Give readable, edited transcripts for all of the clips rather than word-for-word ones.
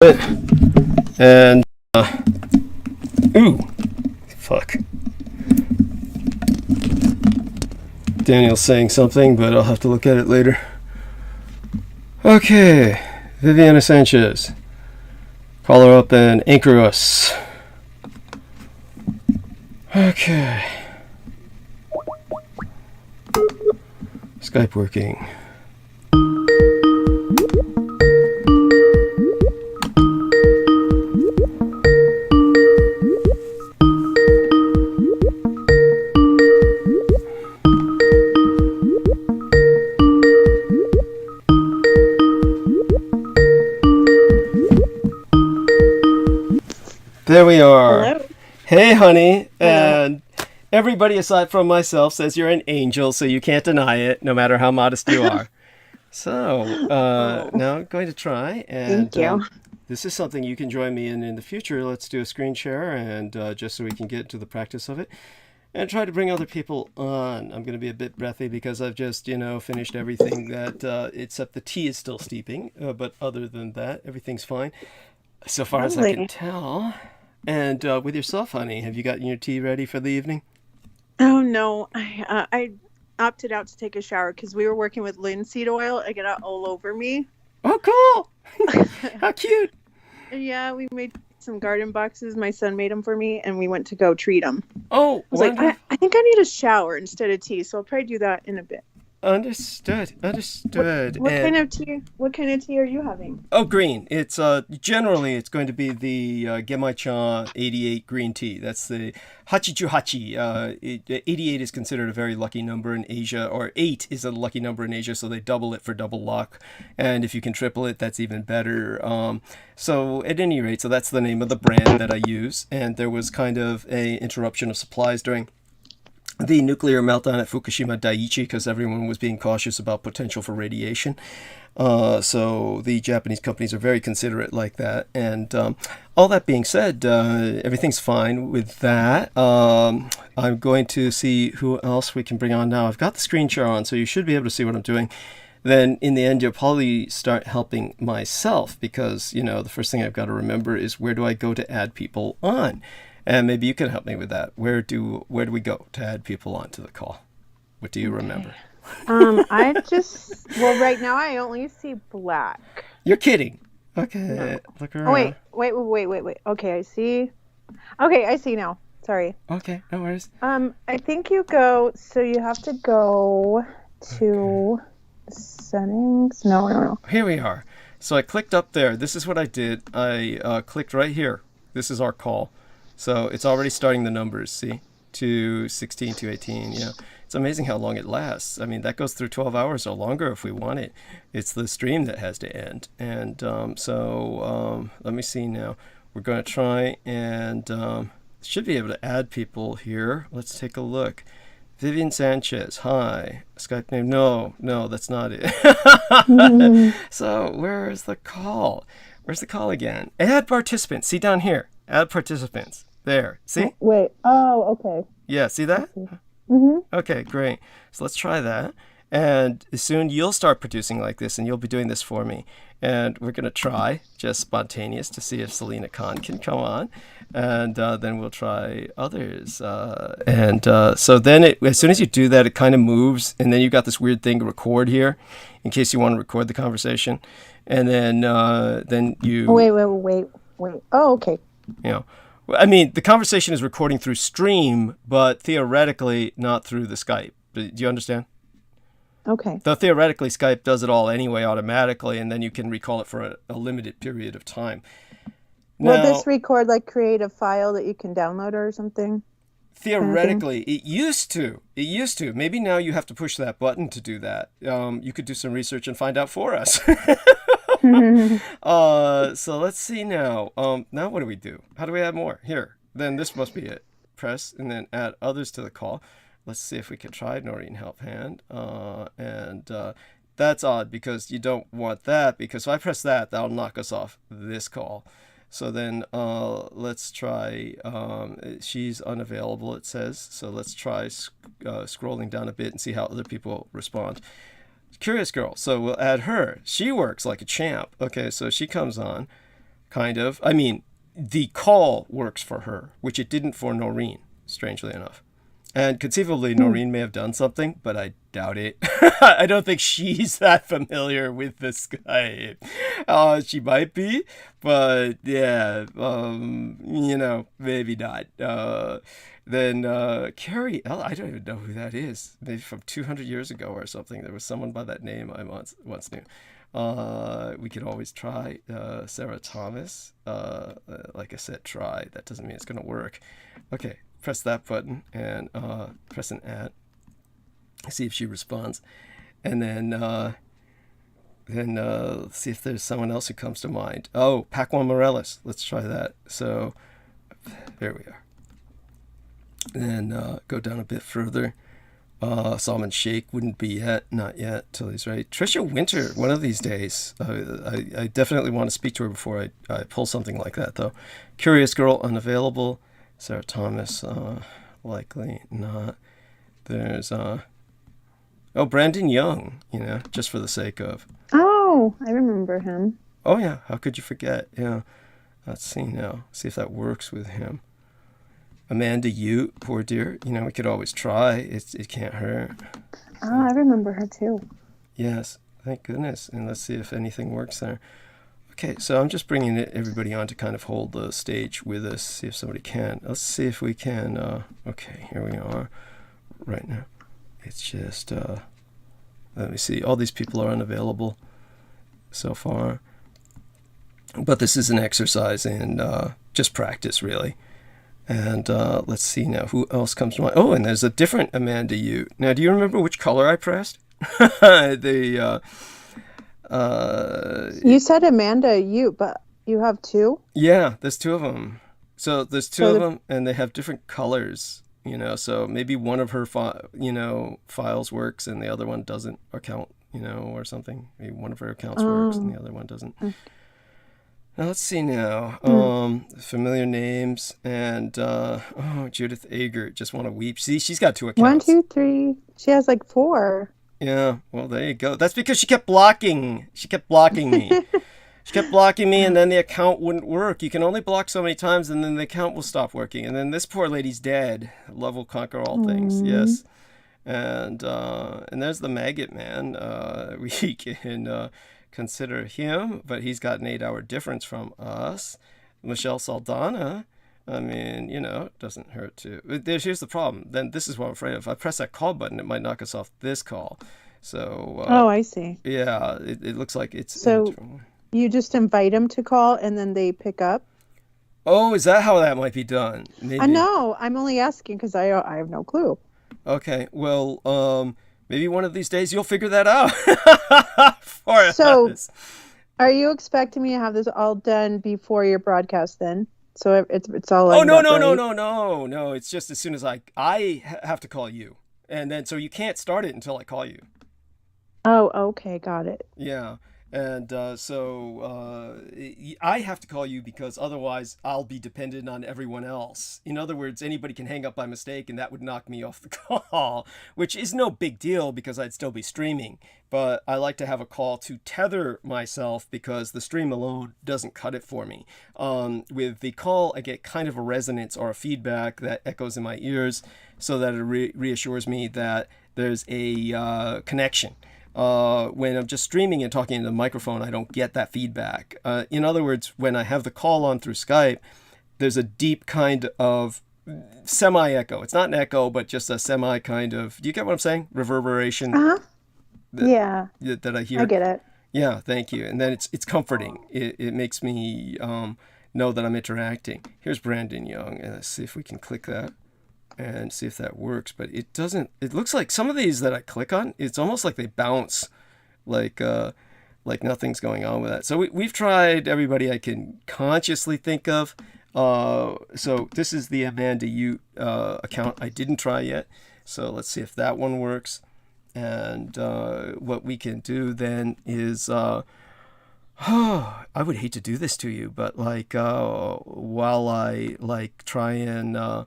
And ooh, fuck. Daniel's saying something, but I'll have to look at it later. Okay, Viviana Sanchez. Call her up and anchor us. Okay. Skype working. There we are. Hello. Hey, honey. Hello. And everybody aside from myself says you're an angel, so you can't deny it, no matter how modest you are. So, now I'm going to try. And, Thank you. This is something you can join me in the future. Let's do a screen share, and just so we can get to the practice of it. And try to bring other people on. I'm going to be a bit breathy because I've just, finished everything that, except the tea is still steeping. But other than that, everything's fine. So far as I can tell. And with yourself, honey, have you gotten your tea ready for the evening? Oh, no. I opted out to take a shower because we were working with linseed oil. I got it all over me. Oh, cool. How cute. Yeah, we made some garden boxes. My son made them for me, and we went to go treat them. Oh, I was like, I think I need a shower instead of tea, so I'll probably do that in a bit. Understood. What kind of tea? What kind of tea are you having? Oh, green. It's generally it's going to be the Gemai-cha 88 green tea. That's the Hachichuhachi. 88 is considered a very lucky number in Asia, or 8 is a lucky number in Asia, so they double it for double luck. And if you can triple it, that's even better. So at any rate, so that's the name of the brand that I use. And there was kind of a interruption of supplies during the nuclear meltdown at Fukushima Daiichi because everyone was being cautious about potential for radiation. So the Japanese companies are very considerate like that. And all that being said, everything's fine with that. I'm going to see who else we can bring on now. I've got the screen share on, so you should be able to see what I'm doing. Then in the end, you'll probably start helping myself because, the first thing I've got to remember is where do I go to add people on? And maybe you can help me with that. Where do we go to add people onto the call? What do you remember? Right now I only see black. You're kidding. Okay, No. Look around. Oh, wait. Okay, I see. Okay, I see now. Sorry. Okay, no worries. I think you have to go to settings. No. Here we are. So I clicked up there. This is what I did. I clicked right here. This is our call. So it's already starting the numbers, see? 216, 218, yeah. It's amazing how long it lasts. I mean, that goes through 12 hours or longer if we want it. It's the stream that has to end. And let me see now. We're going to try and should be able to add people here. Let's take a look. Vivian Sanchez, hi. Skype name, no, that's not it. So where's the call? Where's the call again? Add participants. See down here. Add participants. There. See? Wait. Oh, okay. Yeah, see that? Mm-hmm. Okay, great. So let's try that. And soon you'll start producing like this, and you'll be doing this for me. And we're going to try, just spontaneous, to see if Selena Khan can come on. And then we'll try others. So then as soon as you do that, it kind of moves. And then you've got this weird thing to record here, in case you want to record the conversation. And then you... Wait. Oh, okay. I mean, the conversation is recording through Stream, but theoretically not through the Skype. Do you understand? Okay. Though theoretically, Skype does it all anyway automatically, and then you can recall it for a limited period of time. Will this record, create a file that you can download or something? Theoretically, it used to. Maybe now you have to push that button to do that. You could do some research and find out for us. So let's see now. Now what do we do? How do we add more? Here. Then this must be it. Press and then add others to the call. Let's see if we can try Noreen Help Hand. That's odd because you don't want that, because if I press that, that'll knock us off this call. So then let's try, she's unavailable, it says. So let's try scrolling down a bit and see how other people respond. Curious Girl, so we'll add her. She works like a champ. Okay, so she comes on. kind of. I mean, the call works for her, which it didn't for Noreen, strangely enough. And conceivably, Noreen may have done something, but I doubt it. I don't think she's that familiar with the Skype. She might be, but yeah, maybe not. Then Carrie, I don't even know who that is. Maybe from 200 years ago or something. There was someone by that name I once knew. We could always try Sarah Thomas. Like I said, try. That doesn't mean it's going to work. Okay. Press that button and press an @ see if she responds, and then see if there's someone else who comes to mind. Oh, Paquan Morales. Let's try that. So there we are. Then go down a bit further. Salman Sheikh wouldn't be yet, not yet, till he's ready. Tricia Winter, one of these days. I definitely want to speak to her before I pull something like that, though. Curious Girl, unavailable. Sarah Thomas, likely not. There's, Brandon Young, just for the sake of. Oh, I remember him. Oh, yeah. How could you forget? Yeah. Let's see now. See if that works with him. Amanda Ute, poor dear. We could always try. It can't hurt. Oh, I remember her too. Yes. Thank goodness. And let's see if anything works there. Okay, so I'm just bringing everybody on to kind of hold the stage with us, see if somebody can. Let's see if we can. Okay, here we are right now. It's just, let me see. All these people are unavailable so far. But this is an exercise in just practice, really. And let's see now. Who else comes to mind? Oh, and there's a different Amanda Ute. Now, do you remember which color I pressed? You said Amanda Ute, but you have two? Yeah, there's two of them. So there's two of them, and they have different colors, so maybe one of her files works and the other one doesn't account, or something. Maybe one of her accounts works and the other one doesn't. Okay. Now let's see now. Familiar names and Judith Ager, just want to weep. See, she's got two accounts. 1, 2, 3. She has like 4. Yeah, well, there you go. That's because she kept blocking me. She kept blocking me, and then the account wouldn't work. You can only block so many times, and then the account will stop working. And then this poor lady's dead. Love will conquer all things. Yes. And there's the Maggot Man. We can consider him, but he's got an 8-hour difference from us. Michelle Saldana. I mean, it doesn't hurt to. Here's the problem. Then this is what I'm afraid of. If I press that call button, it might knock us off this call. So. I see. Yeah, it looks like it's. So you just invite them to call and then they pick up? Oh, is that how that might be done? Maybe. No, I'm only asking because I have no clue. Okay, well, maybe one of these days you'll figure that out for us. Are you expecting me to have this all done before your broadcast then? So it's all. Oh no! It's just as soon as I have to call you, and then so you can't start it until I call you. Oh, okay, got it. Yeah, and so I have to call you because otherwise I'll be dependent on everyone else. In other words, anybody can hang up by mistake, and that would knock me off the call, which is no big deal because I'd still be streaming. But I like to have a call to tether myself because the stream alone doesn't cut it for me. With the call, I get kind of a resonance or a feedback that echoes in my ears so that it reassures me that there's a connection. When I'm just streaming and talking into the microphone, I don't get that feedback. In other words, when I have the call on through Skype, there's a deep kind of semi-echo. It's not an echo, but just a semi kind of, do you get what I'm saying? Reverberation. Uh-huh. That I hear. I get it. Yeah, thank you. And then it's comforting. It makes me know that I'm interacting. Here's Brandon Young, and let's see if we can click that and see if that works. But it doesn't. It looks like some of these that I click on, it's almost like they bounce, like nothing's going on with that. So we've tried everybody I can consciously think of. So this is the Amanda Ute account I didn't try yet. So let's see if that one works. And what we can do then is, I would hate to do this to you, but while I try and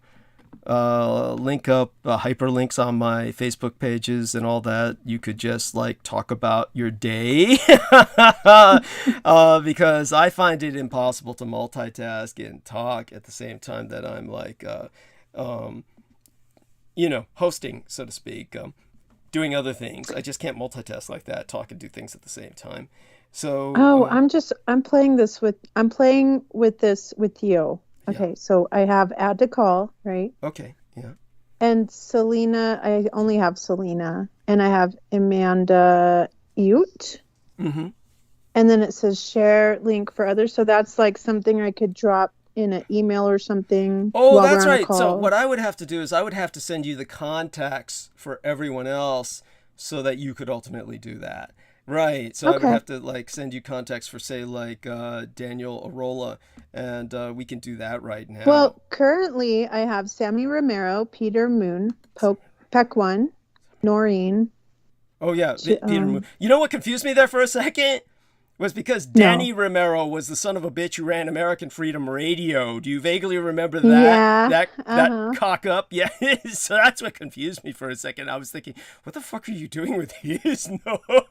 link up hyperlinks on my Facebook pages and all that. You could just like talk about your day because I find it impossible to multitask and talk at the same time that I'm like, hosting, so to speak, doing other things. I just can't multitask like that, talk and do things at the same time. So I'm playing this with you. Okay, Yeah. so I have add to call, right? Okay, yeah. And Selena, I only have Selena, and I have Amanda Ute. Mm-hmm. And then it says share link for others. So that's like something I could drop in an email or something. Oh, while that's we're on a right. So call. what I would have to do is I would have to send you the contacts for everyone else so that you could ultimately do that. Right. So I would Okay. have to like send you contacts for say like Daniel Arola, and we can do that right now. Well, currently I have Sammy Romero, Peter Moon, Pequan, Noreen. Oh yeah, Peter Moon. You know what confused me there for a second? Was because Danny Romero was the son of a bitch who ran American Freedom Radio. Do you vaguely remember that? Yeah, That cock up? Yeah. So that's what confused me for a second. I was thinking, what the fuck are you doing with his number?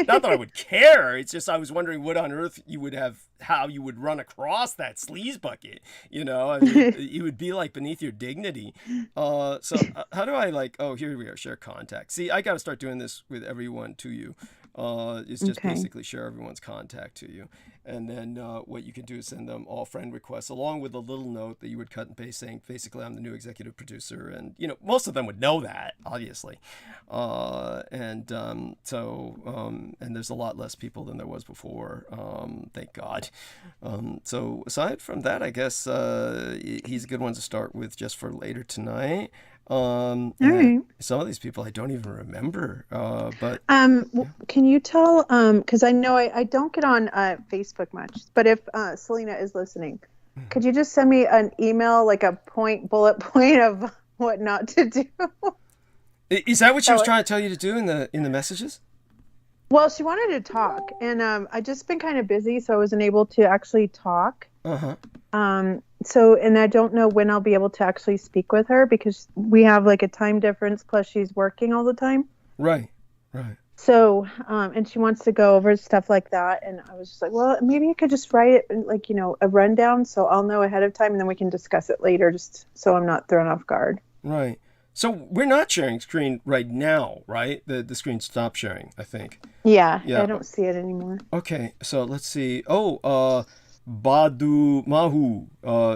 Not that I would care. It's just I was wondering what on earth you would have, how you would run across that sleaze bucket. You know, I mean, it would be like beneath your dignity. So how do I like? Oh, here we are. Share contact. See, I got to start doing this with everyone to you. It's just basically share everyone's contact to you. And then what you can do is send them all friend requests along with a little note that you would cut and paste saying, basically, I'm the new executive producer. And, you know, most of them would know that, obviously. And there's a lot less people than there was before. Thank God. So aside from that, I guess he's a good one to start with just for later tonight. All right. Some of these people I don't even remember, but can you tell, because I know I don't get on Facebook much, but if Selena is listening, could you just send me an email, like a bullet point of what not to do? Is that what she was trying to tell you to do in the messages? Well, she wanted to talk, and I just been kind of busy, so I wasn't able to actually talk. So, and I don't know when I'll be able to actually speak with her because we have like a time difference, plus she's working all the time. Right. So, and she wants to go over stuff like that. And I was just like, well, maybe I could just write it like, a rundown so I'll know ahead of time and then we can discuss it later just so I'm not thrown off guard. Right. So we're not sharing screen right now, right? The screen stopped sharing, I think. Yeah. I don't see it anymore. Okay. So let's see. Badu Mahu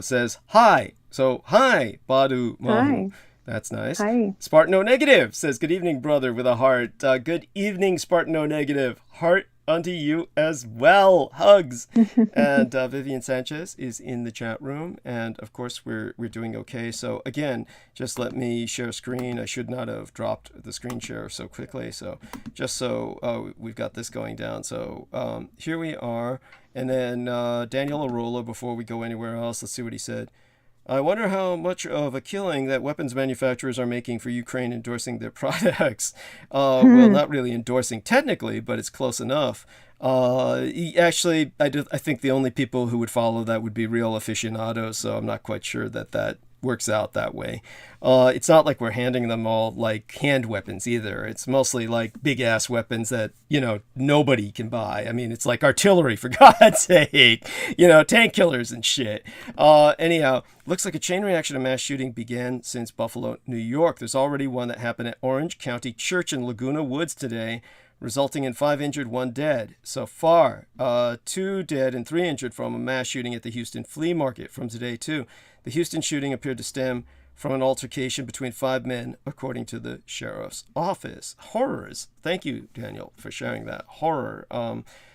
says hi. So hi, Badu Mahu. Hi. That's nice. Hi. Spartano Negative says good evening, brother, with a heart. Good evening, Spartano Negative. Heart unto you as well. Hugs. And Vivian Sanchez is in the chat room, and of course we're doing okay. So again, just let me share screen. I should not have dropped the screen share so quickly. So just so we've got this going down. So here we are. And then Daniel Arola, before we go anywhere else, let's see what he said. I wonder how much of a killing that weapons manufacturers are making for Ukraine endorsing their products. Well, not really endorsing technically, but it's close enough. Actually, I think the only people who would follow that would be real aficionados, so I'm not quite sure that works out that way. It's not like we're handing them all like hand weapons either. It's mostly like big ass weapons that, nobody can buy. I mean, it's like artillery, for God's sake, tank killers and shit. Anyhow, looks like a chain reaction of mass shooting began since Buffalo, New York. There's already one that happened at Orange County Church in Laguna Woods today, resulting in 5 injured, 1 dead. So far, 2 dead and 3 injured from a mass shooting at the Houston Flea Market from today, too. The Houston shooting appeared to stem from an altercation between 5 men, according to the sheriff's office. Horrors. Thank you, Daniel, for sharing that. Horror.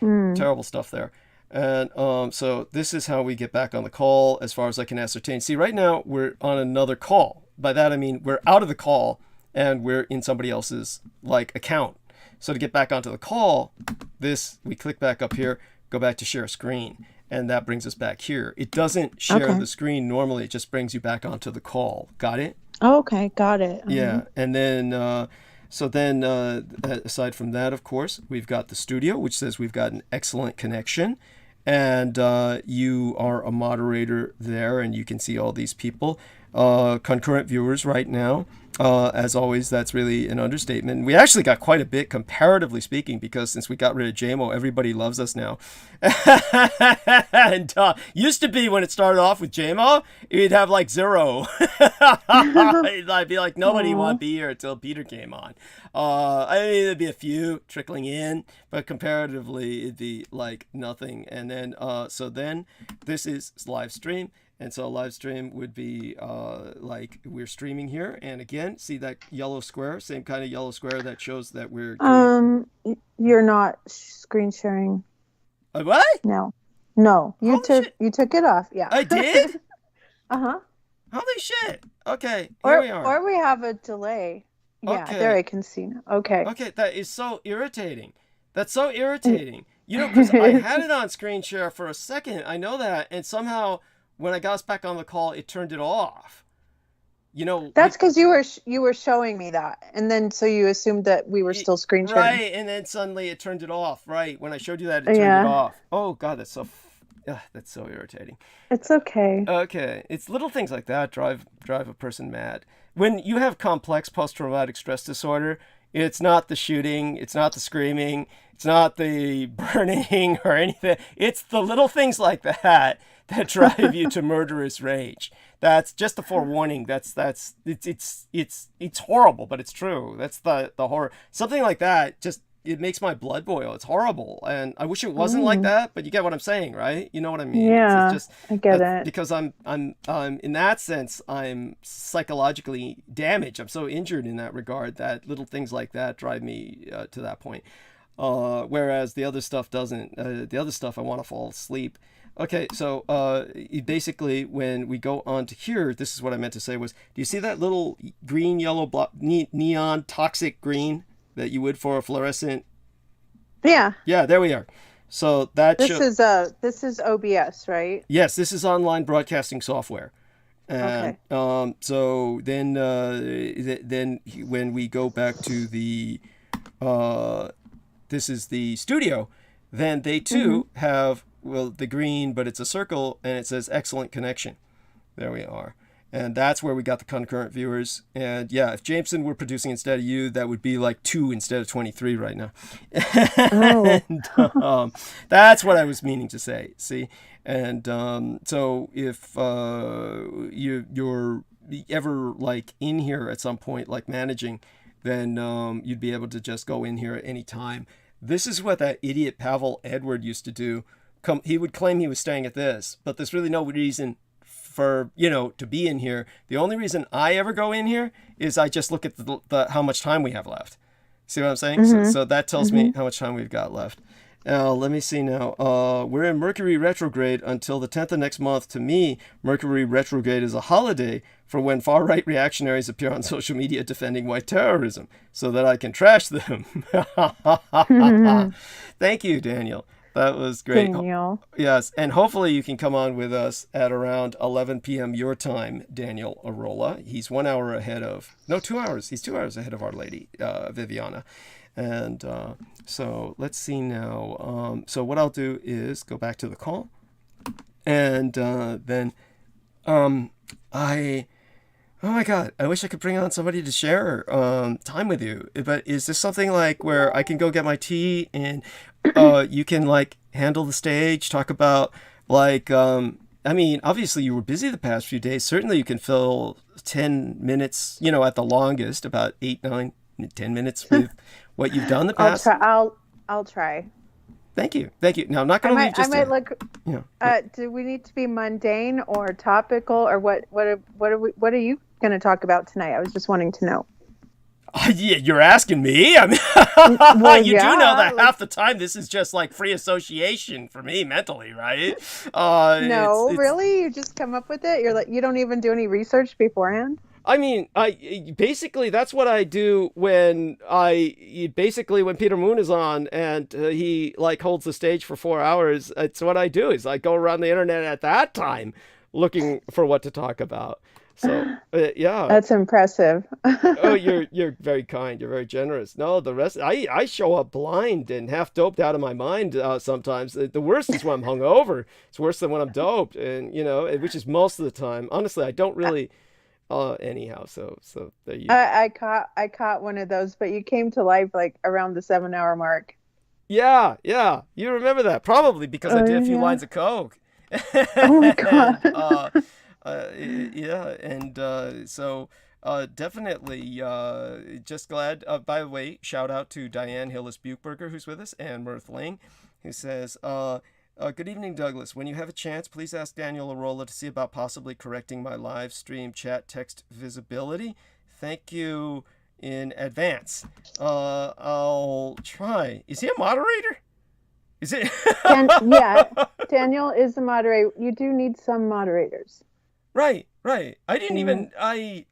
Terrible stuff there. And so this is how we get back on the call, as far as I can ascertain. See, right now, we're on another call. By that, I mean we're out of the call, and we're in somebody else's, account. So to get back onto the call, we click back up here, go back to share screen, and that brings us back here. It doesn't share the screen normally. It just brings you back onto the call. Got it? Oh, okay. Got it. Yeah. And then, aside from that, of course, we've got the studio, which says we've got an excellent connection. and you are a moderator there, and you can see all these people, concurrent viewers right now. As always, that's really an understatement. We actually got quite a bit, comparatively speaking, because since we got rid of JMO, everybody loves us now. And used to be when it started off with JMO, you'd have like 0. I'd be like, nobody would be here until Peter came on. I mean, there'd be a few trickling in, but comparatively, it'd be like nothing. And then, so then this is live stream. And so a live stream would be like we're streaming here. And again, see that yellow square, same kind of yellow square that shows that we're... You're not screen sharing. What? No. You took it off. Yeah. I did? Uh-huh. Holy shit. Okay, here we are. Or we have a delay. Yeah, Okay. there I can see now. Okay. Okay, that is so irritating. That's so irritating. You know, because I had it on screen share for a second. I know that. And somehow... when I got us back on the call, it turned it off. You know, that's because you were showing me that, and then so you assumed that we were still screen sharing. Right, and then suddenly it turned it off. Right, when I showed you that, it turned it off. Oh God, that's so irritating. It's okay. Okay, it's little things like that drive a person mad. When you have complex post-traumatic stress disorder, it's not the shooting, it's not the screaming, it's not the burning or anything. It's the little things like that drive you to murderous rage. That's just a forewarning. It's horrible, but it's true. That's the horror. Something like that just it makes my blood boil. It's horrible, and I wish it wasn't like that. But you get what I'm saying, right? You know what I mean? Yeah, it's just, I get it. Because I'm in that sense I'm psychologically damaged. I'm so injured in that regard that little things like that drive me to that point. Whereas the other stuff doesn't. The other stuff I want to fall asleep. Okay, so basically when we go on to here, this is what I meant to say was, do you see that little green, yellow, neon, toxic green that you would for a fluorescent? Yeah. Yeah, there we are. So that this is OBS, right? Yes, this is online broadcasting software. And, okay. So then when we go back to the, this is the studio, then they too have... well, the green, but it's a circle, and it says excellent connection. There we are. And that's where we got the concurrent viewers. And yeah, if Jameson were producing instead of you, that would be like 2 instead of 23 right now. And that's what I was meaning to say. See? And so if you're ever like in here at some point, like managing, then you'd be able to just go in here at any time. This is what that idiot Pavel Edward used to do. He would claim he was staying at this, but there's really no reason for, to be in here. The only reason I ever go in here is I just look at the how much time we have left. See what I'm saying? So that tells me how much time we've got left. Now, let me see now. We're in Mercury retrograde until the 10th of next month. To me, Mercury retrograde is a holiday for when far-right reactionaries appear on social media defending white terrorism so that I can trash them. Thank you, Daniel. That was great. Daniel. Yes, and hopefully you can come on with us at around 11 p.m. your time, Daniel Arola. He's 1 hour ahead of... no, 2 hours. He's 2 hours ahead of Our Lady, Viviana. And so let's see now. So what I'll do is go back to the call. And then oh my God, I wish I could bring on somebody to share time with you. But is this something like where I can go get my tea and you can like handle the stage, talk about like, I mean, obviously you were busy the past few days. Certainly you can fill 10 minutes, at the longest, about 8, 9, 10 minutes with what you've done the past. I'll try. Thank you. Now, I'm not going to leave just I might look. Do we need to be mundane or topical, or what are you going to talk about tonight? I was just wanting to know. Yeah, you're asking me. I mean, you do know that half the time this is just like free association for me mentally, right? No, really, you just come up with it. You're like, you don't even do any research beforehand. I mean, basically that's what I do when Peter Moon is on and he like holds the stage for 4 hours. It's what I do is I go around the internet at that time looking for what to talk about. So yeah. That's impressive. Oh, you're very kind. You're very generous. No, the rest, I show up blind and half doped out of my mind sometimes. The worst is when I'm hungover. It's worse than when I'm doped, and which is most of the time. Honestly, I don't really. Anyhow, so there you. I caught one of those, but you came to life like around the 7-hour mark. Yeah, you remember that probably because I did a few lines of coke. Oh my God. So definitely just glad. By the way, shout out to Diane Hillis-Buchberger, who's with us, and Mirth Ling, who says, good evening, Douglas. When you have a chance, please ask Daniel Arola to see about possibly correcting my live stream chat text visibility. Thank you in advance. I'll try. Is he a moderator? Is it? Yeah, Daniel is the moderator. You do need some moderators. Right. I didn't even. I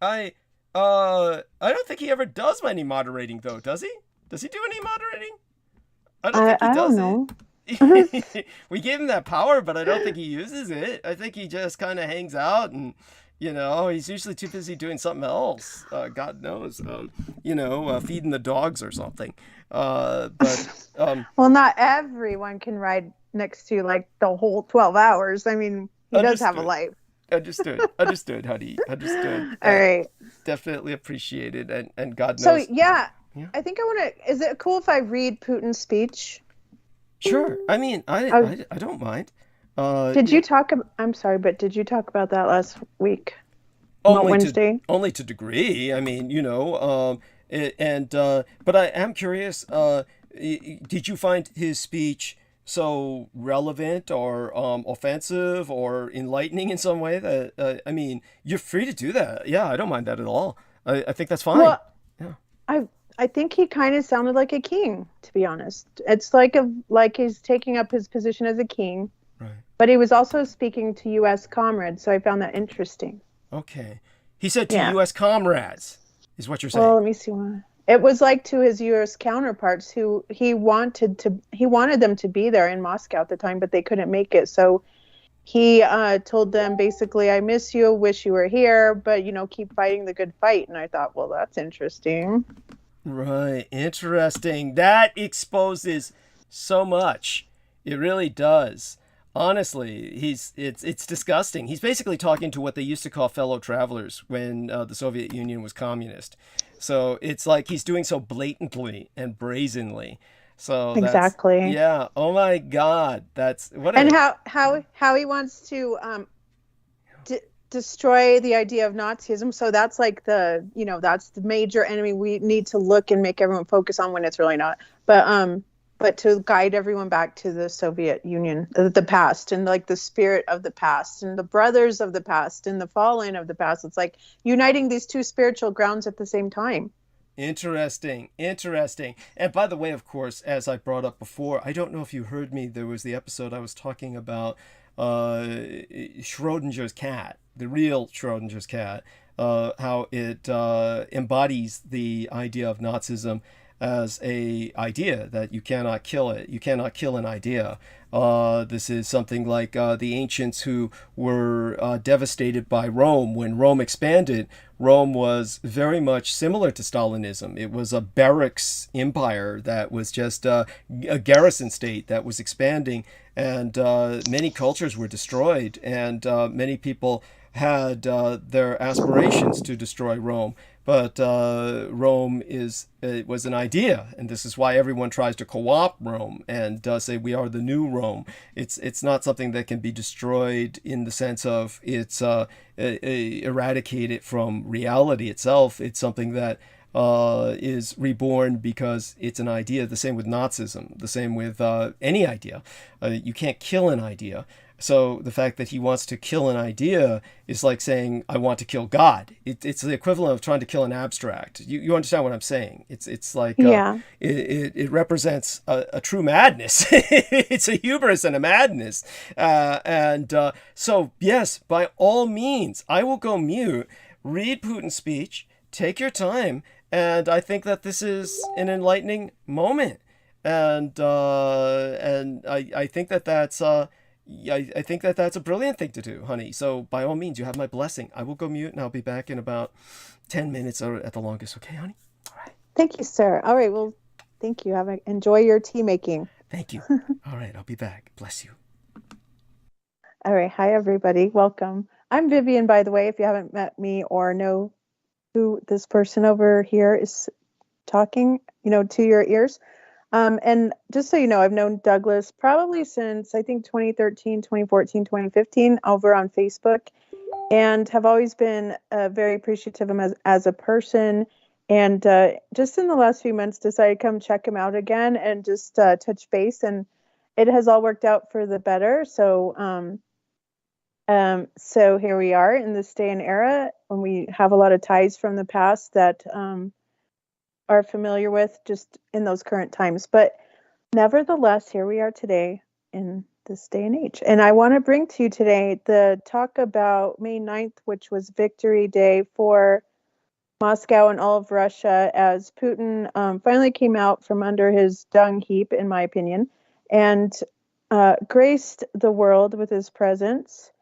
don't think he ever does any moderating, though. Does he? Does he do any moderating? I don't think he does. I don't know. We gave him that power, but I don't think he uses it. I think he just kind of hangs out, and he's usually too busy doing something else. God knows, feeding the dogs or something. Well, not everyone can ride next to you like the whole 12 hours. I mean, he does have a life. Understood, honey. Understood. All right. Definitely appreciated, and God knows. So yeah, I think I want to. Is it cool if I read Putin's speech? Sure. I mean, I don't mind. Did you talk? I'm sorry, but did you talk about that last week? Wednesday. Only to degree. I mean, but I am curious. Did you find his speech so relevant or offensive or enlightening in some way? That I mean, you're free to do that. Yeah, I don't mind that at all. I think that's fine. Well, yeah. I think he kind of sounded like a king, to be honest. It's like he's taking up his position as a king, right? But he was also speaking to U.S. comrades, so I found that interesting. Okay, he said to U.S. comrades, is what you're saying? Well, let me see what it was like to his U.S. counterparts, who he wanted them to be there in Moscow at the time, but they couldn't make it. So he told them basically, "I miss you, wish you were here, but keep fighting the good fight." And I thought, well, that's interesting. Right. Interesting. That exposes so much. It really does. Honestly, it's disgusting. He's basically talking to what they used to call fellow travelers when the Soviet Union was communist. So it's like he's doing so blatantly and brazenly. So exactly. Yeah. Oh my God. That's what. And how he wants to destroy the idea of Nazism. So that's like that's the major enemy we need to look and make everyone focus on when it's really not. But to guide everyone back to the Soviet Union, the past, and like the spirit of the past, and the brothers of the past, and the fallen of the past. It's like uniting these two spiritual grounds at the same time. Interesting. And by the way, of course, as I brought up before, I don't know if you heard me, there was the episode I was talking about Schrodinger's cat, the real Schrodinger's cat, how it embodies the idea of Nazism as a idea that you cannot kill it. You cannot kill an idea. This is something like the ancients who were devastated by Rome. When Rome expanded, Rome was very much similar to Stalinism. It was a barracks empire that was just a garrison state that was expanding, and many cultures were destroyed, and many people had their aspirations to destroy Rome. But Rome was an idea, and this is why everyone tries to co-opt Rome and say we are the new Rome. It's not something that can be destroyed in the sense of it's eradicated from reality itself. It's something that is reborn because it's an idea. The same with Nazism. The same with any idea. You can't kill an idea. So the fact that he wants to kill an idea is like saying, I want to kill God. It's the equivalent of trying to kill an abstract. You understand what I'm saying? It's like, it represents a true madness. It's a hubris and a madness. So yes, by all means, I will go mute, read Putin's speech, take your time. And I think that this is an enlightening moment. And I think that that's, I think that that's a brilliant thing to do, honey. So by all means, you have my blessing. I will go mute, and I'll be back in about 10 minutes or at the longest. Okay, honey? All right. Thank you, sir. All right. Well, thank you. Enjoy your tea making. Thank you. All right. I'll be back. Bless you. All right. Hi, everybody. Welcome. I'm Vivian, by the way, if you haven't met me or know who this person over here is talking, to your ears. And just so you know, I've known Douglas probably since, I think, 2013, 2014, 2015 over on Facebook, and have always been very appreciative of him as a person. And just in the last few months, decided to come check him out again and just touch base. And it has all worked out for the better. So here we are in this day and era when we have a lot of ties from the past that are familiar with just in those current times. But nevertheless, here we are today in this day and age. And I want to bring to you today the talk about May 9th, which was Victory Day for Moscow and all of Russia, as Putin finally came out from under his dung heap, in my opinion, and graced the world with his presence.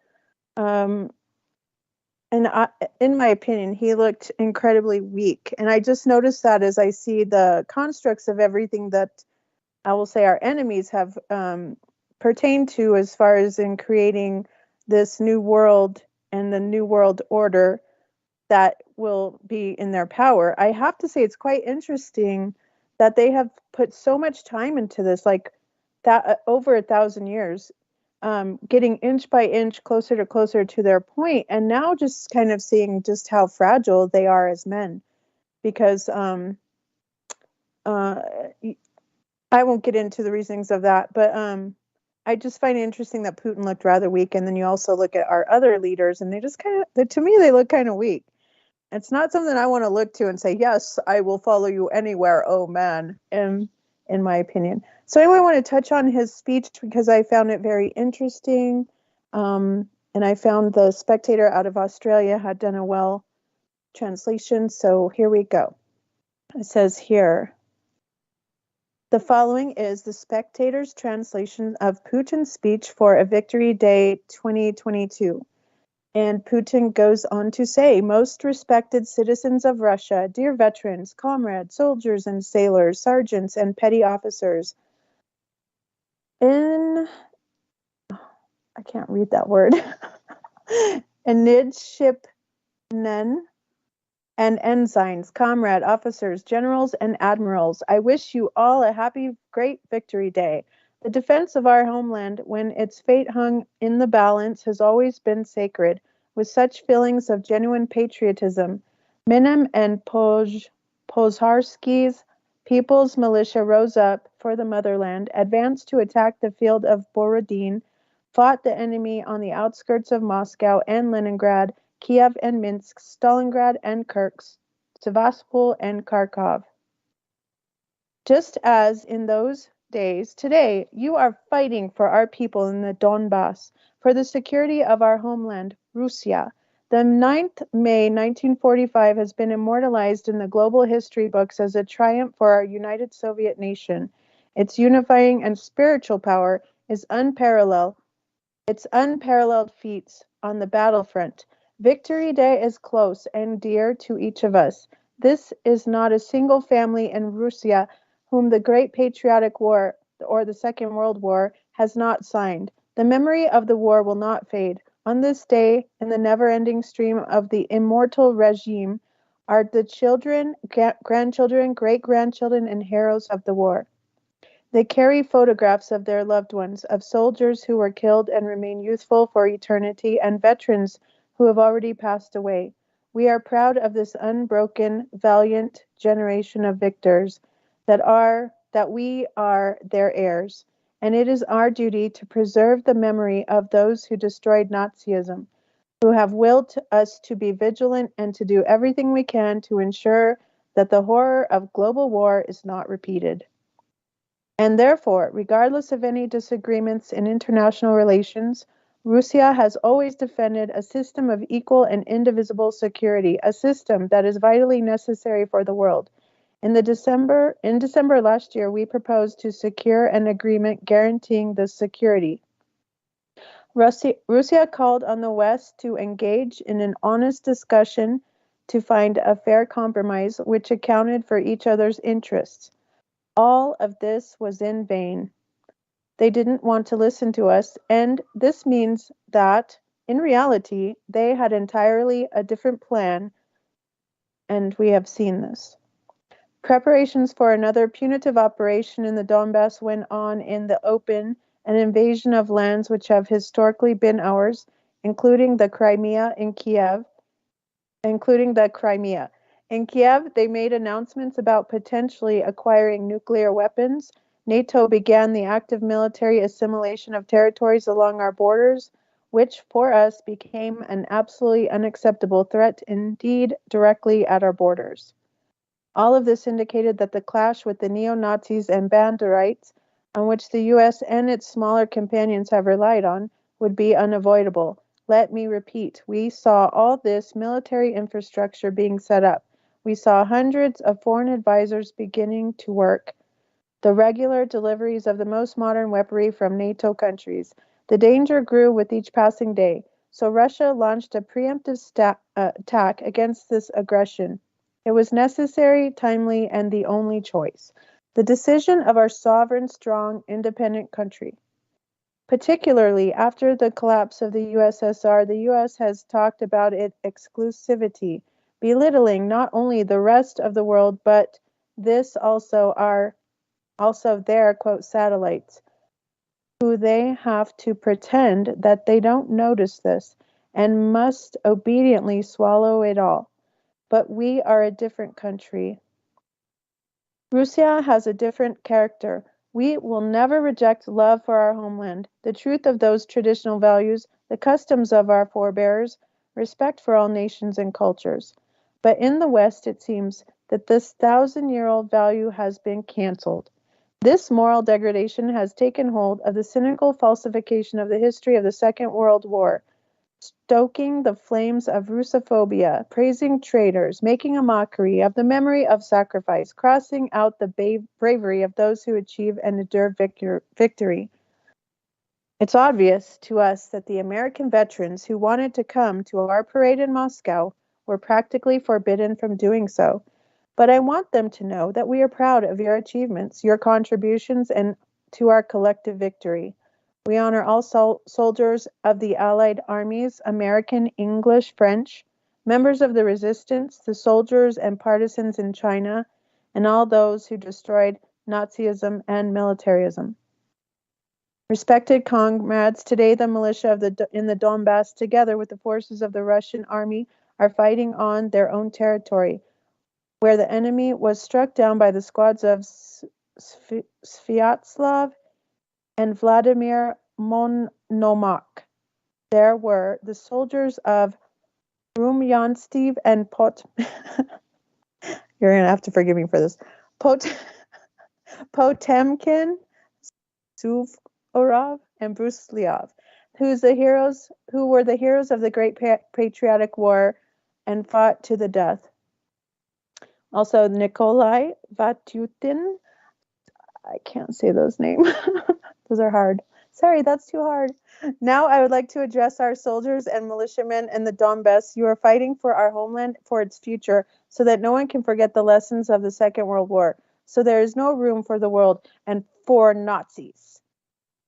In my opinion, he looked incredibly weak. And I just noticed that as I see the constructs of everything that I will say our enemies have pertained to as far as in creating this new world and the new world order that will be in their power. I have to say it's quite interesting that they have put so much time into this, like that over 1,000 years. Getting inch by inch closer to their point, and now just kind of seeing just how fragile they are as men, because I won't get into the reasonings of that, but I just find it interesting that Putin looked rather weak, and then you also look at our other leaders, and they just to me, they look kind of weak. It's not something I want to look to and say, yes, I will follow you anywhere, oh man, in my opinion. So anyway, I want to touch on his speech because I found it very interesting. And I found the Spectator out of Australia had done a well translation. So here we go. It says here, the following is the Spectator's translation of Putin's speech for a Victory Day 2022. And Putin goes on to say, most respected citizens of Russia, dear veterans, comrades, soldiers and sailors, sergeants and petty officers, I can't read that word, midshipmen and ensigns, comrade officers, generals and admirals, I wish you all a happy, great Victory Day. The defense of our homeland, when its fate hung in the balance, has always been sacred. With such feelings of genuine patriotism, Minem and Pozharsky's People's Militia rose up for the motherland, advanced to attack the field of Borodin, fought the enemy on the outskirts of Moscow and Leningrad, Kiev and Minsk, Stalingrad and Kursk, Sevastopol and Kharkov. Just as in those days, today you are fighting for our people in the Donbass, for the security of our homeland, Russia. The 9th May 1945 has been immortalized in the global history books as a triumph for our united Soviet nation. Its unifying and spiritual power is unparalleled. Its unparalleled feats on the battlefront. Victory Day is close and dear to each of us. This is not a single family in Russia whom the Great Patriotic War or the Second World War has not signed. The memory of the war will not fade. On this day, in the never-ending stream of the immortal regime, are the children, grandchildren, great-grandchildren, and heroes of the war. They carry photographs of their loved ones, of soldiers who were killed and remain youthful for eternity, and veterans who have already passed away. We are proud of this unbroken, valiant generation of victors, that we are their heirs. And it is our duty to preserve the memory of those who destroyed Nazism, who have willed us to be vigilant and to do everything we can to ensure that the horror of global war is not repeated. And therefore, regardless of any disagreements in international relations, Russia has always defended a system of equal and indivisible security, a system that is vitally necessary for the world. In December last year, we proposed to secure an agreement guaranteeing this security. Russia called on the West to engage in an honest discussion to find a fair compromise which accounted for each other's interests. All of this was in vain. They didn't want to listen to us, and this means that, in reality, they had entirely a different plan, and we have seen this. Preparations for another punitive operation in the Donbass went on in the open, an invasion of lands which have historically been ours, including the Crimea. In Kiev, they made announcements about potentially acquiring nuclear weapons. NATO began the active military assimilation of territories along our borders, which for us became an absolutely unacceptable threat indeed directly at our borders. All of this indicated that the clash with the neo-Nazis and Banderites, on which the U.S. and its smaller companions have relied on, would be unavoidable. Let me repeat, we saw all this military infrastructure being set up. We saw hundreds of foreign advisors beginning to work. The regular deliveries of the most modern weaponry from NATO countries. The danger grew with each passing day, so Russia launched a preemptive attack against this aggression. It was necessary, timely, and the only choice. The decision of our sovereign, strong, independent country. Particularly after the collapse of the USSR, the U.S. has talked about its exclusivity, belittling not only the rest of the world, but this also their, quote, satellites, who they have to pretend that they don't notice this and must obediently swallow it all. But we are a different country. Russia has a different character. We will never reject love for our homeland, the truth of those traditional values, the customs of our forebears, respect for all nations and cultures. But in the West, it seems that this 1,000-year-old value has been canceled. This moral degradation has taken hold of the cynical falsification of the history of the Second World War, stoking the flames of Russophobia, praising traitors, making a mockery of the memory of sacrifice, crossing out the bravery of those who achieve and endure victory. It's obvious to us that the American veterans who wanted to come to our parade in Moscow were practically forbidden from doing so. But I want them to know that we are proud of your achievements, your contributions, and to our collective victory. We honor all soldiers of the Allied armies, American, English, French, members of the resistance, the soldiers and partisans in China, and all those who destroyed Nazism and militarism. Respected comrades, today the militia in the Donbass, together with the forces of the Russian army, are fighting on their own territory, where the enemy was struck down by the squads of Sviatoslav and Vladimir Monomakh. There were the soldiers of Rumyanstev and you're going to have to forgive me for this. Potemkin, Suvorov, and Brusilov, who were the heroes of the Great Patriotic War and fought to the death. Also, Nikolai Vatutin. I can't say those names. Those are hard. Sorry, that's too hard. Now I would like to address our soldiers and militiamen in the Donbass. You are fighting for our homeland, for its future, so that no one can forget the lessons of the Second World War. So there is no room for the world and for Nazis.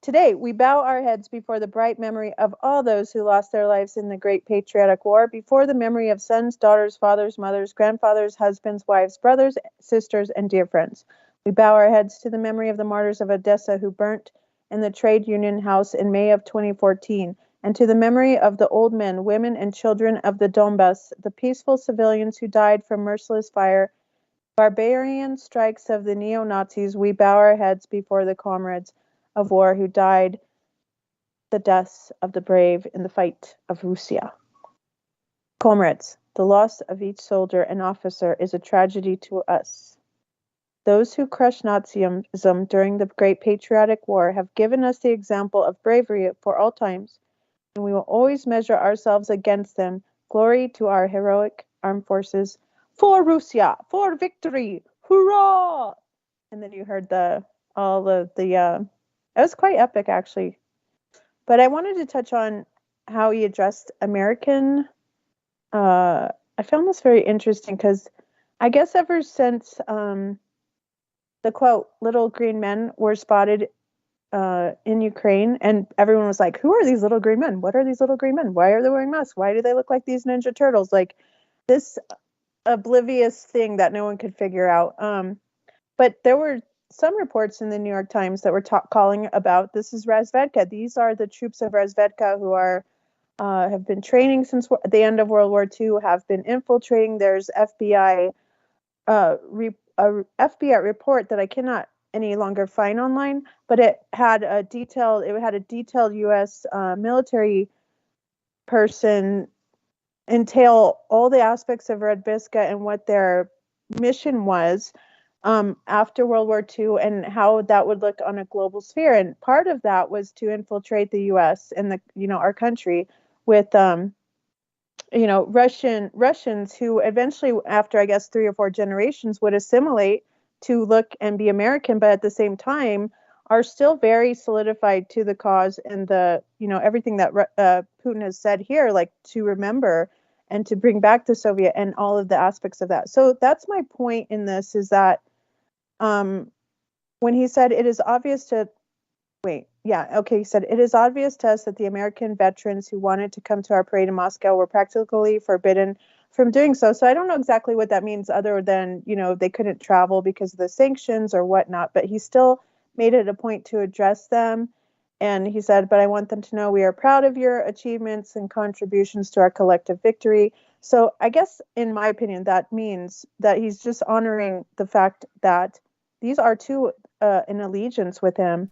Today, we bow our heads before the bright memory of all those who lost their lives in the Great Patriotic War, before the memory of sons, daughters, fathers, mothers, grandfathers, husbands, wives, brothers, sisters, and dear friends. We bow our heads to the memory of the martyrs of Odessa who burnt in the Trade Union House in May of 2014, and to the memory of the old men, women, and children of the Donbass, the peaceful civilians who died from merciless fire, barbarian strikes of the neo-Nazis. We bow our heads before the comrades of war who died the deaths of the brave in the fight of Russia. Comrades, the loss of each soldier and officer is a tragedy to us. Those who crushed Nazism during the Great Patriotic War have given us the example of bravery for all times, and we will always measure ourselves against them. Glory to our heroic armed forces. For Russia, for victory, hurrah! And then you heard it was quite epic, actually. But I wanted to touch on how he addressed American. I found this very interesting because I guess ever since the quote, little green men were spotted in Ukraine, and everyone was like, who are these little green men? What are these little green men? Why are they wearing masks? Why do they look like these Ninja Turtles? Like this oblivious thing that no one could figure out. But there were some reports in the New York Times that were calling about this is Razvedka. These are the troops of Razvedka who are have been training since the end of World War II, have been infiltrating. There's FBI a FBI report that I cannot any longer find online, but it had a detailed U.S. Military person entail all the aspects of Razvedka and what their mission was after World War II and how that would look on a global sphere. And part of that was to infiltrate the U.S. and our country with Russians who eventually, after I guess 3 or 4 generations, would assimilate to look and be American, but at the same time are still very solidified to the cause and the everything that Putin has said here, like to remember and to bring back the Soviet and all of the aspects of that. So that's my point in this, is that when he said it is obvious to he said it is obvious to us that the American veterans who wanted to come to our parade in Moscow were practically forbidden from doing so. So I don't know exactly what that means, other than they couldn't travel because of the sanctions or whatnot. But he still made it a point to address them, and he said, "But I want them to know we are proud of your achievements and contributions to our collective victory." So I guess, in my opinion, that means that he's just honoring the fact that these are two in allegiance with him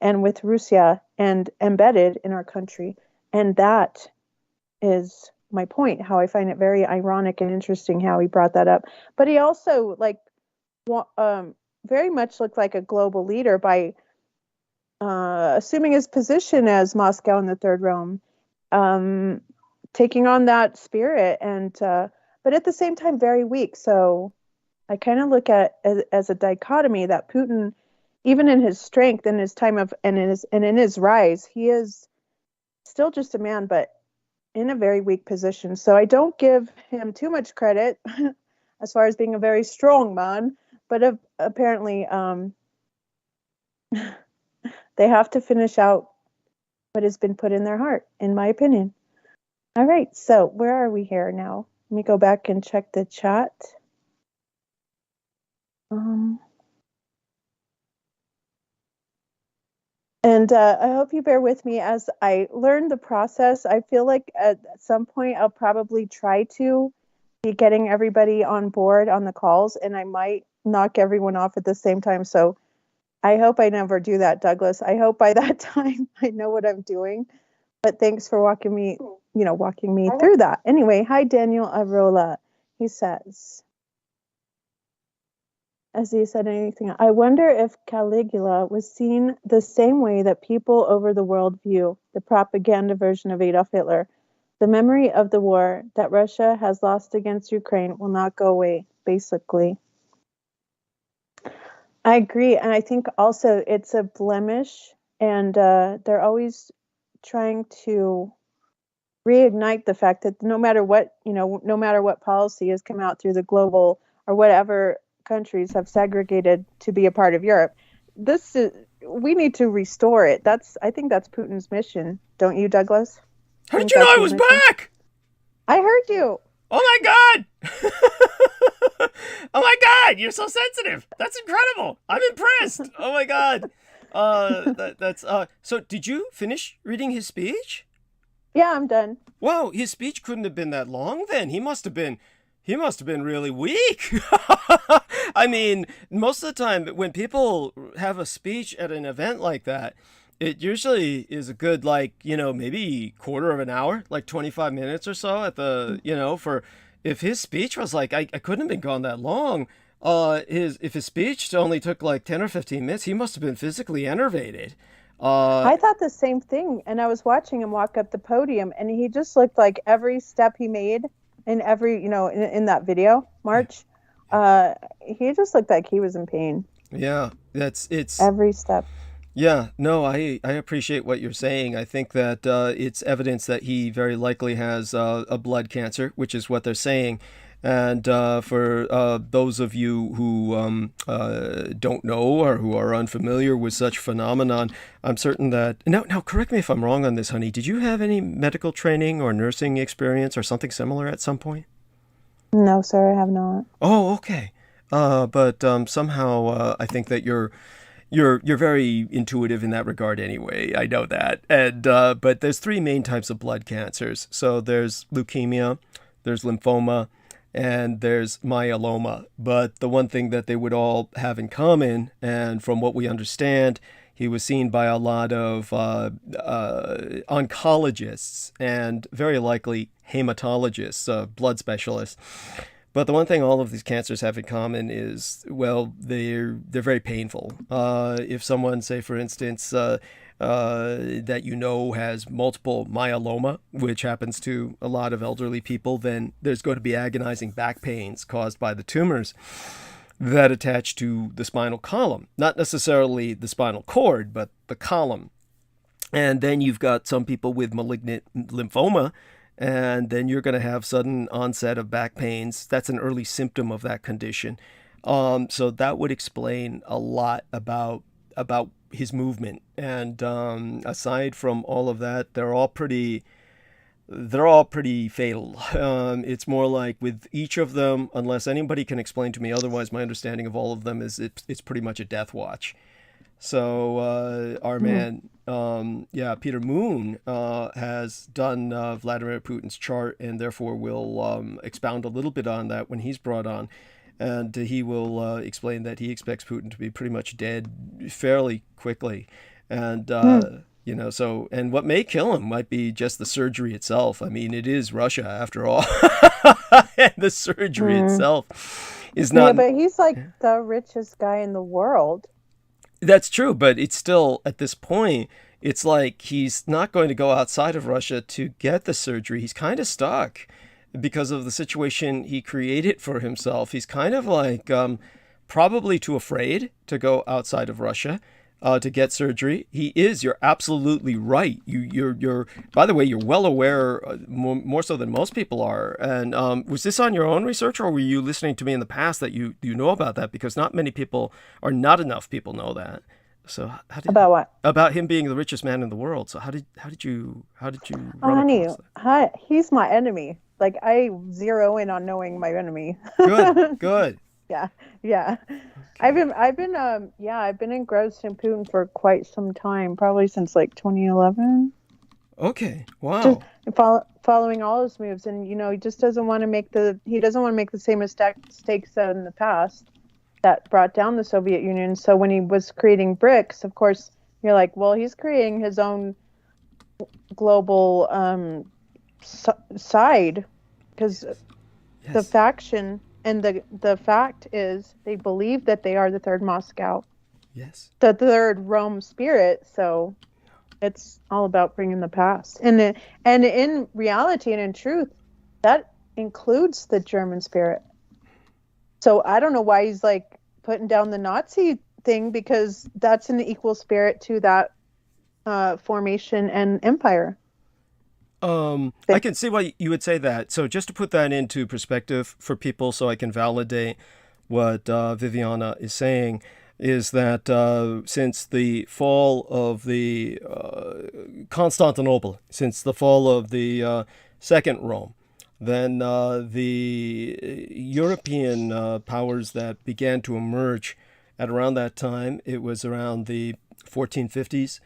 and with Russia and embedded in our country. And that is my point, how I find it very ironic and interesting how he brought that up. But he also very much looked like a global leader by assuming his position as Moscow in the Third Rome, taking on that spirit, and but at the same time very weak. So I kind of look at it as a dichotomy that Putin, even in his strength and his time of and in his rise, he is still just a man, but in a very weak position. So I don't give him too much credit as far as being a very strong man, but apparently they have to finish out what has been put in their heart, in my opinion. All right, so where are we here now? Let me go back and check the chat. And I hope you bear with me as I learn the process. I feel like at some point I'll probably try to be getting everybody on board on the calls, and I might knock everyone off at the same time. So I hope I never do that, Douglas. I hope by that time I know what I'm doing. But thanks for walking me through that. Anyway, hi, Daniel Arola. He says, as he said anything, I wonder if Caligula was seen the same way that people over the world view the propaganda version of Adolf Hitler. The memory of the war that Russia has lost against Ukraine will not go away, basically. I agree. And I think also it's a blemish, and they're always trying to reignite the fact that no matter what policy has come out through the global or whatever countries have segregated to be a part of Europe, we need to restore it. I think that's Putin's mission, don't you, Douglas? How did you know I was back? I heard you. Oh my God! Oh my God! You're so sensitive. That's incredible. I'm impressed. Oh my God. So did you finish reading his speech? Yeah, I'm done. Wow, his speech couldn't have been that long then. He must have been really weak. I mean, most of the time when people have a speech at an event like that, it usually is a good, maybe quarter of an hour, like 25 minutes or so at the, if his speech was I couldn't have been gone that long. If his speech only took like 10 or 15 minutes, he must have been physically enervated. I thought the same thing. And I was watching him walk up the podium, and he just looked like every step he made in every, in that video march, he just looked like he was in pain. Yeah, it's every step. Yeah, no, I appreciate what you're saying. I think that it's evidence that he very likely has a blood cancer, which is what they're saying. And for those of you who don't know or who are unfamiliar with such phenomenon, I'm certain that... Now, correct me if I'm wrong on this, honey. Did you have any medical training or nursing experience or something similar at some point? No, sir, I have not. Oh, okay. But somehow I think that you're very intuitive in that regard anyway. I know that. And but there's three main types of blood cancers. So there's leukemia, there's lymphoma, and there's myeloma. But the one thing that they would all have in common, and from what we understand, he was seen by a lot of oncologists and very likely hematologists, blood specialists. But the one thing all of these cancers have in common is, well, they're very painful. If someone, say, for instance, that you know has multiple myeloma, which happens to a lot of elderly people, then there's going to be agonizing back pains caused by the tumors that attach to the spinal column. Not necessarily the spinal cord, but the column. And then you've got some people with malignant lymphoma, and then you're going to have sudden onset of back pains. That's an early symptom of that condition. So that would explain a lot about his movement. And aside from all of that, they're all pretty fatal. It's more like with each of them, unless anybody can explain to me otherwise, my understanding of all of them is it's pretty much a death watch. So our man, Peter Moon, has done Vladimir Putin's chart, and therefore will expound a little bit on that when he's brought on. And he will explain that he expects Putin to be pretty much dead fairly quickly. And, so, and what may kill him might be just the surgery itself. I mean, it is Russia after all. And the surgery itself is not... Yeah, but he's like the richest guy in the world. That's true, but it's still, at this point, it's like he's not going to go outside of Russia to get the surgery. He's kind of stuck because of the situation he created for himself. He's kind of like probably too afraid to go outside of Russia to get surgery. He is. You're absolutely right. You're. By the way, you're well aware, more so than most people are. And was this on your own research, or were you listening to me in the past that you know about that? Because not many people, or not enough people, know that. So about what? About him being the richest man in the world. So how did you honey, he's my enemy. Like, I zero in on knowing my enemy. Good. Yeah. Okay. I've been engrossed in Putin for quite some time, probably since like 2011. Okay. Wow. Just following all his moves, and he just doesn't want to make the same mistakes in the past that brought down the Soviet Union. So when he was creating BRICS, of course, you're like, well, he's creating his own global side, because the faction. And the fact is, they believe that they are the third Moscow. Yes. The third Rome spirit. So it's all about bringing the past. And in reality and in truth, that includes the German spirit. So I don't know why he's like putting down the Nazi thing, because that's an equal spirit to that formation and empire. I can see why you would say that. So just to put that into perspective for people, so I can validate what Viviana is saying, is that since the fall of the Constantinople, since the fall of the Second Rome, then the European powers that began to emerge at around that time, it was around the 1450s.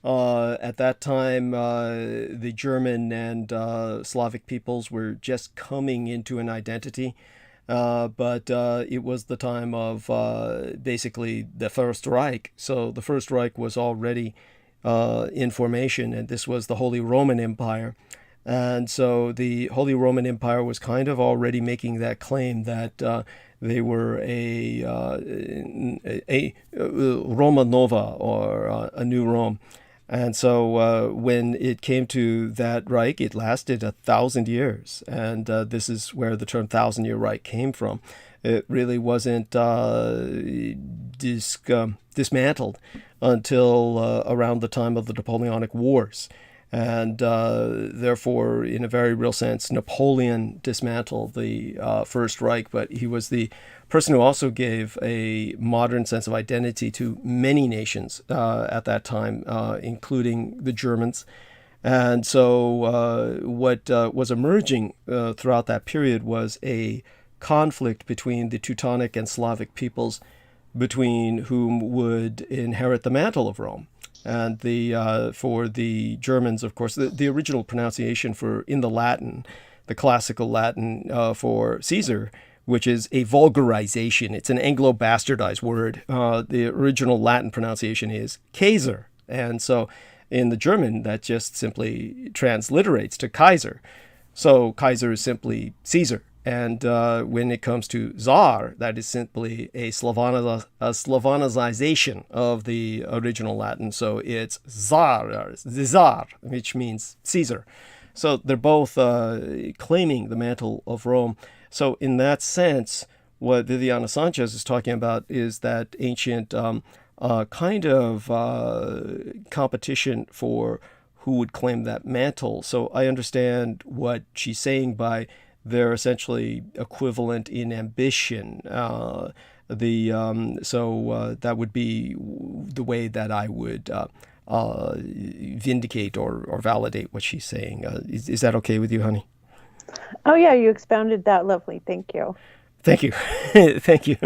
At that time, the German and Slavic peoples were just coming into an identity, but it was the time of basically the First Reich. So the First Reich was already in formation, and this was the Holy Roman Empire. And so the Holy Roman Empire was kind of already making that claim that they were a Roma Nova, or a new Rome. And so when it came to that Reich, it lasted 1,000 years. And this is where the term Thousand Year Reich came from. It really wasn't dismantled until around the time of the Napoleonic Wars. And therefore, in a very real sense, Napoleon dismantled the First Reich, but he was the person who also gave a modern sense of identity to many nations at that time, including the Germans. And so what was emerging throughout that period was a conflict between the Teutonic and Slavic peoples, between whom would inherit the mantle of Rome. And for the Germans, of course, the original pronunciation in the Latin, the classical Latin for Caesar, which is a vulgarization. It's an Anglo-bastardized word. The original Latin pronunciation is Kaiser. And so in the German, that just simply transliterates to Kaiser. So Kaiser is simply Caesar. And when it comes to Tsar, that is simply a Slavonization of the original Latin. So it's Czar, which means Caesar. So they're both claiming the mantle of Rome. So in that sense, what Viviana Sanchez is talking about is that ancient kind of competition for who would claim that mantle. So I understand what she's saying by they're essentially equivalent in ambition. So that would be the way that I would vindicate or validate what she's saying. Is that okay with you, honey? Oh yeah, you expounded that lovely. Thank you. Thank you. Thank you.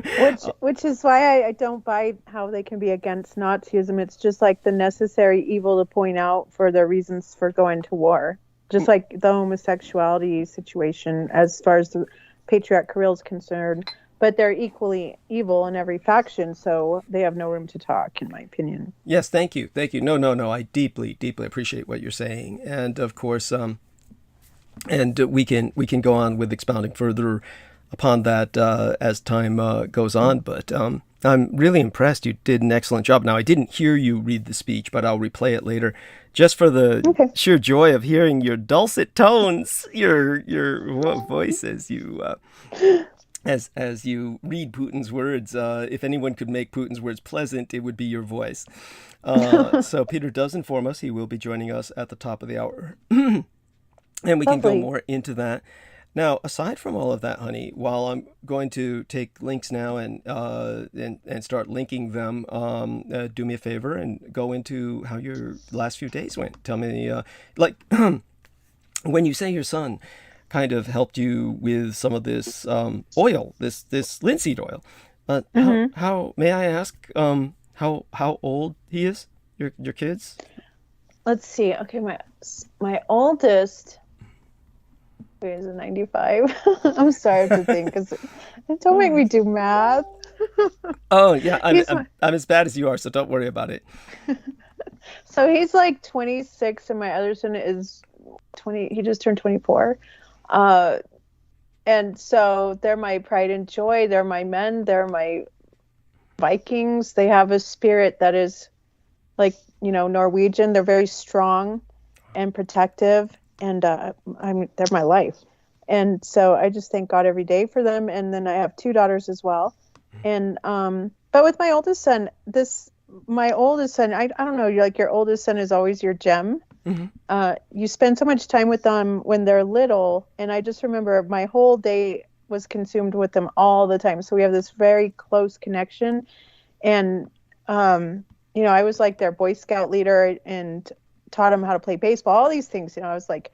Which is why I don't buy how they can be against Nazism. It's just like the necessary evil to point out for their reasons for going to war. Just like the homosexuality situation as far as the Patriarch Kirill is concerned. But they're equally evil in every faction, so they have no room to talk, in my opinion. Yes, thank you. Thank you. No. I deeply, deeply appreciate what you're saying. And of course, and we can go on with expounding further upon that as time goes on. But I'm really impressed. You did an excellent job. Now, I didn't hear you read the speech, but I'll replay it later, just for the sheer joy of hearing your dulcet tones, your voice as you as you read Putin's words. If anyone could make Putin's words pleasant, it would be your voice. So Peter does inform us he will be joining us at the top of the hour, and we can go more into that. Now, aside from all of that, honey, while I'm going to take links now and start linking them, do me a favor and go into how your last few days went. Tell me, when you say your son kind of helped you with some of this oil, this linseed oil. How may I ask? How old he is? Your kids? Let's see. Okay, my oldest. Is 95. I'm sorry to think because don't make me do math. Oh yeah, I'm as bad as you are, so don't worry about it. So he's like 26, and my other son is 20. He just turned 24. And so they're my pride and joy. They're my men. They're my Vikings. They have a spirit that is like Norwegian. They're very strong and protective. And they're my life. And so I just thank God every day for them. And then I have 2 daughters as well. And but with my oldest son, I don't know, your oldest son is always your gem. You spend so much time with them when they're little. And I just remember my whole day was consumed with them all the time. So we have this very close connection. And, I was like their Boy Scout leader and taught him how to play baseball, all these things. I was like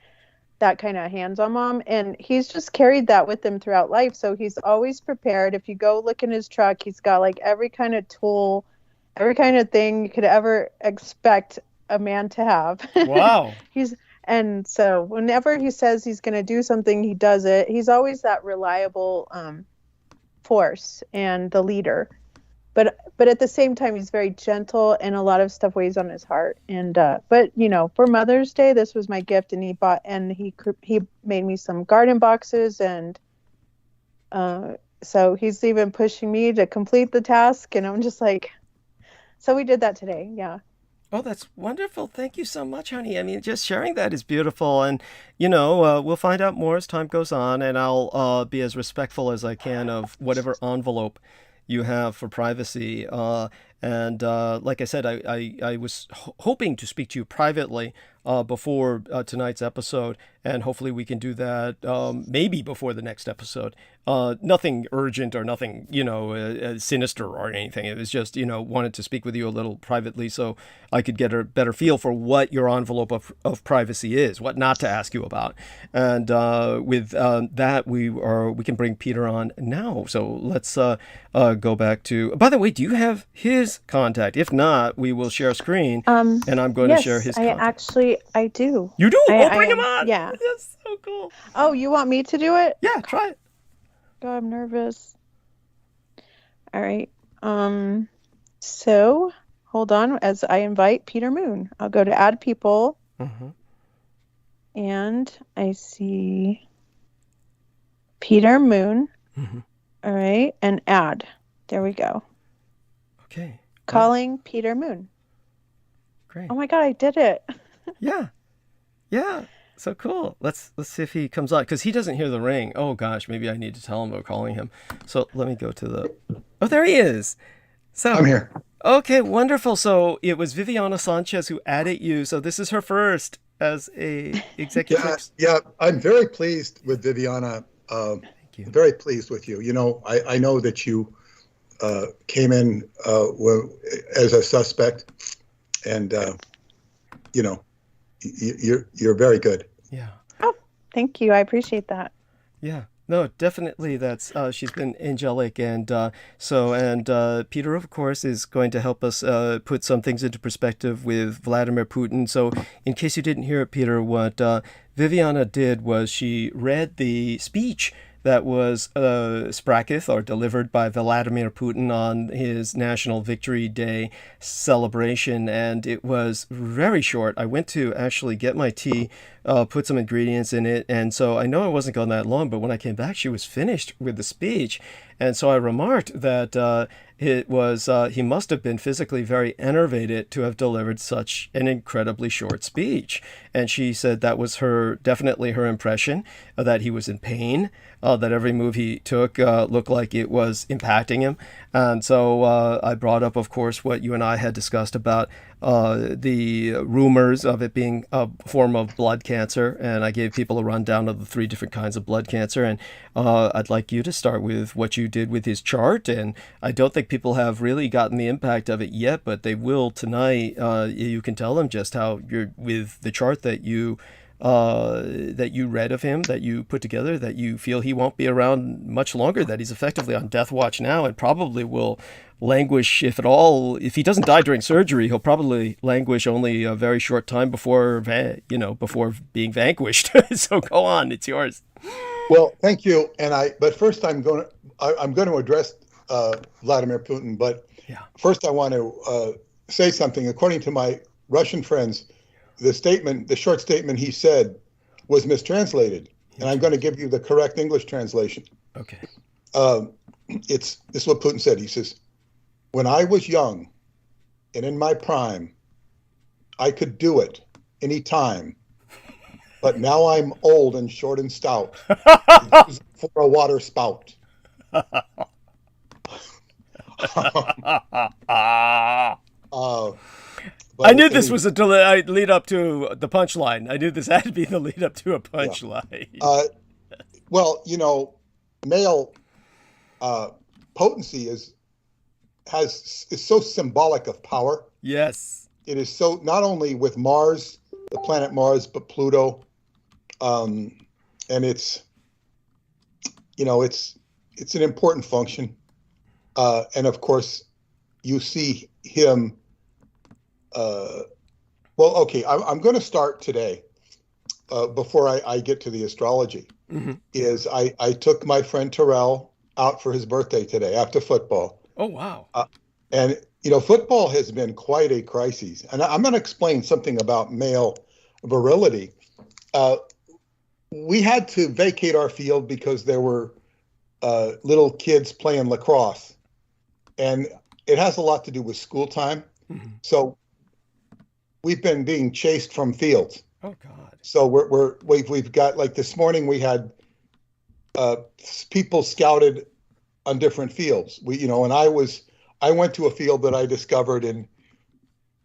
that kind of hands-on mom, and he's just carried that with him throughout life. So he's always prepared. If you go look in his truck, he's got like every kind of tool, every kind of thing you could ever expect a man to have. Wow. And so whenever he says he's going to do something, he does it. He's always that reliable force and the leader. But at the same time, he's very gentle, and a lot of stuff weighs on his heart. And but for Mother's Day, this was my gift, and he made me some garden boxes, and so he's even pushing me to complete the task, and I'm just like, so we did that today, yeah. Oh, that's wonderful. Thank you so much, honey. I mean, just sharing that is beautiful. And, you know, we'll find out more as time goes on, and I'll be as respectful as I can of whatever envelope you have for privacy. And like I said, I was hoping to speak to you privately before tonight's episode, and hopefully we can do that maybe before the next episode. Nothing urgent or nothing, you know, sinister or anything. It was just, you know, wanted to speak with you a little privately so I could get a better feel for what your envelope of privacy is, what not to ask you about. And with that, we can bring Peter on now. So let's go back to. By the way, do you have his contact? If not, we will share a screen, and I'm going to share his contact. I do. You do? Bring him on. Yeah. That's so cool. Oh, you want me to do it? Yeah, try it. God, I'm nervous. All right. So hold on as I invite Peter Moon. I'll go to add people. Mm-hmm. And I see Peter Moon. Mm-hmm. All right. And add. There we go. Okay. Calling Peter Moon. Great. Oh my God, I did it. Yeah. Yeah. So cool. Let's see if he comes on, because he doesn't hear the ring. Oh gosh, maybe I need to tell him we're calling him. So let me go to the. Oh, there he is. So I'm here. Okay, wonderful. So it was Viviana Sanchez who added you. So this is her first as a executive. Yeah. I'm very pleased with Viviana. Thank you. Very pleased with you. You know, I know that you came in as a suspect, and you know, you're very good. Yeah. Oh, thank you. I appreciate that. Yeah. No, definitely. That's she's been angelic, and Peter, of course, is going to help us put some things into perspective with Vladimir Putin. So, in case you didn't hear it, Peter, what Viviana did was she read the speech that was spracheth or delivered by Vladimir Putin on his National Victory Day celebration, and it was very short. I went to actually get my tea, put some ingredients in it, and so I know it wasn't gone that long, but when I came back, she was finished with the speech, and so I remarked that it was he must have been physically very enervated to have delivered such an incredibly short speech. And she said that was definitely her impression, that he was in pain, that every move he took looked like it was impacting him. And so I brought up, of course, what you and I had discussed about the rumors of it being a form of blood cancer, and I gave people a rundown of the 3 different kinds of blood cancer. And I'd like you to start with what you did with his chart. And I don't think people have really gotten the impact of it yet, but they will tonight. You can tell them just how you're with the chart that you read of him, that you put together, that you feel he won't be around much longer, that he's effectively on death watch now and probably will languish, if at all. If he doesn't die during surgery, he'll probably languish only a very short time before being vanquished. So go on, it's yours. Well, thank you. But first I'm going to address Vladimir Putin. But first I want to say something. According to my Russian friends, the short statement he said was mistranslated, and I'm going to give you the correct English translation. Okay. This is what Putin said. He says, "When I was young and in my prime, I could do it any time, but now I'm old and short and stout for a water spout." I knew this was a lead up to the punchline. I knew this had to be the lead up to a punchline. Yeah. Well, you know, male potency is so symbolic of power. Yes. It is so, not only with Mars, the planet Mars, but Pluto. And it's, you know, it's an important function. And of course, you see him. Well, okay, I'm going to start today, before I get to the astrology, is I took my friend Terrell out for his birthday today after football. Oh, wow. And, you know, football has been quite a crisis. And I'm going to explain something about male virility. We had to vacate our field because there were little kids playing lacrosse. And it has a lot to do with school time. So we've been being chased from fields. Oh God. So we've got, like, this morning we had people scouted on different fields. And I went to a field that I discovered, and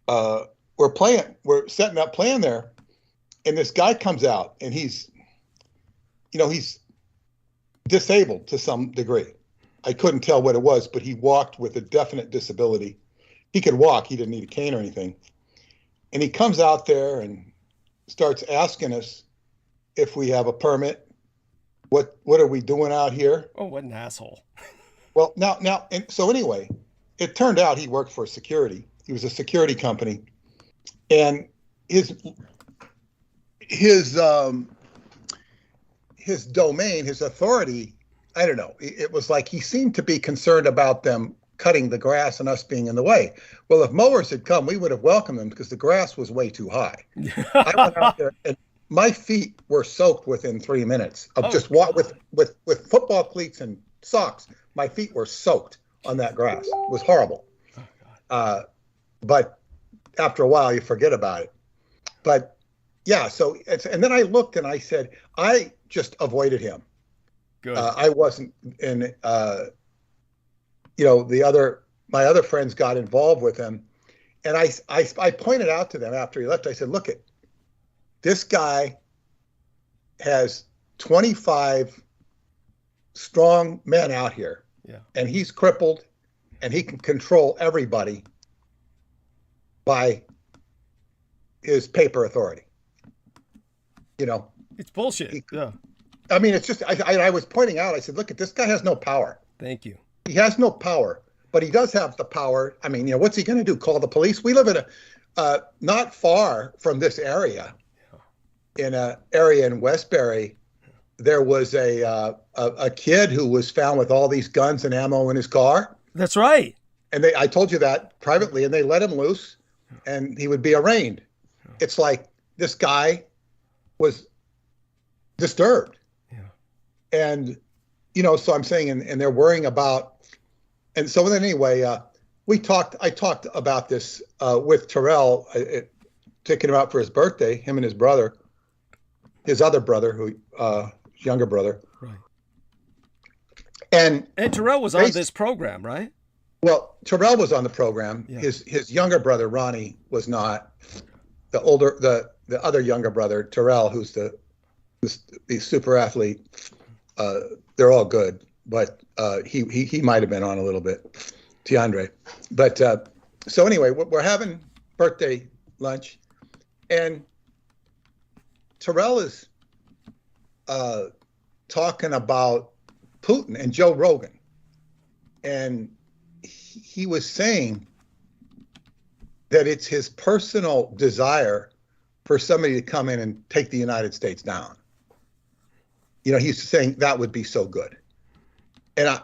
we're setting up playing there, and this guy comes out, and he's disabled to some degree. I couldn't tell what it was, but he walked with a definite disability. He could walk. He didn't need a cane or anything. And he comes out there and starts asking us if we have a permit. What are we doing out here? Oh, what an asshole. Well, and so anyway, it turned out he worked for security. He was a security company, and his domain, his authority, I don't know. It was like he seemed to be concerned about them cutting the grass and us being in the way. Well, if mowers had come, we would have welcomed them because the grass was way too high. I went out there, and my feet were soaked within 3 minutes of with football cleats and socks. My feet were soaked on that grass. It was horrible. But after a while, you forget about it. But yeah, and then I looked and I said, I just avoided him. Good. I wasn't in, my other friends got involved with him. And I pointed out to them after he left, I said, look, this guy has 25 strong men out here. Yeah. And he's crippled, and he can control everybody by his paper authority. It's bullshit. I mean, it's just, I was pointing out, I said, look, this guy has no power. Thank you. He has no power, but he does have the power. I mean, what's he going to do? Call the police? We live in not far from this area, in an area in Westbury. There was a kid who was found with all these guns and ammo in his car. That's right. And I told you that privately, and they let him loose, and he would be arraigned. It's like this guy was disturbed. Yeah. And, so I'm saying, and they're worrying about, and so then anyway, I talked about this with Terrell, taking him out for his birthday, him and his brother, his other brother, younger brother. Right. And Terrell was on this program, right? Well, Terrell was on the program. Yeah. His younger brother, Ronnie, was not. The other younger brother, Terrell, who's the super athlete, they're all good, but he might have been on a little bit, Tiandre. But so anyway, we're having birthday lunch, and Terrell is talking about Putin and Joe Rogan, and he was saying that it's his personal desire for somebody to come in and take the United States down. He's saying that would be so good. And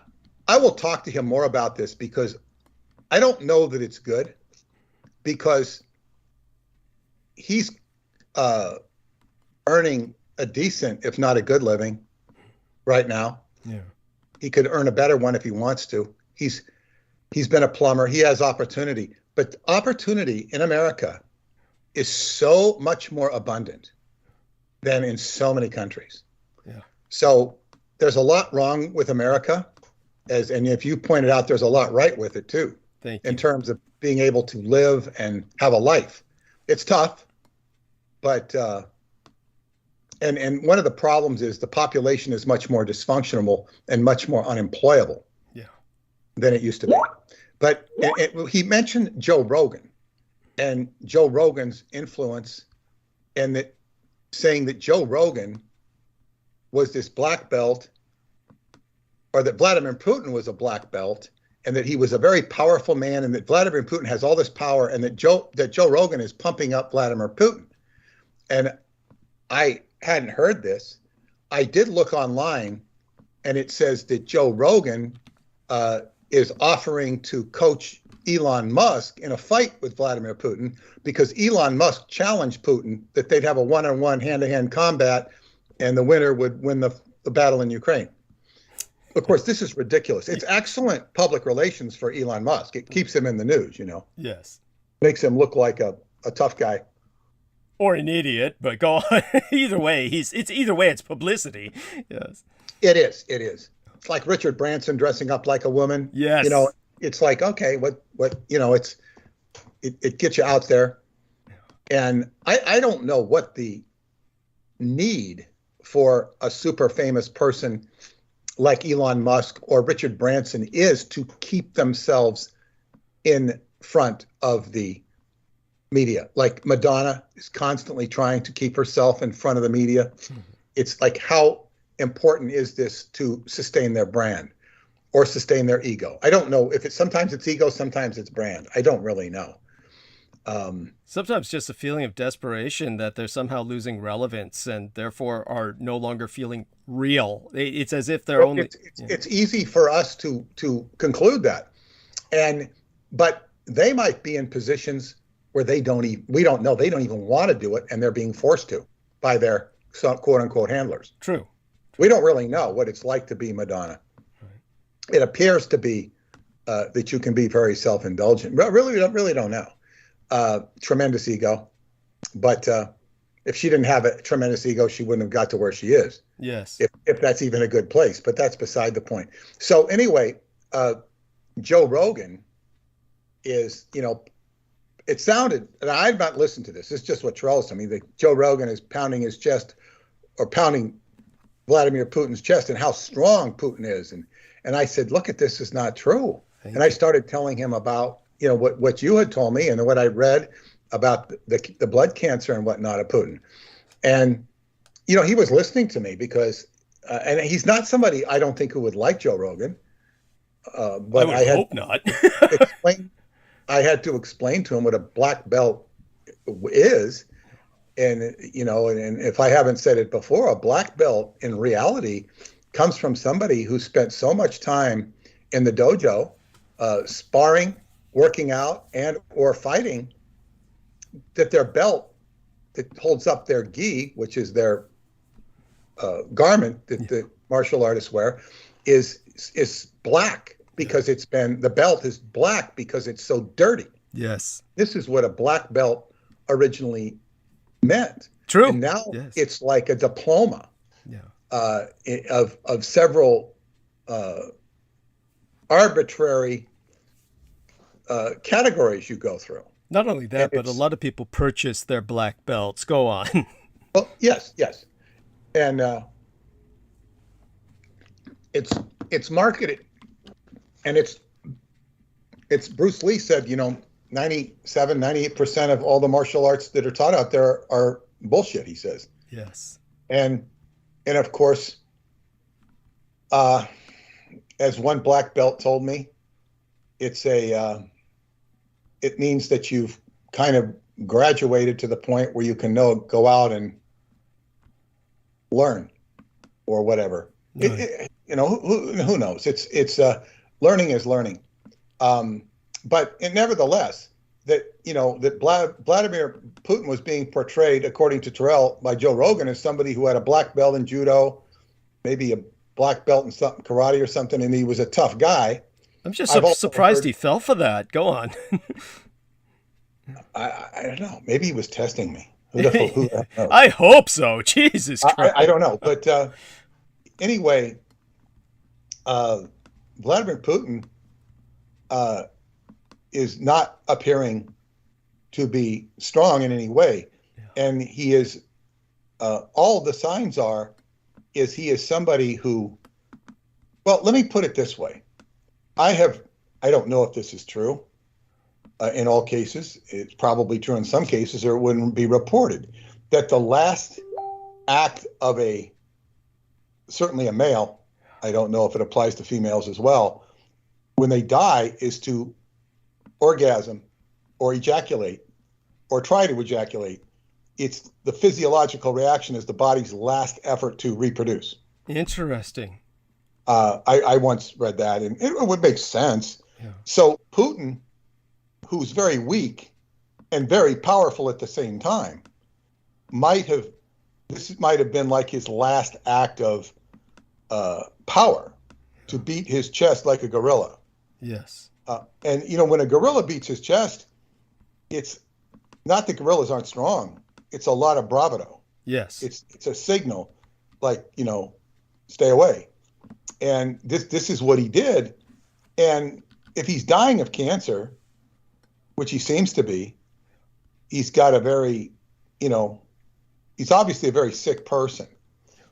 I will talk to him more about this, because I don't know that it's good, because he's earning a decent, if not a good living right now. Yeah. He could earn a better one if he wants to. He's been a plumber. He has opportunity. But opportunity in America is so much more abundant than in so many countries. Yeah. So there's a lot wrong with America, and if you pointed out, there's a lot right with it too. Thank you. In terms of being able to live and have a life. It's tough, but and one of the problems is the population is much more dysfunctional and much more unemployable. Yeah. Than it used to be. But he mentioned Joe Rogan and Joe Rogan's influence, and saying that Joe Rogan was this black belt, or that Vladimir Putin was a black belt, and that he was a very powerful man, and that Vladimir Putin has all this power, and that Joe Rogan is pumping up Vladimir Putin. And I hadn't heard this. I did look online, and it says that Joe Rogan is offering to coach Elon Musk in a fight with Vladimir Putin, because Elon Musk challenged Putin that they'd have a one-on-one, hand-to-hand combat, and the winner would win the battle in Ukraine. Of course, this is ridiculous. It's excellent public relations for Elon Musk. It keeps him in the news, Yes. Makes him look like a a tough guy. Or an idiot, but go on. Either way, it's publicity. Yes. It is. It's like Richard Branson dressing up like a woman. Yes. You know, it's like, okay, what, you know, it gets you out there. And I don't know what the need for a super famous person like Elon Musk or Richard Branson is to keep themselves in front of the media. Like Madonna is constantly trying to keep herself in front of the media. It's like, how important is this to sustain their brand or sustain their ego? I don't know if sometimes it's ego, sometimes it's brand. I don't really know. Sometimes just a feeling of desperation that they're somehow losing relevance and therefore are no longer feeling real. It's as if they're only. It's easy for us to conclude that, but they might be in positions where we don't know, they don't even want to do it, and they're being forced to by their quote unquote handlers. True. We don't really know what it's like to be Madonna. Right. It appears to be that you can be very self-indulgent. Really don't know. Tremendous ego, but if she didn't have a tremendous ego, she wouldn't have got to where she is. Yes. If that's even a good place, but that's beside the point. So anyway, Joe Rogan is, you know, it sounded, and I've not listened to this. It's just what Terrell's told me, that Joe Rogan is pounding his chest, or pounding Vladimir Putin's chest, and how strong Putin is. And I said, look, this is not true. And I started telling him about, you know, what you had told me and what I read about the blood cancer and whatnot of Putin. And, you know, he was listening to me because, and he's not somebody I don't think who would like Joe Rogan. But I hope not. I had to explain to him what a black belt is. And, you know, and if I haven't said it before, a black belt in reality comes from somebody who spent so much time in the dojo, sparring, working out, and or fighting, that their belt that holds up their gi, which is their garment that the martial artists wear, is black because the belt is black because it's so dirty. Yes. This is what a black belt originally meant. True. And now it's like a diploma of several arbitrary categories you go through. Not only that, but a lot of people purchase their black belts. Go on. Well, yes. And it's marketed, and it's Bruce Lee said, you know, 98% of all the martial arts that are taught out there are bullshit, he says. Yes. And of course, as one black belt told me, it means that you've kind of graduated to the point where you can go out and learn or whatever. Right. You know, who knows? It's learning is learning. But nevertheless, that Vladimir Putin was being portrayed, according to Terrell, by Joe Rogan, as somebody who had a black belt in judo, maybe a black belt in something, karate or something, and he was a tough guy. I'm just surprised he fell for that. Go on. I don't know. Maybe he was testing me. Who knows? I hope so. Jesus Christ. I don't know. But anyway, Vladimir Putin is not appearing to be strong in any way. Yeah. And he is, all the signs he is somebody who, well, let me put it this way. I don't know if this is true in all cases. It's probably true in some cases, or it wouldn't be reported, that the last act of certainly a male, I don't know if it applies to females as well, when they die, is to orgasm or ejaculate or try to ejaculate. It's the physiological reaction is the body's last effort to reproduce. Interesting. I once read that, and it would make sense. Yeah. So Putin, who's very weak and very powerful at the same time, might have been like his last act of power, to beat his chest like a gorilla. Yes. And when a gorilla beats his chest, it's not that guerrillas aren't strong. It's a lot of bravado. Yes. It's a signal, like, stay away. And this is what he did. And if he's dying of cancer, which he seems to be, he's got a very, he's obviously a very sick person.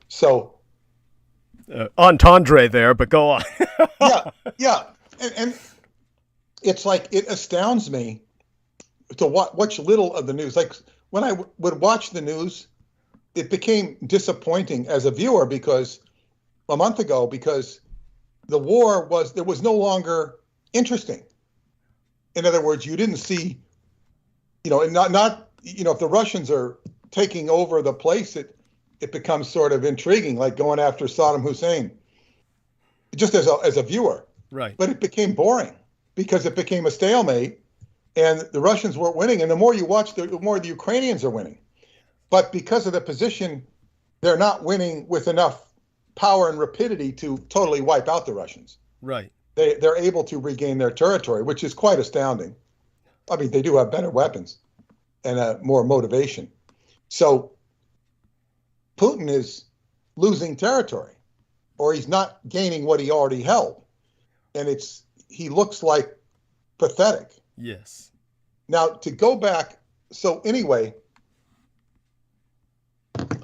So entendre there, but go on. yeah. And it's like, it astounds me to watch little of the news. Like when I would watch the news, it became disappointing as a viewer because a month ago, because the war was no longer interesting. In other words, you didn't see, not if the Russians are taking over the place, it becomes sort of intriguing, like going after Saddam Hussein, just as a viewer. Right. But it became boring because it became a stalemate, and the Russians weren't winning. And the more you watch, the more the Ukrainians are winning. But because of the position, they're not winning with enough power and rapidity to totally wipe out the Russians. Right. They're able to regain their territory, which is quite astounding. I mean, they do have better weapons and more motivation. So Putin is losing territory, or he's not gaining what he already held. And he looks like pathetic. Yes. Now, to go back, so anyway,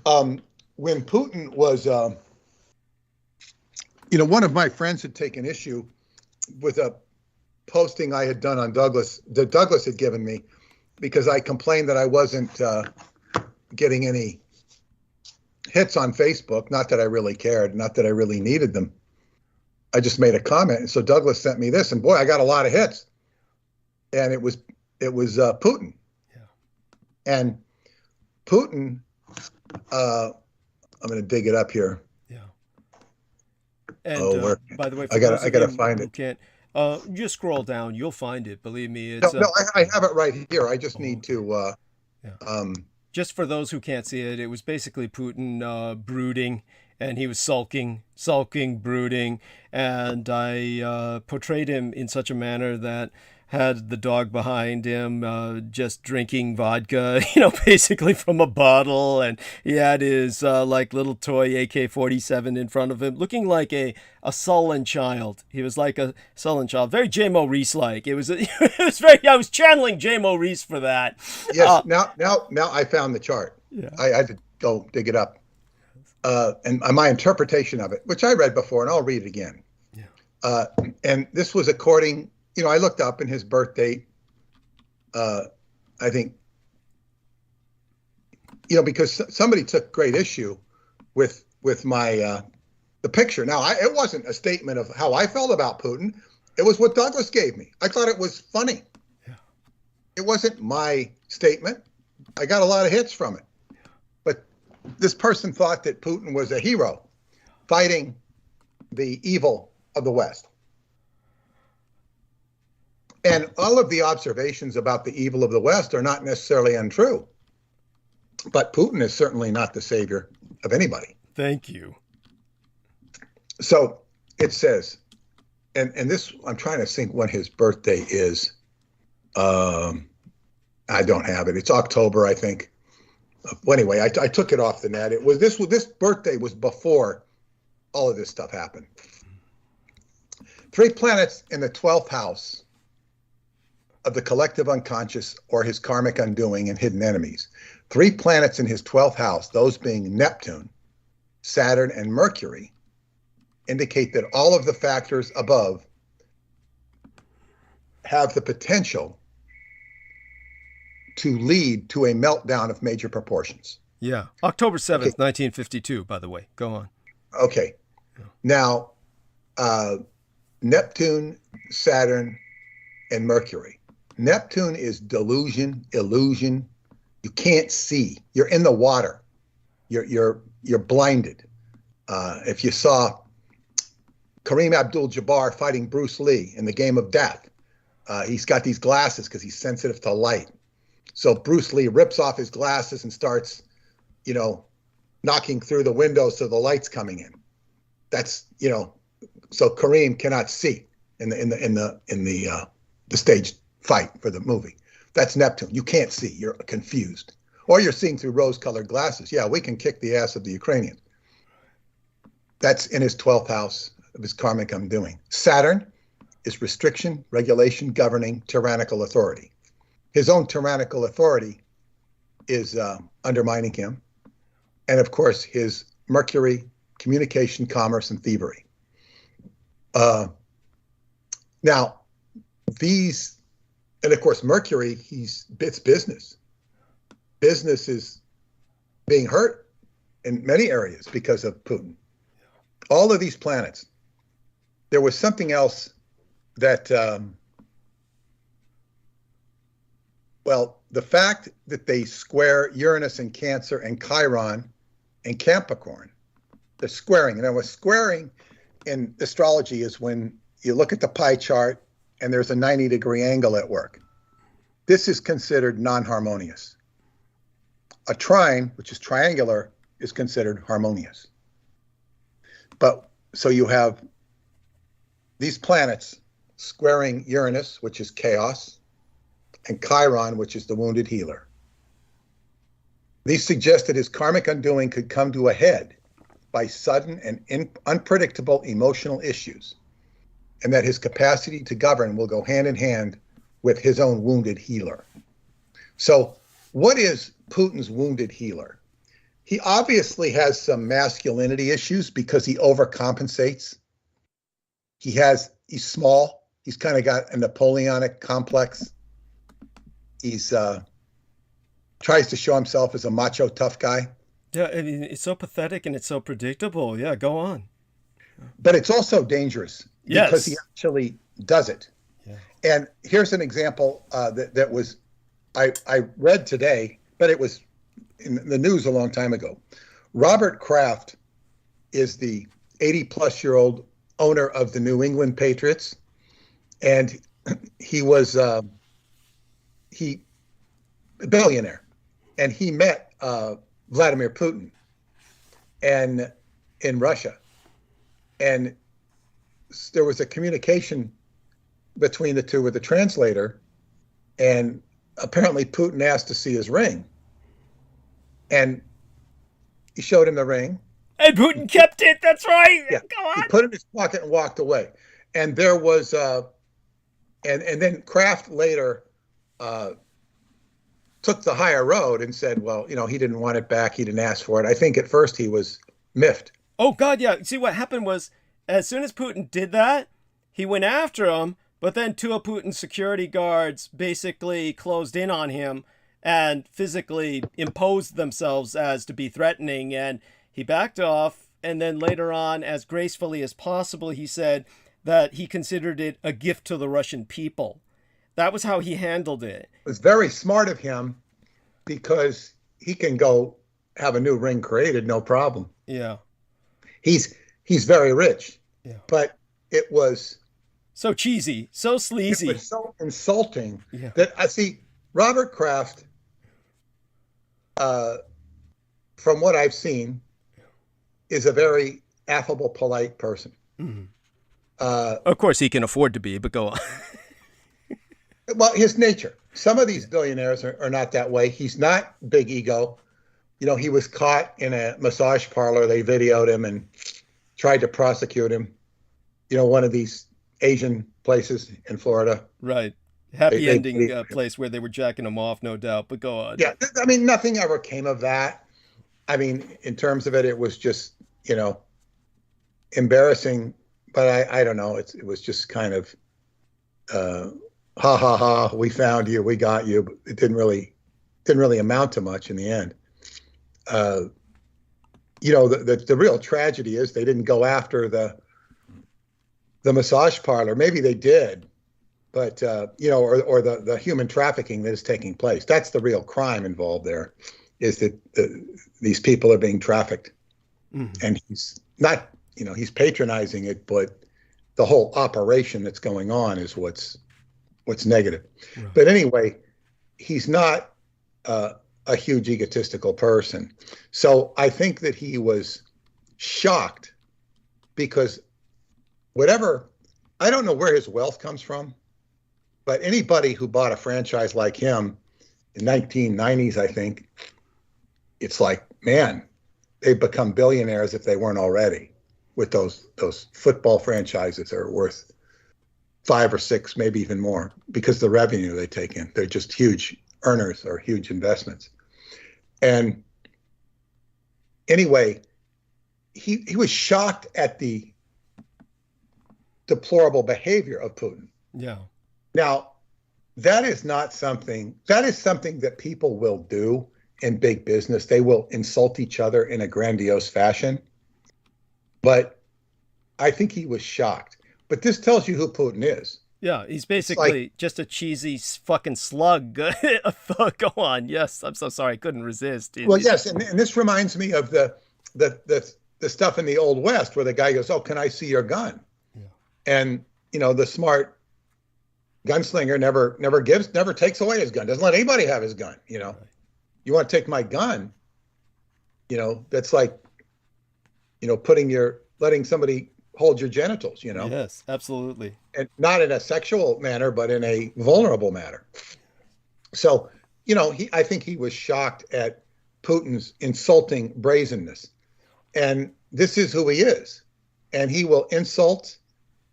when Putin was, one of my friends had taken issue with a posting I had done on Douglas, that Douglas had given me, because I complained that I wasn't getting any hits on Facebook. Not that I really cared, not that I really needed them. I just made a comment. And so Douglas sent me this, and boy, I got a lot of hits. And it was Putin. Yeah. And Putin, I'm going to dig it up here. Yeah. And by the way, I gotta find it. Can't just scroll down, you'll find it. Believe me. It's, I have it right here. I just need to. Just for those who can't see it, it was basically Putin brooding, and he was sulking, brooding, and I portrayed him in such a manner that had the dog behind him, just drinking vodka, basically from a bottle. And he had his like little toy AK-47 in front of him, looking like a sullen child. He was like a sullen child, very J. Maurice-like. It was very, I was channeling J. Maurice for that. Yes. Now I found the chart. Yeah. I had to go dig it up. And my interpretation of it, which I read before, and I'll read it again. Yeah. And this was according, I looked up in his birth date, I think, because somebody took great issue with my, the picture. Now, it wasn't a statement of how I felt about Putin. It was what Douglas gave me. I thought it was funny. Yeah. It wasn't my statement. I got a lot of hits from it. But this person thought that Putin was a hero fighting the evil of the West. And all of the observations about the evil of the West are not necessarily untrue. But Putin is certainly not the savior of anybody. Thank you. So it says, and this, I'm trying to think when his birthday is. I don't have it. It's October, I think. Well, anyway, I took it off the net. It was this birthday was before all of this stuff happened. 3 planets in the 12th house of the collective unconscious, or his karmic undoing and hidden enemies. 3 planets in his 12th house, those being Neptune, Saturn, and Mercury, indicate that all of the factors above have the potential to lead to a meltdown of major proportions. Yeah. October 7th, 1952, by the way. Go on. Okay. Yeah. Now, Neptune, Saturn, and Mercury. Neptune is delusion, illusion. You can't see. You're in the water. You're blinded. If you saw Kareem Abdul-Jabbar fighting Bruce Lee in the Game of Death, he's got these glasses because he's sensitive to light. So Bruce Lee rips off his glasses and starts, knocking through the windows so the light's coming in. That's, so Kareem cannot see in the stage fight for the movie. That's Neptune. You can't see. You're confused. Or you're seeing through rose-colored glasses. Yeah, we can kick the ass of the Ukrainian. That's in his 12th house of his karmic undoing. Saturn is restriction, regulation, governing, tyrannical authority. His own tyrannical authority is undermining him. And of course, his Mercury, communication, commerce, and thievery. Now, these, and of course, Mercury, it's business. Business is being hurt in many areas because of Putin. All of these planets. There was something else that, well, the fact that they square Uranus and Cancer and Chiron and Capricorn, the squaring, and squaring in astrology is when you look at the pie chart and there's a 90-degree angle at work. This is considered non-harmonious. A trine, which is triangular, is considered harmonious. But so you have these planets squaring Uranus, which is chaos, and Chiron, which is the wounded healer. These suggest that his karmic undoing could come to a head by sudden and unpredictable emotional issues, and that his capacity to govern will go hand in hand with his own wounded healer. So what is Putin's wounded healer? He obviously has some masculinity issues because he overcompensates. He's small. He's kind of got a Napoleonic complex. He's tries to show himself as a macho tough guy. Yeah, I mean, it's so pathetic and it's so predictable. Yeah, go on. But it's also dangerous because he actually does it. Yeah. And here's an example that was I read today, but it was in the news a long time ago. Robert Kraft is the 80-plus-year-old owner of the New England Patriots, and he was a billionaire, and he met Vladimir Putin and in Russia, and there was a communication between the two with the translator, and apparently Putin asked to see his ring, and he showed him the ring. And Putin kept it. That's right. Yeah. Go on. He put it in his pocket and walked away. And there was, and then Kraft later took the higher road and said, well, he didn't want it back. He didn't ask for it. I think at first he was miffed. Oh, God, yeah. See, what happened was, as soon as Putin did that, he went after him, but then two of Putin's security guards basically closed in on him and physically imposed themselves as to be threatening, and he backed off. And then later on, as gracefully as possible, he said that he considered it a gift to the Russian people. That was how he handled it. It was very smart of him because he can go have a new ring created, no problem. Yeah. He's very rich. Yeah. But it was so cheesy, so sleazy. It was so insulting that I see Robert Kraft, from what I've seen, is a very affable, polite person. Mm-hmm. Of course, he can afford to be, but go on. Well, his nature. Some of these billionaires are not that way. He's not big ego. He was caught in a massage parlor. They videoed him and tried to prosecute him. One of these Asian places in Florida. Right. Happy ending place where they were jacking him off, no doubt, but go on. Yeah. I mean, nothing ever came of that. I mean, in terms of it, it was just, embarrassing, but I don't know. It was just kind of, ha ha ha, we found you, we got you. But it didn't really amount to much in the end. The real tragedy is they didn't go after the massage parlor. Maybe they did, but or the human trafficking that is taking place. That's the real crime involved there, is that these people are being trafficked. Mm-hmm. And he's not, he's patronizing it, but the whole operation that's going on is what's negative. Right. But anyway, he's not a huge egotistical person. So I think that he was shocked because I don't know where his wealth comes from, but anybody who bought a franchise like him in 1990s, I think, it's like, man, they've become billionaires if they weren't already, with those football franchises that are worth 5 or 6, maybe even more, because the revenue they take in. They're just huge earners or huge investments. And anyway, he was shocked at the deplorable behavior of Putin. Yeah. Now, that is something that people will do in big business. They will insult each other in a grandiose fashion. But I think he was shocked. But this tells you who Putin is. Yeah, he's basically just a cheesy fucking slug. Go on. Yes, I'm so sorry. I couldn't resist. Well, yes, and this reminds me of the stuff in the Old West where the guy goes, "Oh, can I see your gun?" Yeah. And the smart gunslinger never takes away his gun. Doesn't let anybody have his gun. Right. You want to take my gun? That's like, letting somebody hold your genitals. Yes, absolutely. And not in a sexual manner, but in a vulnerable manner. So, I think he was shocked at Putin's insulting brazenness. And this is who he is. And he will insult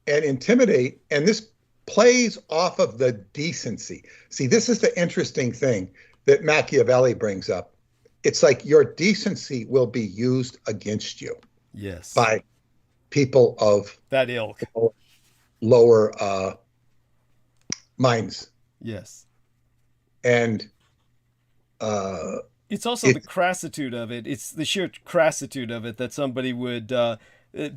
and intimidate. And this plays off of the decency. See, this is the interesting thing that Machiavelli brings up. It's like your decency will be used against you. Yes. By people of that ilk. Lower minds. Yes. And it's also the crassitude of it. It's the sheer crassitude of it that somebody would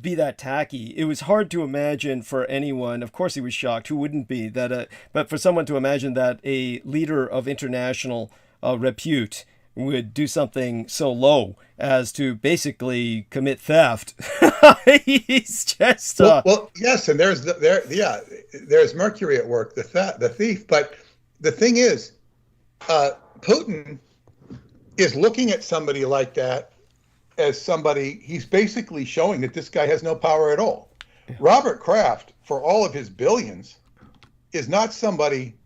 be that tacky. It was hard to imagine for anyone. Of course he was shocked. Who wouldn't be? But for someone to imagine that a leader of international repute would do something so low as to basically commit theft. He's just well, yes, and there's Mercury at work, the thief. But the thing is, Putin is looking at somebody like that as somebody, he's basically showing that this guy has no power at all. Yeah. Robert Kraft, for all of his billions, is not somebody,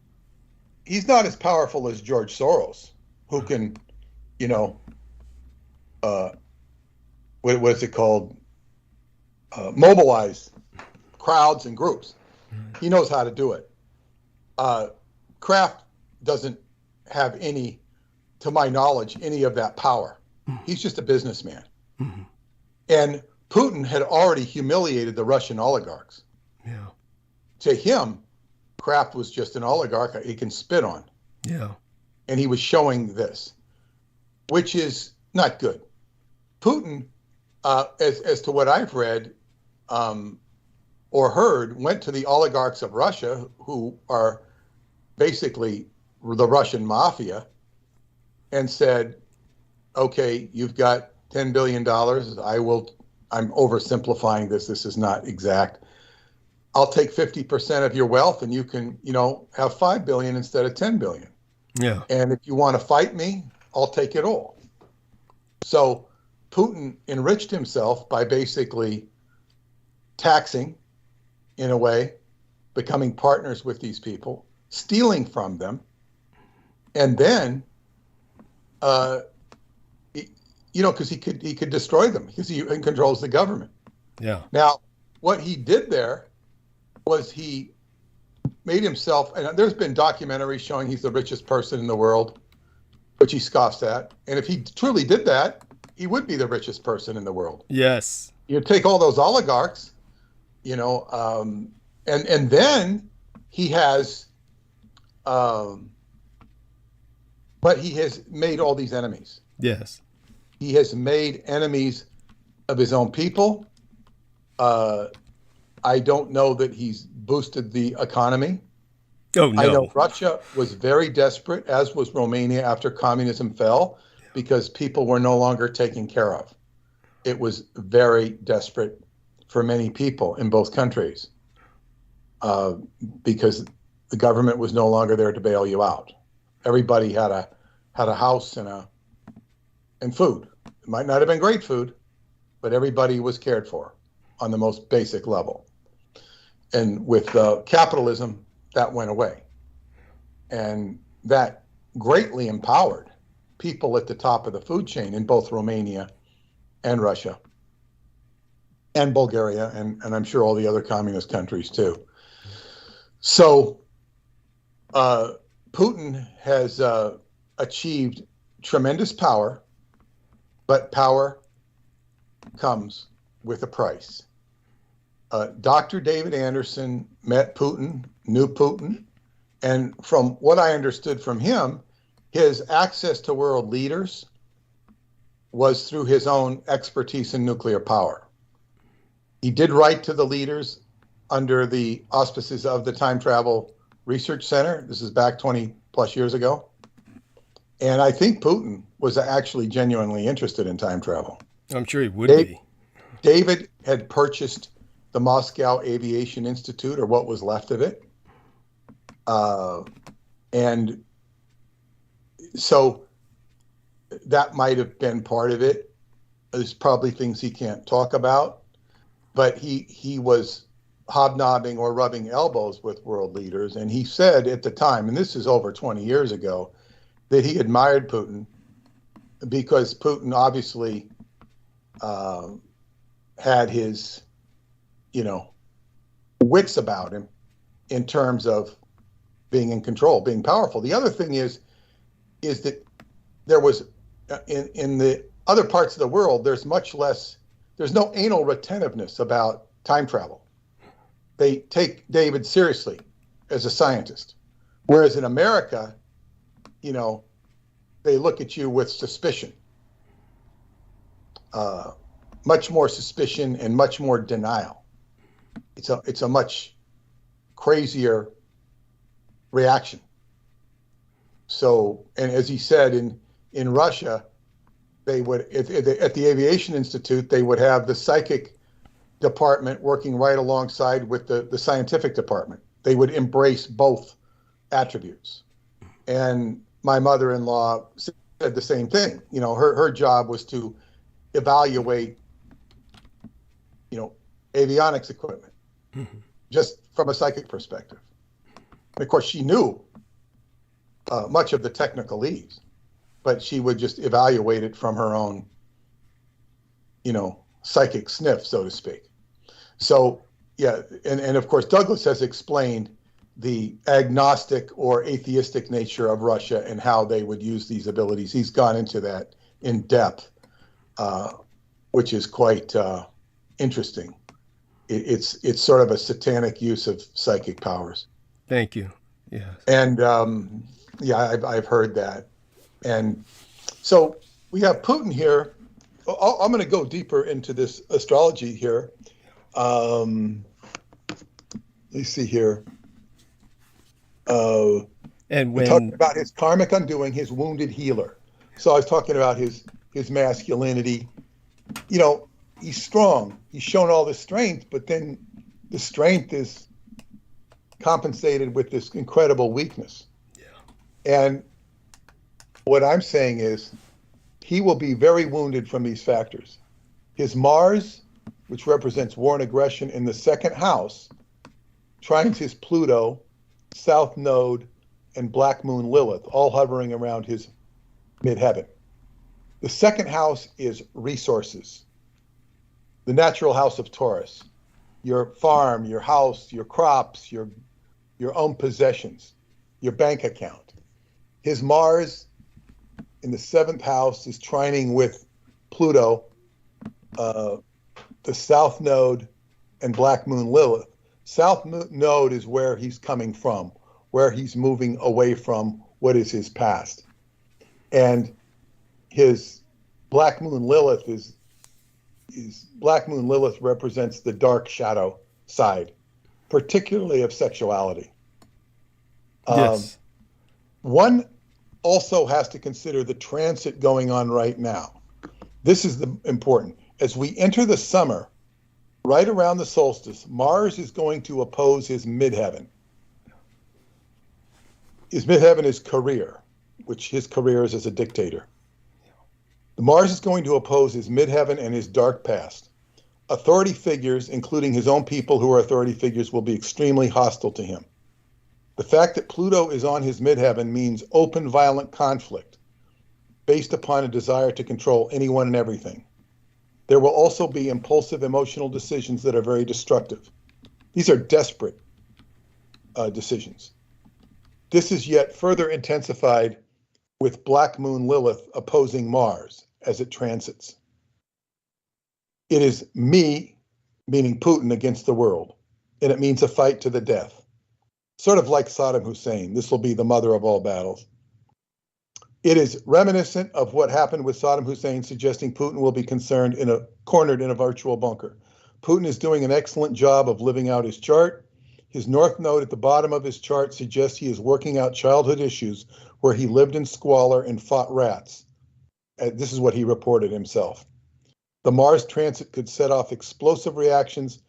he's not as powerful as George Soros, who can, what is it called? Mobilize crowds and groups. He knows how to do it. Kraft doesn't have any, to my knowledge, any of that power. He's just a businessman. Mm-hmm. And Putin had already humiliated the Russian oligarchs. Yeah. To him, Kraft was just an oligarch he can spit on. Yeah. And he was showing this, which is not good. Putin, as to what I've read or heard, went to the oligarchs of Russia, who are basically the Russian mafia, and said, okay, you've got $10 billion. I'm oversimplifying this. This is not exact. I'll take 50% of your wealth and you can, have 5 billion instead of 10 billion. Yeah. And if you want to fight me, I'll take it all. So Putin enriched himself by basically taxing, in a way, becoming partners with these people, stealing from them, and then, because he could destroy them because he controls the government. Yeah. Now, what he did there was he made himself, and there's been documentaries showing he's the richest person in the world, which he scoffs at. And if he truly did that, he would be the richest person in the world. Yes. You take all those oligarchs, and then he has, but he has made all these enemies. Yes. He has made enemies of his own people. I don't know that he's boosted the economy. Oh, no. I know Russia was very desperate, as was Romania after communism fell, because people were no longer taken care of. It was very desperate for many people in both countries because the government was no longer there to bail you out. Everybody had a house and food. It might not have been great food, but everybody was cared for on the most basic level. And with capitalism, that went away. and that greatly empowered people at the top of the food chain in both Romania and Russia and Bulgaria, and I'm sure all the other communist countries too. So Putin has achieved tremendous power, but power comes with a price. Dr. David Anderson met Putin, knew Putin, and from what I understood from him, his access to world leaders was through his own expertise in nuclear power. He did write to the leaders under the auspices of the Time Travel Research Center. This is back 20 plus years ago. And I think Putin was actually genuinely interested in time travel. I'm sure he would be. David had purchased the Moscow Aviation Institute, or what was left of it. And so that might have been part of it. There's probably things he can't talk about. But he was hobnobbing or rubbing elbows with world leaders. And he said at the time, and this is over 20 years ago, that he admired Putin because Putin obviously had his, wits about him in terms of being in control, being powerful. The other thing is that there was, in the other parts of the world, there's no anal retentiveness about time travel. They take David seriously as a scientist. Whereas in America, they look at you with suspicion. Much more suspicion and much more denial. It's a much crazier reaction. So, and as he said, in Russia, they would, at the Aviation Institute, they would have the psychic department working right alongside with the scientific department. They would embrace both attributes. And my mother-in-law said the same thing. Her job was to evaluate, avionics equipment, just from a psychic perspective. And of course, she knew much of the technicalese, but she would just evaluate it from her own, psychic sniff, so to speak. So, yeah, and of course, Douglas has explained the agnostic or atheistic nature of Russia and how they would use these abilities. He's gone into that in depth, which is quite interesting. It's sort of a satanic use of psychic powers. Thank you. Yeah. And I've heard that. And so we have Putin here. I'm going to go deeper into this astrology here. Let's see here. And we're talking about his karmic undoing, his wounded healer. So I was talking about his masculinity. He's strong. He's shown all the strength, but then the strength is compensated with this incredible weakness. Yeah. And what I'm saying is he will be very wounded from these factors. His Mars, which represents war and aggression in the second house, trines his Pluto, South Node, and Black Moon Lilith, all hovering around his midheaven. The second house is resources, the natural house of Taurus, your farm, your house, your crops, your own possessions, your bank account. His Mars in the seventh house is trining with Pluto, the South Node, and Black Moon Lilith. South Node is where he's coming from, where he's moving away from what is his past. And his Black Moon Lilith Black Moon Lilith represents the dark shadow side, particularly of sexuality. Yes. One also has to consider the transit going on right now. This is important. As we enter the summer, right around the solstice, Mars is going to oppose his midheaven. His midheaven is career, which his career is as a dictator. The Mars is going to oppose his midheaven and his dark past. Authority figures, including his own people who are authority figures, will be extremely hostile to him. The fact that Pluto is on his midheaven means open violent conflict based upon a desire to control anyone and everything. There will also be impulsive emotional decisions that are very destructive. These are desperate decisions. This is yet further intensified with Black Moon Lilith opposing Mars as it transits. It is me, meaning Putin, against the world, and it means a fight to the death. Sort of like Saddam Hussein. This will be the mother of all battles. It is reminiscent of what happened with Saddam Hussein, suggesting Putin will be cornered in a virtual bunker. Putin is doing an excellent job of living out his chart. His north node at the bottom of his chart suggests he is working out childhood issues where he lived in squalor and fought rats. This is what he reported himself. The Mars transit could set off explosive reactions,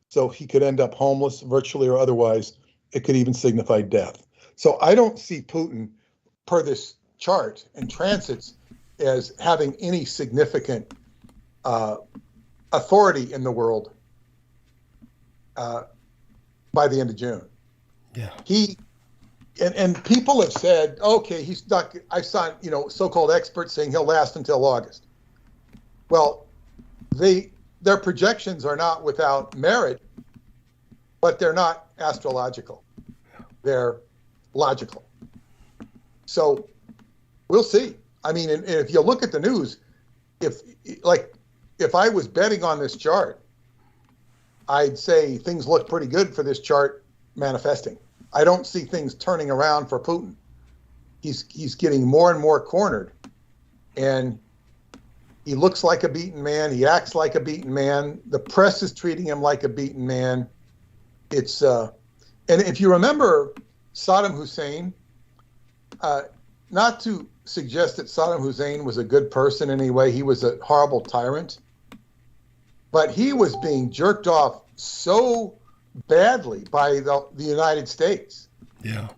so he could end up homeless, virtually or otherwise. It could even signify death. So I don't see Putin, per this chart and transits, as having any significant authority in the world by the end of June. Yeah. And people have said, okay, he's not. I saw, so-called experts saying he'll last until August. Well, their projections are not without merit, but they're not astrological. They're logical. So we'll see. I mean, and if you look at the news, if I was betting on this chart, I'd say things look pretty good for this chart manifesting. I don't see things turning around for Putin. He's getting more and more cornered, and he looks like a beaten man. He acts like a beaten man. The press is treating him like a beaten man. It's and if you remember Saddam Hussein, not to suggest that Saddam Hussein was a good person in any way. He was a horrible tyrant, but he was being jerked off so badly by the United States. Yeah.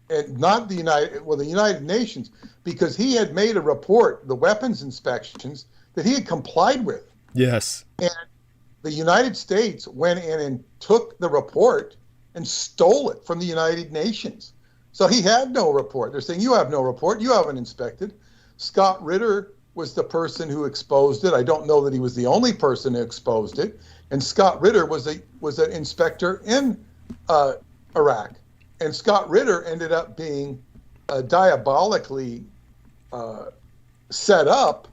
And not the United Nations, because he had made a report, the weapons inspections, that he had complied with. Yes. And the United States went in and took the report and stole it from the United Nations. So he had no report. They're saying, you have no report. You haven't inspected. Scott Ritter was the person who exposed it. I don't know that he was the only person who exposed it. And Scott Ritter was an inspector in Iraq. And Scott Ritter ended up being diabolically set up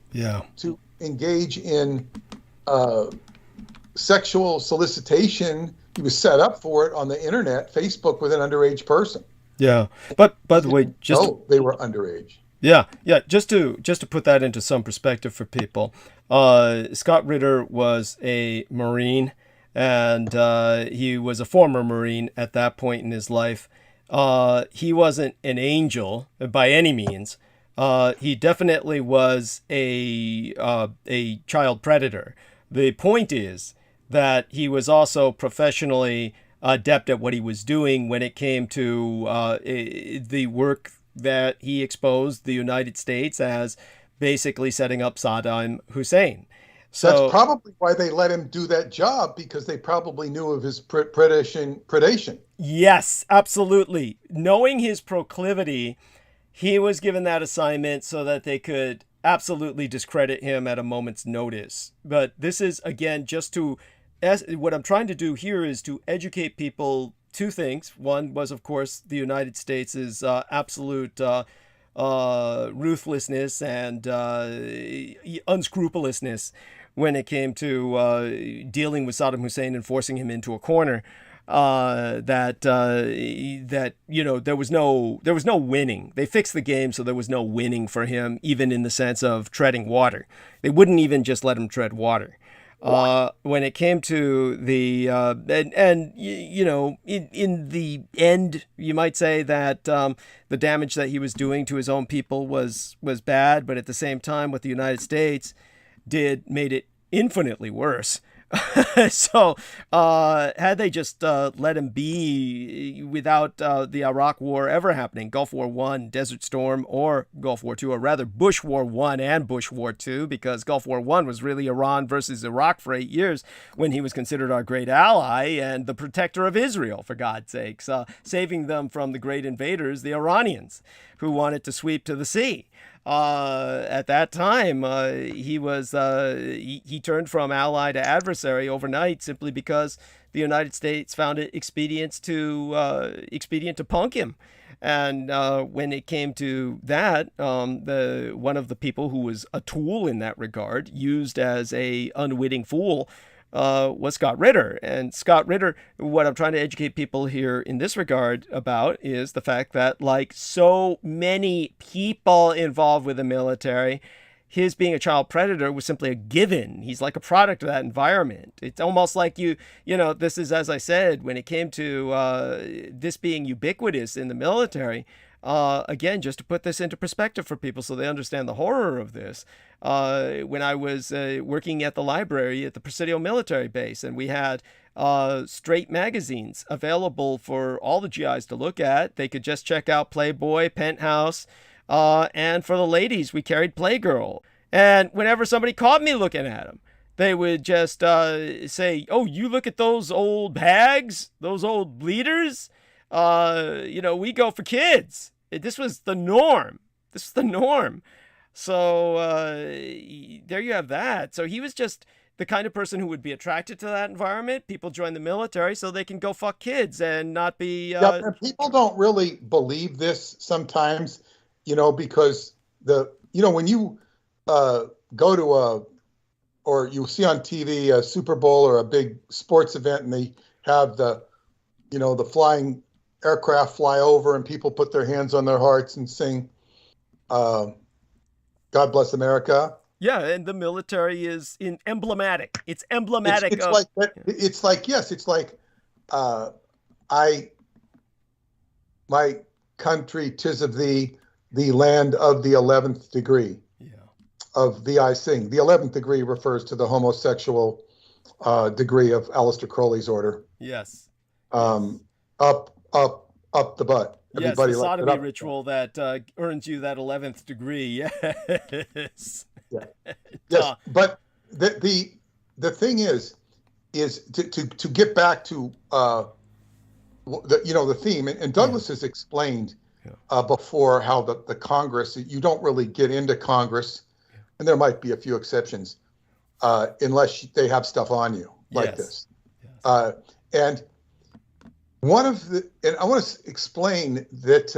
to engage in sexual solicitation. He was set up for it on the internet, Facebook, with an underage person. Yeah, but by the way, they were underage. Yeah. Just to put that into some perspective for people, Scott Ritter was a Marine, and he was a former Marine at that point in his life. He wasn't an angel by any means. He definitely was a child predator. The point is that he was also professionally adept at what he was doing when it came to the work that he exposed the United States as basically setting up Saddam Hussein. So that's probably why they let him do that job, because they probably knew of his predation. Yes, absolutely. Knowing his proclivity, he was given that assignment so that they could absolutely discredit him at a moment's notice. But this is, again, what I'm trying to do here is to educate people. Two things. One was, of course, the United States' absolute ruthlessness and unscrupulousness when it came to dealing with Saddam Hussein and forcing him into a corner. There was no winning. They fixed the game, so there was no winning for him, even in the sense of treading water. They wouldn't even just let him tread water. When it came to the in the end, you might say that the damage that he was doing to his own people was bad, but at the same time, what the United States did made it infinitely worse, So had they just let him be without the Iraq War ever happening, Gulf War I, Desert Storm, or Gulf War II, or rather Bush War I and Bush War II, because Gulf War I was really Iran versus Iraq for 8 years when he was considered our great ally and the protector of Israel, for God's sakes, saving them from the great invaders, the Iranians, who wanted to sweep to the sea. At that time, he turned from ally to adversary overnight simply because the United States found it expedient to punk him. And when it came to that, one of the people who was a tool in that regard, used as a unwitting fool, was Scott Ritter. And Scott Ritter, what I'm trying to educate people here in this regard about is the fact that, like so many people involved with the military, his being a child predator was simply a given. He's like a product of that environment. It's almost like this is, as I said, when it came to this being ubiquitous in the military, again, just to put this into perspective for people so they understand the horror of this, when I was working at the library at the Presidio military base, and we had straight magazines available for all the GIs to look at. They could just check out Playboy, Penthouse, and for the ladies, we carried Playgirl. And whenever somebody caught me looking at them, they would just say, "Oh, you look at those old hags, those old bleeders. We go for kids." This was the norm. So there you have that. So he was just the kind of person who would be attracted to that environment. People join the military so they can go fuck kids and not be... Yeah, people don't really believe this sometimes, because when you go to or you see on TV a Super Bowl or a big sports event, and they have the flying aircraft fly over and people put their hands on their hearts and sing, God Bless America. Yeah, and the military is emblematic. It's emblematic. It's like my country, 'tis of thee, the land of the 11th degree. Yeah. Of thee I sing. The 11th degree refers to the homosexual degree of Aleister Crowley's order. Yes. Up the butt. Everybody, yes, the sodomy ritual that earns you that 11th degree. Yes. Yeah. Yes, but the thing is to get back to the theme, and Douglas has explained before how the Congress, you don't really get into Congress, and there might be a few exceptions, unless they have stuff on you like this. Yes. And I want to explain that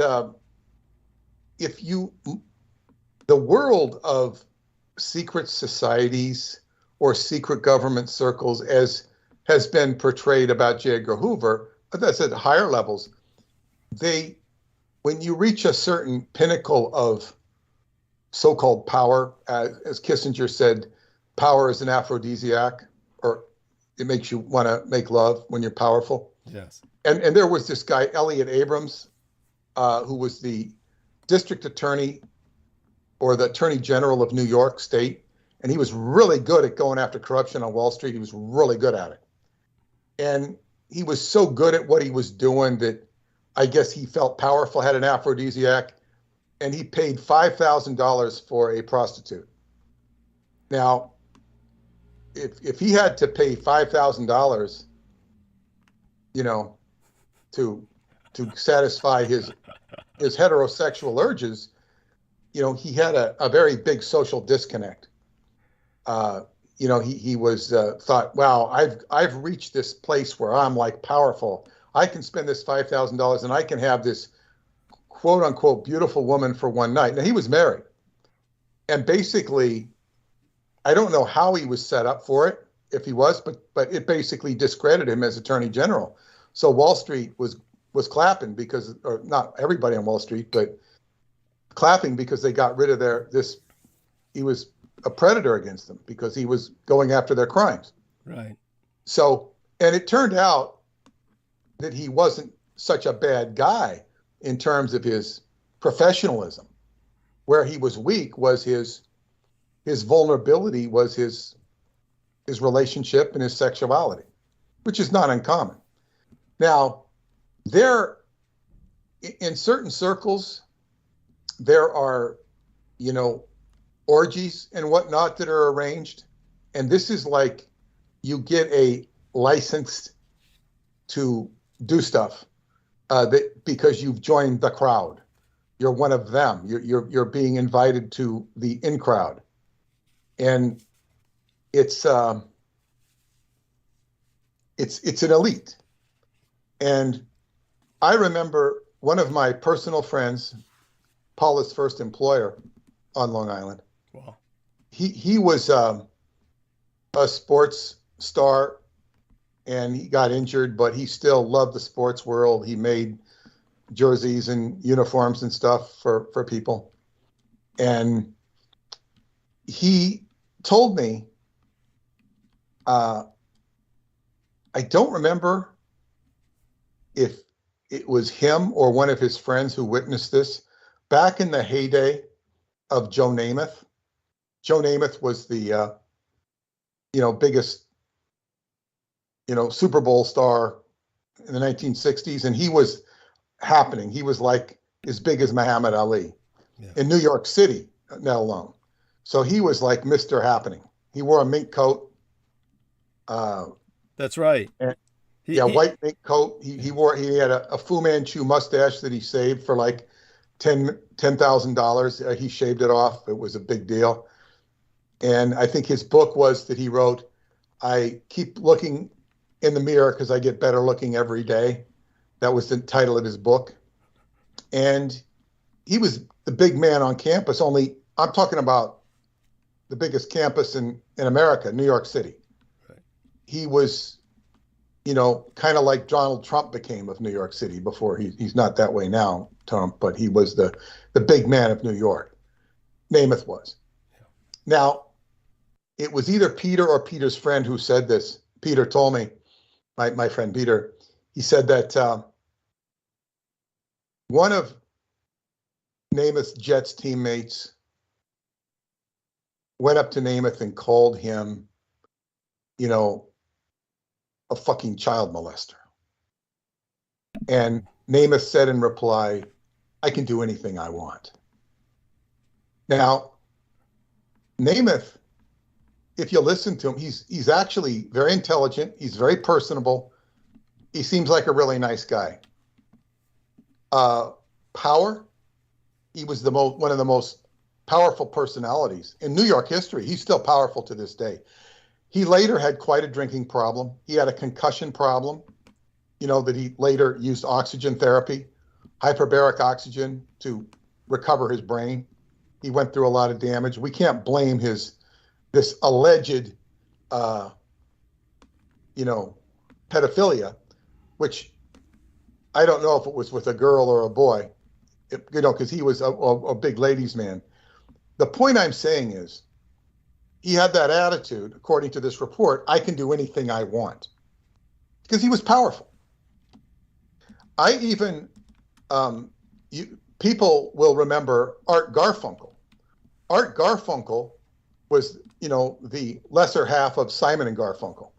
the world of secret societies or secret government circles, as has been portrayed about J. Edgar Hoover, that's at higher levels, when you reach a certain pinnacle of so-called power, as Kissinger said, power is an aphrodisiac, or it makes you want to make love when you're powerful. Yes. And there was this guy, Elliot Abrams, who was the district attorney or the attorney general of New York State. And he was really good at going after corruption on Wall Street. He was really good at it. And he was so good at what he was doing that I guess he felt powerful, had an aphrodisiac, and he paid $5,000 for a prostitute. Now, if he had to pay $5,000, to satisfy his heterosexual urges, he had a very big social disconnect. He was thought, wow, I've reached this place where I'm like powerful. I can spend this $5,000 and I can have this quote unquote beautiful woman for one night. Now, he was married, and basically, I don't know how he was set up for it, if he was, but it basically discredited him as Attorney General. So Wall Street was clapping because, or not everybody on Wall Street, but clapping because they got rid of he was a predator against them because he was going after their crimes. Right. So, and it turned out that he wasn't such a bad guy in terms of his professionalism. Where he was weak was his vulnerability, was his his relationship and his sexuality, which is not uncommon. Now, in certain circles, there are, orgies and whatnot that are arranged. And this is like you get a license to do stuff because you've joined the crowd. You're one of them. You're being invited to the in crowd. And it's an elite. And I remember one of my personal friends, Paula's first employer on Long Island. Wow. He was a sports star, and he got injured, but he still loved the sports world. He made jerseys and uniforms and stuff for people. And he told me, I don't remember if it was him or one of his friends who witnessed this, back in the heyday of Joe Namath. Joe Namath was the, biggest, Super Bowl star in the 1960s. And he was happening. He was like as big as Muhammad Ali in New York City, let alone. So he was like Mr. Happening. He wore a mink coat. That's right. White mink coat. He had a Fu Manchu mustache that he saved for like $10,000. He shaved it off. It was a big deal. And I think his book was that he wrote, I keep looking in the mirror because I get better looking every day. That was the title of his book. And he was the big man on campus, only I'm talking about the biggest campus in America, New York City. Right. He was, kind of like Donald Trump became of New York City before. He's not that way now, Trump, but he was the big man of New York. Namath was. Yeah. Now, it was either Peter or Peter's friend who said this. Peter told me, my friend Peter, he said that one of Namath's Jets teammates went up to Namath and called him, a fucking child molester. And Namath said in reply, I can do anything I want. Now, Namath, if you listen to him, he's actually very intelligent. He's very personable. He seems like a really nice guy. Power, he was one of the most powerful personalities in New York history. He's still powerful to this day. He later had quite a drinking problem. He had a concussion problem, that he later used oxygen therapy, hyperbaric oxygen to recover his brain. He went through a lot of damage. We can't blame this alleged, pedophilia, which I don't know if it was with a girl or a boy, because he was a big ladies' man. The point I'm saying is, he had that attitude, according to this report, I can do anything I want, because he was powerful. I even, people will remember Art Garfunkel. Art Garfunkel was, the lesser half of Simon and Garfunkel.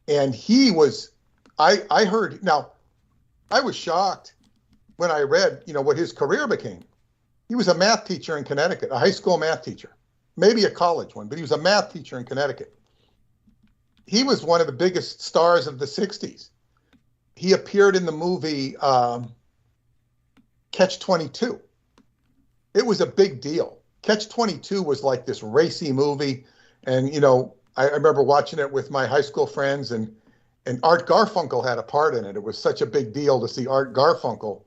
And he was, I heard, now, I was shocked when I read, what his career became. He was a math teacher in Connecticut, a high school math teacher, maybe a college one, but he was a math teacher in Connecticut. He was one of the biggest stars of the 60s. He appeared in the movie Catch-22. It was a big deal. Catch-22 was like this racy movie. And, I remember watching it with my high school friends, and Art Garfunkel had a part in it. It was such a big deal to see Art Garfunkel,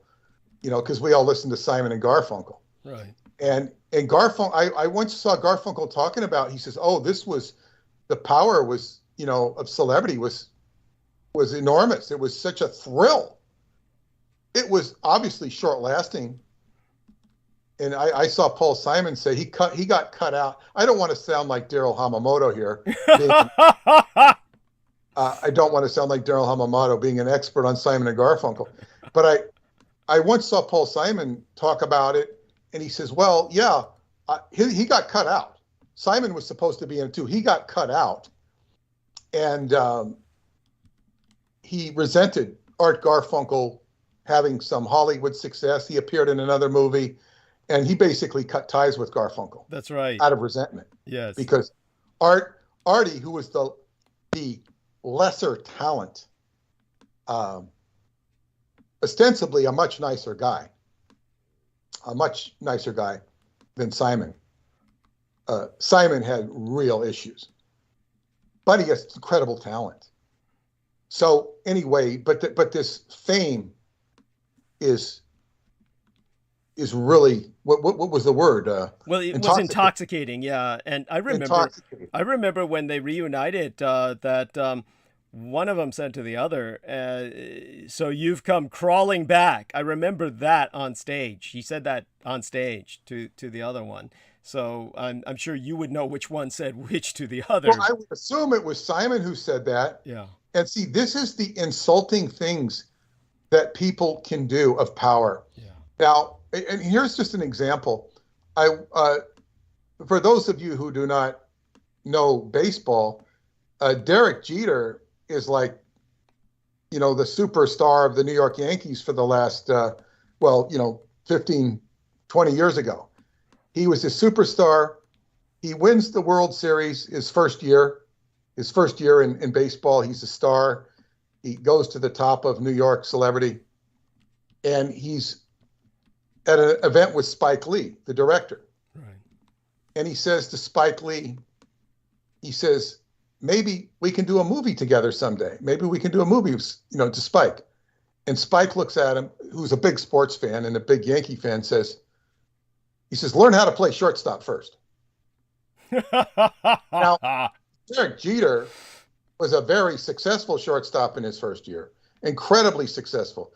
because we all listened to Simon and Garfunkel. Right. And Garfunkel, I once saw Garfunkel talking about, he says, the power was, of celebrity was enormous. It was such a thrill. It was obviously short lasting. And I saw Paul Simon say he got cut out. I don't want to sound like Daryl Hamamoto here. I don't want to sound like Daryl Hamamoto being an expert on Simon and Garfunkel. But I once saw Paul Simon talk about it, and he says, well, yeah, he got cut out. Simon was supposed to be in it too. He got cut out, and he resented Art Garfunkel having some Hollywood success. He appeared in another movie, and he basically cut ties with Garfunkel. That's right. Out of resentment. Yes. Because Artie, who was the lesser talent, ostensibly a much nicer guy than Simon. Simon had real issues, but he has incredible talent. So anyway, but this fame is really what was the word? Well, it was intoxicating, yeah. And I remember when they reunited that one of them said to the other, "So you've come crawling back." I remember that on stage. He said that on stage to the other one. So I'm sure you would know which one said which to the other. Well, I would assume it was Simon who said that. Yeah. And see, this is the insulting things that people can do of power. Yeah. Now, and here's just an example. For those of you who do not know baseball, Derek Jeter is like, the superstar of the New York Yankees for the last, 15, 20 years ago. He was a superstar. He wins the World Series his first year in baseball. He's a star. He goes to the top of New York celebrity. And he's at an event with Spike Lee, the director. Right. And he says to Spike Lee, he says, maybe we can do a movie together someday. Maybe we can do a movie, to Spike. And Spike looks at him, who's a big sports fan and a big Yankee fan, he says, learn how to play shortstop first. Now, Derek Jeter was a very successful shortstop in his first year, incredibly successful.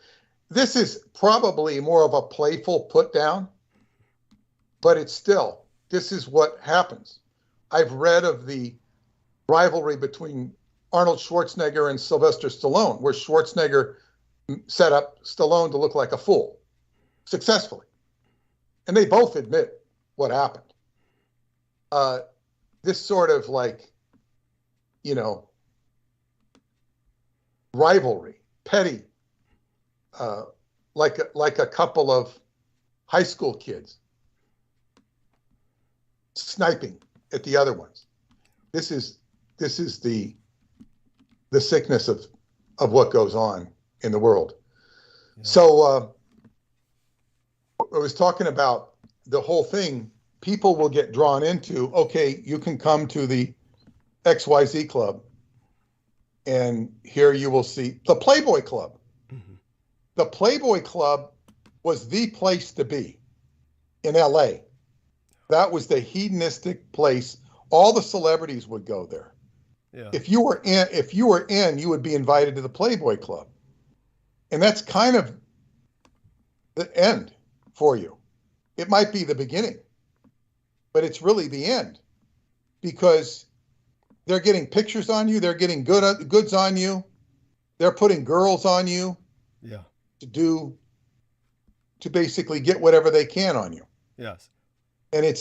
This is probably more of a playful put down, but this is what happens. I've read of the rivalry between Arnold Schwarzenegger and Sylvester Stallone, where Schwarzenegger set up Stallone to look like a fool successfully. And they both admit what happened. This sort of rivalry, petty, like a couple of high school kids sniping at the other ones. This is the sickness of what goes on in the world. Yeah. So I was talking about the whole thing. People will get drawn into, okay, you can come to the XYZ club, and here you will see the Playboy Club. Mm-hmm. The Playboy Club was the place to be in LA. That was the hedonistic place. All the celebrities would go there. Yeah. If you were in, you would be invited to the Playboy Club. And that's kind of the end for you. It might be the beginning, but it's really the end, because they're getting pictures on you. They're getting goods on you. They're putting girls on you. Yeah. To basically get whatever they can on you. Yes. And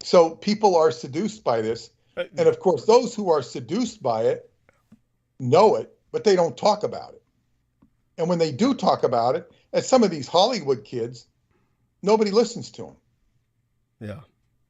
so people are seduced by this. And of course, those who are seduced by it know it, but they don't talk about it. And when they do talk about it, as some of these Hollywood kids, nobody listens to them. Yeah.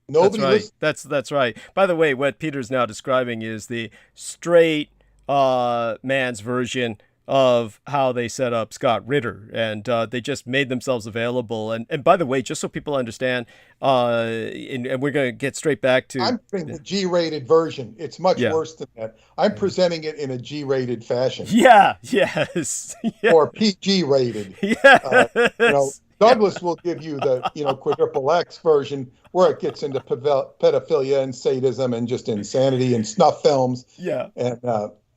Nobody listens. That's right. By the way, what Peter's now describing is the straight man's version of how they set up Scott Ritter, and they just made themselves available. And by the way, just so people understand, and we're going to get straight back to... I'm doing the G-rated version. It's much worse than that. I'm presenting it in a G-rated fashion. Yeah, yes. Or PG-rated. Yes. Douglas will give you the, quadruple X version, where it gets into pedophilia and sadism and just insanity and snuff films. Yeah.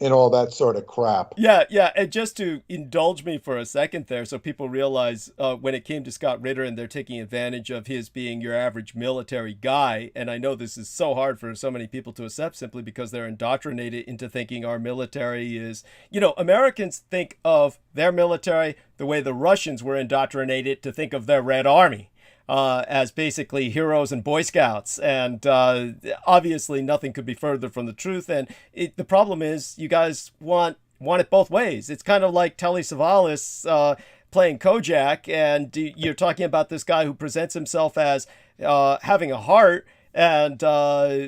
And all that sort of crap. Yeah. And just to indulge me for a second there, so people realize when it came to Scott Ritter and they're taking advantage of his being your average military guy, and I know this is so hard for so many people to accept simply because they're indoctrinated into thinking our military is, Americans think of their military the way the Russians were indoctrinated to think of their Red Army. as basically heroes and Boy Scouts. And obviously nothing could be further from the truth. And the problem is you guys want it both ways. It's kind of like Telly Savalas playing Kojak, and you're talking about this guy who presents himself as having a heart and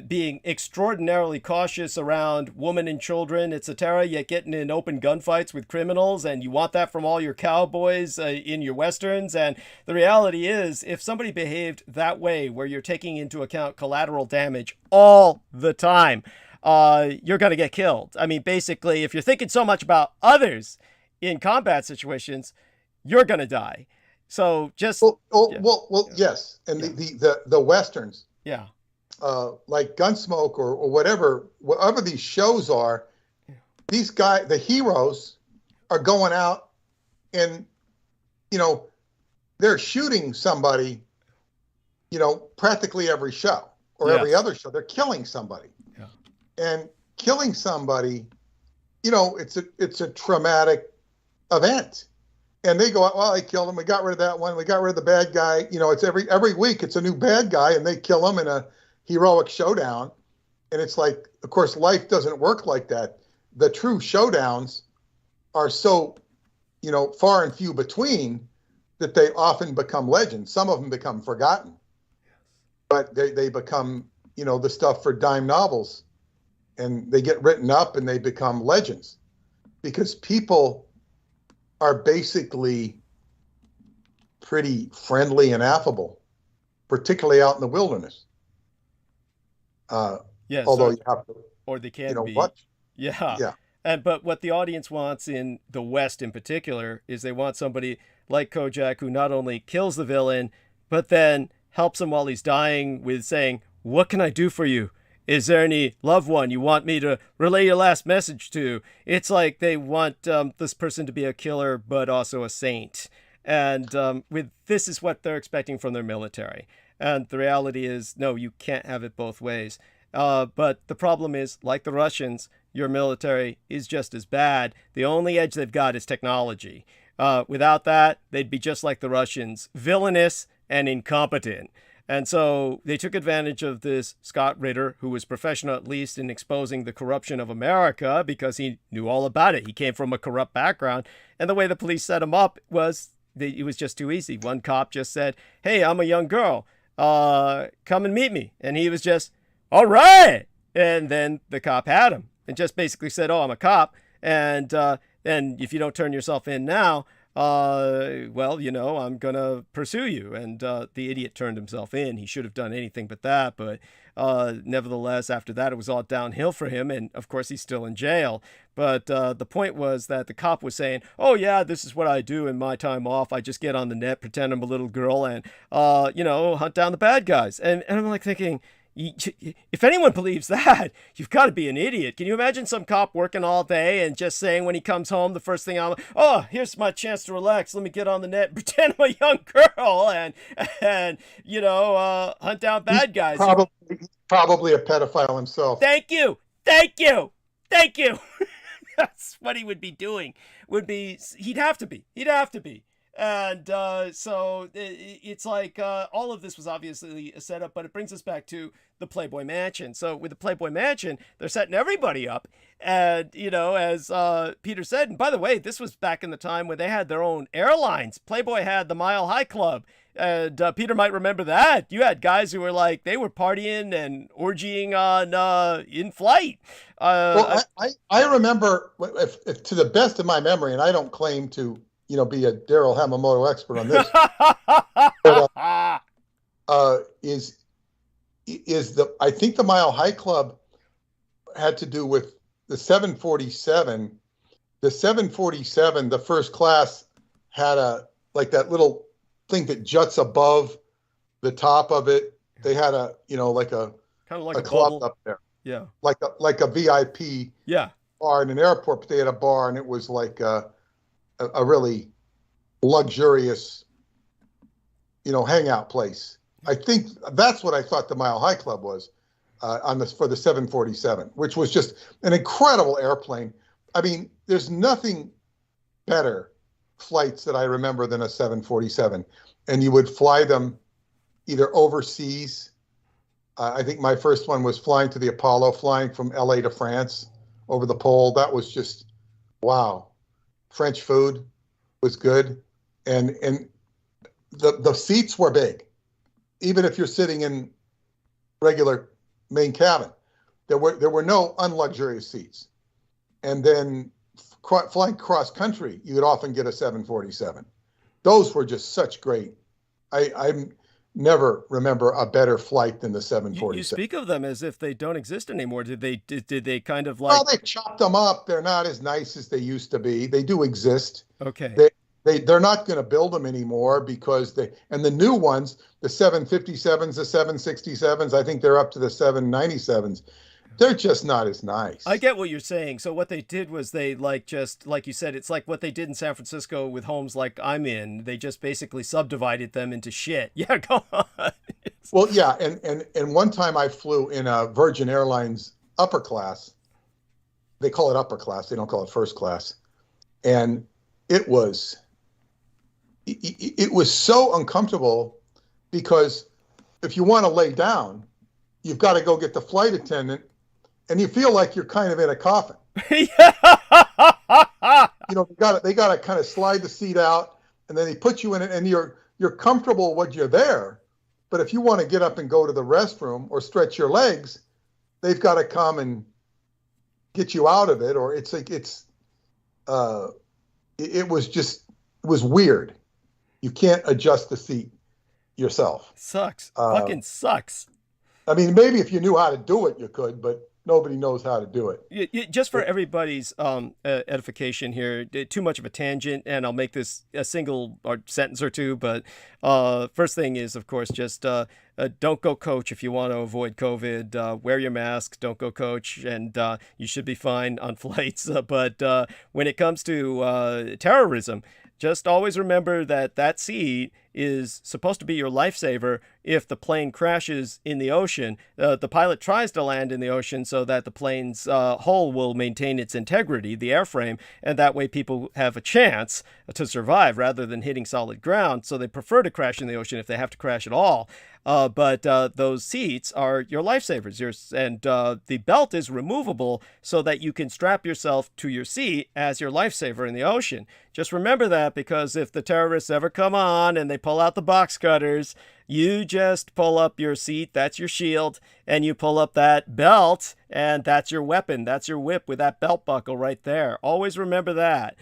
being extraordinarily cautious around women and children, etc., yet getting in open gunfights with criminals, and you want that from all your cowboys in your westerns. And the reality is, if somebody behaved that way, where you're taking into account collateral damage all the time, you're going to get killed. I mean, basically, if you're thinking so much about others in combat situations, you're going to die. So just... Yes. And the westerns, yeah, like Gunsmoke or whatever these shows are, these guys, the heroes, are going out and, they're shooting somebody, practically every show or every other show. They're killing somebody. Yeah. And killing somebody, it's a traumatic event. And they go, well, I killed him. We got rid of that one. We got rid of the bad guy. It's every week it's a new bad guy, and they kill him in a heroic showdown. And it's like, of course, life doesn't work like that. The true showdowns are so, far and few between that they often become legends. Some of them become forgotten, but they become, the stuff for dime novels, and they get written up and they become legends because people are basically pretty friendly and affable, particularly out in the wilderness. Although you have to, or they can be. Watch. Yeah. But what the audience wants in the West in particular is they want somebody like Kojak who not only kills the villain, but then helps him while he's dying with saying, "What can I do for you? Is there any loved one you want me to relay your last message to?" It's like they want this person to be a killer, but also a saint. And this is what they're expecting from their military. And the reality is, no, you can't have it both ways. But the problem is, like the Russians, your military is just as bad. The only edge they've got is technology. Without that, they'd be just like the Russians, villainous and incompetent. And so they took advantage of this Scott Ritter, who was professional at least in exposing the corruption of America because he knew all about it. He came from a corrupt background. And the way the police set him up was, it was just too easy. One cop just said, "Hey, I'm a young girl. Come and meet me." And he was just, "All right." And then the cop had him and just basically said, "Oh, I'm a cop. And if you don't turn yourself in now, well, I'm going to pursue you." And the idiot turned himself in. He should have done anything but that. But nevertheless, after that, it was all downhill for him. And of course, he's still in jail. But the point was that the cop was saying, "Oh, yeah, this is what I do in my time off. I just get on the net, pretend I'm a little girl and, hunt down the bad guys." And I'm like thinking, if anyone believes that, you've got to be an idiot. Can you imagine some cop working all day and just saying when he comes home, the first thing "Oh, here's my chance to relax. Let me get on the net, pretend I'm a young girl and hunt down bad guys." Probably a pedophile himself. Thank you. That's what he would be doing. He'd have to be. And so it's like all of this was obviously a setup, but it brings us back to the Playboy Mansion. So with the Playboy Mansion, they're setting everybody up. And, as Peter said, and by the way, this was back in the time when they had their own airlines. Playboy had the Mile High Club. And Peter might remember that. You had guys who were like, they were partying and orgying on in flight. I remember, if to the best of my memory, and I don't claim to be a Daryl Hamamoto expert on this. But, I think the Mile High Club had to do with the 747. The 747, the first class, had that little thing that juts above the top of it. They had a club bubble up there. Yeah. Like a VIP bar in an airport, but they had a bar, and it was like a really luxurious, hangout place. I think that's what I thought the Mile High Club was for the 747, which was just an incredible airplane. I mean, there's nothing better flights that I remember than a 747, and you would fly them either overseas. I think my first one was flying to the Apollo, flying from LA to France over the pole. That was just, wow. French food was good. And the seats were big. Even if you're sitting in regular main cabin, there were no unluxurious seats. And then flying cross country, you would often get a 747. Those were just such great. I never remember a better flight than the 747. You speak of them as if they don't exist anymore. Did they kind of like? Well, they chopped them up. They're not as nice as they used to be. They do exist. Okay. They're not going to build them anymore because the new ones, the 757s, the 767s, I think they're up to the 797s. They're just not as nice. I get what you're saying. So what they did was they just like you said, it's like what they did in San Francisco with homes like I'm in. They just basically subdivided them into shit. Yeah, go on. Well, yeah, and one time I flew in a Virgin Airlines upper class. They call it upper class. They don't call it first class. And it was so uncomfortable because if you want to lay down, you've got to go get the flight attendant. And you feel like you're kind of in a coffin. They got to kind of slide the seat out, and then they put you in it, and you're comfortable when you're there. But if you want to get up and go to the restroom or stretch your legs, they've got to come and get you out of it. Or it was weird. You can't adjust the seat yourself. Sucks. Fucking sucks. I mean, maybe if you knew how to do it, you could, but nobody knows how to do it. Just for everybody's edification here, too much of a tangent, and I'll make this a single sentence or two. But first thing is, of course, just don't go coach if you want to avoid COVID. Wear your mask. Don't go coach, and you should be fine on flights. But when it comes to terrorism, just always remember that seat is supposed to be your lifesaver if the plane crashes in the ocean. The pilot tries to land in the ocean so that the plane's hull will maintain its integrity, the airframe, and that way people have a chance to survive rather than hitting solid ground. So they prefer to crash in the ocean if they have to crash at all. But those seats are your lifesavers. And the belt is removable so that you can strap yourself to your seat as your lifesaver in the ocean. Just remember that, because if the terrorists ever come on and they pull out the box cutters, you just pull up your seat, that's your shield, and you pull up that belt, and that's your weapon. That's your whip with that belt buckle right there. Always remember that.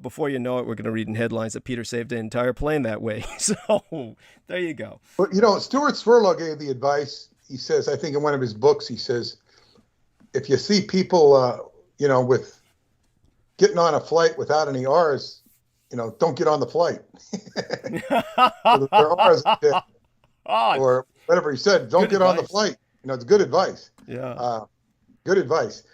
Before you know it, we're going to read in headlines that Peter saved an entire plane that way. So there you go. But, Stuart Swirlow gave the advice. He says, I think in one of his books, he says, if you see people, with getting on a flight without any R's, don't get on the flight. Their R's are dead. Or whatever he said, don't get on the flight. It's good advice. Yeah. Good advice.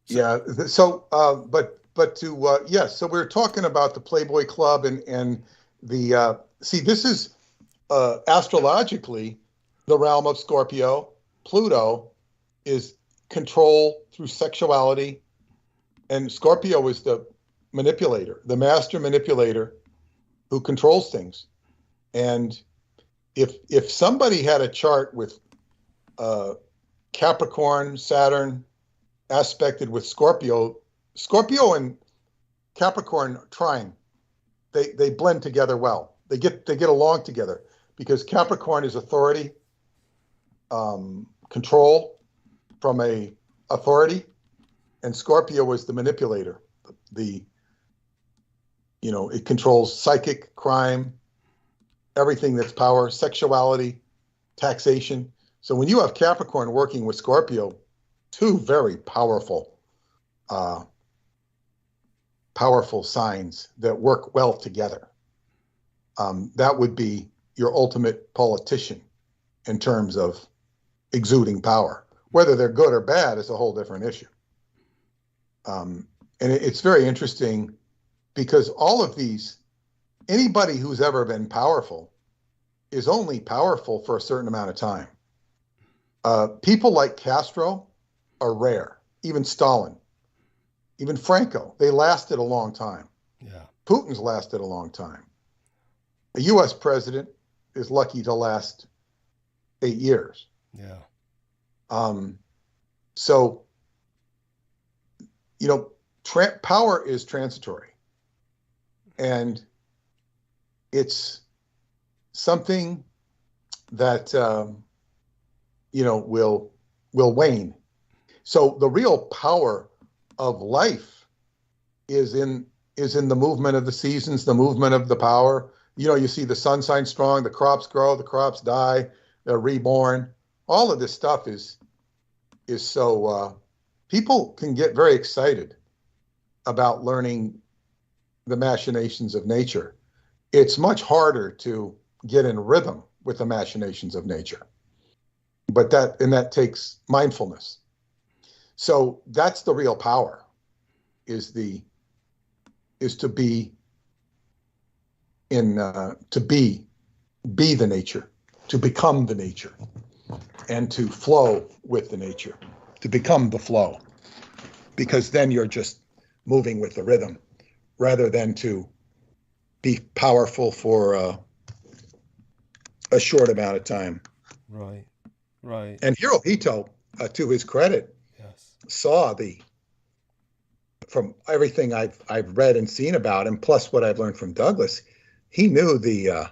Yeah. So, so we're talking about the Playboy Club and the, this is astrologically the realm of Scorpio. Pluto is control through sexuality. And Scorpio is the manipulator, the master manipulator who controls things. And if somebody had a chart with Capricorn, Saturn, aspected with Scorpio and Capricorn trine, they blend together well. They get along together because Capricorn is authority, control from a authority, and Scorpio is the manipulator. It controls psychic, crime, everything that's power, sexuality, taxation. So when you have Capricorn working with Scorpio, two very powerful signs that work well together. That would be your ultimate politician in terms of exuding power. Whether they're good or bad is a whole different issue. And it's very interesting because all of these, anybody who's ever been powerful is only powerful for a certain amount of time. People like Castro are rare. Even Stalin, even Franco, they lasted a long time. Yeah. Putin's lasted a long time. a U.S. president is lucky to last 8 years. Yeah. So, you know, power is transitory, and it's something that you know, will wane. So the real power of life is in the movement of the seasons, the movement of the power. You know, you see the sun shine strong, the crops grow, the crops die, they're reborn. All of this stuff is so people can get very excited about learning the machinations of nature. It's much harder to get in rhythm with the machinations of nature, but that takes mindfulness. So that's the real power, is to be in to be the nature, to become the nature, and to flow with the nature, to become the flow, because then you're just moving with the rhythm rather than to be powerful for a short amount of time. Right. And Hirohito, to his credit, Yes. saw from everything I've read and seen about him, plus what I've learned from Douglas, he knew the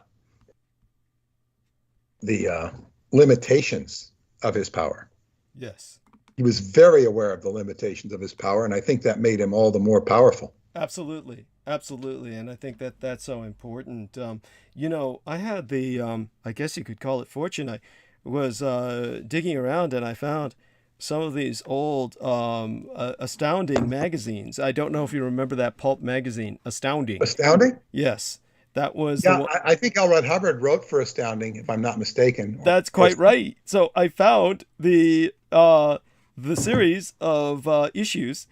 limitations of his power. Yes. He was very aware of the limitations of his power, and I think that made him all the more powerful. Absolutely. And I think that that's so important. You know, I had the, I guess you could call it fortune. I was digging around and I found some of these old Astounding magazines. I don't know if you remember that pulp magazine, Astounding. Astounding? Yes. That was Yeah, I think L. Ron Hubbard wrote for Astounding, if I'm not mistaken. That's quite right. So I found the series of issues,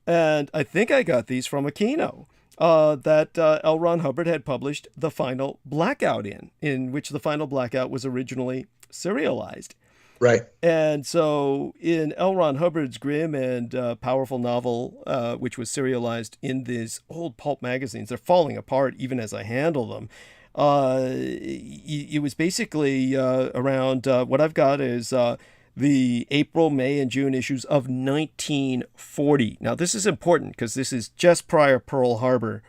and I think I got these from Aquino, that L. Ron Hubbard had published The Final Blackout in which The Final Blackout was originally serialized. Right. And so in L. Ron Hubbard's grim and powerful novel, which was serialized in these old pulp magazines, they're falling apart even as I handle them. It was basically around what I've got is the April, May, and June issues of 1940. Now, this is important because this is just prior Pearl Harbor.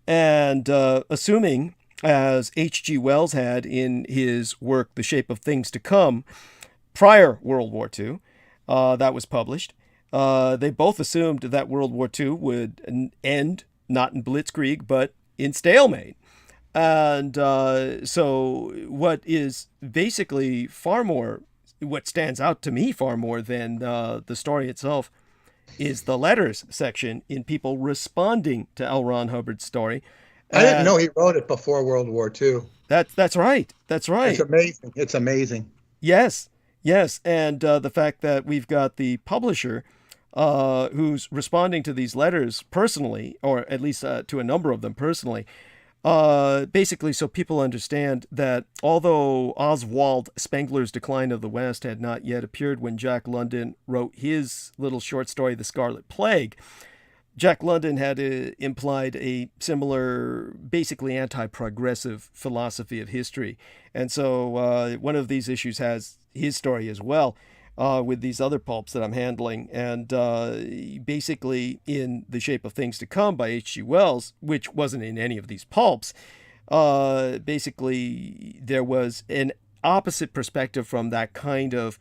And assuming, as H.G. Wells had in his work, The Shape of Things to Come, prior World War II, that was published, they both assumed that World War II would end not in blitzkrieg, but in stalemate. And so what is basically what stands out to me far more than the story itself is the letters section in people responding to L. Ron Hubbard's story. I didn't know he wrote it before World War II. That's right. That's right. It's amazing. It's amazing. Yes. And the fact that we've got the publisher who's responding to these letters personally, or at least to a number of them personally, basically so people understand that although Oswald Spengler's Decline of the West had not yet appeared when Jack London wrote his little short story, The Scarlet Plague, Jack London had implied a similar, basically anti-progressive philosophy of history. And so one of these issues has his story as well, with these other pulps that I'm handling. And basically in The Shape of Things to Come by H.G. Wells, which wasn't in any of these pulps, basically there was an opposite perspective from that kind of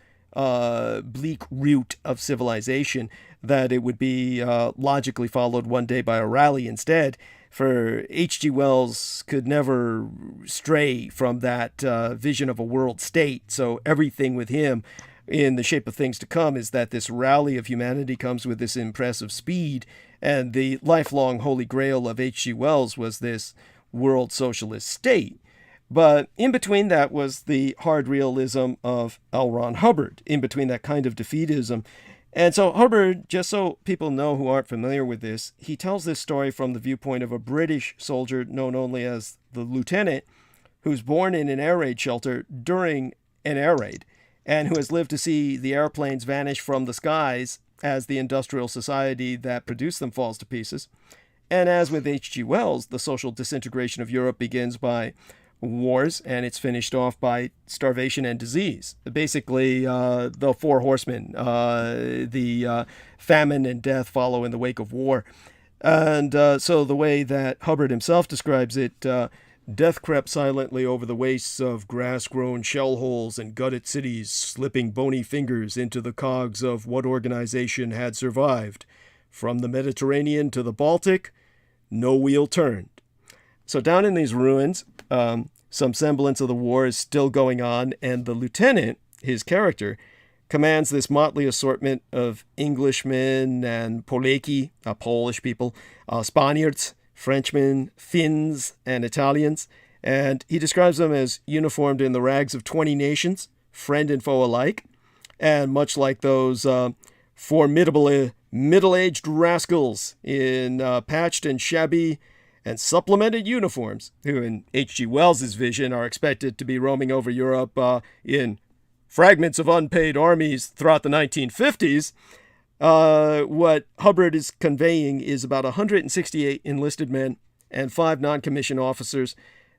bleak root of civilization, that it would be logically followed one day by a rally instead. For H.G. Wells could never stray from that vision of a world state. So everything with him in The Shape of Things to Come is that this rally of humanity comes with this impressive speed, and the lifelong holy grail of H.G. Wells was this world socialist state. But in between that was the hard realism of L. Ron Hubbard, in between that kind of defeatism. And so Hubbard, just so people know who aren't familiar with this, he tells this story from the viewpoint of a British soldier known only as the lieutenant, who's born in an air raid shelter during an air raid, and who has lived to see the airplanes vanish from the skies as the industrial society that produced them falls to pieces. And as with H.G. Wells, the social disintegration of Europe begins by wars, and it's finished off by starvation and disease. Basically, the four horsemen, the famine and death follow in the wake of war. And so the way that Hubbard himself describes it, death crept silently over the wastes of grass-grown shell holes and gutted cities, slipping bony fingers into the cogs of what organization had survived. From the Mediterranean to the Baltic, no wheel turned. So down in these ruins, some semblance of the war is still going on, and the lieutenant, his character, commands this motley assortment of Englishmen and Polaki, Polish people, Spaniards, Frenchmen, Finns, and Italians, and he describes them as uniformed in the rags of 20 nations, friend and foe alike, and much like those formidable middle-aged rascals in patched and shabby and supplemented uniforms, who in H.G. Wells's vision are expected to be roaming over Europe in fragments of unpaid armies throughout the 1950s, what Hubbard is conveying is about 168 enlisted men and 5 non-commissioned officers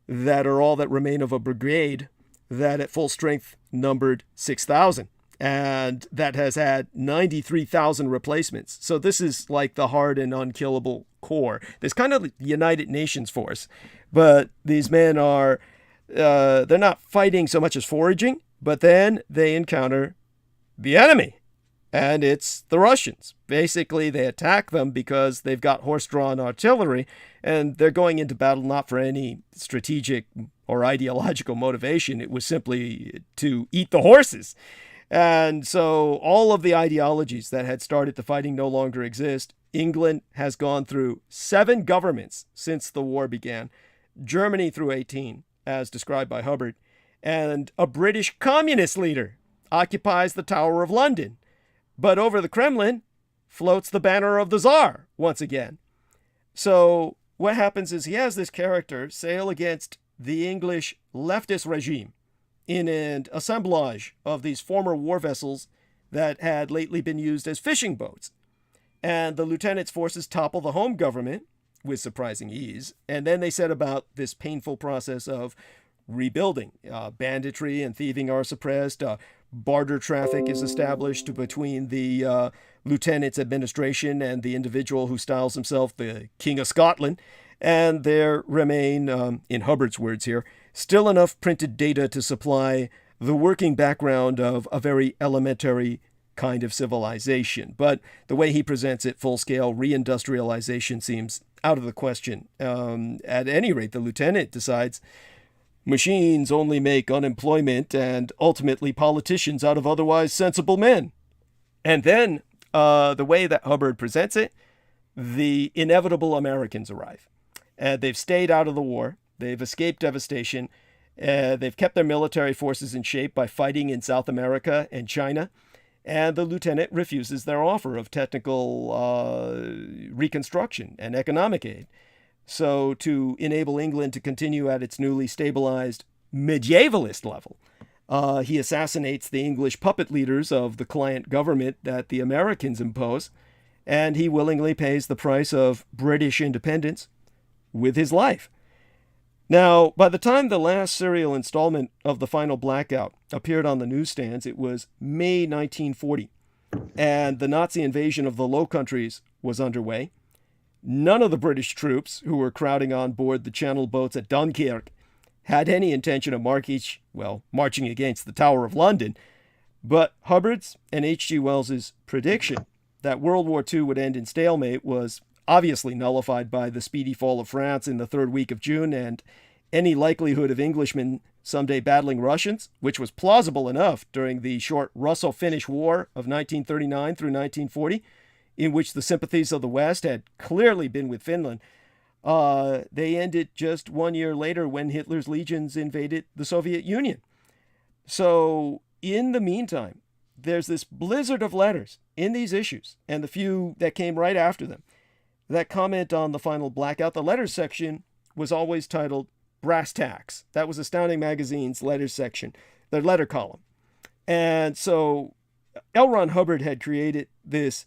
that are all that remain of a brigade that at full strength numbered 6,000. And that has had 93,000 replacements. So this is like the hard and unkillable core. There's kind of the United Nations force, but these men are, they're not fighting so much as foraging, but then they encounter the enemy, and it's the Russians. Basically, they attack them because they've got horse-drawn artillery, and they're going into battle not for any strategic or ideological motivation. It was simply to eat the horses. And so all of the ideologies that had started the fighting no longer exist. England has gone through 7 governments since the war began, Germany through 18, as described by Hubbard, and a British communist leader occupies the Tower of London. But over the Kremlin floats the banner of the Tsar once again. So what happens is he has this character sail against the English leftist regime in an assemblage of these former war vessels that had lately been used as fishing boats. And the lieutenant's forces topple the home government with surprising ease, and then they set about this painful process of rebuilding. Banditry and thieving are suppressed. Barter traffic is established between the lieutenant's administration and the individual who styles himself the King of Scotland. And there remain, in Hubbard's words here, still enough printed data to supply the working background of a very elementary kind of civilization. But the way he presents it, full-scale reindustrialization seems out of the question. At any rate, the lieutenant decides machines only make unemployment and ultimately politicians out of otherwise sensible men. And then the way that Hubbard presents it, the inevitable Americans arrive. They've stayed out of the war. They've escaped devastation. They've kept their military forces in shape by fighting in South America and China. And the lieutenant refuses their offer of technical reconstruction and economic aid. So to enable England to continue at its newly stabilized medievalist level, he assassinates the English puppet leaders of the client government that the Americans impose, and he willingly pays the price of British independence with his life. Now, by the time the last serial installment of The Final Blackout appeared on the newsstands, it was May 1940, and the Nazi invasion of the Low Countries was underway. None of the British troops who were crowding on board the Channel boats at Dunkirk had any intention of marching against the Tower of London, but Hubbard's and H.G. Wells's prediction that World War II would end in stalemate was obviously nullified by the speedy fall of France in the 3rd week of June, and any likelihood of Englishmen someday battling Russians, which was plausible enough during the short Russo-Finnish War of 1939 through 1940, in which the sympathies of the West had clearly been with Finland. They ended just 1 year later when Hitler's legions invaded the Soviet Union. So in the meantime, there's this blizzard of letters in these issues, and the few that came right after them, that comment on The Final Blackout. The letters section was always titled Brass Tacks. That was Astounding Magazine's letters section, their letter column. And so L. Ron Hubbard had created this.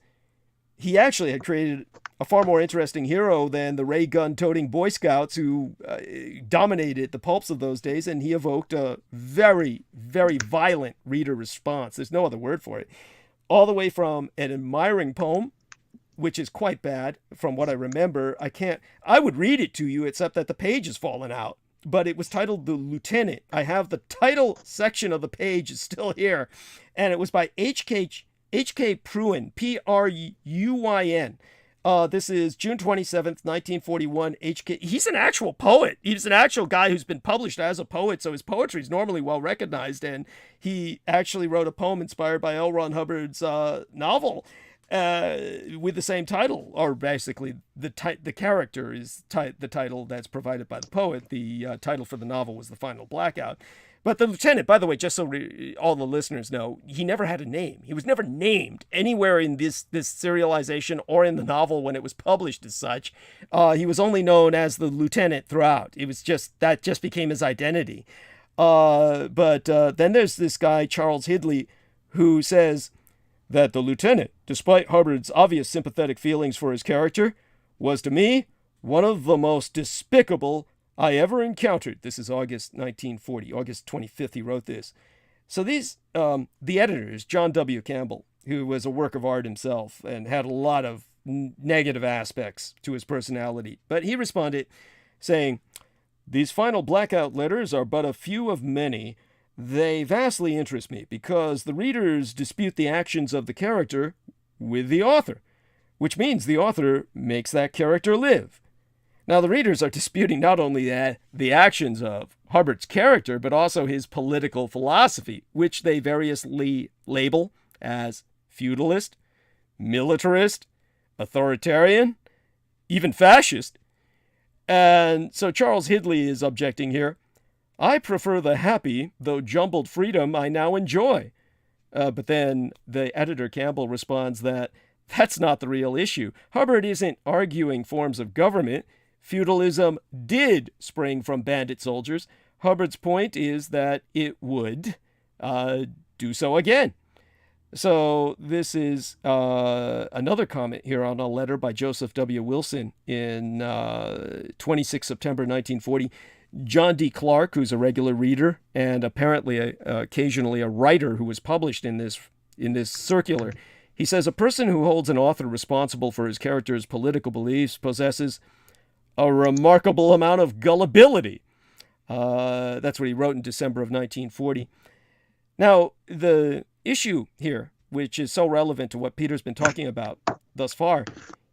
He actually had created a far more interesting hero than the ray gun toting Boy Scouts who dominated the pulps of those days, and he evoked a very, very violent reader response. There's no other word for it. All the way from an admiring poem, which is quite bad from what I remember. I would read it to you, except that the page has fallen out. But it was titled The Lieutenant. I have the title section of the page is still here. And it was by H.K. Pruin, P-R-U-Y-N. This is June 27th, 1941. H.K. He's an actual poet. He's an actual guy who's been published as a poet, so his poetry is normally well recognized. And he actually wrote a poem inspired by L. Ron Hubbard's novel with the same title, or basically the character is the title that's provided by the poet. The title for the novel was The Final Blackout. But the lieutenant, by the way, just so all the listeners know, he never had a name. He was never named anywhere in this serialization or in the novel when it was published as such. He was only known as the lieutenant throughout. It was that just became his identity. But then there's this guy, Charles Hidley, who says that the lieutenant, despite Hubbard's obvious sympathetic feelings for his character, was to me one of the most despicable I ever encountered. This is August 1940. August 25th he wrote this. So these, the editors, John W. Campbell, who was a work of art himself and had a lot of negative aspects to his personality, but he responded saying, "These final blackout letters are but a few of many. They vastly interest me because the readers dispute the actions of the character with the author, which means the author makes that character live. Now, the readers are disputing not only the actions of Hubbard's character, but also his political philosophy, which they variously label as feudalist, militarist, authoritarian, even fascist." And so Charles Hidley is objecting here. "I prefer the happy, though jumbled freedom I now enjoy." But then the editor Campbell responds that that's not the real issue. Hubbard isn't arguing forms of government. Feudalism did spring from bandit soldiers. Hubbard's point is that it would do so again. So this is another comment here on a letter by Joseph W. Wilson in 26 September 1940. John D. Clark, who's a regular reader and apparently occasionally a writer who was published in this circular, he says, "A person who holds an author responsible for his character's political beliefs possesses a remarkable amount of gullibility." That's what he wrote in December of 1940. Now, the issue here, which is so relevant to what Peter's been talking about thus far,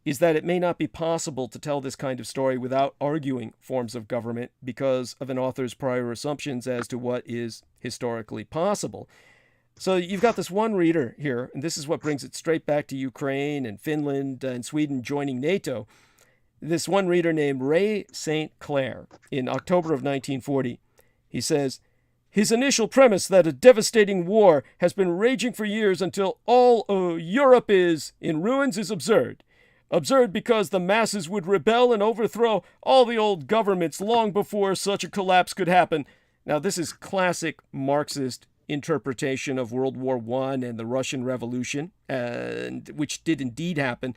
is that it may not be possible to tell this kind of story without arguing forms of government because of an author's prior assumptions as to what is historically possible. So you've got this one reader here, and this is what brings it straight back to Ukraine and Finland and Sweden joining NATO. This one reader named Ray St. Clair in October of 1940, he says, "His initial premise that a devastating war has been raging for years until all Europe is in ruins is absurd. Absurd because the masses would rebel and overthrow all the old governments long before such a collapse could happen." Now, this is classic Marxist interpretation of World War I and the Russian Revolution, which did indeed happen.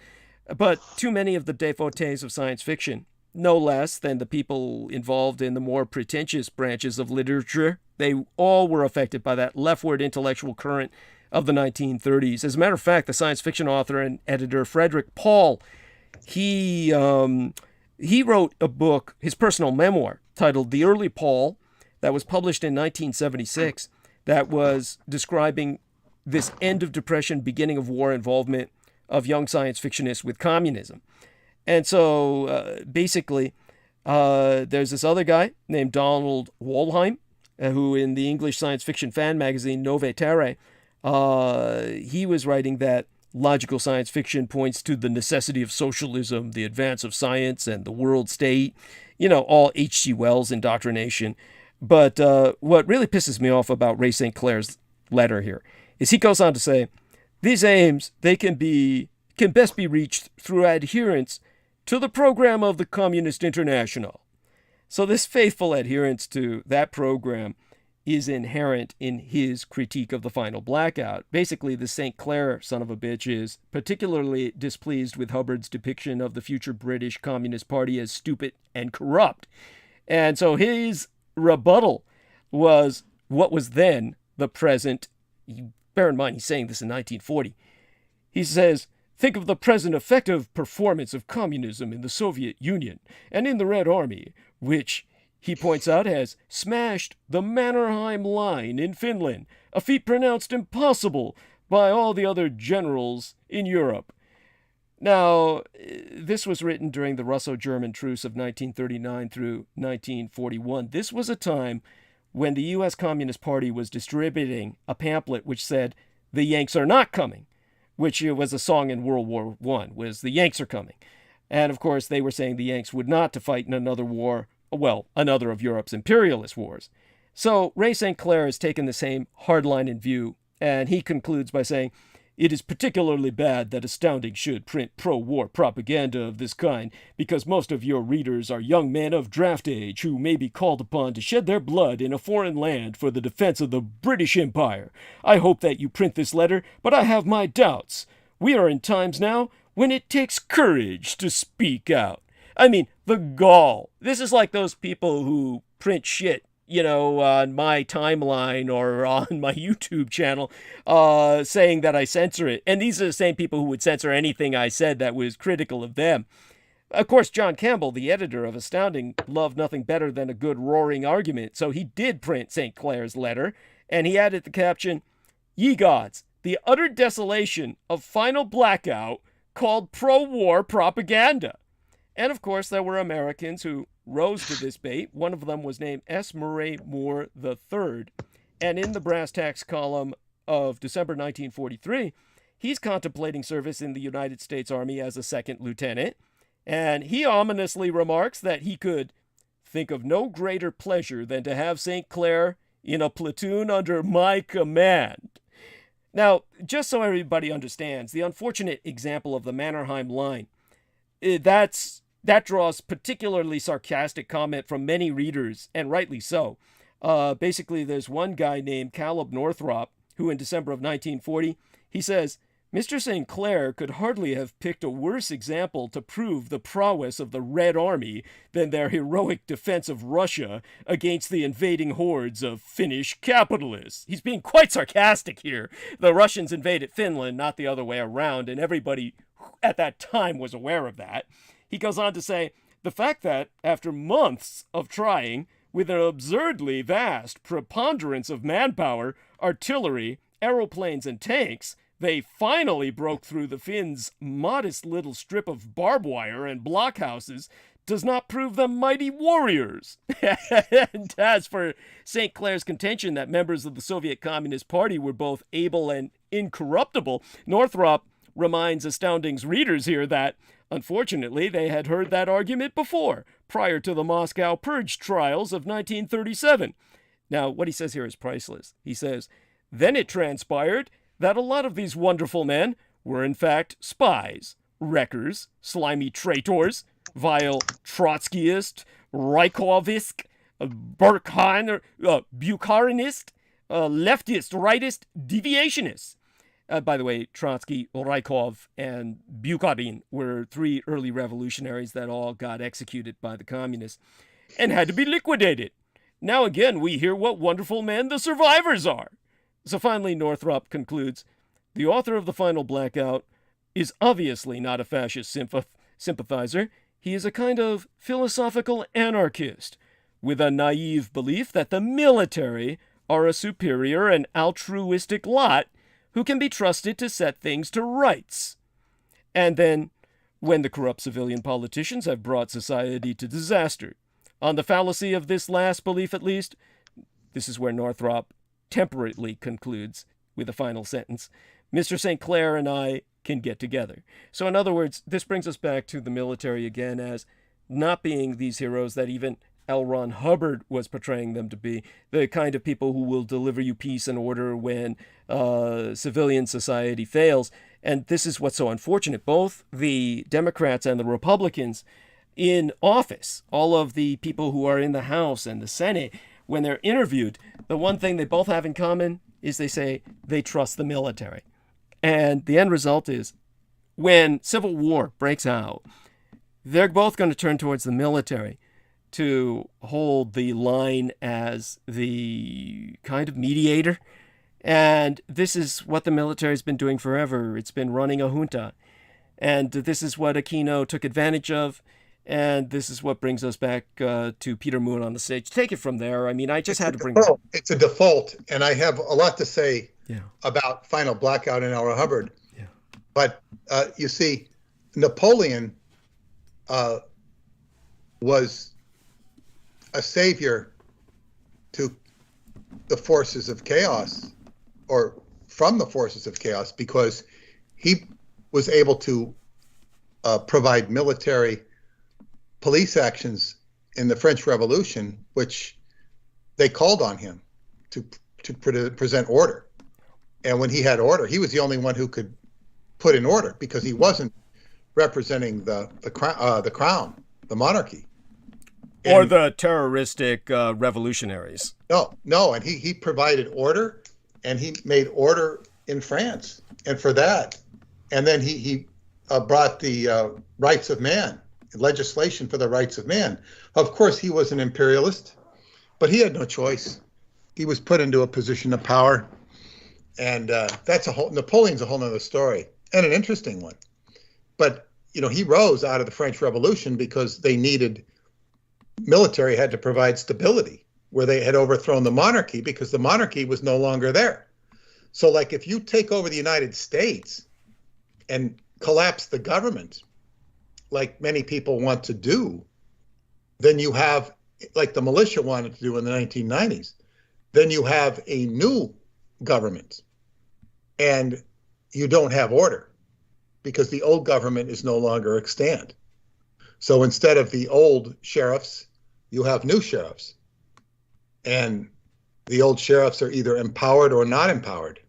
But too many of the devotees of science fiction, no less than the people involved in the more pretentious branches of literature, they all were affected by that leftward intellectual current of the 1930s. As a matter of fact, the science fiction author and editor Frederick Paul, he wrote a book, his personal memoir, titled The Early Paul, that was published in 1976, that was describing this end of depression, beginning of war involvement of young science fictionists with communism. And so basically, there's this other guy named Donald Wollheim, who in the English science fiction fan magazine Novae Terrae, he was writing that logical science fiction points to the necessity of socialism, the advance of science, and the world state, all H.G. Wells indoctrination. But what really pisses me off about Ray St. Clair's letter here is he goes on to say, "These aims, they can best be reached through adherence to the program of the Communist International." So this faithful adherence to that program is inherent in his critique of the final blackout. Basically, the St. Clair son of a bitch is particularly displeased with Hubbard's depiction of the future British Communist Party as stupid and corrupt. And so his rebuttal was what was then the present. Bear in mind, he's saying this in 1940. He says, think of the present effective performance of communism in the Soviet Union and in the Red Army, which, he points out, has smashed the Mannerheim Line in Finland, a feat pronounced impossible by all the other generals in Europe. Now, this was written during the Russo-German Truce of 1939 through 1941. This was a time when the U.S. Communist Party was distributing a pamphlet which said, "The Yanks are not coming," which was a song in World War I, was "The Yanks are coming." And of course, they were saying the Yanks would not to fight in another war, well, another of Europe's imperialist wars. So Ray St. Clair has taken the same hardline in view, and he concludes by saying, it is particularly bad that Astounding should print pro-war propaganda of this kind, because most of your readers are young men of draft age who may be called upon to shed their blood in a foreign land for the defense of the British Empire. I hope that you print this letter, but I have my doubts. We are in times now when it takes courage to speak out. I mean, the gall. This is like those people who print shit, you know, on my timeline or on my YouTube channel, saying that I censor it. And these are the same people who would censor anything I said that was critical of them. Of course, John Campbell, the editor of Astounding, loved nothing better than a good roaring argument, so he did print St. Clair's letter, and he added the caption, "Ye gods, the utter desolation of final blackout called pro-war propaganda." And of course, there were Americans who rose to this bait. One of them was named S. Murray Moore III. And in the brass tacks column of December 1943, he's contemplating service in the United States Army as a second lieutenant. And he ominously remarks that he could think of no greater pleasure than to have St. Clair in a platoon under my command. Now, just so everybody understands, the unfortunate example of the Mannerheim Line, that draws particularly sarcastic comment from many readers, and rightly so. Basically, there's one guy named Caleb Northrop, who in December of 1940, he says, Mr. St. Clair could hardly have picked a worse example to prove the prowess of the Red Army than their heroic defense of Russia against the invading hordes of Finnish capitalists. He's being quite sarcastic here. The Russians invaded Finland, not the other way around, and everybody at that time was aware of that. He goes on to say, the fact that, after months of trying, with an absurdly vast preponderance of manpower, artillery, aeroplanes, and tanks, they finally broke through the Finns' modest little strip of barbed wire and blockhouses does not prove them mighty warriors. And as for St. Clair's contention that members of the Soviet Communist Party were both able and incorruptible, Northrop reminds Astounding's readers here that, unfortunately, they had heard that argument before, prior to the Moscow Purge trials of 1937. Now, what he says here is priceless. He says, then it transpired that a lot of these wonderful men were in fact spies, wreckers, slimy traitors, vile Trotskyist, Reichovist, Burkhan, Bukharinist, leftist, rightist, deviationists. By the way, Trotsky, Rykov, and Bukharin were three early revolutionaries that all got executed by the communists and had to be liquidated. Now again, we hear what wonderful men the survivors are. So finally, Northrop concludes, the author of The Final Blackout is obviously not a fascist sympathizer. He is a kind of philosophical anarchist with a naive belief that the military are a superior and altruistic lot who can be trusted to set things to rights. And then, when the corrupt civilian politicians have brought society to disaster. On the fallacy of this last belief, at least, this is where Northrop temperately concludes with a final sentence, Mr. St. Clair and I can get together. So in other words, this brings us back to the military again as not being these heroes that even L. Ron Hubbard was portraying them to be, the kind of people who will deliver you peace and order when civilian society fails. And this is what's so unfortunate. Both the Democrats and the Republicans in office, all of the people who are in the House and the Senate, when they're interviewed, the one thing they both have in common is they say they trust the military. And the end result is, when civil war breaks out, they're both going to turn towards the military to hold the line as the kind of mediator. And this is what the military's been doing forever. It's been running a junta. And this is what Aquino took advantage of. And this is what brings us back to Peter Moon on the stage. Take it from there. I mean, I just had to bring it. It's a default. And I have a lot to say about Final Blackout and L. Hubbard. Yeah. But you see, Napoleon was a savior to the forces of chaos, or from the forces of chaos, because he was able to provide military police actions in the French Revolution, which they called on him to present order. And when he had order, he was the only one who could put in order, because he wasn't representing the crown, the monarchy. Or the terroristic revolutionaries. No, and he provided order, and he made order in France. And for that, and then he brought the rights of man, legislation for the rights of man. Of course, he was an imperialist, but he had no choice. He was put into a position of power, and Napoleon's a whole nother story, and an interesting one. But he rose out of the French Revolution because they needed. Military had to provide stability where they had overthrown the monarchy, because the monarchy was no longer there. So, like, if you take over the United States and collapse the government, like many people want to do, then you have, like the militia wanted to do in the 1990s, then you have a new government, and you don't have order, because the old government is no longer extant. So instead of the old sheriffs, you have new sheriffs. And the old sheriffs are either empowered or not empowered.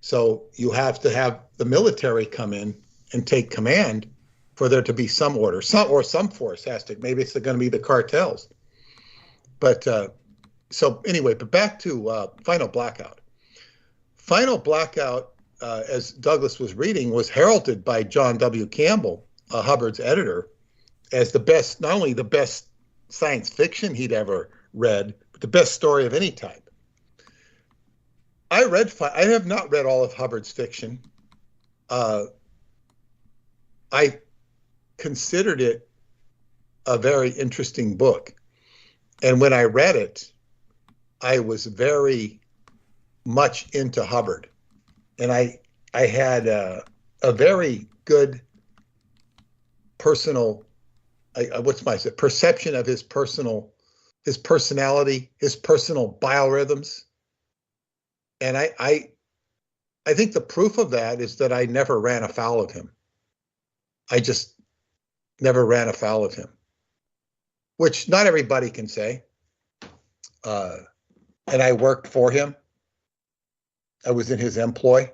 So you have to have the military come in and take command for there to be some order. Some force has to. Maybe it's going to be the cartels. But so anyway, but back to Final Blackout. Final Blackout, as Douglas was reading, was heralded by John W. Campbell, Hubbard's editor, as the best, not only the best science fiction he'd ever read, but the best story of any type. I have not read all of Hubbard's fiction. I considered it a very interesting book. And when I read it, I was very much into Hubbard. And I had a very good personal perception of his personality, his personal biorhythms. And I think the proof of that is that I never ran afoul of him. I just never ran afoul of him, which not everybody can say. And I worked for him. I was in his employ.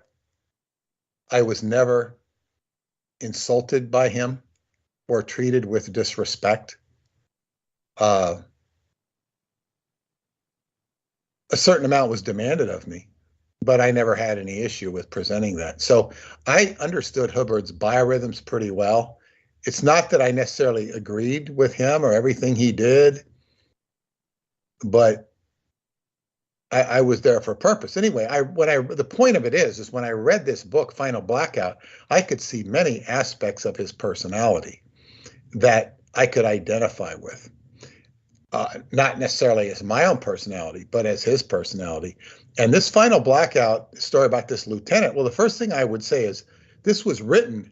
I was never insulted by him or treated with disrespect. A certain amount was demanded of me, but I never had any issue with presenting that. So I understood Hubbard's biorhythms pretty well. It's not that I necessarily agreed with him or everything he did, but I was there for a purpose. Anyway, the point of it is when I read this book, Final Blackout, I could see many aspects of his personality that I could identify with. Not necessarily as my own personality, but as his personality. And this Final Blackout story about this lieutenant, well, the first thing I would say is this was written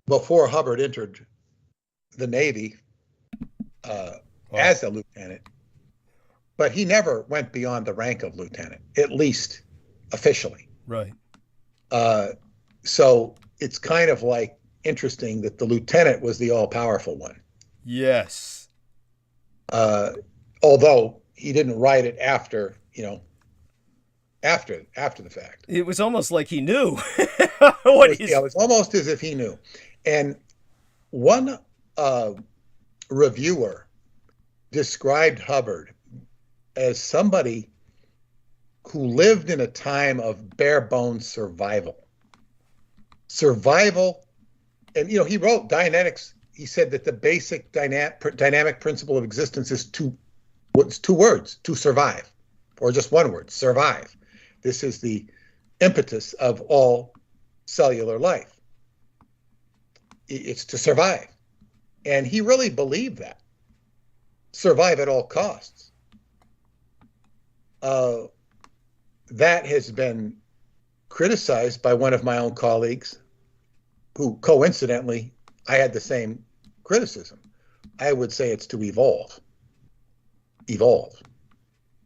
before Hubbard entered the Navy as a lieutenant. But he never went beyond the rank of lieutenant, at least officially. Right. So it's kind of like interesting that the lieutenant was the all-powerful one. Yes. Although he didn't write it after the fact. It was almost like he knew. It was almost as if he knew. And one reviewer described Hubbard as somebody who lived in a time of bare bones survival. Survival, and he wrote Dianetics. He said that the basic dynamic principle of existence is two words: to survive, or just one word: survive. This is the impetus of all cellular life. It's to survive. And he really believed that. Survive at all costs. That has been criticized by one of my own colleagues, who coincidentally, I had the same criticism. I would say it's to evolve. Evolve.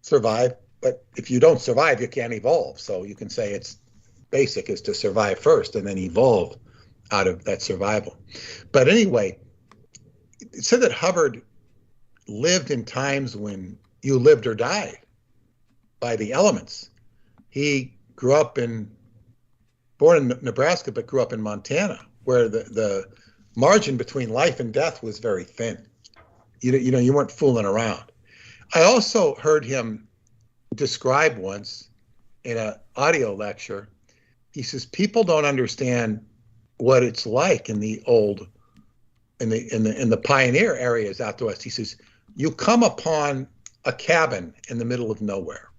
Survive, but if you don't survive, you can't evolve. So you can say it's basic is to survive first and then evolve out of that survival. But anyway, it said that Hubbard lived in times when you lived or died by the elements. He born in Nebraska, but grew up in Montana, where the margin between life and death was very thin. You weren't fooling around. I also heard him describe once in an audio lecture. He says people don't understand what it's like in the old, in the pioneer areas out west. He says you come upon a cabin in the middle of nowhere,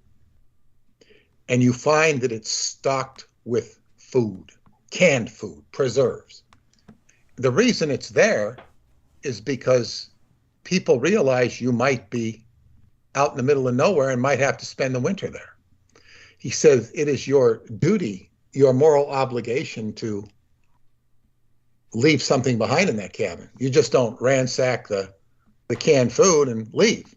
and you find that it's stocked with food, canned food, preserves. The reason it's there is because people realize you might be out in the middle of nowhere and might have to spend the winter there. He says it is your duty, your moral obligation to leave something behind in that cabin. You just don't ransack the canned food and leave.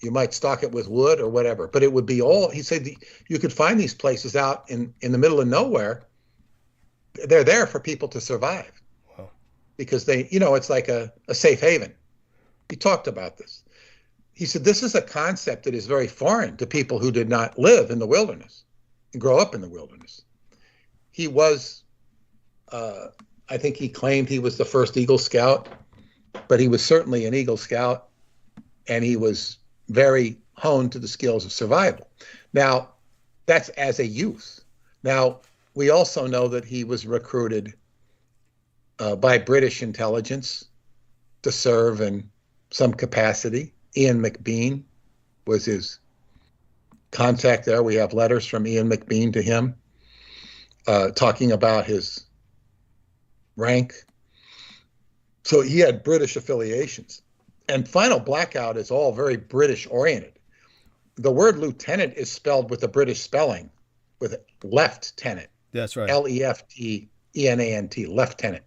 You might stock it with wood or whatever, but it would be all, he said, you could find these places out in the middle of nowhere. They're there for people to survive. Wow. Because they, it's like a safe haven. He talked about this. He said, this is a concept that is very foreign to people who did not live in the wilderness and grow up in the wilderness. He was, I think he claimed he was the first Eagle Scout, but he was certainly an Eagle Scout, and he was very honed to the skills of survival. Now, that's as a youth. Now, we also know that he was recruited by British intelligence to serve in some capacity. Ian McBean was his contact there. We have letters from Ian McBean to him talking about his rank. So he had British affiliations. And Final Blackout is all very British oriented. The word lieutenant is spelled with a British spelling, with left-tenant. That's right. L-E-F-T-E-N-A-N-T, lieutenant.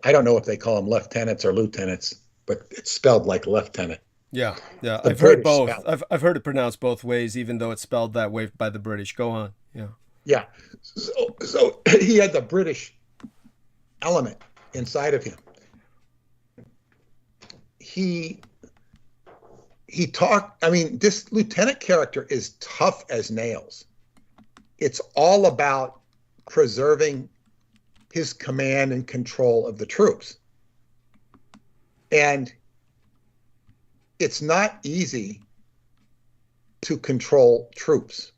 I don't know if they call them lieutenants or lieutenants, but it's spelled like lieutenant. Yeah. I've heard both. I've heard it pronounced both ways, even though it's spelled that way by the British. Go on. Yeah. So he had the British element inside of him. He talked, this lieutenant character is tough as nails. It's all about preserving his command and control of the troops. And it's not easy to control troops.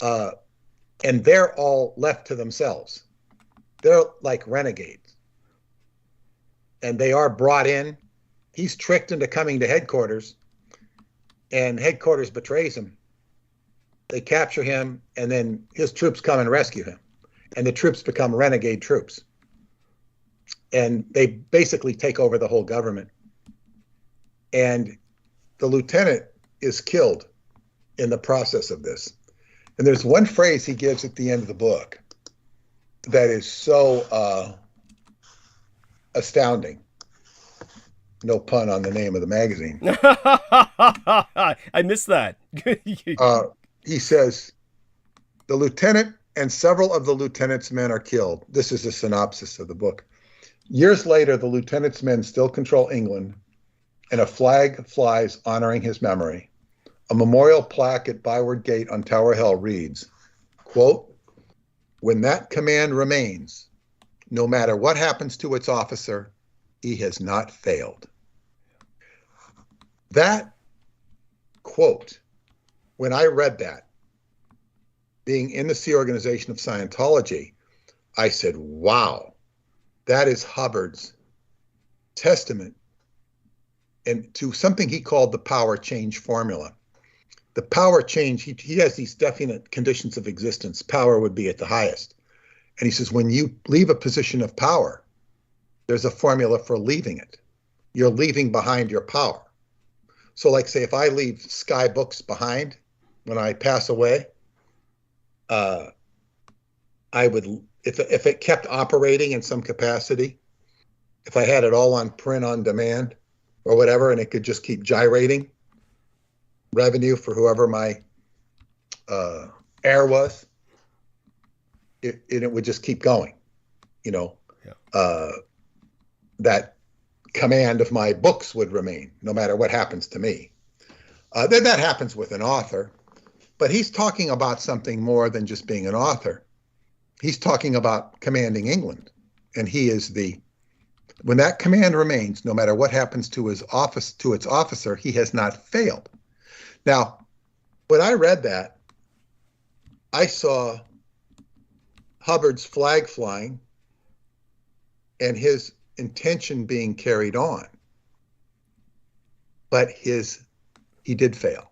And they're all left to themselves. They're like renegades. And they are brought in. He's tricked into coming to headquarters, and headquarters betrays him. They capture him, and then his troops come and rescue him. And the troops become renegade troops. And they basically take over the whole government. And the lieutenant is killed in the process of this. And there's one phrase he gives at the end of the book that is so astounding. No pun on the name of the magazine. I missed that. He says, the lieutenant and several of the lieutenant's men are killed. This is a synopsis of the book. Years later, the lieutenant's men still control England, and a flag flies honoring his memory. A memorial plaque at Byward Gate on Tower Hill reads, quote, when that command remains, no matter what happens to its officer, he has not failed. That quote, when I read that, being in the Sea Organization of Scientology, I said, wow, that is Hubbard's testament and to something he called the power change formula. The power change, he has these definite conditions of existence. Power would be at the highest. And he says, when you leave a position of power, there's a formula for leaving it. You're leaving behind your power. So like say, if I leave Sky Books behind when I pass away, I would, if it kept operating in some capacity, if I had it all on print on demand or whatever, and it could just keep gyrating revenue for whoever my heir was, it would just keep going, you know. Yeah. That command of my books would remain no matter what happens to me. Then that happens with an author, but he's talking about something more than just being an author. He's talking about commanding England, and he is when that command remains, no matter what happens to his office, to its officer, he has not failed. Now, when I read that, I saw Hubbard's flag flying and his intention being carried on, but he did fail.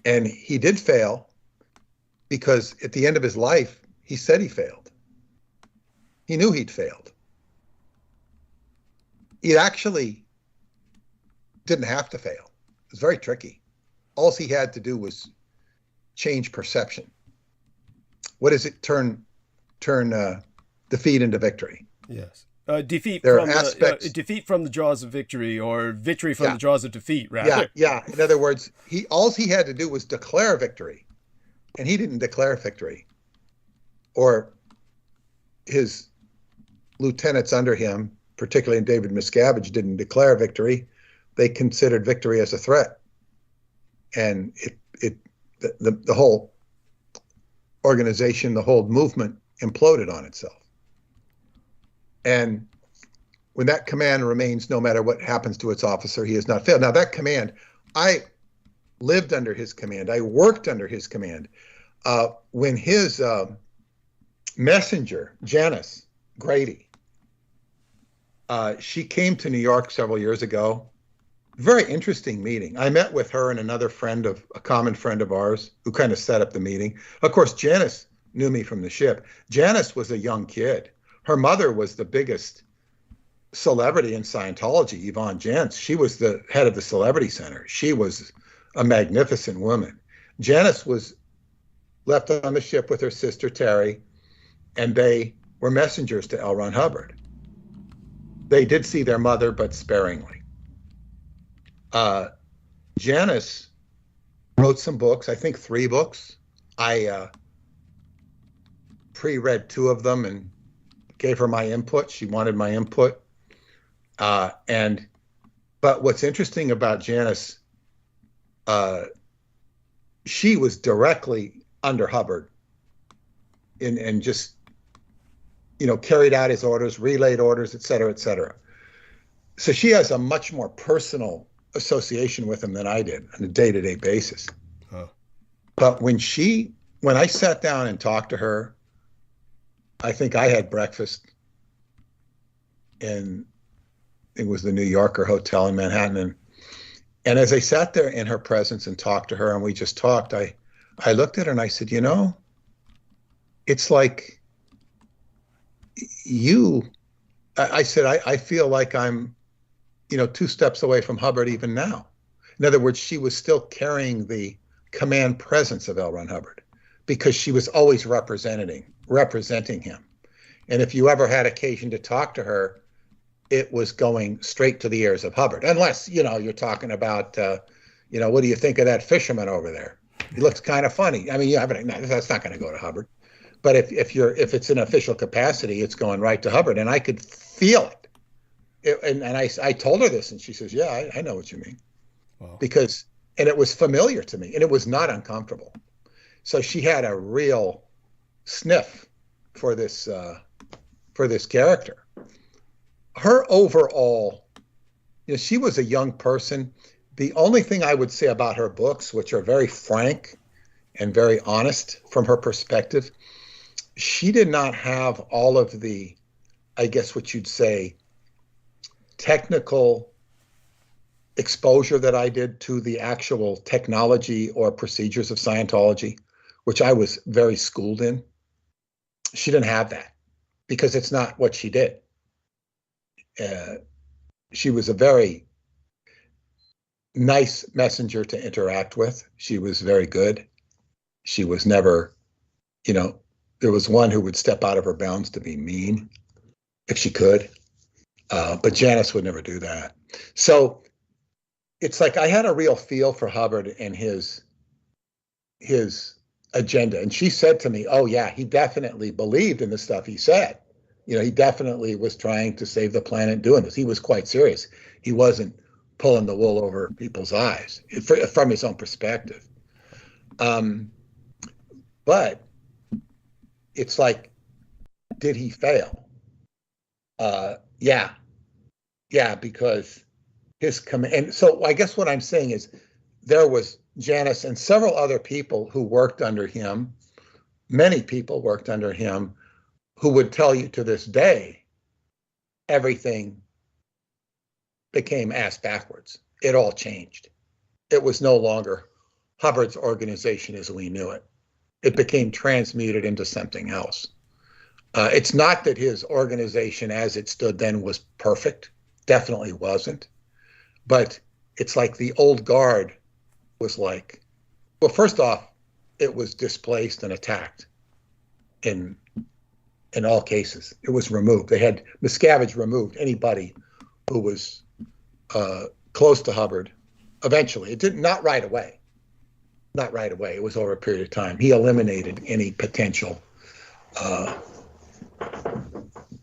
And he did fail because at the end of his life, he said he failed. He knew he'd failed. He actually didn't have to fail. It was very tricky. All he had to do was change perception. What does it turn defeat into victory? Yes. Defeat from the jaws of victory, or victory from the jaws of defeat, rather. Yeah. In other words, all he had to do was declare victory, and he didn't declare victory. Or his lieutenants under him, particularly David Miscavige, didn't declare victory. They considered victory as a threat, and the whole organization, the whole movement imploded on itself. And when that command remains, no matter what happens to its officer, he has not failed. Now that command, I lived under his command. I worked under his command. When his messenger, Janice Grady, she came to New York several years ago. Very interesting meeting. I met with her and another friend, a common friend of ours, who kind of set up the meeting. Of course, Janice knew me from the ship. Janice was a young kid. Her mother was the biggest celebrity in Scientology, Yvonne Jantz. She was the head of the Celebrity Center. She was a magnificent woman. Janice was left on the ship with her sister, Terry, and they were messengers to L. Ron Hubbard. They did see their mother, but sparingly. Janice wrote some books, I think 3 books. I pre-read 2 of them and gave her my input. She wanted my input. But what's interesting about Janice, she was directly under Hubbard and just, carried out his orders, relayed orders, et cetera, et cetera. So she has a much more personal association with him than I did on a day-to-day basis. Huh. But when I sat down and talked to her, I think I had breakfast in, it was the New Yorker Hotel in Manhattan. And as I sat there in her presence and talked to her and we just talked, I looked at her and I said, it's like I said, I feel like I'm, 2 steps away from Hubbard even now. In other words, she was still carrying the command presence of L. Ron Hubbard because she was always representing him. And if you ever had occasion to talk to her, it was going straight to the ears of Hubbard. Unless, you're talking about, what do you think of that fisherman over there? He looks kind of funny. I mean, that's not going to go to Hubbard. But if it's in official capacity, it's going right to Hubbard. And I could feel it. And I told her this, and she says, yeah, I know what you mean. Wow. And it was familiar to me, and it was not uncomfortable. So she had a real sniff for this character. Her overall, she was a young person, The only thing I would say about her books, which are very frank and very honest from her perspective, she did not have all of the, I guess what you'd say, technical exposure that I did to the actual technology or procedures of Scientology, which I was very schooled in. She didn't have that because it's not what she did. She was a very nice messenger to interact with. She was very good. She was never, there was one who would step out of her bounds to be mean if she could. But Janice would never do that. So it's like I had a real feel for Hubbard and his agenda. And she said to me, oh, yeah, he definitely believed in the stuff he said. He definitely was trying to save the planet doing this. He was quite serious. He wasn't pulling the wool over people's eyes from his own perspective. But it's like, did he fail? Yeah, because his command. And so I guess what I'm saying is there was Janice and several other people who worked under him. Many people worked under him who would tell you to this day, everything became ass backwards. It all changed. It was no longer Hubbard's organization as we knew it. It became transmuted into something else. It's not that his organization as it stood then was perfect. Definitely wasn't. But it's like the old guard was like, well, first off, it was displaced and attacked in all cases. It was removed. They had Miscavige removed anybody who was close to Hubbard eventually. It did not right away. Not right away. It was over a period of time. He eliminated any potential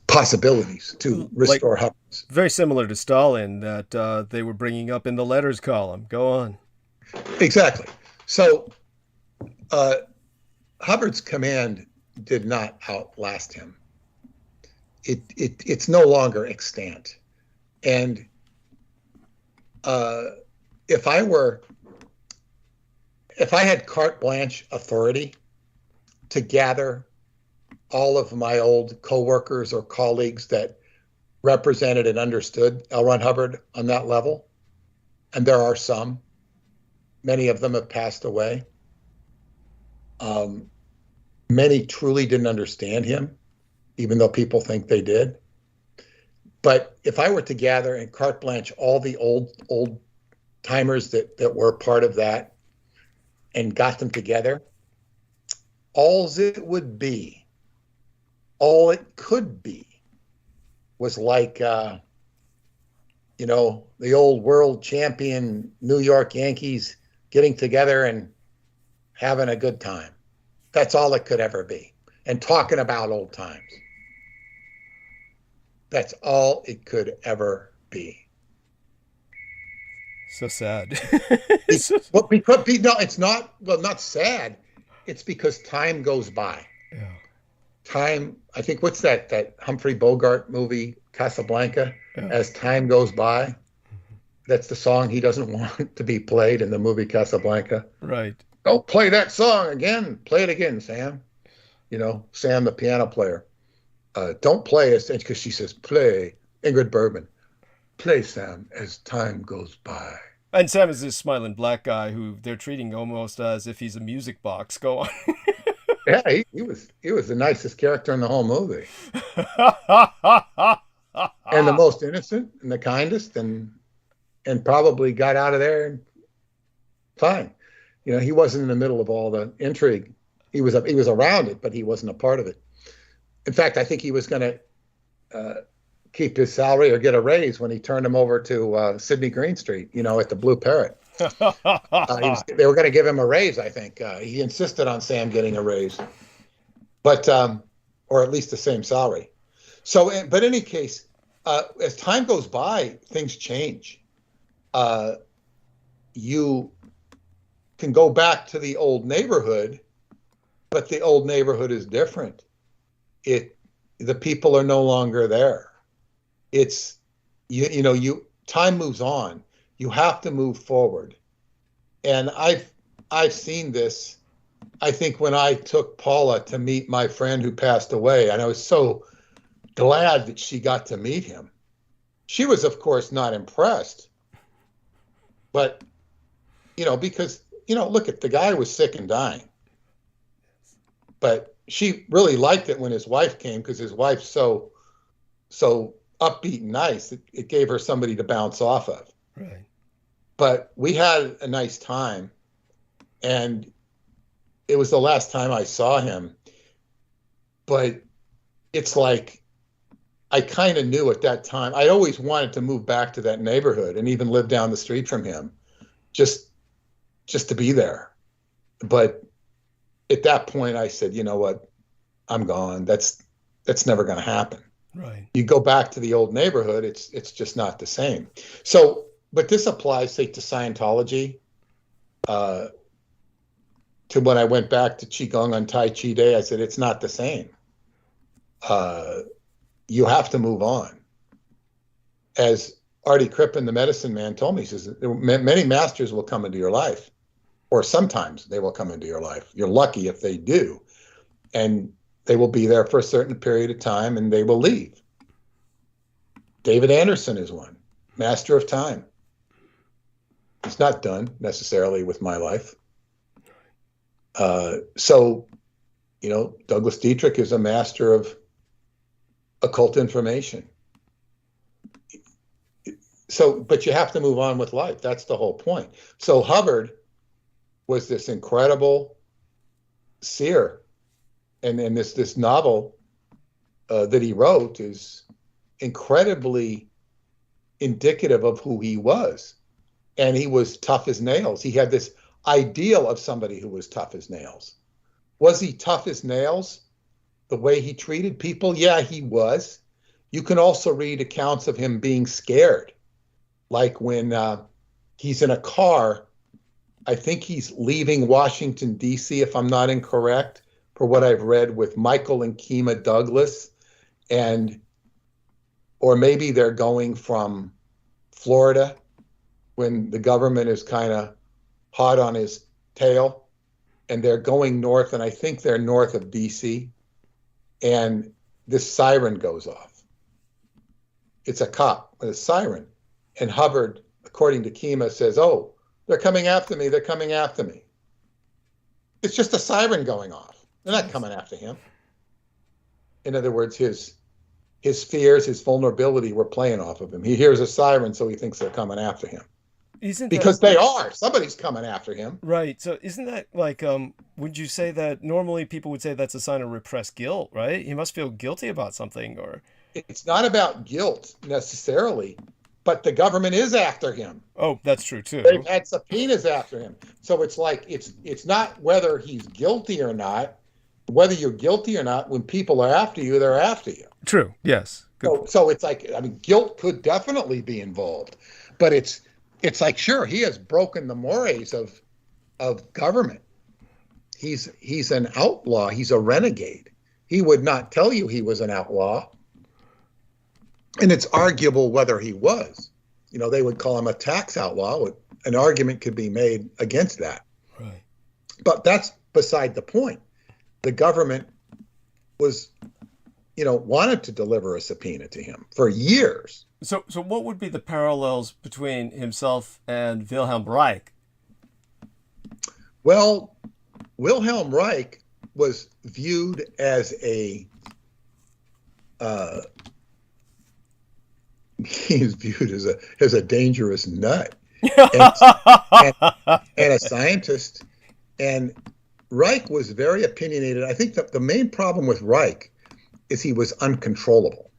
possibilities to restore Hubbard. Very similar to Stalin that they were bringing up in the letters column. Go on. Exactly. So Hubbard's command did not outlast him. It's no longer extant. And if I had carte blanche authority to gather all of my old coworkers or colleagues that represented and understood L. Ron Hubbard on that level, and there are some, many of them have passed away. Many truly didn't understand him, even though people think they did. But if I were to gather and carte blanche all the old timers that were part of that and got them together, all it could be was like, the old world champion New York Yankees getting together and having a good time. That's all it could ever be. And talking about old times. That's all it could ever be. So sad. No, it's not, not sad. It's because time goes by. Yeah. Time, I think, what's that Humphrey Bogart movie, Casablanca? Yeah. As time goes by. Mm-hmm. That's the song he doesn't want to be played in the movie Casablanca. Right. Don't play that song again. Play it again, Sam. Sam, the piano player. Don't play it, because she says, play, Ingrid Bergman. Play, Sam, as time goes by. And Sam is this smiling black guy who they're treating almost as if he's a music box. Go on. Yeah, he was the nicest character in the whole movie. And the most innocent and the kindest and probably got out of there fine. He wasn't in the middle of all the intrigue. He was around it, but he wasn't a part of it. In fact, I think he was going to keep his salary or get a raise when he turned him over to Sidney Greenstreet, at the Blue Parrot. They were going to give him a raise, I think. He insisted on Sam getting a raise, but or at least the same salary. So, but in any case, as time goes by, things change. You can go back to the old neighborhood, but the old neighborhood is different. The people are no longer there. It's time moves on. You have to move forward. And I've seen this. I think when I took Paula to meet my friend who passed away, and I was so glad that she got to meet him. She was, of course, not impressed. But, because, look, the guy was sick and dying. But she really liked it when his wife came, because his wife's so upbeat and nice. It gave her somebody to bounce off of. Right. But we had a nice time, and it was the last time I saw him. But it's like, I kind of knew at that time, I always wanted to move back to that neighborhood and even live down the street from him, just to be there. But at that point, I said, you know what, I'm gone. That's never going to happen. Right. You go back to the old neighborhood, it's just not the same. So, but this applies, say, to Scientology, to when I went back to Qigong on Tai Chi Day. I said, it's not the same. You have to move on. As Artie Crippen, the medicine man, told me, he says, many masters will come into your life, or sometimes they will come into your life. You're lucky if they do. And they will be there for a certain period of time, and they will leave. David Anderson is one, master of time. It's not done necessarily with my life. So, Douglas Dietrich is a master of occult information. So, but you have to move on with life. That's the whole point. So Hubbard was this incredible seer, and this novel that he wrote is incredibly indicative of who he was. And he was tough as nails. He had this ideal of somebody who was tough as nails. Was he tough as nails the way he treated people? Yeah, he was. You can also read accounts of him being scared. Like when he's in a car, I think he's leaving Washington, D.C., if I'm not incorrect, for what I've read, with Michael and Kima Douglas. Or maybe they're going from Florida when the government is kind of hot on his tail, and they're going north, and I think they're north of D.C., and this siren goes off. It's a cop with a siren. And Hubbard, according to Kima, says, oh, they're coming after me. They're coming after me. It's just a siren going off. They're not coming after him. In other words, his fears, his vulnerability were playing off of him. He hears a siren, so he thinks they're coming after him. Because they are. Somebody's coming after him. Right. So isn't that like, would you say that normally people would say that's a sign of repressed guilt, right? He must feel guilty about something, or... It's not about guilt necessarily, but the government is after him. Oh, that's true too. They've had subpoenas after him. So it's like, it's not whether he's guilty or not. Whether you're guilty or not, when people are after you, they're after you. True. Yes. So it's like, guilt could definitely be involved, but it's like, sure, he has broken the mores of government. He's an outlaw. He's a renegade. He would not tell you he was an outlaw. And it's arguable whether he was. They would call him a tax outlaw. An argument could be made against that. Right. But that's beside the point. The government was, wanted to deliver a subpoena to him for years. So what would be the parallels between himself and Wilhelm Reich? Well, Wilhelm Reich was viewed as he's viewed as a dangerous nut and a scientist. And Reich was very opinionated. I think that the main problem with Reich is he was uncontrollable.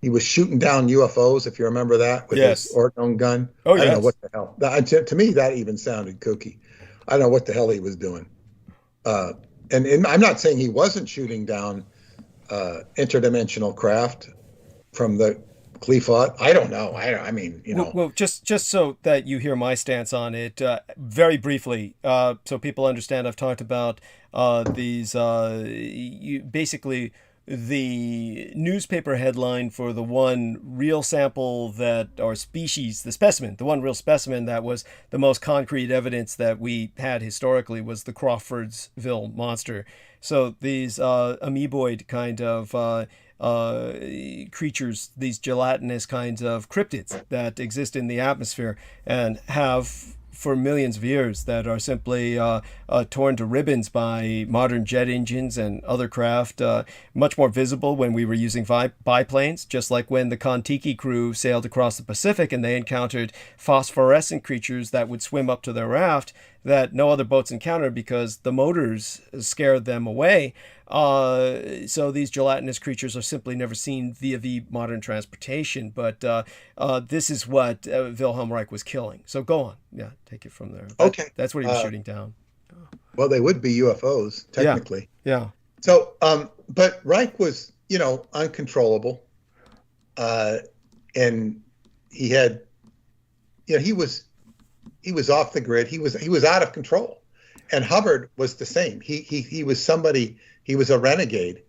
He was shooting down UFOs, if you remember that, with his orgone gun. Oh, I don't know what the hell. To me, that even sounded kooky. I don't know what the hell he was doing. And I'm not saying he wasn't shooting down interdimensional craft from the Qliphoth. I don't know. Well, just so that you hear my stance on it, very briefly, so people understand, I've talked about these basically the newspaper headline for the one real sample that, or species, the specimen, the one real specimen that was the most concrete evidence that we had historically was the Crawfordsville monster. So these amoeboid kind of creatures, these gelatinous kinds of cryptids that exist in the atmosphere and have for millions of years, that are simply torn to ribbons by modern jet engines and other craft, much more visible when we were using biplanes, just like when the Kon-Tiki crew sailed across the Pacific and they encountered phosphorescent creatures that would swim up to their raft that no other boats encountered because the motors scared them away. So these gelatinous creatures are simply never seen via the modern transportation. But this is what Wilhelm Reich was killing. So go on. Yeah, take it from there. Okay. That's what he was shooting down. Well, they would be UFOs, technically. Yeah. So, but Reich was, uncontrollable. And he had, he was off the grid. He was out of control. And Hubbard was the same. He was somebody. He was a renegade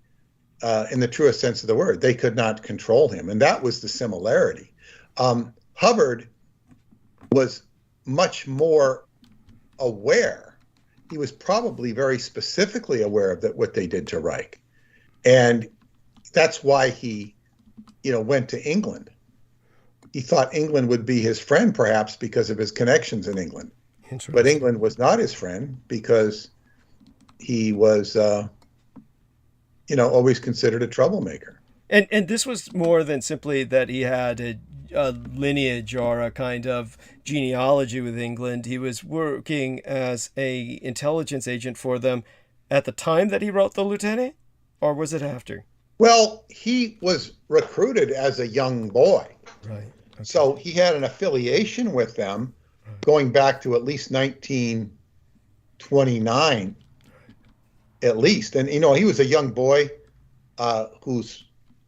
in the truest sense of the word. They could not control him. And that was the similarity. Hubbard was much more aware. He was probably very specifically aware of what they did to Reich. And that's why he, went to England. He thought England would be his friend, perhaps because of his connections in England. But England was not his friend because he was always considered a troublemaker. And this was more than simply that he had a lineage or a kind of genealogy with England. He was working as a intelligence agent for them at the time that he wrote The Lieutenant, or was it after? Well, he was recruited as a young boy. Right. Okay. So he had an affiliation with them going back to at least 1929. At least. And, he was a young boy who's,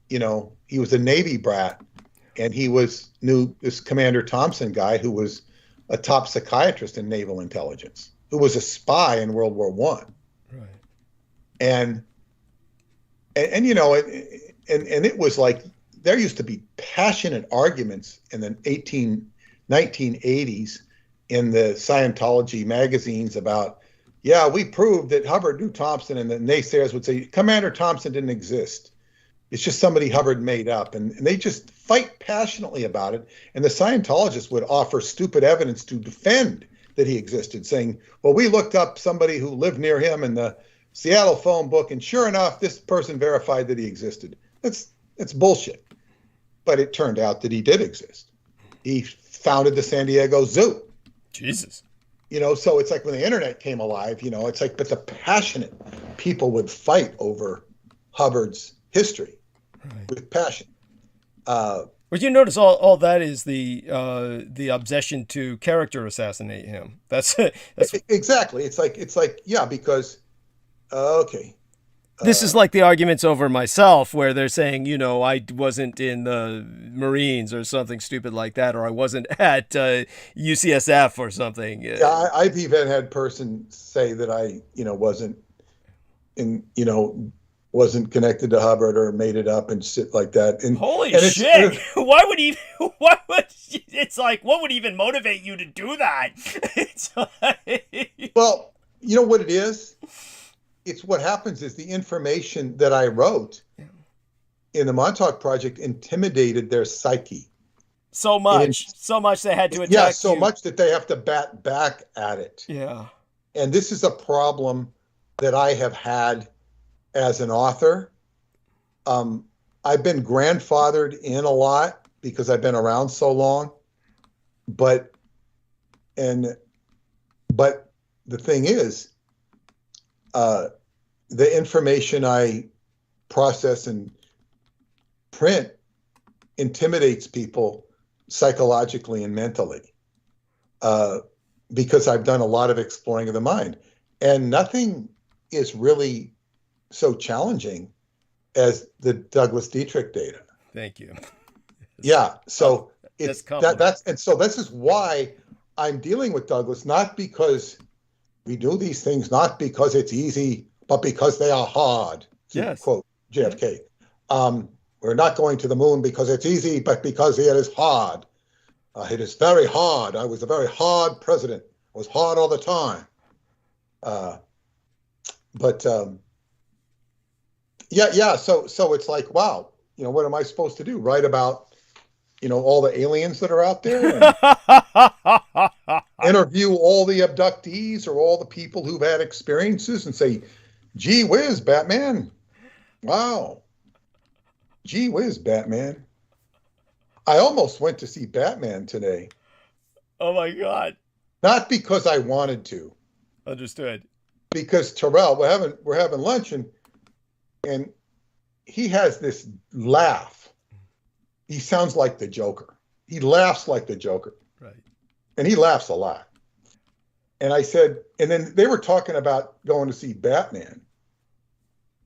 he was a Navy brat. And he knew this Commander Thompson guy who was a top psychiatrist in naval intelligence, who was a spy in World War I. Right. And it was like there used to be passionate arguments in the 1980s in the Scientology magazines about, yeah, we proved that Hubbard knew Thompson, and the naysayers would say, Commander Thompson didn't exist. It's just somebody Hubbard made up. And they just fight passionately about it. And the Scientologists would offer stupid evidence to defend that he existed, saying, well, we looked up somebody who lived near him in the Seattle phone book, and sure enough, this person verified that he existed. That's bullshit. But it turned out that he did exist. He founded the San Diego Zoo. Jesus. So it's like when the internet came alive, it's like, but the passionate people would fight over Hubbard's history with passion. But you notice all that is the obsession to character assassinate him. That's exactly. It's like, yeah, because, okay. This is like the arguments over myself where they're saying, I wasn't in the Marines or something stupid like that, or I wasn't at UCSF or something. Yeah, I've even had persons say that I, wasn't connected to Hubbard or made it up and shit like that. And holy shit! Why would it's like, what would even motivate you to do that? Well, you know what it is? It's what happens is the information that I wrote in the Montauk Project intimidated their psyche. So much they had to attack Yeah, so much that they have to bat back at it. Yeah. And this is a problem that I have had as an author. I've been grandfathered in a lot because I've been around so long. But the thing is, the information I process and print intimidates people psychologically and mentally because I've done a lot of exploring of the mind. And nothing is really so challenging as the Douglas Dietrich data. Thank you. Yeah. So this is why I'm dealing with Douglas, not because we do these things, not because it's easy, but because they are hard, to quote JFK. We're not going to the moon because it's easy, but because it is hard. It is very hard. I was a very hard president. I was hard all the time. Yeah. So it's like, wow, what am I supposed to do? Write about, all the aliens that are out there? And interview all the abductees or all the people who've had experiences and say, gee whiz, Batman. Wow. Gee whiz, Batman. I almost went to see Batman today. Oh my God. Not because I wanted to. Understood. Because Terrell, we're having lunch and he has this laugh. He sounds like the Joker. He laughs like the Joker. Right. And he laughs a lot. And I said, and then they were talking about going to see Batman.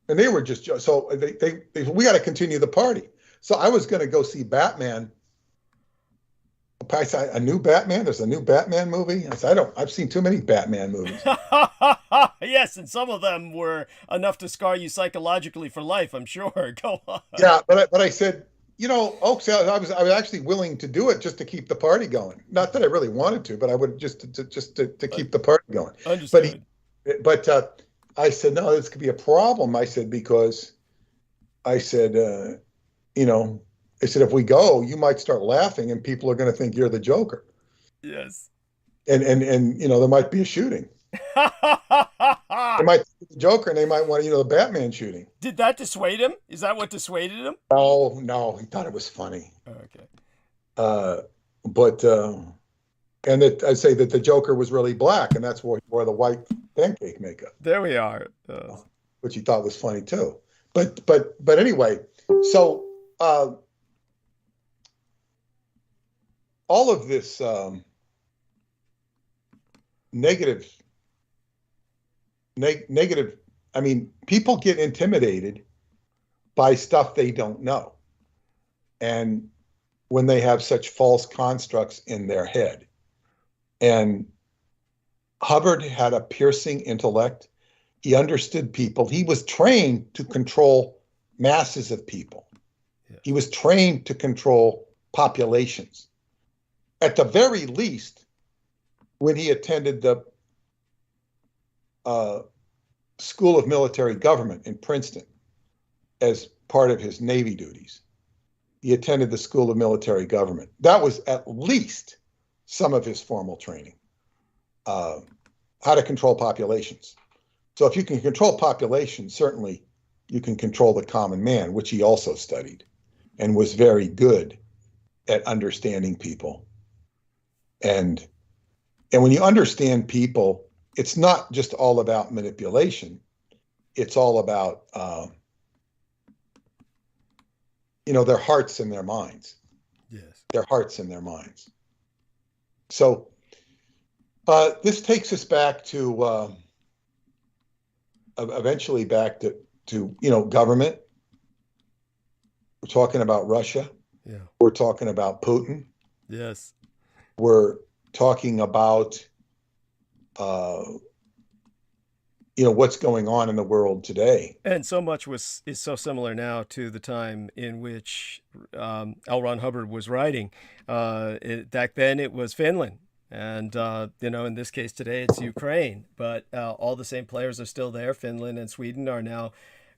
And they were just, so they we got to continue the party. So I was going to go see Batman. I said, a new Batman? There's a new Batman movie? I said, I've seen too many Batman movies. Yes, and some of them were enough to scar you psychologically for life, I'm sure. Go on. Yeah, but I said, Oaks, I was actually willing to do it just to keep the party going. Not that I really wanted to, but I would just to keep the party going. Understood. But I said, no, this could be a problem. I said, because I said, I said, if we go, you might start laughing and people are going to think you're the Joker. Yes. And there might be a shooting. They might think the Joker and they might want, the Batman shooting. Did that dissuade him? Is that what dissuaded him? No, he thought it was funny. Okay. And that I'd say that the Joker was really black and that's why he wore the white pancake makeup. There we are. Which he thought was funny too. But anyway, so all of this negative, I mean, people get intimidated by stuff they don't know. And when they have such false constructs in their head. And Hubbard had a piercing intellect. He understood people. He was trained to control masses of people. Yeah. He was trained to control populations. At the very least, when he attended the School of Military Government in Princeton as part of his Navy duties, he attended the School of Military Government. That was at least some of his formal training, how to control populations. So if you can control populations, certainly you can control the common man, which he also studied and was very good at understanding people. And when you understand people, it's not just all about manipulation. It's all about, their hearts and their minds. Yes. Their hearts and their minds. So this takes us back to, eventually back to government. We're talking about Russia. Yeah. We're talking about Putin. Yes. We're talking about, what's going on in the world today. And so much is so similar now to the time in which L. Ron Hubbard was writing. Back then it was Finland. And, in this case today it's Ukraine. But all the same players are still there. Finland and Sweden are now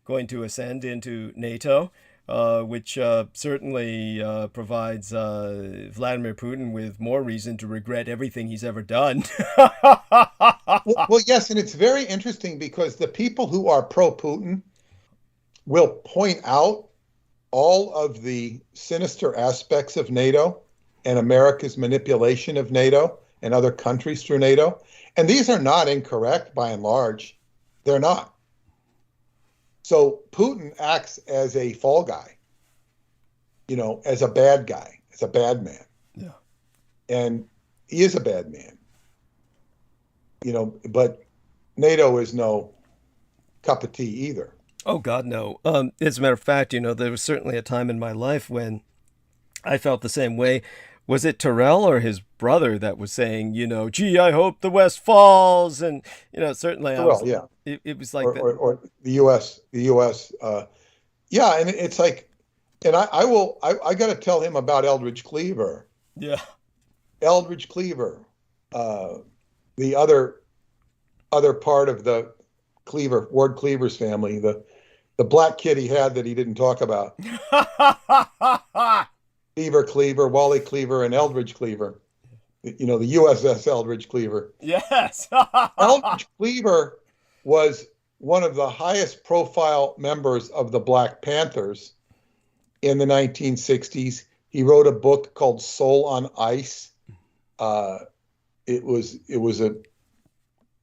going to ascend into NATO. Which certainly provides Vladimir Putin with more reason to regret everything he's ever done. well, yes, and it's very interesting because the people who are pro-Putin will point out all of the sinister aspects of NATO and America's manipulation of NATO and other countries through NATO. And these are not incorrect by and large. They're not. So Putin acts as a fall guy, as a bad guy, as a bad man. Yeah. And he is a bad man, but NATO is no cup of tea either. Oh, God, no. As a matter of fact, there was certainly a time in my life when I felt the same way. Was it Terrell or his brother that was saying, gee, I hope the West falls? And, certainly Terrell, yeah. It was like or the U.S., Yeah, and it's like, and I got to tell him about Eldridge Cleaver. Yeah. Eldridge Cleaver, the other part of the Ward Cleaver's family, the black kid he had that he didn't talk about. Cleaver, Wally Cleaver, and Eldridge Cleaver. You know, the USS Eldridge Cleaver. Yes. Eldridge Cleaver was one of the highest profile members of the Black Panthers in the 1960s. He wrote a book called Soul on Ice. It was a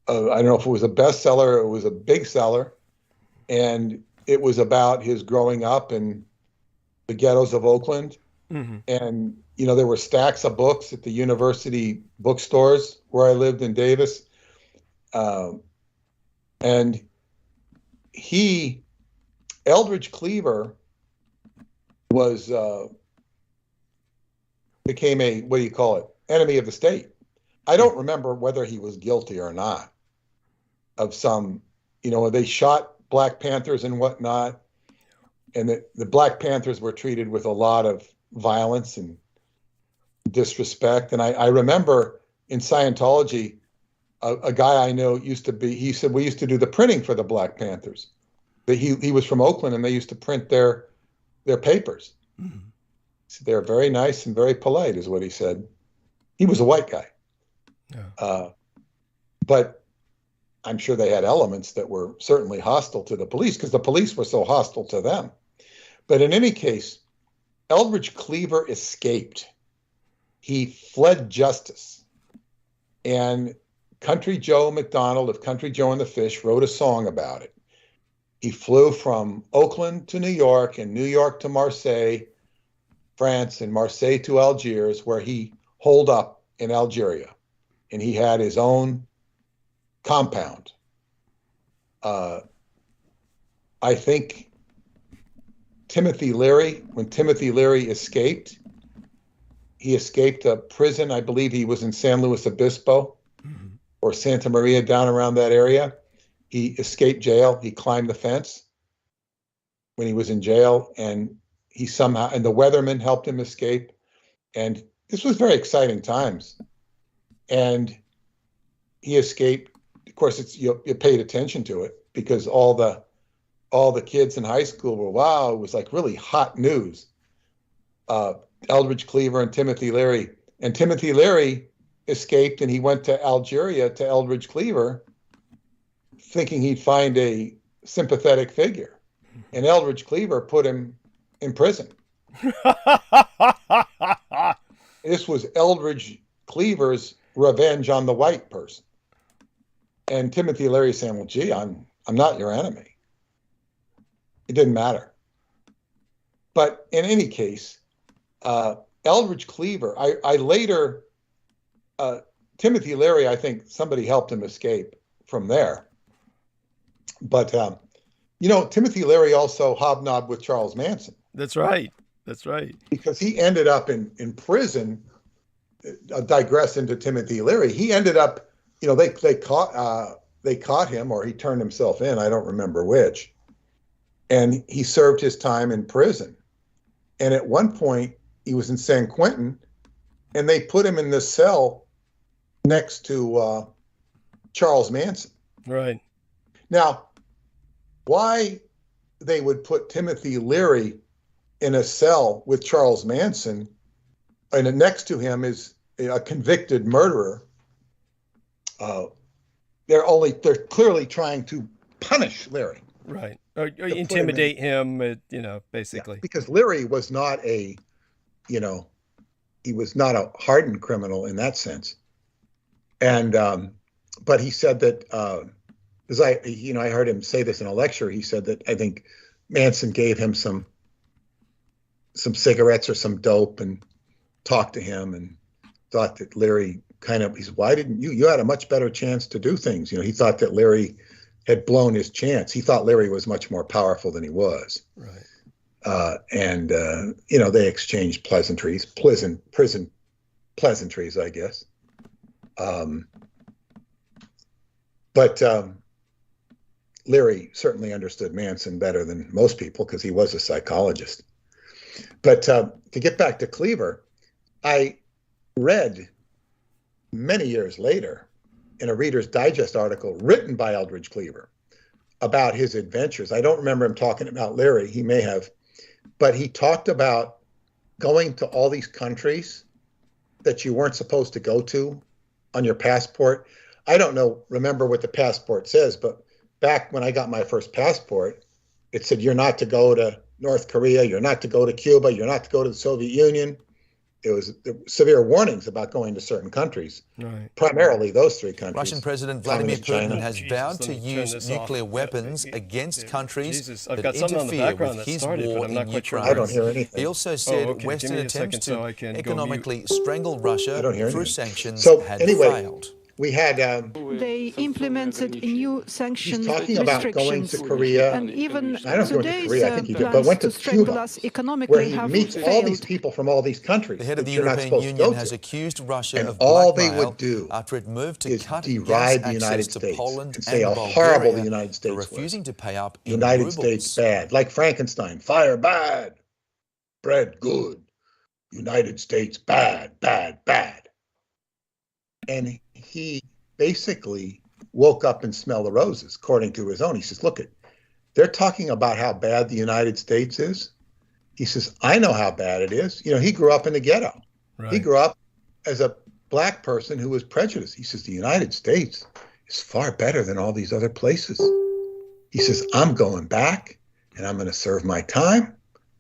I don't know if it was a bestseller or it was a big seller, and it was about his growing up in the ghettos of Oakland. Mm-hmm. And you know, there were stacks of books at the university bookstores where I lived in Davis, and Eldridge Cleaver was became a, what do you call it, enemy of the state. I don't remember whether he was guilty or not of some, you know, they shot Black Panthers and whatnot, and the Black Panthers were treated with a lot of violence and disrespect. And I remember in Scientology, a guy I know he said, we used to do the printing for the Black Panthers. He was from Oakland, and they used to print their papers. Mm-hmm. So they're very nice and very polite, is what he said. He was a white guy. Yeah. But I'm sure they had elements that were certainly hostile to the police, because the police were so hostile to them. But in any case, Eldridge Cleaver escaped. He fled justice. And Country Joe McDonald of Country Joe and the Fish wrote a song about it. He flew from Oakland to New York, and New York to Marseille, France, and Marseille to Algiers, where he holed up in Algeria. And he had his own compound. I think Timothy Leary, when Timothy Leary escaped, he escaped a prison. I believe he was in San Luis Obispo or Santa Maria, down around that area. He escaped jail. He climbed the fence when he was in jail, and the weatherman helped him escape. And this was very exciting times. And he escaped. Of course, you paid attention to it, because all the kids in high school were, wow, it was like really hot news. Eldridge Cleaver and Timothy Leary. And Timothy Leary escaped, and he went to Algeria to Eldridge Cleaver, thinking he'd find a sympathetic figure. And Eldridge Cleaver put him in prison. This was Eldridge Cleaver's revenge on the white person. And Timothy Leary saying, well, gee, I'm not your enemy. It didn't matter. But in any case, Eldridge Cleaver, I later, Timothy Leary, I think somebody helped him escape from there. But, you know, Timothy Leary also hobnobbed with Charles Manson. That's right. That's right. Because he ended up in prison. Digress into Timothy Leary. He ended up, you know, they caught him, or he turned himself in. I don't remember which. And he served his time in prison. And at one point, he was in San Quentin, and they put him in the cell next to Charles Manson. Right. Now, why they would put Timothy Leary in a cell with Charles Manson, and next to him is a convicted murderer, they're clearly trying to punish Leary. Right. Or intimidate him, you know, basically. Yeah, because Leary was not he was not a hardened criminal in that sense. And, but he said that, because I heard him say this in a lecture, he said that I think Manson gave him some cigarettes or some dope and talked to him, and thought that Leary why didn't you had a much better chance to do things. You know, he thought that Leary had blown his chance. He thought Leary was much more powerful than he was. Right. And you know, they exchanged pleasantries, prison pleasantries, I guess. But Leary certainly understood Manson better than most people because he was a psychologist. But to get back to Cleaver, I read many years later in a Reader's Digest article written by Eldridge Cleaver about his adventures. I don't remember him talking about Leary. He may have. But he talked about going to all these countries that you weren't supposed to go to on your passport. I don't remember what the passport says, but back when I got my first passport, it said you're not to go to North Korea, you're not to go to Cuba, you're not to go to the Soviet Union. There were severe warnings about going to certain countries, primarily those three countries. Russian President Vladimir Putin has vowed to use nuclear weapons against countries that interfere with his war in Ukraine. I don't hear anything. He also said Western attempts to economically strangle Russia through sanctions had failed. We had they implemented new sanctions talking about going to Korea, and even I don't go to Korea, I think he did, but plans went to to strangle Cuba, us economically where he have meets all failed. these people from all these countries. The head of the that you're not European supposed to Union go has to. accused Russia And of all they blackmail would do after it moved to is cut deride gas the United access to States Poland and say and how horrible the Bulgaria United for States was. refusing to pay up in United rubles. States bad, like Frankenstein, fire bad, bread good, United States bad, bad, bad. And he basically woke up and smelled the roses, according to his own. He says, look, they're talking about how bad the United States is. He says, I know how bad it is. You know, he grew up in the ghetto. Right. He grew up as a black person who was prejudiced. He says, the United States is far better than all these other places. He says, I'm going back and I'm going to serve my time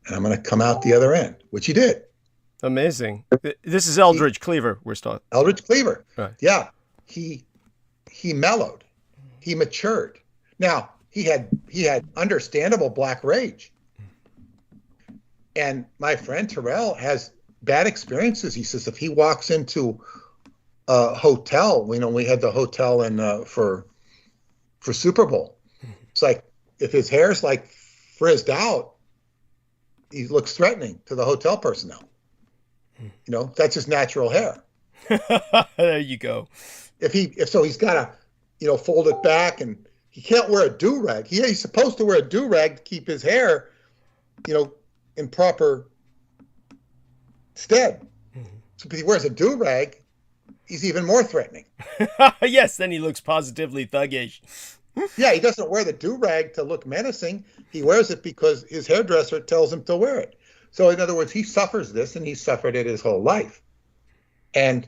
and I'm going to come out the other end, which he did. Amazing. This is Eldridge Cleaver we're talking. Eldridge Cleaver. Right. Yeah. He mellowed, he matured. Now he had understandable black rage. And my friend Terrell has bad experiences. He says if he walks into a hotel, we had the hotel in for Super Bowl. It's like if his hair's like frizzed out, he looks threatening to the hotel personnel. You know, that's his natural hair. There you go. If so, he's got to, fold it back, and he can't wear a do-rag. He's supposed to wear a do-rag to keep his hair, in proper stead. So if he wears a do-rag, he's even more threatening. Yes, then he looks positively thuggish. Yeah, he doesn't wear the do-rag to look menacing. He wears it because his hairdresser tells him to wear it. So in other words, he suffers this, and he suffered it his whole life. And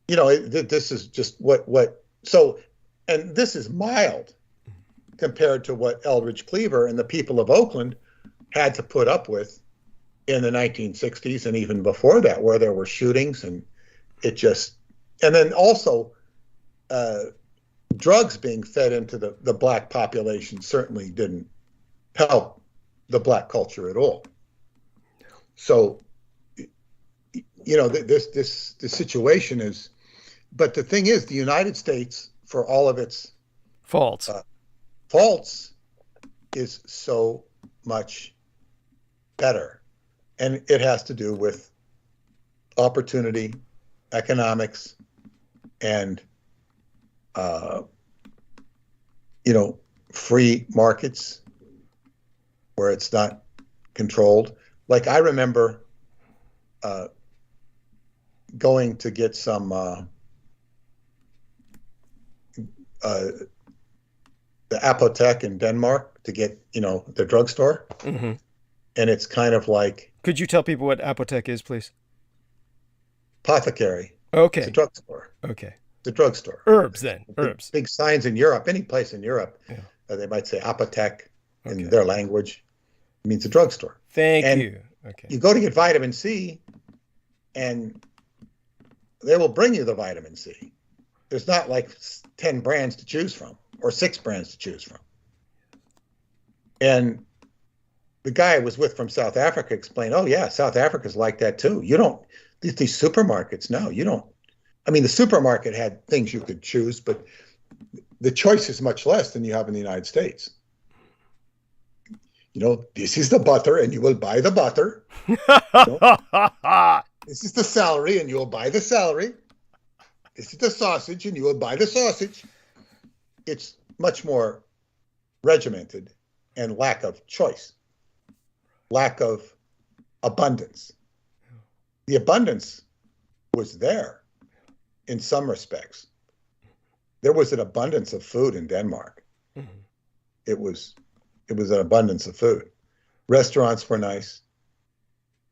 this is just and this is mild compared to what Eldridge Cleaver and the people of Oakland had to put up with in the 1960s and even before that, where there were shootings and then also drugs being fed into the black population certainly didn't help the black culture at all. So, this situation is, but the thing is, the United States, for all of its faults, is so much better. And it has to do with opportunity, economics, and, free markets where it's not controlled. Like I remember going to get some the apotheke in Denmark to get, the drugstore. Mm-hmm. And it's kind of like... Could you tell people what apotheke is, please? Apothecary. Okay. It's a drugstore. Okay. It's a drugstore. Herbs, then. Herbs. Big signs in Europe, any place in Europe, they might say apotheke in their language. It means a drugstore. Thank you. Okay. You go to get vitamin C, and they will bring you the vitamin C. There's not like 10 brands to choose from or 6 brands to choose from. And the guy I was with from South Africa explained, oh, yeah, South Africa's like that, too. You don't, these supermarkets, no, you don't. I mean, the supermarket had things you could choose, but the choice is much less than you have in the United States. This is the butter, and you will buy the butter. This is the celery, and you will buy the celery. this is the sausage, and you will buy the sausage. It's much more regimented and lack of choice, lack of abundance. The abundance was there in some respects. There was an abundance of food in Denmark. It was an abundance of food. Restaurants were nice,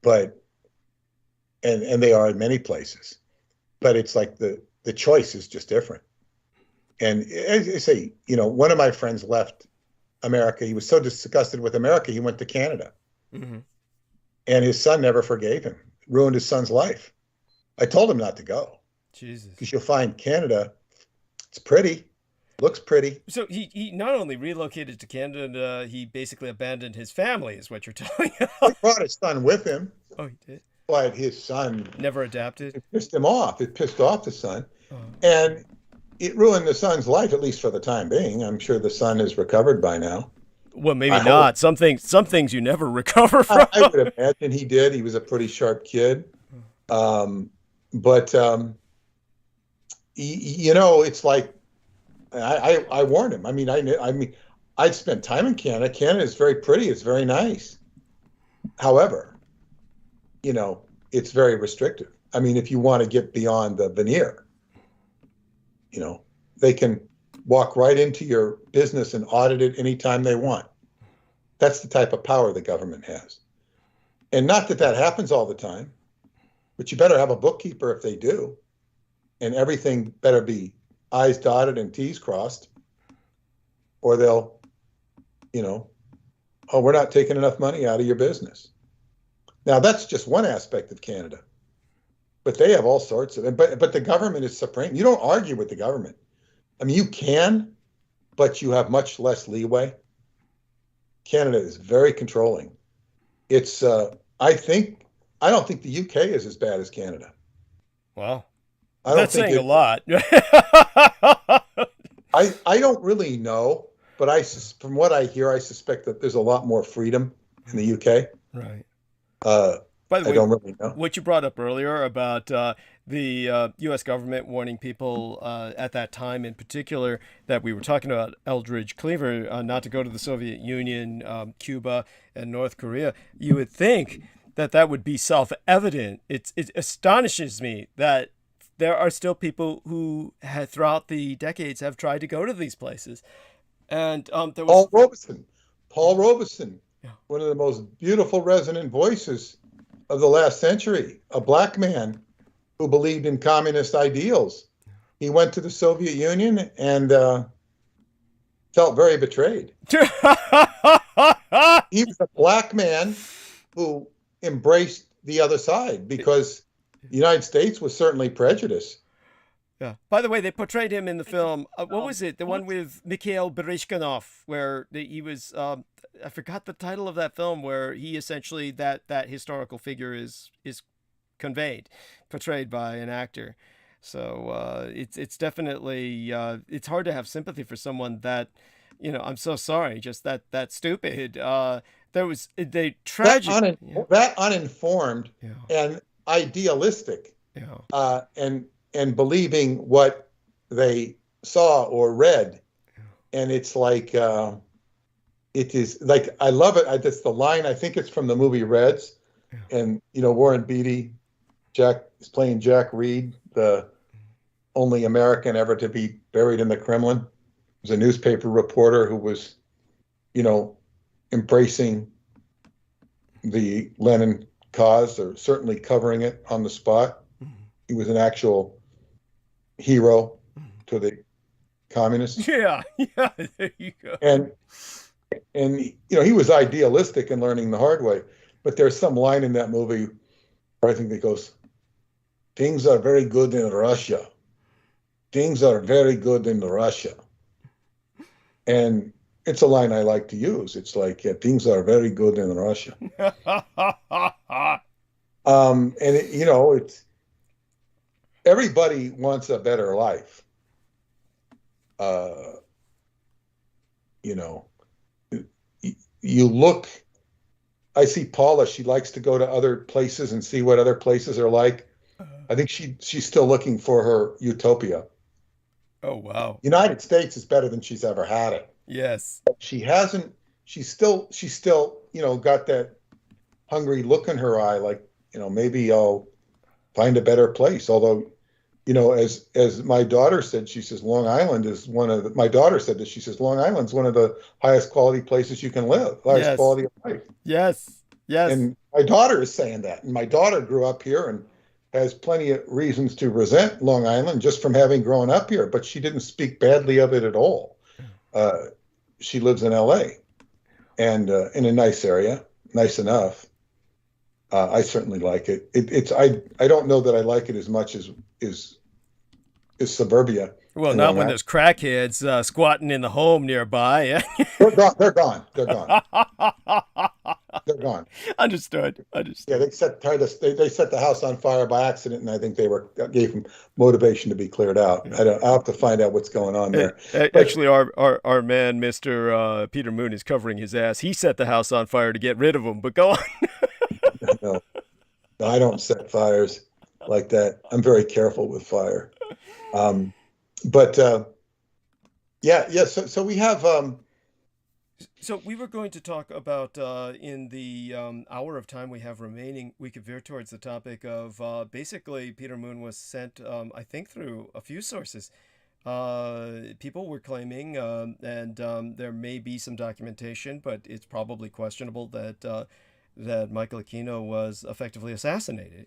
but and they are in many places, but it's like the choice is just different. And as I say, you know, one of my friends left America. He was so disgusted with America, he went to Canada. And his son never forgave him. Ruined his son's life. I told him not to go. Jesus. Because you'll find Canada, it's pretty, looks pretty. So he not only relocated to Canada, he basically abandoned his family, is what you're telling me. He brought his son with him. Oh, he did? But his son never adapted. It pissed him off. It pissed off the son. And it ruined the son's life, at least for the time being. I'm sure the son is recovered by now. Well, maybe not. Some things you never recover from. I would imagine he did. He was a pretty sharp kid. But you know, it's like I warned him. I mean, I'd spent time in Canada. Canada is very pretty. It's very nice. However, you know, it's very restrictive. I mean, if you want to get beyond the veneer, you know, they can walk right into your business and audit it anytime they want. That's the type of power the government has. And not that that happens all the time, but you better have a bookkeeper if they do. And everything better be I's dotted and T's crossed, or they'll, you know, oh, we're not taking enough money out of your business. Now, that's just one aspect of Canada. But they have all sorts of, but the government is supreme. You don't argue with the government. I mean, you can, but you have much less leeway. Canada is very controlling. It's, I don't think the UK is as bad as Canada. Wow. That's saying a lot. I don't really know, but from what I hear, I suspect that there's a lot more freedom in the UK. Right. By the way, I don't really know. What you brought up earlier about the U.S. government warning people at that time in particular that we were talking about Eldridge Cleaver not to go to the Soviet Union, Cuba, and North Korea, you would think that would be self-evident. It astonishes me that there are still people who throughout the decades have tried to go to these places. And there was Paul Robeson, yeah. One of the most beautiful resonant voices of the last century, a black man who believed in communist ideals. He went to the Soviet Union and felt very betrayed. He was a black man who embraced the other side because the United States was certainly prejudiced. Yeah. By the way, they portrayed him in the film. What was it? The one with Mikhail Baryshnikov, where he was. I forgot the title of that film, where he essentially that historical figure is portrayed by an actor. So it's definitely it's hard to have sympathy for someone that, you know. I'm so sorry, just that stupid. There was tragic that uninformed and idealistic, and believing what they saw or read, and it's like it is like I love it. That's the line. I think it's from the movie Reds, and you know Warren Beatty, Jack is playing Jack Reed, the only American ever to be buried in the Kremlin. He was a newspaper reporter who was, you know, embracing the Lenin cause, or certainly covering it on the spot. He was an actual hero to the communists. Yeah, there you go. And you know, he was idealistic and learning the hard way. But there's some line in that movie where I think it goes, "Things are very good in Russia. Things are very good in Russia." And it's a line I like to use. It's like, things are very good in Russia. And you know, it's everybody wants a better life. You know, you look. I see Paula. She likes to go to other places and see what other places are like. I think she's still looking for her utopia. Oh, wow. United States is better than she's ever had it. Yes. She's still, got that hungry look in her eye, like, maybe I'll find a better place. Although, as my daughter said, she says Long Island is my daughter said this, she says Long Island's one of the highest quality places you can live, highest quality of life. Yes. Yes. And my daughter is saying that. And my daughter grew up here and has plenty of reasons to resent Long Island just from having grown up here, but she didn't speak badly of it at all. She lives in LA and in a nice area, nice enough. I certainly like it. I don't know that I like it as much as suburbia. Well, not when there's crackheads squatting in the home nearby. They're gone. They're gone. They're gone. Understood. Yeah, they set the house on fire by accident, and I think gave them motivation to be cleared out. I'll have to find out what's going on there. Actually, our man, Mr. Peter Moon, is covering his ass. He set the house on fire to get rid of them. But go on. No, I don't set fires like that. I'm very careful with fire. So we have. So we were going to talk about in the hour of time we have remaining, we could veer towards the topic of basically Peter Moon was sent, I think, through a few sources. People were claiming, and there may be some documentation, but it's probably questionable that Michael Aquino was effectively assassinated.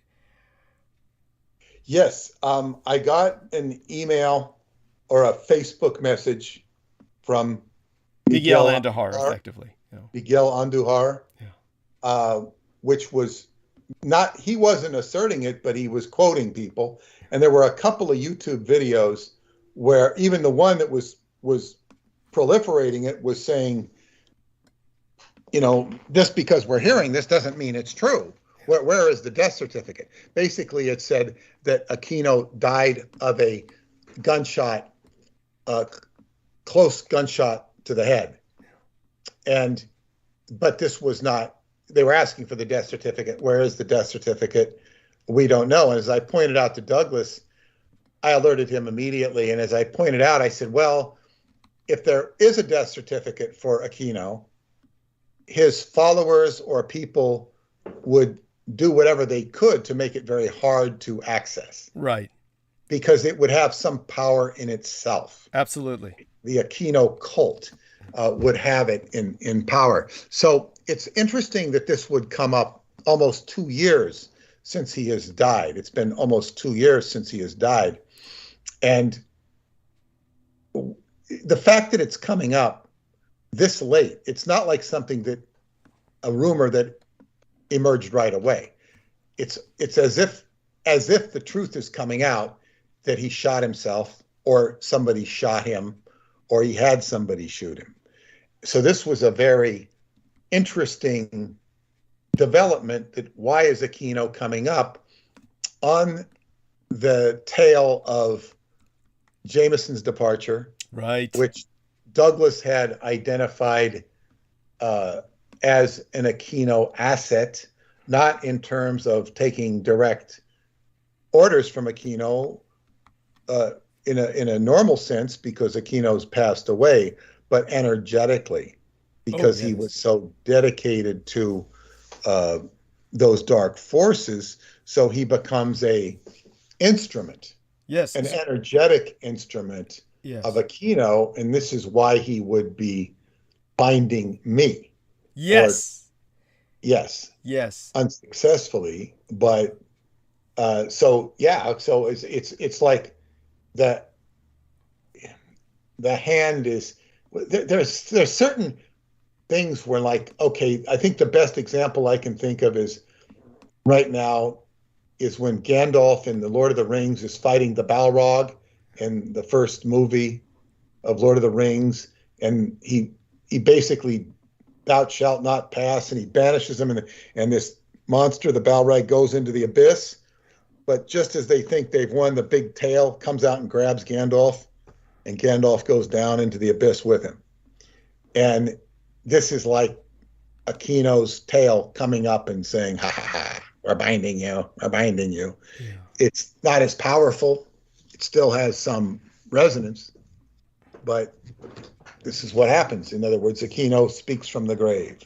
Yes, I got an email or a Facebook message from Miguel Andujar, effectively. Miguel Andujar, which was not, he wasn't asserting it, but he was quoting people. And there were a couple of YouTube videos where even the one that was proliferating it was saying, just because we're hearing this doesn't mean it's true. Where is the death certificate? Basically, it said that Aquino died of a gunshot, close gunshot to the head. But this was not, they were asking for the death certificate. Where is the death certificate? We don't know. And as I pointed out to Douglas, I alerted him immediately. And as I pointed out, I said, well, if there is a death certificate for Aquino, his followers or people would do whatever they could to make it very hard to access. Right. Because it would have some power in itself. Absolutely. The Aquino cult would have it in power. So it's interesting that this would come up almost 2 years since he has died. It's been almost 2 years since he has died. And the fact that it's coming up this late, it's not like a rumor that emerged right away. It's as if the truth is coming out that he shot himself or somebody shot him or he had somebody shoot him. So this was a very interesting development. That why is Aquino coming up on the tail of Jameson's departure, right? Which Douglas had identified as an Aquino asset, not in terms of taking direct orders from Aquino in a normal sense, because Aquino's passed away, but energetically, because he was so dedicated to those dark forces. So he becomes a instrument, an energetic instrument of Aquino, and this is why he would be binding me. Yes. Unsuccessfully, but so it's like the hand is there's certain things where, like, okay, I think the best example I can think of is right now is when Gandalf in the Lord of the Rings is fighting the Balrog in the first movie of Lord of the Rings, and he basically thou shalt not pass, and he banishes him, and this monster, the Balrog, goes into the abyss. But just as they think they've won, the big tail comes out and grabs Gandalf, and Gandalf goes down into the abyss with him. And this is like Aquino's tail coming up and saying, ha ha ha, we're binding you. It's not as powerful. It still has some resonance, but this is what happens. In other words, Aquino speaks from the grave.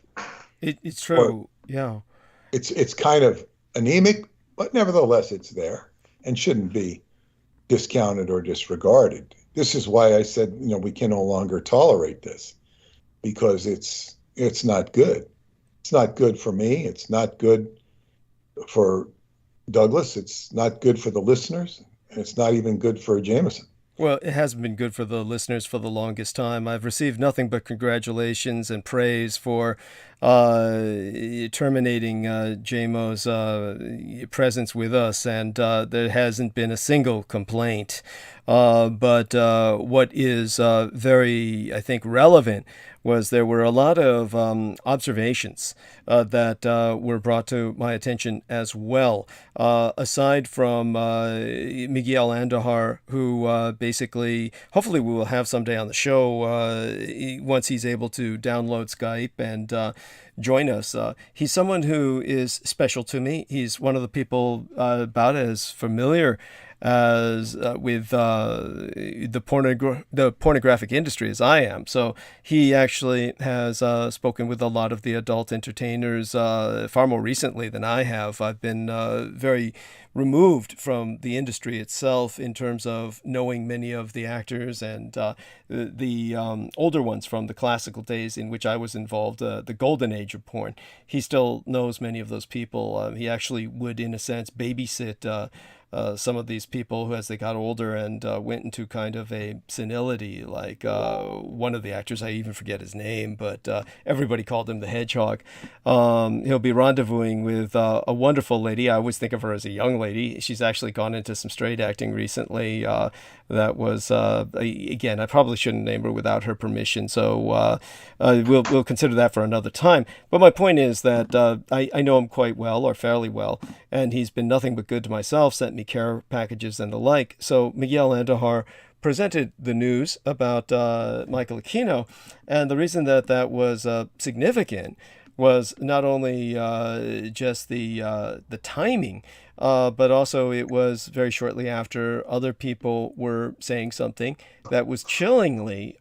It's true. Yeah. It's kind of anemic, but nevertheless it's there and shouldn't be discounted or disregarded. This is why I said, we can no longer tolerate this, because it's not good. It's not good for me. It's not good for Douglas. It's not good for the listeners. And it's not even good for Jameson. Well, it hasn't been good for the listeners for the longest time. I've received nothing but congratulations and praise for terminating JMO's presence with us, and there hasn't been a single complaint. But what is very, I think, relevant was there were a lot of observations that were brought to my attention as well. Aside from Miguel Andahar, who basically, hopefully we will have someday on the show once he's able to download Skype and join us. He's someone who is special to me. He's one of the people about as familiar as with the pornographic industry as I am. So he actually has spoken with a lot of the adult entertainers far more recently than I have. I've been very removed from the industry itself in terms of knowing many of the actors and the older ones from the classical days in which I was involved, the golden age of porn. He still knows many of those people. He actually would, in a sense, babysit some of these people who, as they got older and went into kind of a senility, like one of the actors, I even forget his name, but everybody called him the Hedgehog. He'll be rendezvousing with a wonderful lady. I always think of her as a young lady. She's actually gone into some straight acting recently. That was, again, I probably shouldn't name her without her permission, so we'll consider that for another time. But my point is that I know him quite well, or fairly well, and he's been nothing but good to myself, sent me care packages and the like. So Miguel Andahar presented the news about Michael Aquino, and the reason that was significant was not only just the timing, but also it was very shortly after other people were saying something that was chillingly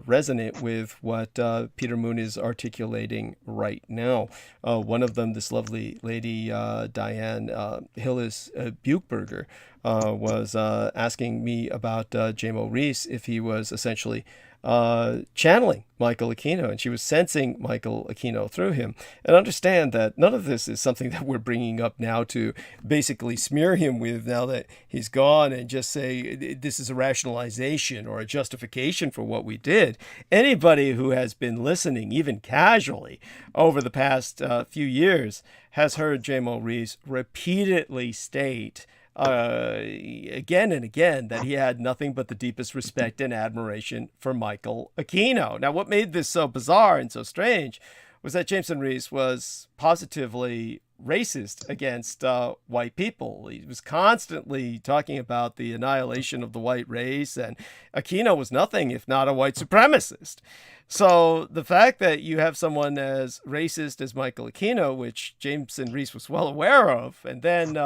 resonant with what Peter Moon is articulating right now. One of them, this lovely lady, Diane Hillis Buchberger, was asking me about J.M.O. Rees, if he was essentially channeling Michael Aquino, and she was sensing Michael Aquino through him. And understand that none of this is something that we're bringing up now to basically smear him with now that he's gone, and just say this is a rationalization or a justification for what we did. Anybody who has been listening, even casually, over the past few years has heard J.M.O. Rees repeatedly state again and again that he had nothing but the deepest respect and admiration for Michael Aquino. Now, what made this so bizarre and so strange was that Jameson Rees was positively racist against white people. He was constantly talking about the annihilation of the white race, and Aquino was nothing if not a white supremacist. So the fact that you have someone as racist as Michael Aquino, which Jameson Rees was well aware of, and then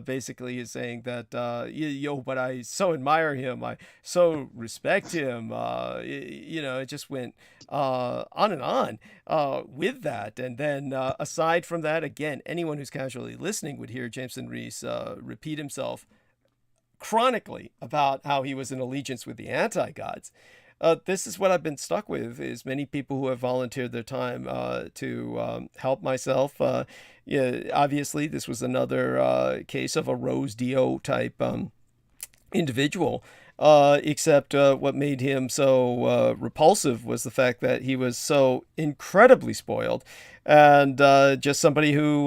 basically is saying that, but I so admire him, I so respect him, it just went on and on with that. And then aside from that, again, anyone who's casually listening would hear Jameson Rees repeat himself chronically about how he was in allegiance with the anti-gods. This is what I've been stuck with, is many people who have volunteered their time to help myself. Obviously, this was another case of a Rose Dio type individual, except what made him so repulsive was the fact that he was so incredibly spoiled, and just somebody who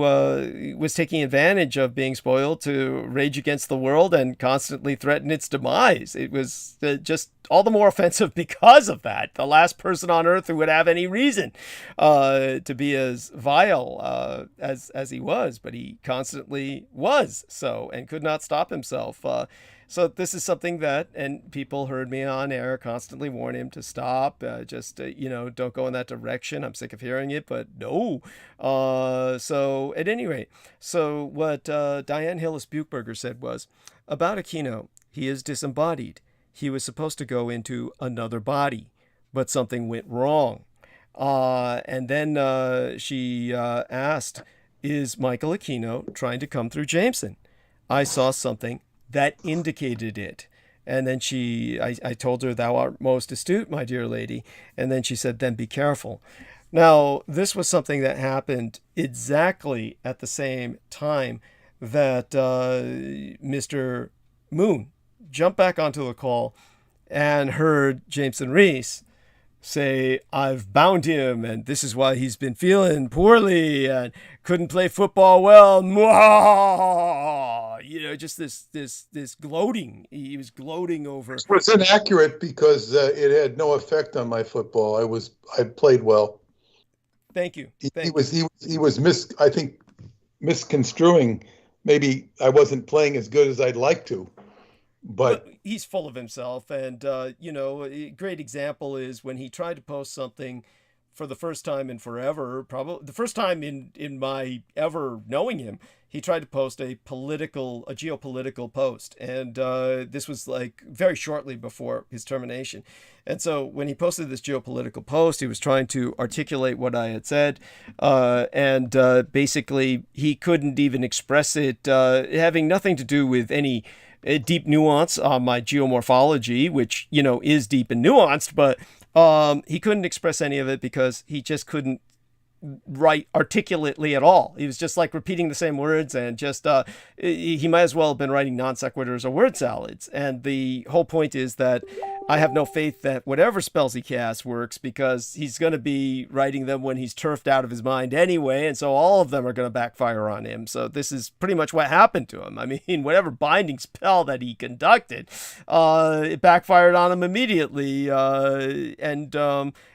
was taking advantage of being spoiled to rage against the world and constantly threaten its demise. It was just all the more offensive because of that. The last person on earth who would have any reason to be as vile as he was, but he constantly was so and could not stop himself. So this is something that, and people heard me on air constantly warn him to stop, don't go in that direction. I'm sick of hearing it, but no. So at any rate, so what Diane Hillis-Buchberger said was, about Aquino, he is disembodied. He was supposed to go into another body, but something went wrong. And then she asked, is Michael Aquino trying to come through Jameson? I saw something that indicated it. And then I told her, thou art most astute, my dear lady. And then she said, then be careful. Now, this was something that happened exactly at the same time that Mr. Moon jumped back onto the call and heard Jameson Reese say, I've bound him, and this is why he's been feeling poorly and couldn't play football well. Just this gloating. He was gloating over. It was inaccurate because it had no effect on my football. I played well. Thank you. He was misconstruing. Maybe I wasn't playing as good as I'd like to. But he's full of himself. And, a great example is when he tried to post something for the first time in forever, probably the first time in my ever knowing him, he tried to post a geopolitical post. And this was like very shortly before his termination. And so when he posted this geopolitical post, he was trying to articulate what I had said. And basically, he couldn't even express it, having nothing to do with any deep nuance on my geomorphology, which, is deep and nuanced, but he couldn't express any of it because he just couldn't write articulately at all. He was just like repeating the same words, and just he might as well have been writing non sequiturs or word salads. And the whole point is that I have no faith that whatever spells he casts works, because he's going to be writing them when he's turfed out of his mind anyway, and so all of them are going to backfire on him. So this is pretty much what happened to him. I mean, whatever binding spell that he conducted, it backfired on him immediately.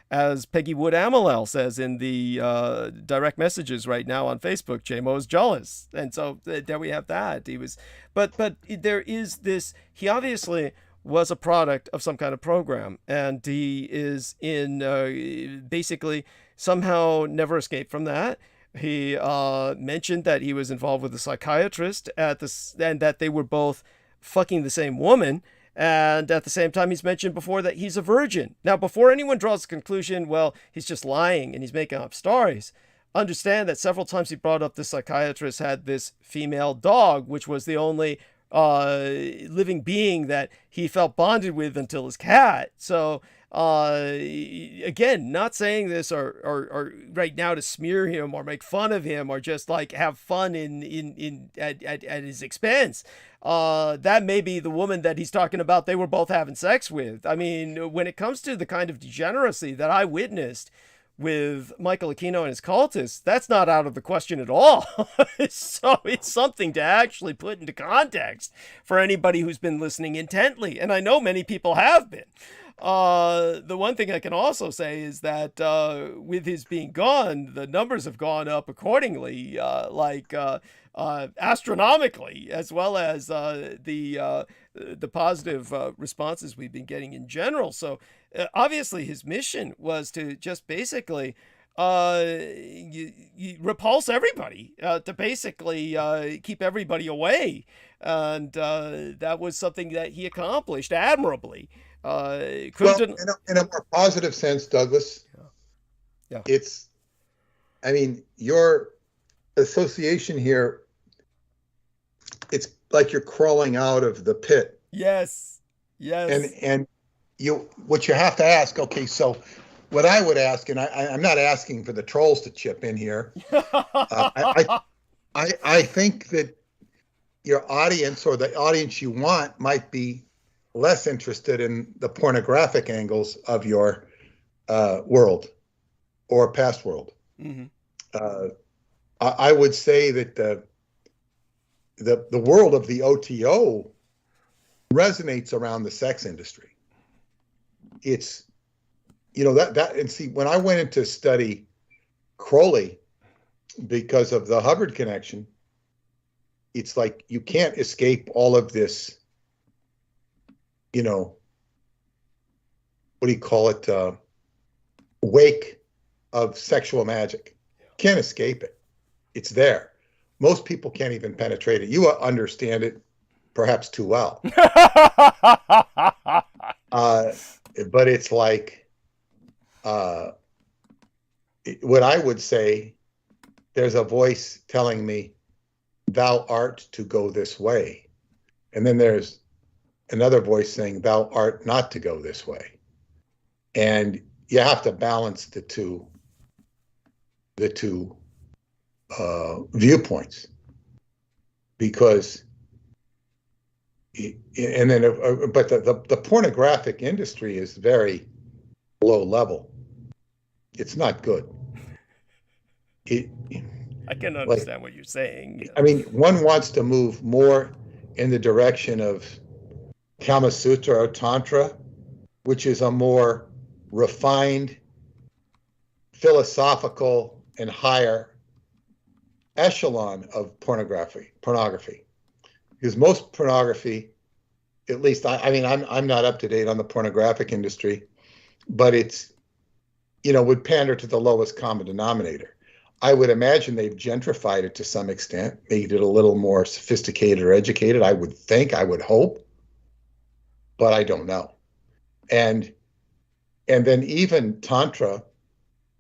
As Peggy Wood Amilel says in the direct messages right now on Facebook, JMO is jealous. And so there we have that. But there is this, he obviously was a product of some kind of program, and he is basically somehow never escaped from that. He mentioned that he was involved with a psychiatrist and that they were both fucking the same woman. And at the same time, he's mentioned before that he's a virgin. Now, before anyone draws the conclusion, well, he's just lying and he's making up stories, understand that several times he brought up the psychiatrist had this female dog, which was the only living being that he felt bonded with until his cat. So, again, not saying this or right now to smear him or make fun of him or just like have fun at his expense. That may be the woman that he's talking about they were both having sex with. I mean, when it comes to the kind of degeneracy that I witnessed with Michael Aquino and his cultists, that's not out of the question at all. So it's something to actually put into context for anybody who's been listening intently. And I know many people have been. The one thing I can also say is that with his being gone, the numbers have gone up accordingly, astronomically, as well as the positive responses we've been getting in general. So obviously his mission was to just basically repulse everybody, to basically keep everybody away. And that was something that he accomplished admirably. In a more positive sense, Douglas, yeah. Your association here, it's like you're crawling out of the pit. Yes. And what you have to ask, okay, so what I would ask, and I'm not asking for the trolls to chip in here. I think that your audience, or the audience you want, might be less interested in the pornographic angles of your world or past world. Mm-hmm. I would say that the world of the OTO resonates around the sex industry. It's, and see, when I went into study Crowley because of the Hubbard connection, it's like you can't escape all of this you know, what do you call it? Wake of sexual magic. Can't escape it. It's there. Most people can't even penetrate it. You understand it perhaps too well. But it's like, what I would say, there's a voice telling me, thou art to go this way. And then there's another voice saying, thou art not to go this way. And you have to balance the two viewpoints, because but the pornographic industry is very low level. It's not good. I can understand what you're saying. I mean, one wants to move more in the direction of Kama Sutra or Tantra, which is a more refined, philosophical, and higher echelon of pornography. Because most pornography, at least I mean, I'm not up to date on the pornographic industry, but it's, you know, would pander to the lowest common denominator. I would imagine they've gentrified it to some extent, made it a little more sophisticated or educated. I would think, I would hope, but I don't know. And then even Tantra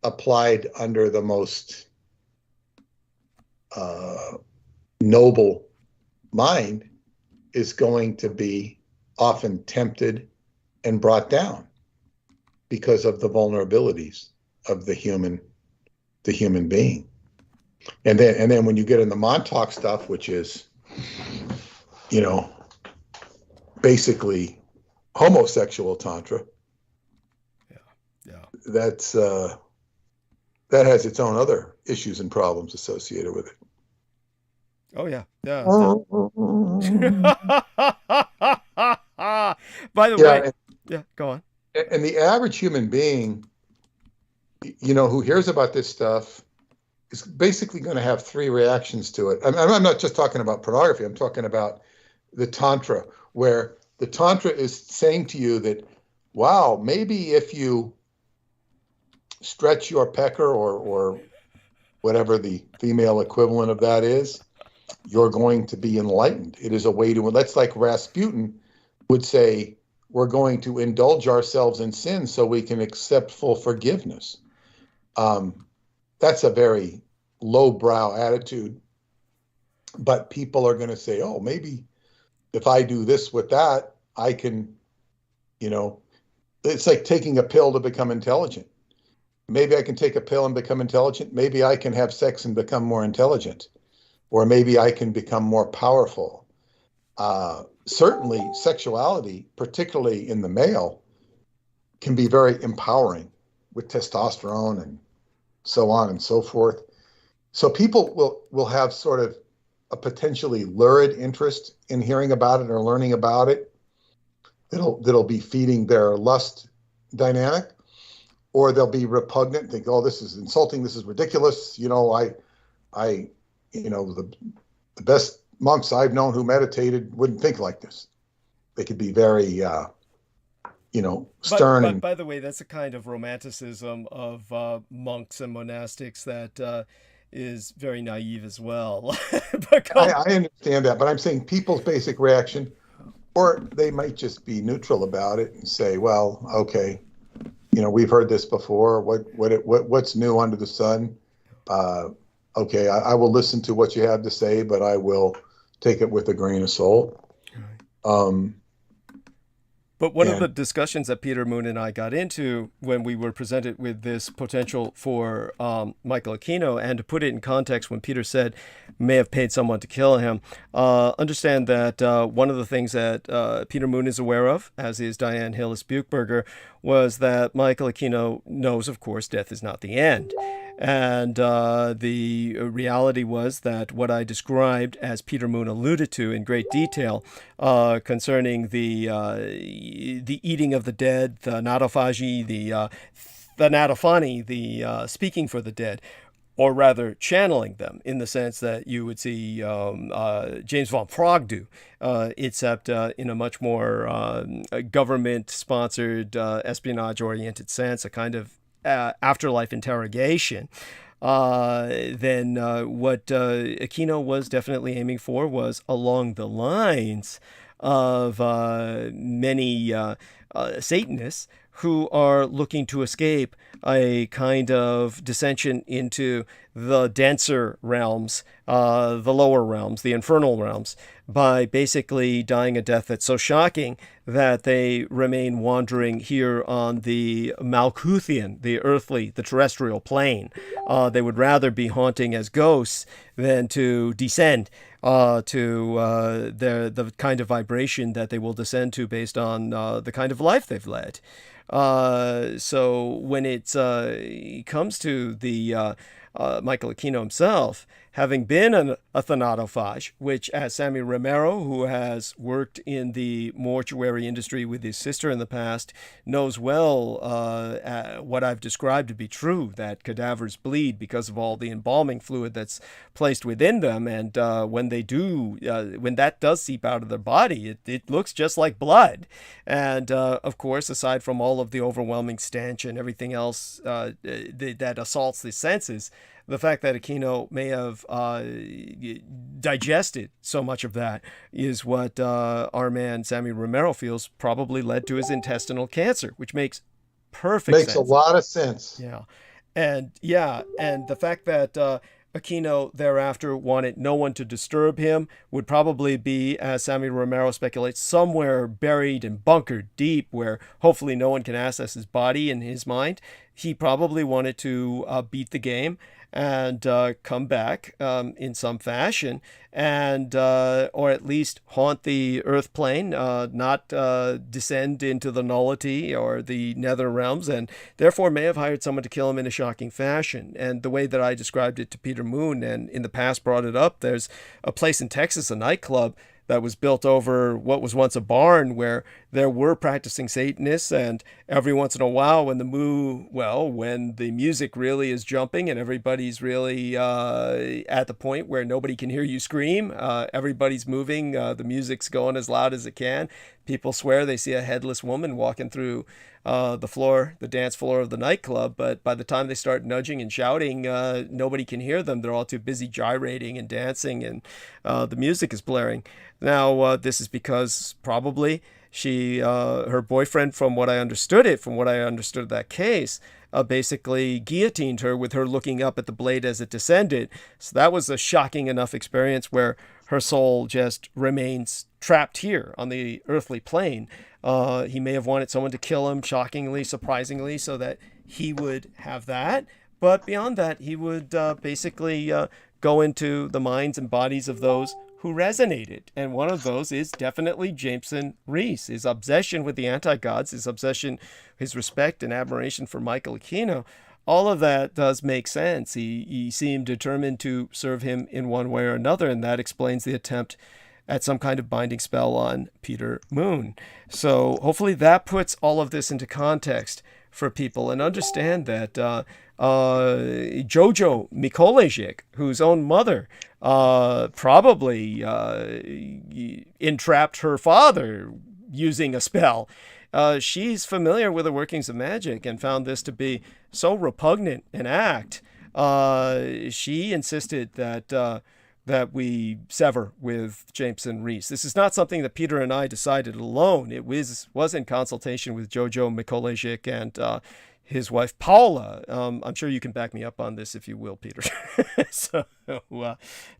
applied under the most noble mind is going to be often tempted and brought down because of the vulnerabilities of the human being. And then when you get in the Montauk stuff, which is, you know, basically homosexual Tantra, that's that has its own other issues and problems associated with it. Oh yeah. By the way, go on. And the average human being, you know, who hears about this stuff is basically going to have three reactions to it. I'm not just talking about pornography. I'm talking about the Tantra, where the Tantra is saying to you that, wow, maybe if you stretch your pecker or whatever the female equivalent of that is, you're going to be enlightened. It is a way to, that's like Rasputin would say, we're going to indulge ourselves in sin so we can accept full forgiveness. That's a very lowbrow attitude, but people are going to say, oh, maybe if I do this with that, I can, you know, it's like taking a pill to become intelligent. Maybe I can take a pill and become intelligent. Maybe I can have sex and become more intelligent, or maybe I can become more powerful. Certainly sexuality, particularly in the male, can be very empowering with testosterone and so on and so forth. So people will have sort of a potentially lurid interest in hearing about it or learning about it. That'll be feeding their lust dynamic, or they'll be repugnant, think, oh, this is insulting, this is ridiculous. You know, you know, the best monks I've known who meditated wouldn't think like this. They could be very, you know, stern. But by the way, that's a kind of romanticism of monks and monastics that is very naive as well. I understand that, but I'm saying people's basic reaction, or they might just be neutral about it and say, well, okay, you know, we've heard this before. What's new under the sun? Okay, I will listen to what you have to say, but I will take it with a grain of salt. But one of the discussions that Peter Moon and I got into when we were presented with this potential for Michael Aquino, and to put it in context, when Peter said may have paid someone to kill him, understand that one of the things that Peter Moon is aware of, as is Diane Hillis-Buchberger, was that Michael Aquino knows, of course, death is not the end. And the reality was that what I described, as Peter Moon alluded to in great detail, concerning the eating of the dead, the natophagy, the natophany, the speaking for the dead, or rather channeling them, in the sense that you would see James von Prague do, except in a much more government-sponsored, espionage-oriented sense, a kind of afterlife interrogation. Then what Aquino was definitely aiming for was along the lines of many Satanists who are looking to escape a kind of dissension into the denser realms, the lower realms, the infernal realms, by basically dying a death that's so shocking that they remain wandering here on the Malkuthian, the earthly, the terrestrial plane. They would rather be haunting as ghosts than to descend to the kind of vibration that they will descend to based on the kind of life they've led. So when it comes to the Michael Aquino himself, having been a thanatophage, which, as Sammy Romero, who has worked in the mortuary industry with his sister in the past, knows well what I've described to be true, that cadavers bleed because of all the embalming fluid that's placed within them. And when they do, when that does seep out of their body, it looks just like blood. And of course, aside from all of the overwhelming stench and everything else that assaults the senses, the fact that Aquino may have digested so much of that is what our man Sammy Romero feels probably led to his intestinal cancer, which makes perfect sense. Makes a lot of sense. Yeah. And the fact that Aquino thereafter wanted no one to disturb him would probably be, as Sammy Romero speculates, somewhere buried and bunkered deep where hopefully no one can access his body in his mind. He probably wanted to beat the game and come back in some fashion, and or at least haunt the earth plane, not descend into the nullity or the nether realms, and therefore may have hired someone to kill him in a shocking fashion. And the way that I described it to Peter Moon, and in the past brought it up, there's a place in Texas, a nightclub, that was built over what was once a barn, where there were practicing Satanists, and every once in a while when the music really is jumping and everybody's really at the point where nobody can hear you scream, everybody's moving, the music's going as loud as it can, people swear they see a headless woman walking through the dance floor of the nightclub, but by the time they start nudging and shouting, nobody can hear them. They're all too busy gyrating and dancing, and the music is blaring. Now, this is because probably her boyfriend, from what I understood that case, basically guillotined her with her looking up at the blade as it descended. So that was a shocking enough experience where her soul just remains trapped here on the earthly plane. He may have wanted someone to kill him, shockingly, surprisingly, so that he would have that. But beyond that, he would basically go into the minds and bodies of those who resonated. And one of those is definitely Jameson Rees. His obsession with the anti-gods, his obsession, his respect and admiration for Michael Aquino, all of that does make sense. He seemed determined to serve him in one way or another, and that explains the attempt at some kind of binding spell on Peter Moon. So hopefully that puts all of this into context for people and understand that Jojo Mikołajczyk, whose own mother probably entrapped her father using a spell, she's familiar with the workings of magic and found this to be so repugnant an act. She insisted that we sever with Jameson Rees. This is not something that Peter and I decided alone. It was in consultation with Jojo Mikołajczyk and his wife Paula. I'm sure you can back me up on this if you will, Peter. So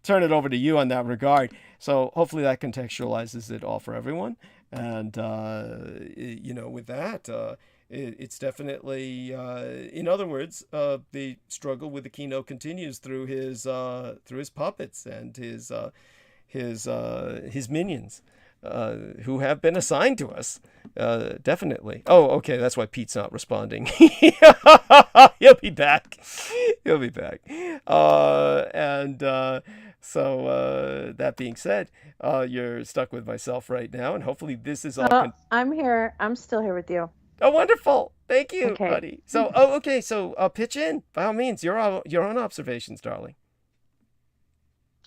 turn it over to you on that regard. So hopefully that contextualizes it all for everyone. And, with that, it's definitely, in other words, the struggle with Aquino continues through his puppets and his minions, who have been assigned to us, definitely. Oh, okay, that's why Pete's not responding. He'll be back. So that being said, you're stuck with myself right now, and hopefully this is all. I'm here. I'm still here with you. Oh, wonderful. Thank you, buddy. So, okay. So, pitch in by all means. Your own observations, darling.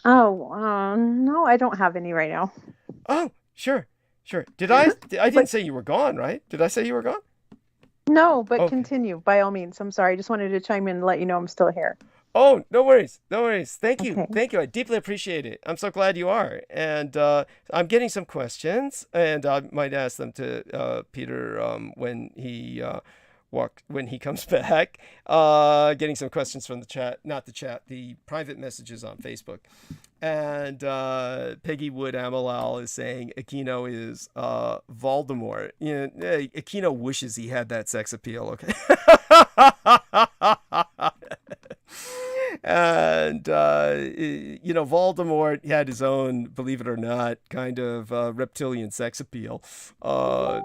Oh, no, I don't have any right now. Oh, sure. I didn't say you were gone, right? Did I say you were gone? No, but continue by all means. I'm sorry. I just wanted to chime in and let you know I'm still here. Oh, no worries. Thank you. I deeply appreciate it. I'm so glad you are. And I'm getting some questions, and I might ask them to Peter when he comes back. Getting some questions from the chat, not the chat, the private messages on Facebook. And Peggy Wood Amalal is saying Aquino is Voldemort. Aquino wishes he had that sex appeal. Okay. And Voldemort had his own, believe it or not, kind of reptilian sex appeal. There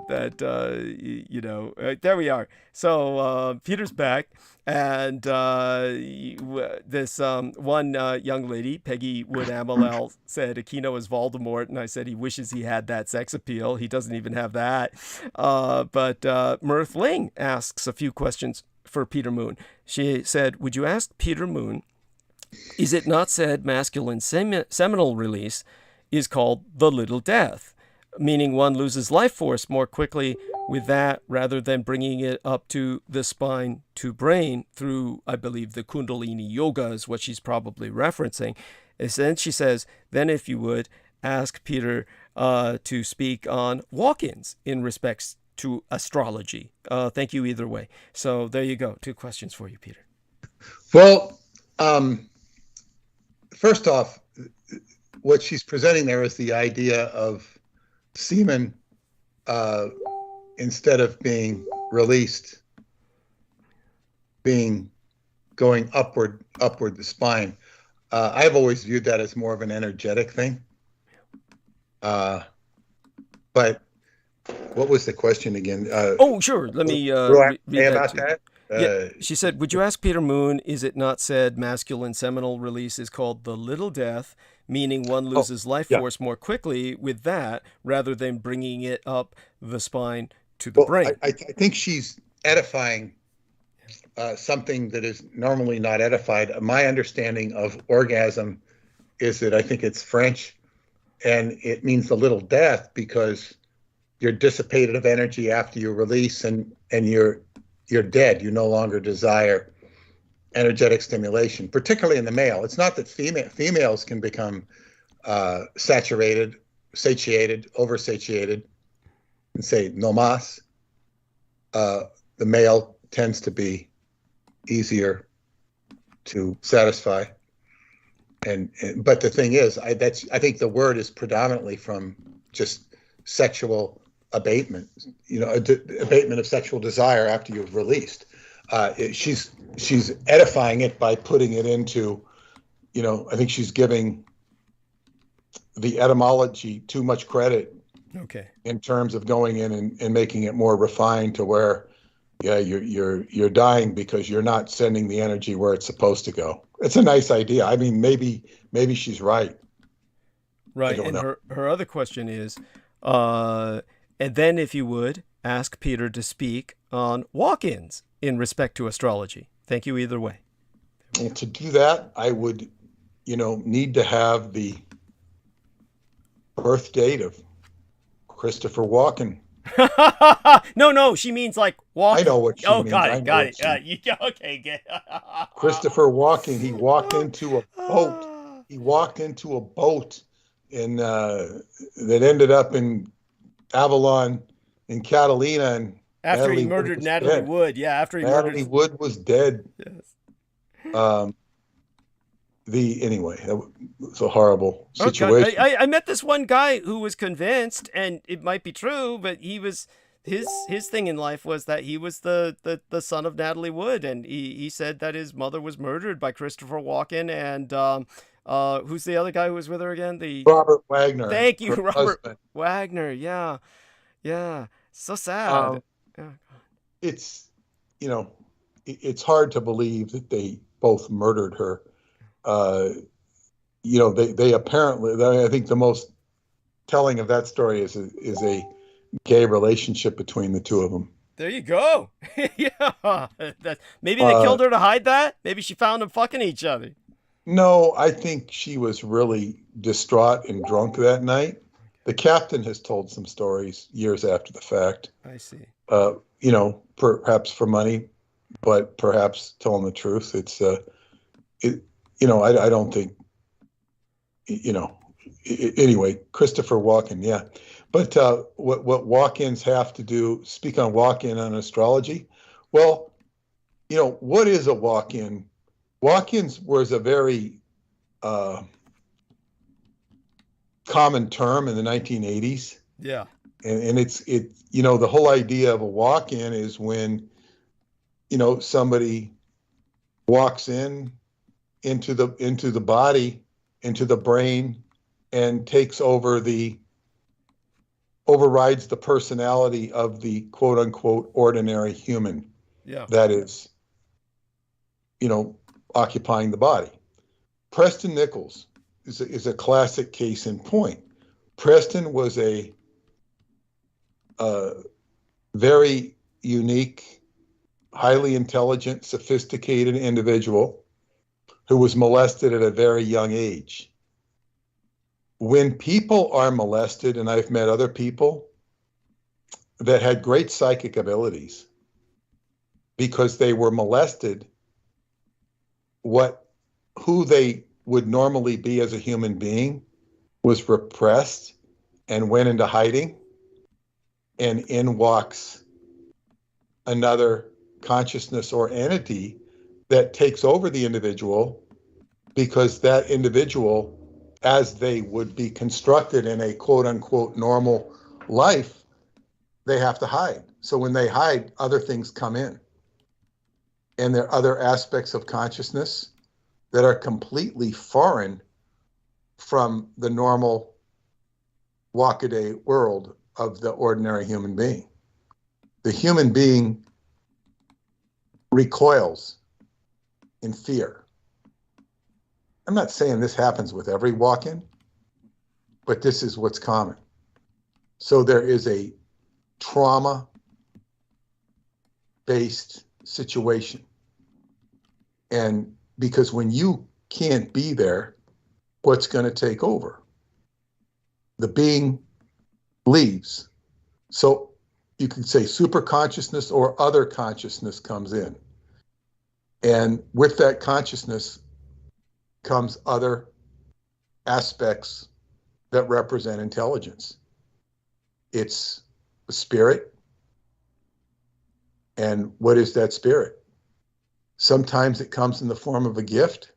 we are. So Peter's back, and this one young lady, Peggy Wood Amalal, said Aquino is Voldemort, and I said he wishes he had that sex appeal. He doesn't even have that. But Mirth Ling asks a few questions for Peter Moon. She said, would you ask Peter Moon, is it not said masculine seminal release is called the little death, meaning one loses life force more quickly with that rather than bringing it up to the spine to brain through, I believe, the Kundalini yoga is what she's probably referencing. And then she says, then if you would ask Peter to speak on walk-ins in respects to astrology. Thank you either way. So there you go. 2 questions for you, Peter. Well, first off, what she's presenting there is the idea of semen instead of being released, going upward the spine. I've always viewed that as more of an energetic thing. But what was the question again? Sure. Let me read that. She said, would you ask Peter Moon, is it not said masculine seminal release is called the little death, meaning one loses life force more quickly with that rather than bringing it up the spine to the brain? I think she's edifying something that is normally not edified. My understanding of orgasm is that I think it's French, and it means the little death because you're dissipated of energy after you release, and you're dead. You no longer desire energetic stimulation, particularly in the male. It's not that females can become satiated, oversatiated, and say no mas. The male tends to be easier to satisfy. But the thing is, I think the word is predominantly from just sexual abatement, abatement of sexual desire after you've released. She's edifying it by putting it into, I think she's giving the etymology too much credit. Okay. In terms of going in and making it more refined to where, you're dying because you're not sending the energy where it's supposed to go. It's a nice idea. I mean, maybe she's right. Right. And her other question is, and then if you would, ask Peter to speak on walk-ins in respect to astrology. Thank you either way. And to do that, I would, need to have the birth date of Christopher Walken. No, she means like walk. I know what she means. Got it. Okay, good. Christopher Walken, he walked into a boat. He walked into a boat that ended up in Avalon in Catalina, and after he murdered Natalie Wood. Yeah, after he murdered Natalie Wood was dead. Yes. Anyway, that was a horrible situation. I met this one guy who was convinced, and it might be true, but he was his thing in life was that he was the son of Natalie Wood, and he said that his mother was murdered by Christopher Walken, and who's the other guy who was with her again? Robert Wagner. Thank you, Robert Wagner. Yeah. So sad. It's it's hard to believe that they both murdered her. They apparently, I think the most telling of that story is a gay relationship between the two of them. There you go. Yeah. Maybe they killed her to hide that. Maybe she found them fucking each other. No, I think she was really distraught and drunk that night. The captain has told some stories years after the fact. I see. You know, perhaps for money, but perhaps telling the truth. It's, you know, I don't think, you know, anyway, Christopher Walken, yeah. But what walk-ins have to do, speak on walk-in on astrology. Well, you know, what is a walk-in? Walk-ins was a very common term in the 1980s. Yeah. And you know, the whole idea of a walk-in is when, you know, somebody walks into the body, into the brain, and overrides the personality of the quote unquote ordinary human. Yeah. That is, you know, occupying the body. Preston Nichols is a classic case in point. Preston was a very unique, highly intelligent, sophisticated individual who was molested at a very young age. When people are molested, and I've met other people that had great psychic abilities because they were molested, who they would normally be as a human being was repressed and went into hiding, and in walks another consciousness or entity that takes over the individual, because that individual, as they would be constructed in a quote unquote normal life, they have to hide. So when they hide, other things come in. And there are other aspects of consciousness that are completely foreign from the normal walk-a-day world of the ordinary human being. The human being recoils in fear. I'm not saying this happens with every walk-in, but this is what's common. So there is a trauma-based situation. And because when you can't be there, what's going to take over? The being leaves. So you can say super consciousness or other consciousness comes in. And with that consciousness comes other aspects that represent intelligence. It's the spirit. And what is that spirit? Sometimes it comes in the form of a gift.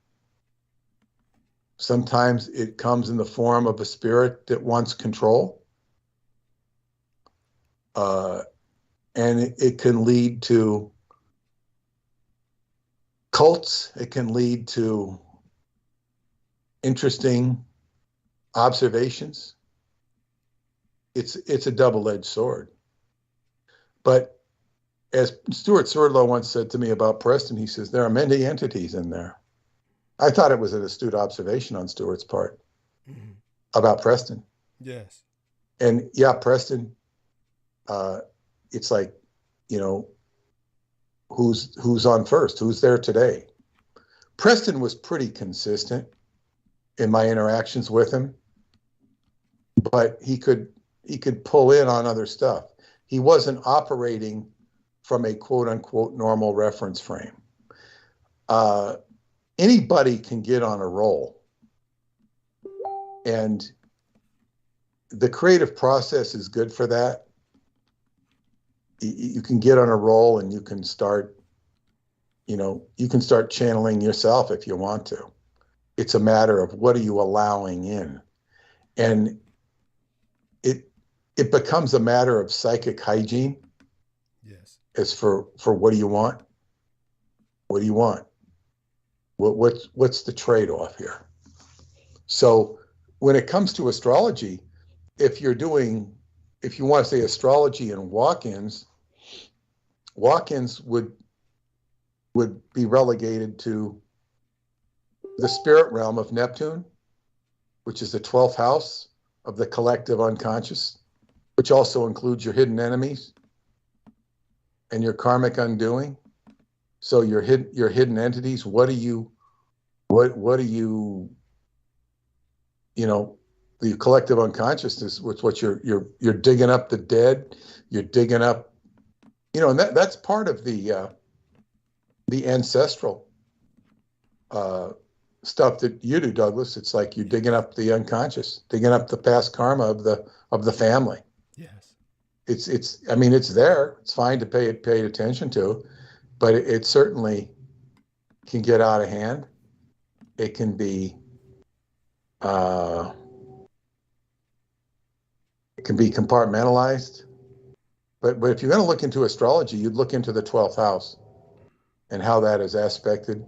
Sometimes it comes in the form of a spirit that wants control. And it can lead to cults. It can lead to interesting observations. It's a double-edged sword. But as Stuart Swerdlow once said to me about Preston, he says, there are many entities in there. I thought it was an astute observation on Stuart's part about Preston. Yes. And yeah, Preston, it's like, you know, who's on first? Who's there today? Preston was pretty consistent in my interactions with him, but he could pull in on other stuff. He wasn't operating from a quote unquote normal reference frame. Anybody can get on a roll, and the creative process is good for that. You can get on a roll and you can start, you know, you can start channeling yourself if you want to. It's a matter of what are you allowing in, and it becomes a matter of psychic hygiene. Yes. As for what do you want? What do you want? What's the trade-off here? So when it comes to astrology, if you want to say astrology and walk-ins would be relegated to the spirit realm of Neptune, which is the 12th house of the collective unconscious, which also includes your hidden enemies. and your karmic undoing. So your hidden entities, what do you, you know, the collective unconsciousness, what you're digging up the dead, you're digging up, you know, and that's part of the ancestral stuff that you do, Douglas. It's like you're digging up the unconscious, digging up the past karma of the family. Yes. It's I mean, it's there. It's fine to pay attention to, but it certainly can get out of hand. It can be compartmentalized. But if you're going to look into astrology, you'd look into the 12th house and how that is aspected.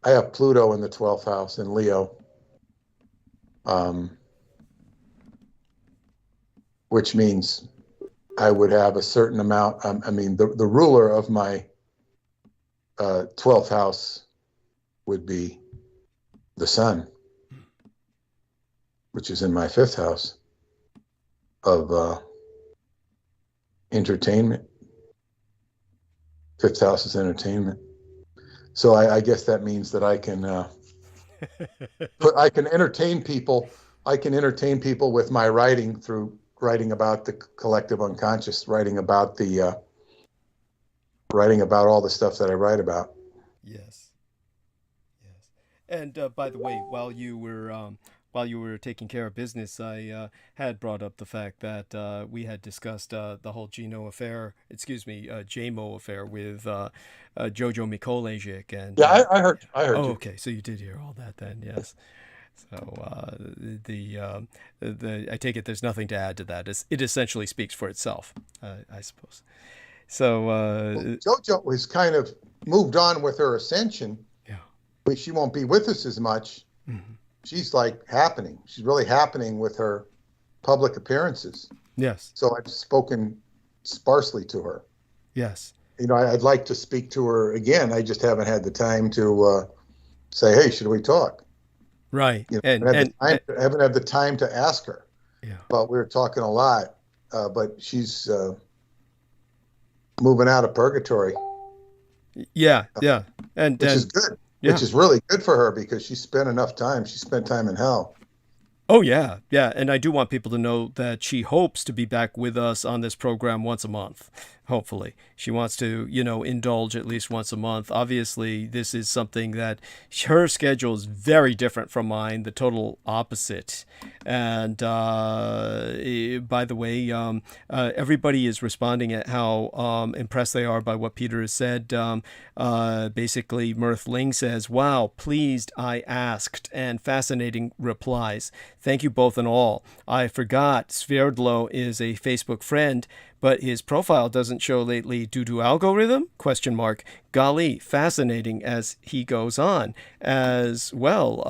I have Pluto in the 12th house in Leo, which means I would have a certain amount. I mean, the ruler of my 12th house would be the sun, which is in my 5th house of entertainment. 5th house is entertainment. So I guess that means that I can I can entertain people. I can entertain people with my writing through writing about the collective unconscious, writing about all the stuff that I write about. Yes. Yes. And by the way, while you were taking care of business, I had brought up the fact that we had discussed the whole JMO affair with Jojo Mikołajczyk. And yeah, I heard. Oh, you. Okay, so you did hear all that then, yes. So I take it there's nothing to add to that. It essentially speaks for itself, I suppose. So Jojo has kind of moved on with her ascension. Yeah, she won't be with us as much. Mm-hmm. She's like happening. She's really happening with her public appearances. Yes. So I've spoken sparsely to her. Yes. You know, I'd like to speak to her again. I just haven't had the time to say, hey, should we talk? Right. You know, I haven't had the time to ask her. Yeah. But we were talking a lot. But she's moving out of purgatory. Yeah. Yeah. Which is good. Yeah. Which is really good for her because she spent enough time. She spent time in hell. Oh, yeah. Yeah. And I do want people to know that she hopes to be back with us on this program once a month. Hopefully. She wants to, indulge at least once a month. Obviously, this is something that her schedule is very different from mine, the total opposite. And by the way, everybody is responding at how impressed they are by what Peter has said. Basically, Mirth Ling says, wow, pleased I asked, and fascinating replies. Thank you both and all. I forgot Sverdlo is a Facebook friend, but his profile doesn't show lately due to algorithm? ? Golly, fascinating as he goes on. As well,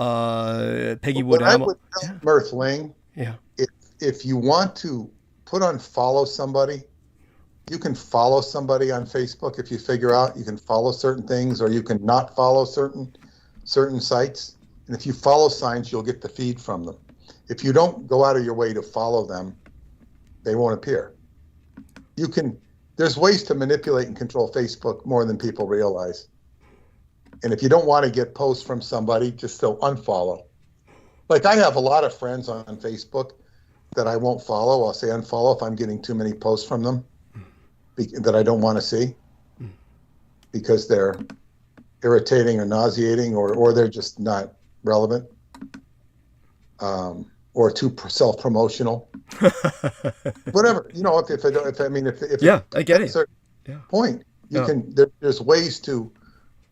Peggy Wood. I would tell Mirth Ling, yeah. If you want to put on follow somebody, you can follow somebody on Facebook if you figure out you can follow certain things or you can not follow certain sites. And if you follow signs, you'll get the feed from them. If you don't go out of your way to follow them, they won't appear. There's ways to manipulate and control Facebook more than people realize. And if you don't want to get posts from somebody, just unfollow. Like I have a lot of friends on Facebook that I won't follow. I'll say unfollow if I'm getting too many posts from them that I don't want to see because they're irritating or nauseating or they're just not relevant. Or too self-promotional, whatever. If yeah, I get it. Yeah. Point you can. There's ways to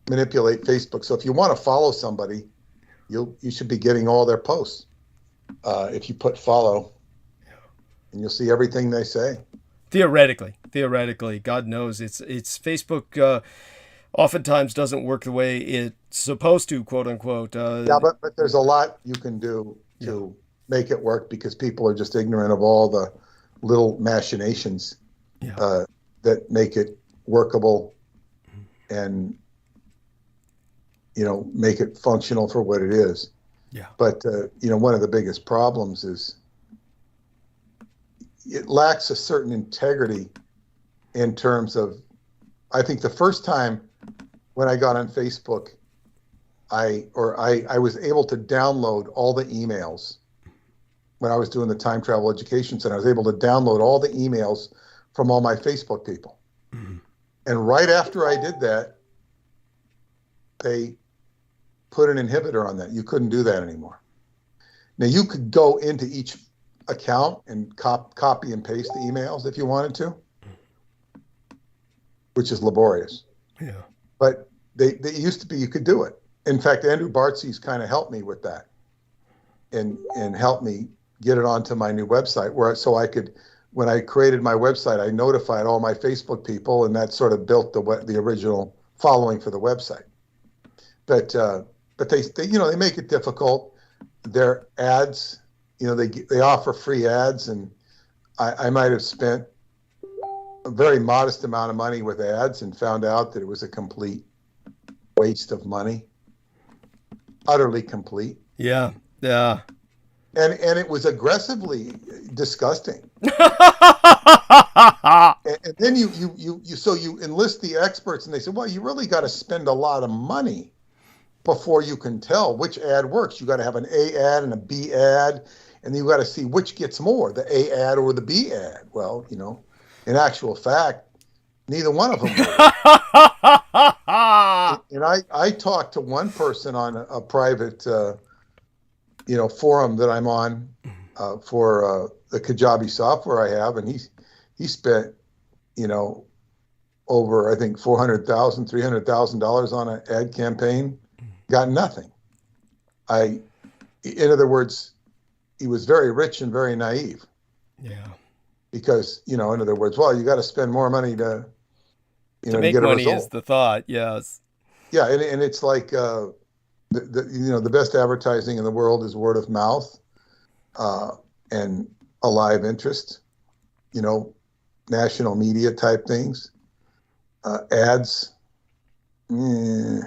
manipulate Facebook. So if you want to follow somebody, you should be getting all their posts. If you put follow, and you'll see everything they say. Theoretically, God knows it's Facebook. Oftentimes doesn't work the way it's supposed to, quote unquote. Yeah, but there's a lot you can do to make it work because people are just ignorant of all the little machinations that make it workable and make it functional for what it is. Yeah. But one of the biggest problems is it lacks a certain integrity in terms of, I think the first time when I got on Facebook, I was able to download all the emails when I was doing the Time Travel Education Center. I was able to download all the emails from all my Facebook people. Mm-hmm. And right after I did that, they put an inhibitor on that. You couldn't do that anymore. Now, you could go into each account and copy and paste the emails if you wanted to, which is laborious. Yeah. But they used to be, you could do it. In fact, Andrew Bartzi's kind of helped me with that and helped me get it onto my new website so I could, when I created my website, I notified all my Facebook people, and that sort of built the original following for the website. But they make it difficult. Their ads, they offer free ads, and I might have spent a very modest amount of money with ads and found out that it was a complete waste of money, utterly complete. Yeah. And it was aggressively disgusting. and then you enlist the experts, and they say, well, you really got to spend a lot of money before you can tell which ad works. You got to have an A ad and a B ad, and you got to see which gets more, the A ad or the B ad. Well, in actual fact, neither one of them works. And I talked to one person on a private forum that I'm on for the Kajabi software I have, and he spent over, I think, $400,000, $300,000 on an ad campaign, got nothing. In other words, he was very rich and very naive. Yeah. Because in other words, well, you got to spend more money to make get a money result. Is the thought. Yes. Yeah, and it's like the best advertising in the world is word of mouth, and a live interest, national media type things, ads. If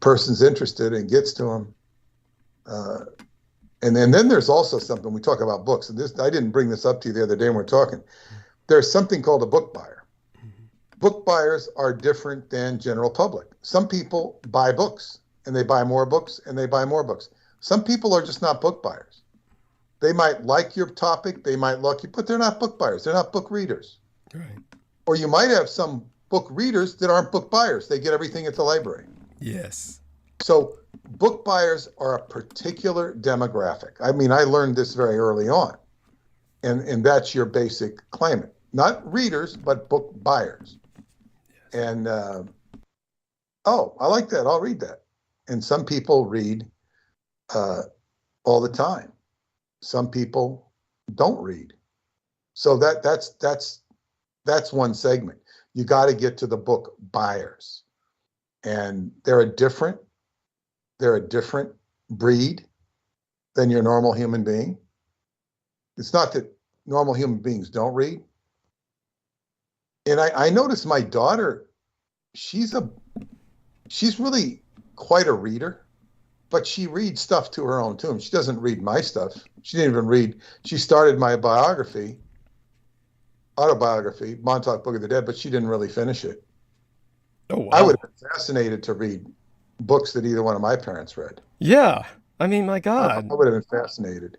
person's interested and gets to them. And then there's also something, we talk about books, and I didn't bring this up to you the other day when we were talking. There's something called a book buyer. Book buyers are different than general public. Some people buy books, and they buy more books, and they buy more books. Some people are just not book buyers. They might like your topic, they might like you, but they're not book buyers. They're not book readers. Right. Or you might have some book readers that aren't book buyers. They get everything at the library. Yes. So book buyers are a particular demographic. I mean, I learned this very early on. And that's your basic claimant. Not readers, but book buyers. Yes. And, I like that. I'll read that. And some people read all the time. Some people don't read. So that's one segment. You got to get to the book buyers. And they're a different breed than your normal human being. It's not that normal human beings don't read. And I noticed my daughter, she's really quite a reader, but she reads stuff to her own tune. She doesn't read my stuff. She didn't even read. She started my autobiography, Montauk Book of the Dead, but she didn't really finish it. Oh, wow. I would have been fascinated to read books that either one of my parents read. Yeah. I mean, my God. I would have been fascinated.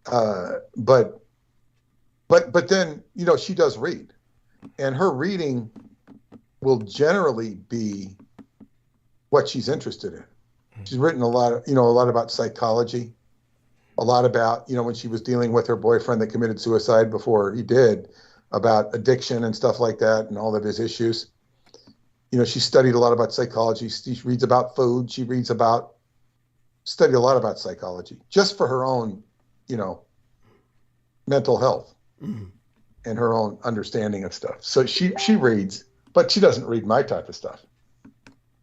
But then, she does read. And her reading will generally be what she's interested in. She's written a lot about psychology, a lot about, when she was dealing with her boyfriend that committed suicide before he did, about addiction and stuff like that and all of his issues. She studied a lot about psychology. She reads about food. She studied a lot about psychology just for her own, mental health and her own understanding of stuff. So she reads, but she doesn't read my type of stuff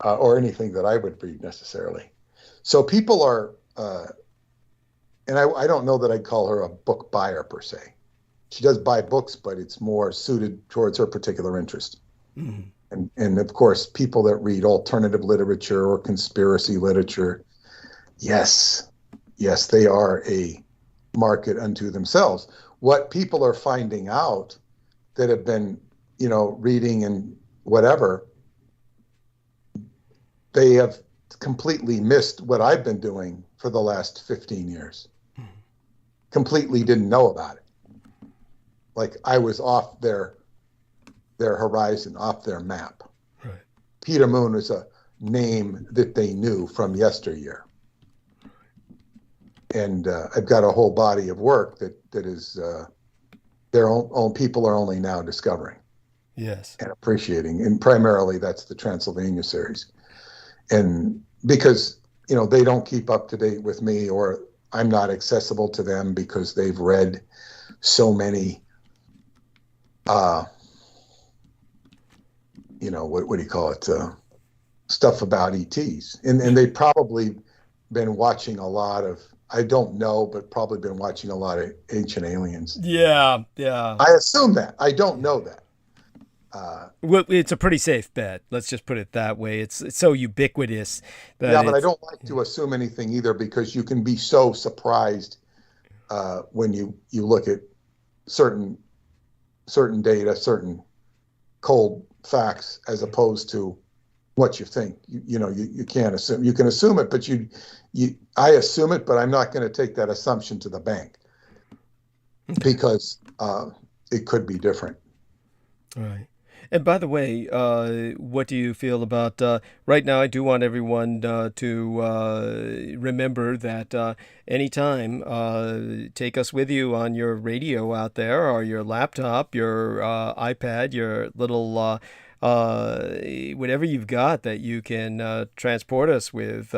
or anything that I would read necessarily. So people are, and I don't know that I'd call her a book buyer per se. She does buy books, but it's more suited towards her particular interest. Mm-hmm. And of course, people that read alternative literature or conspiracy literature, yes, they are a market unto themselves. what people are finding out that have been, reading and whatever, they have completely missed what I've been doing for the last 15 years. Completely didn't know about it. Like I was off their horizon, off their map. Right. Peter Moon was a name that they knew from yesteryear. And I've got a whole body of work that is their own people are only now discovering. Yes. And appreciating. And primarily that's the Transylvania series. And because, they don't keep up to date with me, or I'm not accessible to them because they've read so many, what do you call it? Stuff about ETs. And they've probably been watching a lot of, I don't know, but probably been watching a lot of Ancient Aliens. Yeah, yeah. I assume that. I don't know that. Well, it's a pretty safe bet. Let's just put it that way. It's so ubiquitous that but I don't like to assume anything either, because you can be so surprised when you look at certain data, certain cold facts, as opposed to what you think. You can't assume. You can assume it, but I assume it, but I'm not going to take that assumption to the bank, because it could be different. Right. And by the way, what do you feel about right now? I do want everyone to remember that anytime, take us with you on your radio out there, or your laptop, your iPad, your little whatever you've got that you can transport us with.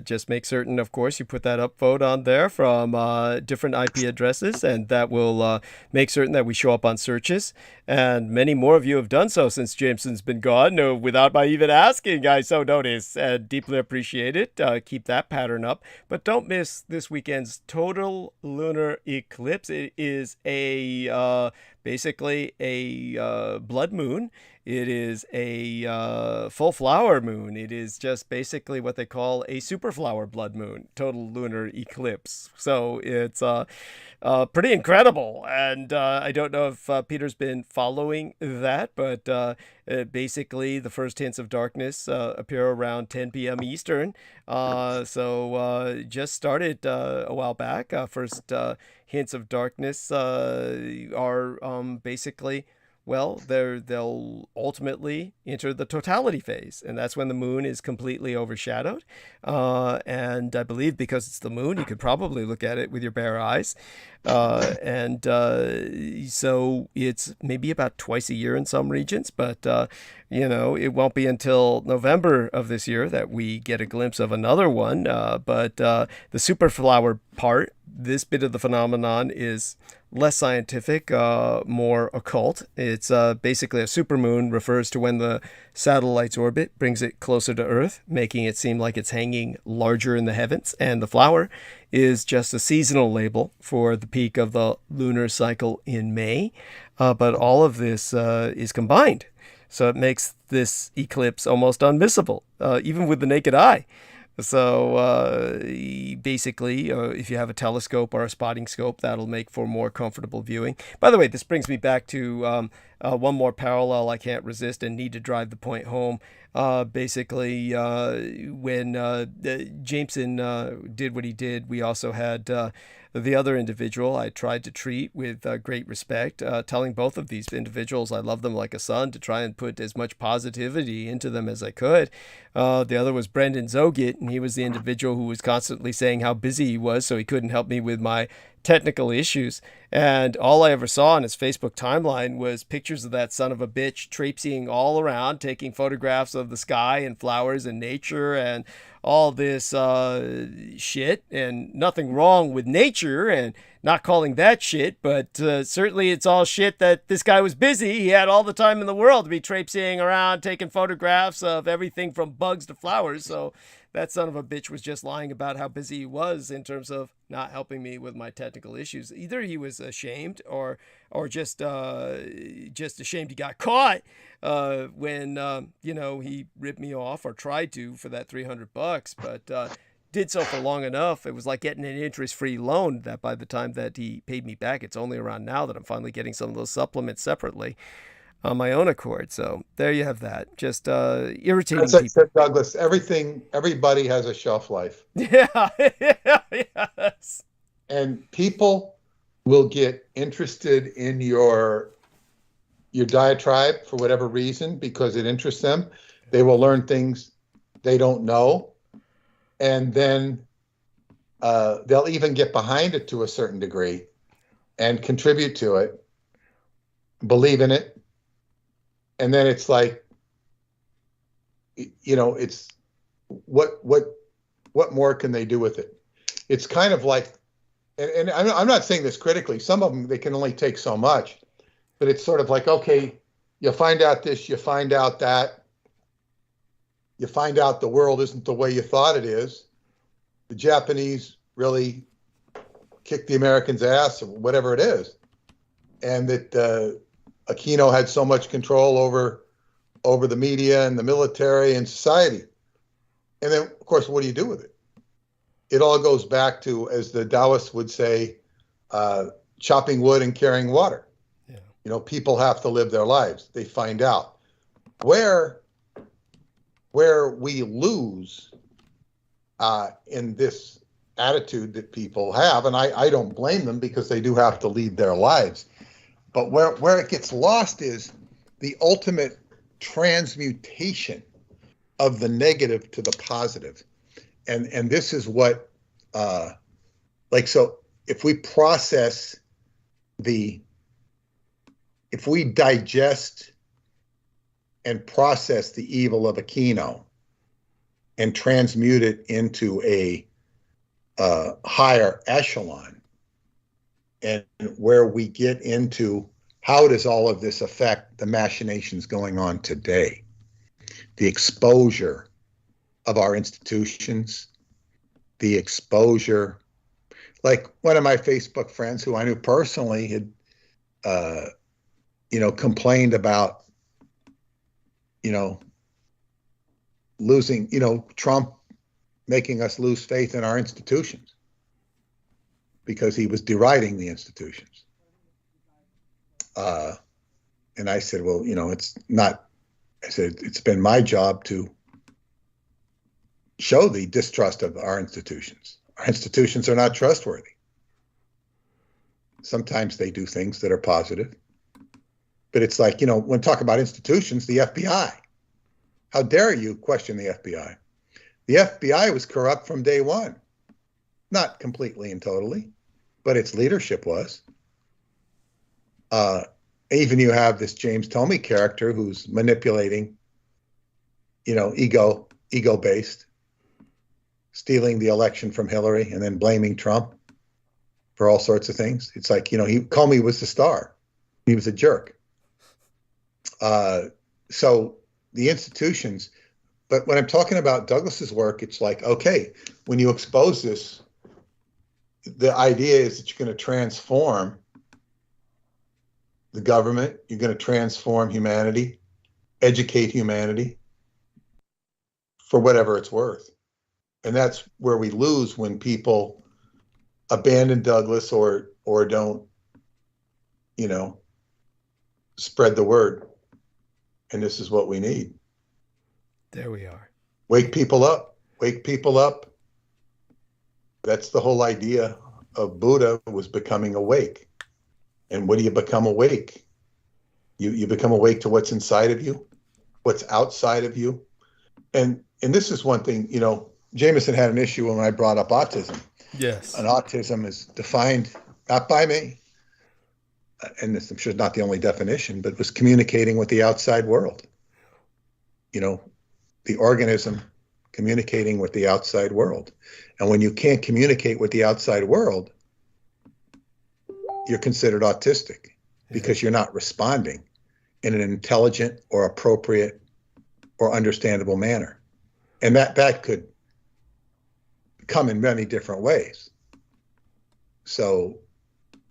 Just make certain, of course, you put that upvote on there from different IP addresses, and that will make certain that we show up on searches. And many more of you have done so since Jameson's been gone, without my even asking. I so notice and deeply appreciate it. Keep that pattern up. But don't miss this weekend's total lunar eclipse. It is basically a blood moon. It is a full flower moon. It is just basically what they call a superflower blood moon, total lunar eclipse. So it's pretty incredible. And I don't know if Peter's been following that, but basically the first hints of darkness appear around 10 p.m. Eastern. So just started a while back. First hints of darkness are basically, well, they'll ultimately enter the totality phase, and that's when the moon is completely overshadowed. And I believe because it's the moon, you could probably look at it with your bare eyes. So it's maybe about twice a year in some regions, but it won't be until November of this year that we get a glimpse of another one. But the superflower part, this bit of the phenomenon, is less scientific, more occult. It's basically a supermoon refers to when the satellite's orbit brings it closer to Earth, making it seem like it's hanging larger in the heavens. And the flower is just a seasonal label for the peak of the lunar cycle in May. But all of this is combined. So it makes this eclipse almost unmissable, even with the naked eye. So basically, if you have a telescope or a spotting scope, that'll make for more comfortable viewing. By the way, this brings me back to one more parallel I can't resist and need to drive the point home. Basically, when Jameson did what he did, we also had the other individual I tried to treat with great respect, telling both of these individuals I love them like a son, to try and put as much positivity into them as I could. The other was Brendan Zogit, and he was the individual who was constantly saying how busy he was, so he couldn't help me with my technical issues. And all I ever saw on his Facebook timeline was pictures of that son of a bitch traipsing all around, taking photographs of the sky and flowers and nature and all this shit. And nothing wrong with nature and not calling that shit, but certainly it's all shit that this guy was busy. He had all the time in the world to be traipsing around, taking photographs of everything from bugs to flowers. So that son of a bitch was just lying about how busy he was in terms of not helping me with my technical issues. Either he was ashamed or just ashamed he got caught when he ripped me off or tried to for that $300. But did so for long enough. It was like getting an interest-free loan that by the time that he paid me back, it's only around now that I'm finally getting some of those supplements separately on my own accord. So there you have that. Just irritating As I people. said, Douglas, everybody has a shelf life. Yeah. Yes. And people will get interested in your diatribe for whatever reason because it interests them. They will learn things they don't know. And then they'll even get behind it to a certain degree and contribute to it, believe in it. And then it's like, you know, it's what more can they do with it? It's kind of like, and I'm not saying this critically. Some of them, they can only take so much, but it's sort of like, okay, you find out this, you find out that, you find out the world isn't the way you thought it is. The Japanese really kicked the Americans' ass or whatever it is. And that Aquino had so much control over the media and the military and society. And then, of course, what do you do with it? It all goes back to, as the Taoists would say, chopping wood and carrying water. Yeah. You know, people have to live their lives. They find out. Where we lose in this attitude that people have, and I don't blame them because they do have to lead their lives, but where it gets lost is the ultimate transmutation of the negative to the positive. And this is what, so if we digest and process the evil of Aquino and transmute it into a higher echelon, and where we get into how does all of this affect the machinations going on today, the exposure of our institutions, the exposure, like one of my Facebook friends who I knew personally had, complained about, losing, Trump making us lose faith in our institutions because he was deriding the institutions. And I said, well, it's not, I said, it's been my job to show the distrust of our institutions. Our institutions are not trustworthy. Sometimes they do things that are positive. But it's like, when talk about institutions, the FBI. How dare you question the FBI? The FBI was corrupt from day one. Not completely and totally, but its leadership was. Even you have this James Comey character who's manipulating, ego-based, stealing the election from Hillary and then blaming Trump for all sorts of things. It's like, Comey was the star. He was a jerk. So the institutions, but when I'm talking about Douglas's work, it's like, okay, when you expose this, the idea is that you're going to transform the government, you're going to transform humanity, educate humanity for whatever it's worth. And that's where we lose when people abandon Douglas or don't, spread the word. And this is what we need. There we are. Wake people up. Wake people up. That's the whole idea of Buddha, was becoming awake. And what do you become awake? You become awake to what's inside of you, what's outside of you. And this is one thing, Jameson had an issue when I brought up autism. Yes. And autism is defined not by me, and this, I'm sure, is not the only definition, but was communicating with the outside world. The organism communicating with the outside world. And when you can't communicate with the outside world, you're considered autistic because you're not responding in an intelligent or appropriate or understandable manner. And that could come in many different ways. So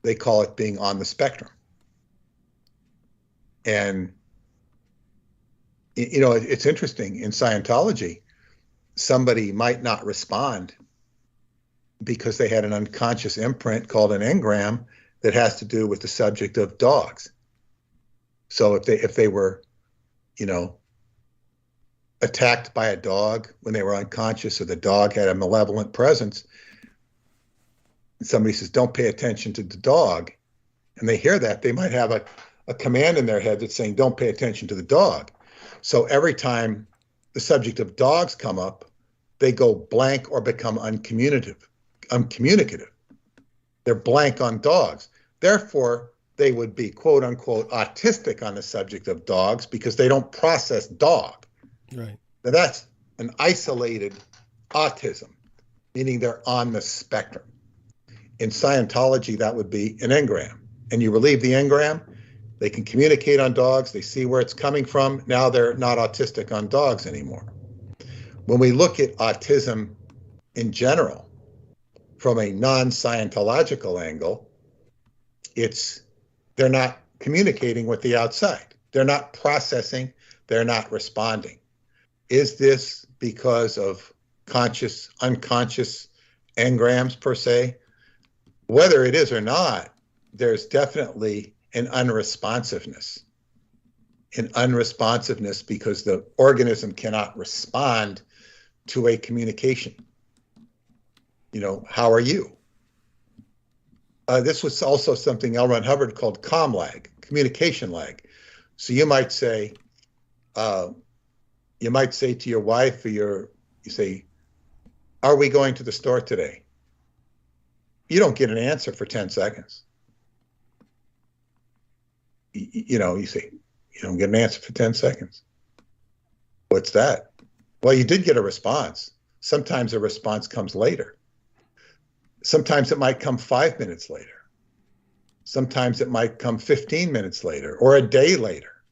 they call it being on the spectrum. And, it's interesting. In Scientology, somebody might not respond because they had an unconscious imprint called an engram that has to do with the subject of dogs. So if they were, you know, attacked by a dog when they were unconscious, or the dog had a malevolent presence, and somebody says, don't pay attention to the dog, and they hear that, they might have a command in their head that's saying, don't pay attention to the dog. So every time the subject of dogs come up, they go blank or become uncommunicative. They're blank on dogs. Therefore, they would be, quote unquote, autistic on the subject of dogs because they don't process dog. Right. Now that's an isolated autism, meaning they're on the spectrum. In Scientology, that would be an engram. And you relieve the engram, they can communicate on dogs, they see where it's coming from. Now they're not autistic on dogs anymore. When we look at autism in general, from a non-Scientological angle, they're not communicating with the outside. They're not processing, they're not responding. Is this because of conscious, unconscious engrams per se? Whether it is or not, there's definitely an unresponsiveness. An unresponsiveness because the organism cannot respond to a communication. You know, how are you? This was also something L. Ron Hubbard called comm lag, communication lag. So you might say to your wife, or you say, are we going to the store today? You don't get an answer for 10 seconds. You say, you don't get an answer for 10 seconds. What's that? Well, you did get a response. Sometimes a response comes later. Sometimes it might come 5 minutes later. Sometimes it might come 15 minutes later or a day later.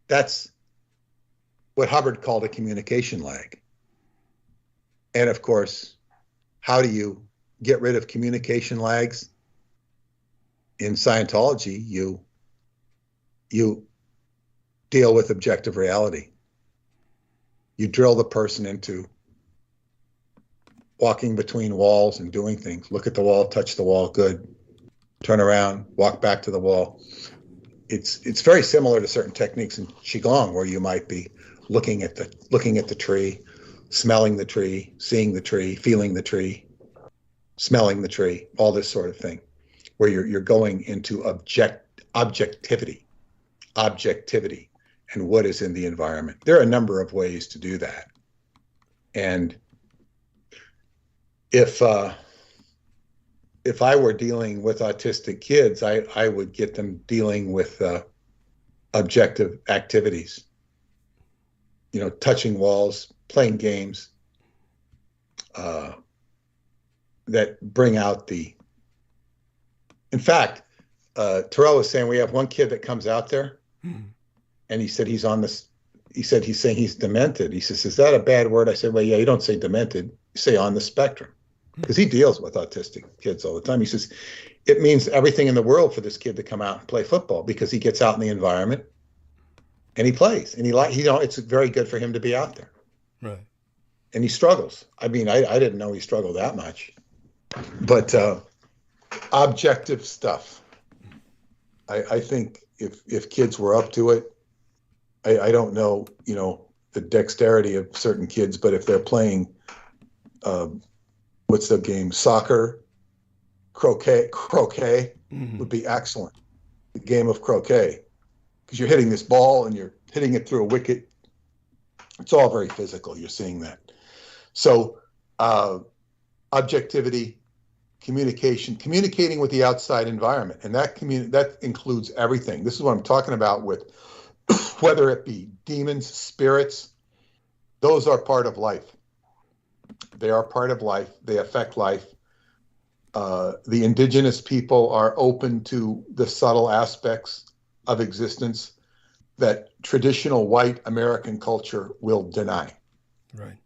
That's what Hubbard called a communication lag. And of course, how do you get rid of communication lags? In Scientology, you deal with objective reality. You drill the person into walking between walls and doing things. Look at the wall, touch the wall, good. Turn around, walk back to the wall. It's very similar to certain techniques in Qigong, where you might be looking at the tree, smelling the tree, seeing the tree, feeling the tree, smelling the tree, all this sort of thing, where you're going into objectivity and what is in the environment. There are a number of ways to do that. And if I were dealing with autistic kids, I would get them dealing with objective activities, touching walls, playing games that bring out in fact, Terrell was saying we have one kid that comes out there and he said he's saying he's demented. He says, is that a bad word? I said, well, yeah, you don't say demented, you say on the spectrum. Because he deals with autistic kids all the time. He says, it means everything in the world for this kid to come out and play football, because he gets out in the environment and he plays. And it's very good for him to be out there. Right. And he struggles. I mean, I didn't know he struggled that much. But objective stuff. I think if kids were up to it, I don't know, the dexterity of certain kids, but if they're playing what's the game? Soccer, croquet would be excellent. The game of croquet, because you're hitting this ball and you're hitting it through a wicket. It's all very physical. You're seeing that. So objectivity, communicating with the outside environment, and that includes everything. This is what I'm talking about with whether it be demons, spirits. Those are part of life. They are part of life. They affect life. The indigenous people are open to the subtle aspects of existence that traditional white American culture will deny. Right.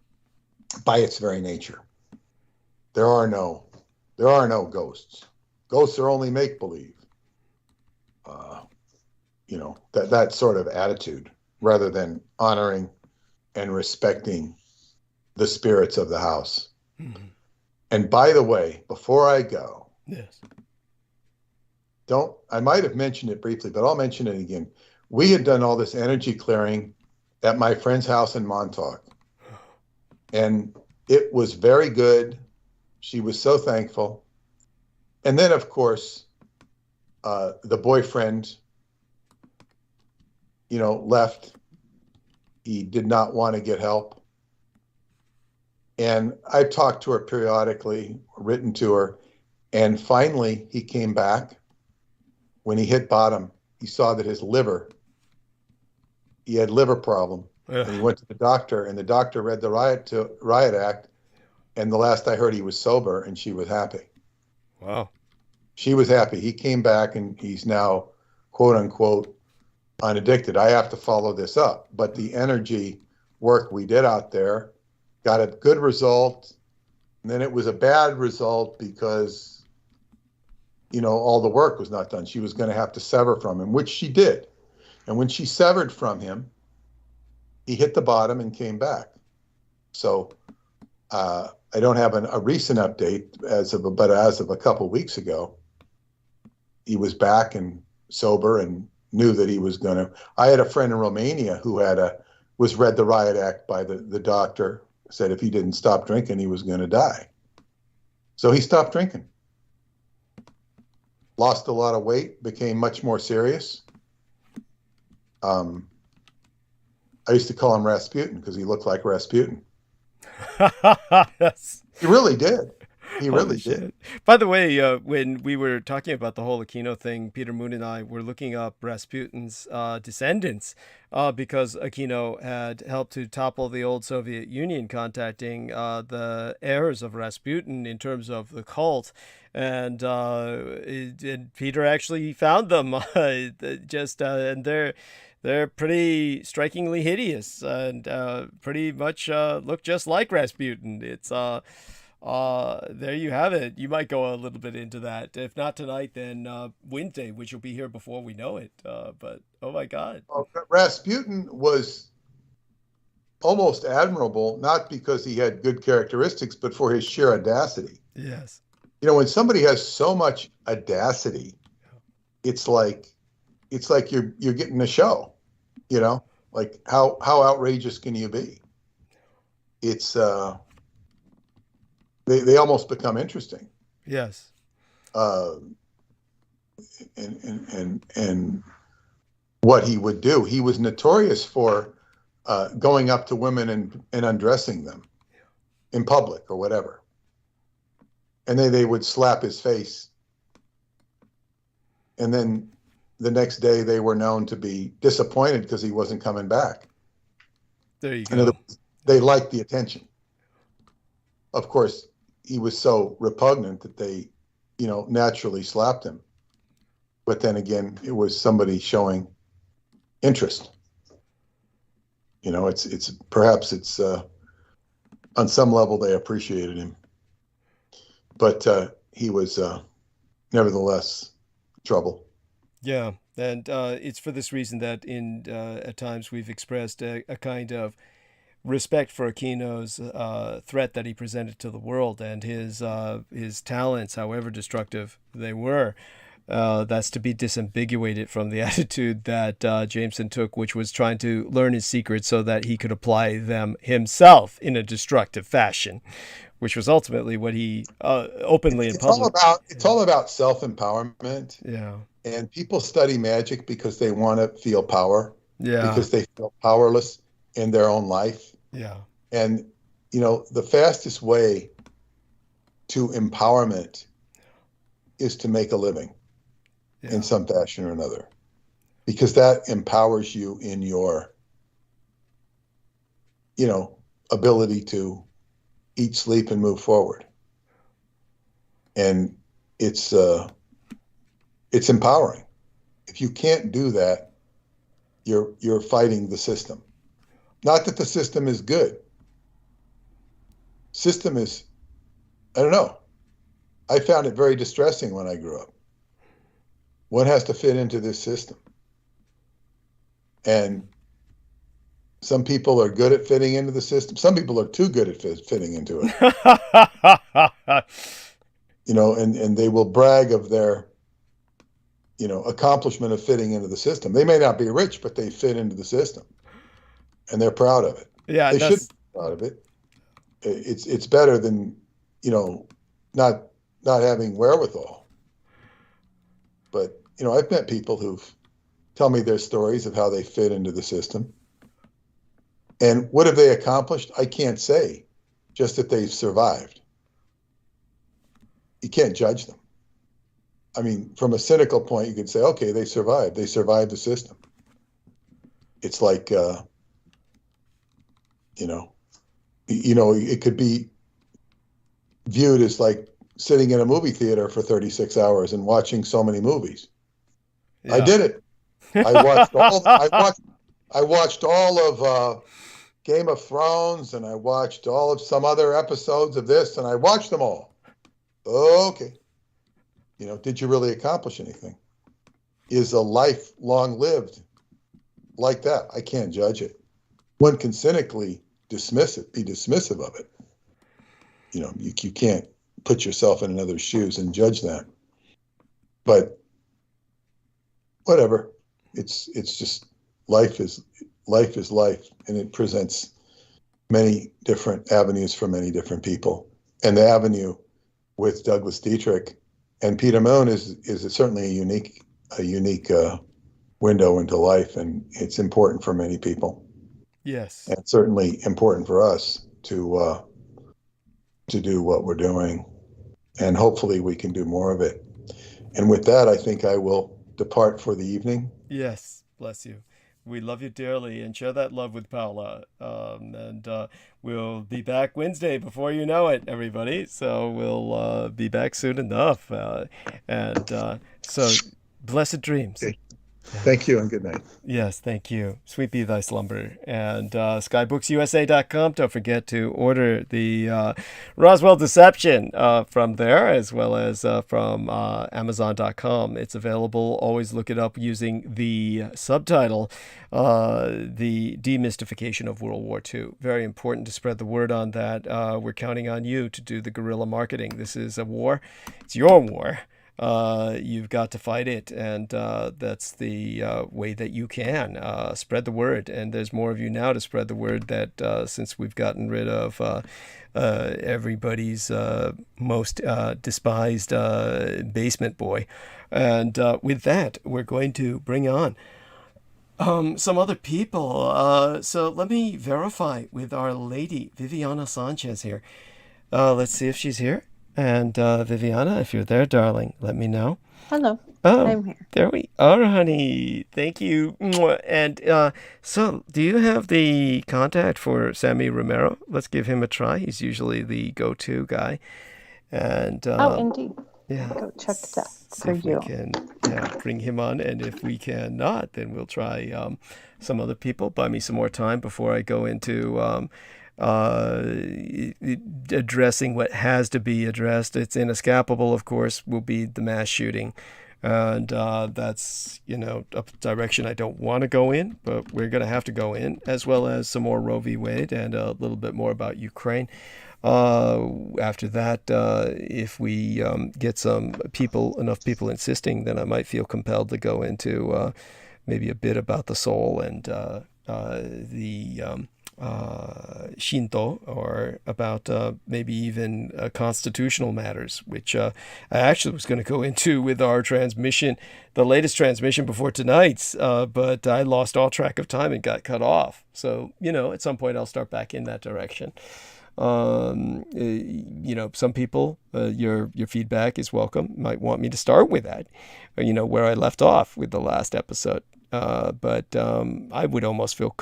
By its very nature. There are no ghosts. Ghosts are only make-believe. That sort of attitude, rather than honoring and respecting the spirits of the house. Mm-hmm. And by the way, before I go, yes, I might have mentioned it briefly, but I'll mention it again. We had done all this energy clearing at my friend's house in Montauk. And it was very good. She was so thankful. And then, of course, the boyfriend, left. He did not want to get help. And I talked to her periodically, written to her. And finally, he came back. When he hit bottom, he saw that he had liver problem. And he went to the doctor, and the doctor read the Riot Act. And the last I heard, he was sober, and she was happy. Wow. She was happy. He came back, and he's now, quote unquote, unaddicted. I have to follow this up. But the energy work we did out there got a good result. And then it was a bad result because, all the work was not done. She was going to have to sever from him, which she did. And when she severed from him, he hit the bottom and came back. So I don't have a recent update but as of a couple weeks ago, he was back and sober and knew that he was going to. I had a friend in Romania who was read the Riot Act by the doctor, said if he didn't stop drinking, he was going to die. So he stopped drinking. Lost a lot of weight, became much more serious. I used to call him Rasputin because he looked like Rasputin. Yes. He really did. He really did. By the way, when we were talking about the whole Aquino thing, Peter Moon and I were looking up Rasputin's descendants because Aquino had helped to topple the old Soviet Union, contacting the heirs of Rasputin in terms of the cult. And Peter actually found them and they're pretty strikingly hideous and pretty much look just like Rasputin. It's there you have it. You might go a little bit into that. If not tonight, then Wednesday, which will be here before we know it. But oh my God. Rasputin was almost admirable, not because he had good characteristics, but for his sheer audacity. Yes. When somebody has so much audacity, it's like you're getting a show, like how outrageous can you be? It's they almost become interesting. Yes. And what he would do, he was notorious for going up to women and undressing them in public or whatever. And then they would slap his face. And then the next day they were known to be disappointed because he wasn't coming back. There you go. They liked the attention. Of course, he was so repugnant that they, naturally slapped him. But then again, it was somebody showing interest. It's perhaps on some level they appreciated him. But he was nevertheless trouble. Yeah, and it's for this reason that at times we've expressed a kind of respect for Aquino's threat that he presented to the world and his talents, however destructive they were. That's to be disambiguated from the attitude that Jameson took, which was trying to learn his secrets so that he could apply them himself in a destructive fashion, which was ultimately what he openly in public. It's all about self-empowerment. Yeah. And people study magic because they want to feel power. Yeah. Because they feel powerless in their own life. Yeah. And, the fastest way to empowerment is to make a living in some fashion or another, because that empowers you in your, ability to eat, sleep, and move forward. And it's empowering. If you can't do that, you're fighting the system. Not that the system is good. System is, I don't know. I found it very distressing when I grew up. One has to fit into this system. And some people are good at fitting into the system. Some people are too good at fitting into it. and they will brag of their, accomplishment of fitting into the system. They may not be rich, but they fit into the system, and they're proud of it. Yeah, they should be proud of it. It's better than, not having wherewithal. But, I've met people who've tell me their stories of how they fit into the system. And what have they accomplished? I can't say, just that they've survived. You can't judge them. I mean, from a cynical point, you could say, okay, they survived. They survived the system. It's like, it could be viewed as like sitting in a movie theater for 36 hours and watching so many movies. Yeah. I did it. I watched all of Game of Thrones, and I watched all of some other episodes of this, and I watched them all. Okay. Did you really accomplish anything? Is a life long lived like that? I can't judge it. One can cynically dismiss it, be dismissive of it. You can't put yourself in another's shoes and judge that. But whatever. It's just life is life, and it presents many different avenues for many different people. And the avenue with Douglas Dietrich and Peter Moon is certainly a unique window into life, and it's important for many people. Yes, and certainly important for us to do what we're doing, and hopefully we can do more of it. And with that, I think I will depart for the evening. Yes, bless you. We love you dearly, and share that love with Paula. And we'll be back Wednesday before you know it, everybody. So we'll be back soon enough. So blessed dreams. Okay. Thank you, and good night. Yes, thank you. Sweet be thy slumber. And skybooksusa.com. Don't forget to order the Roswell Deception from there, as well as from Amazon.com. It's available. Always look it up using the subtitle, The Demystification of World War II. Very important to spread the word on that. We're counting on you to do the guerrilla marketing. This is a war. It's your war. You've got to fight it, and that's the way that you can spread the word. And there's more of you now to spread the word that since we've gotten rid of everybody's most despised basement boy. And with that, we're going to bring on some other people. So let me verify with our lady, Viviana Sanchez here. Let's see if she's here. And Viviana, if you're there, darling, let me know. Hello. Oh, I'm here. There we are, honey. Thank you. And so do you have the contact for Sammy Romero? Let's give him a try. He's usually the go-to guy. And indeed. Yeah. Go check that for if you. We can bring him on. And if we cannot, then we'll try some other people. Buy me some more time before I go into addressing what has to be addressed. It's inescapable, of course, will be the mass shooting. And that's, a direction I don't want to go in, but we're going to have to go in, as well as some more Roe v. Wade and a little bit more about Ukraine. After that, if we get enough people insisting, then I might feel compelled to go into maybe a bit about the soul and the Shinto, or about maybe even constitutional matters, which I actually was going to go into with our transmission, the latest transmission before tonight's, but I lost all track of time and got cut off. So, at some point I'll start back in that direction. Some people, your feedback is welcome. Might want me to start with that, where I left off with the last episode. But I would almost feel,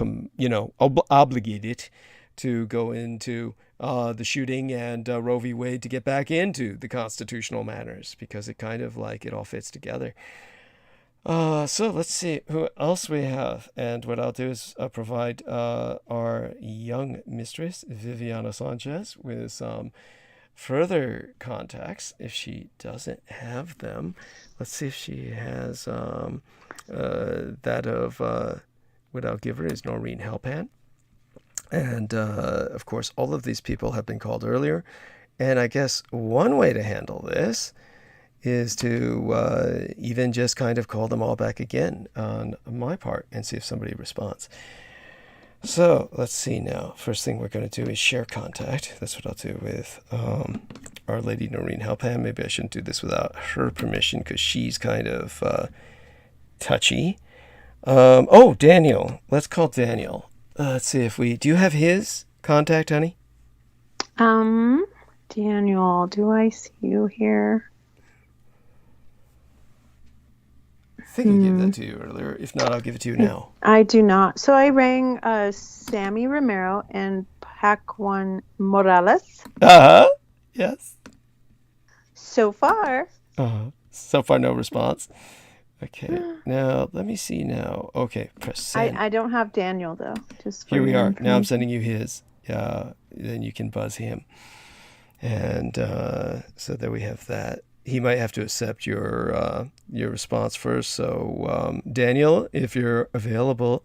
obligated to go into the shooting and Roe v. Wade to get back into the constitutional matters, because it kind of it all fits together. So let's see who else we have. And what I'll do is provide our young mistress, Viviana Sanchez, with some further contacts if she doesn't have them. Let's see if she has that of what I'll give her is Noreen Halpan. And of course, all of these people have been called earlier, And I guess one way to handle this is to even just kind of call them all back again on my part and see if somebody responds. So let's see now. First thing we're going to do is share contact. That's what I'll do with Our Lady Noreen Helpham. Maybe I shouldn't do this without her permission because she's kind of touchy. Oh, Daniel. Let's call Daniel. Let's see if we... Do you have his contact, honey? Daniel, do I see you here? I think I gave that to you earlier. If not, I'll give it to you now. I do not. So I rang Sammy Romero and Pac1 Morales. Yes. So far. So far, no response. Okay. Now, let me see now. Okay, press send. I don't have Daniel, though. Just Here we are. Now I'm sending you his. Then you can buzz him. And so there we have that. He might have to accept your response first. So, Daniel, if you're available,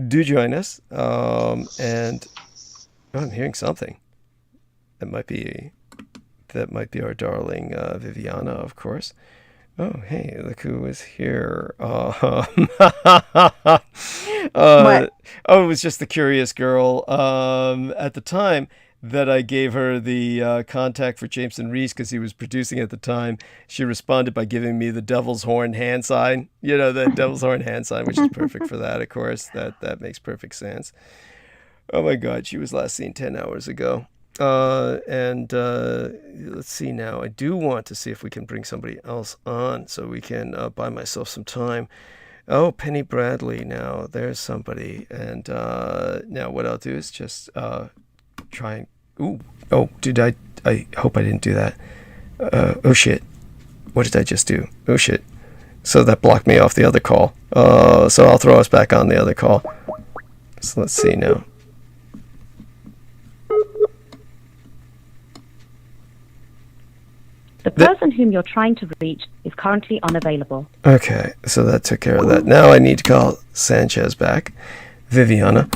do join us. And I'm hearing something. That might be our darling Viviana, of course. Oh, hey, look who is here. What? Oh, it was just the curious girl at the time that I gave her the contact for Jameson Reese because he was producing at the time. She responded by giving me the devil's horn hand sign. You know, the devil's horn hand sign, which is perfect for that, of course. That makes perfect sense. Oh, my God. She was last seen 10 hours ago. Let's see now. I do want to see if we can bring somebody else on so we can buy myself some time. Oh, Penny Bradley. Now, there's somebody. And now what I'll do is just try and... Ooh. Oh, I hope I didn't do that. Oh, shit. What did I just do? Oh, shit. So that blocked me off the other call. So I'll throw us back on the other call. So let's see now. The person whom you're trying to reach is currently unavailable. Okay, so that took care of that. Now I need to call Sanchez back. Viviana.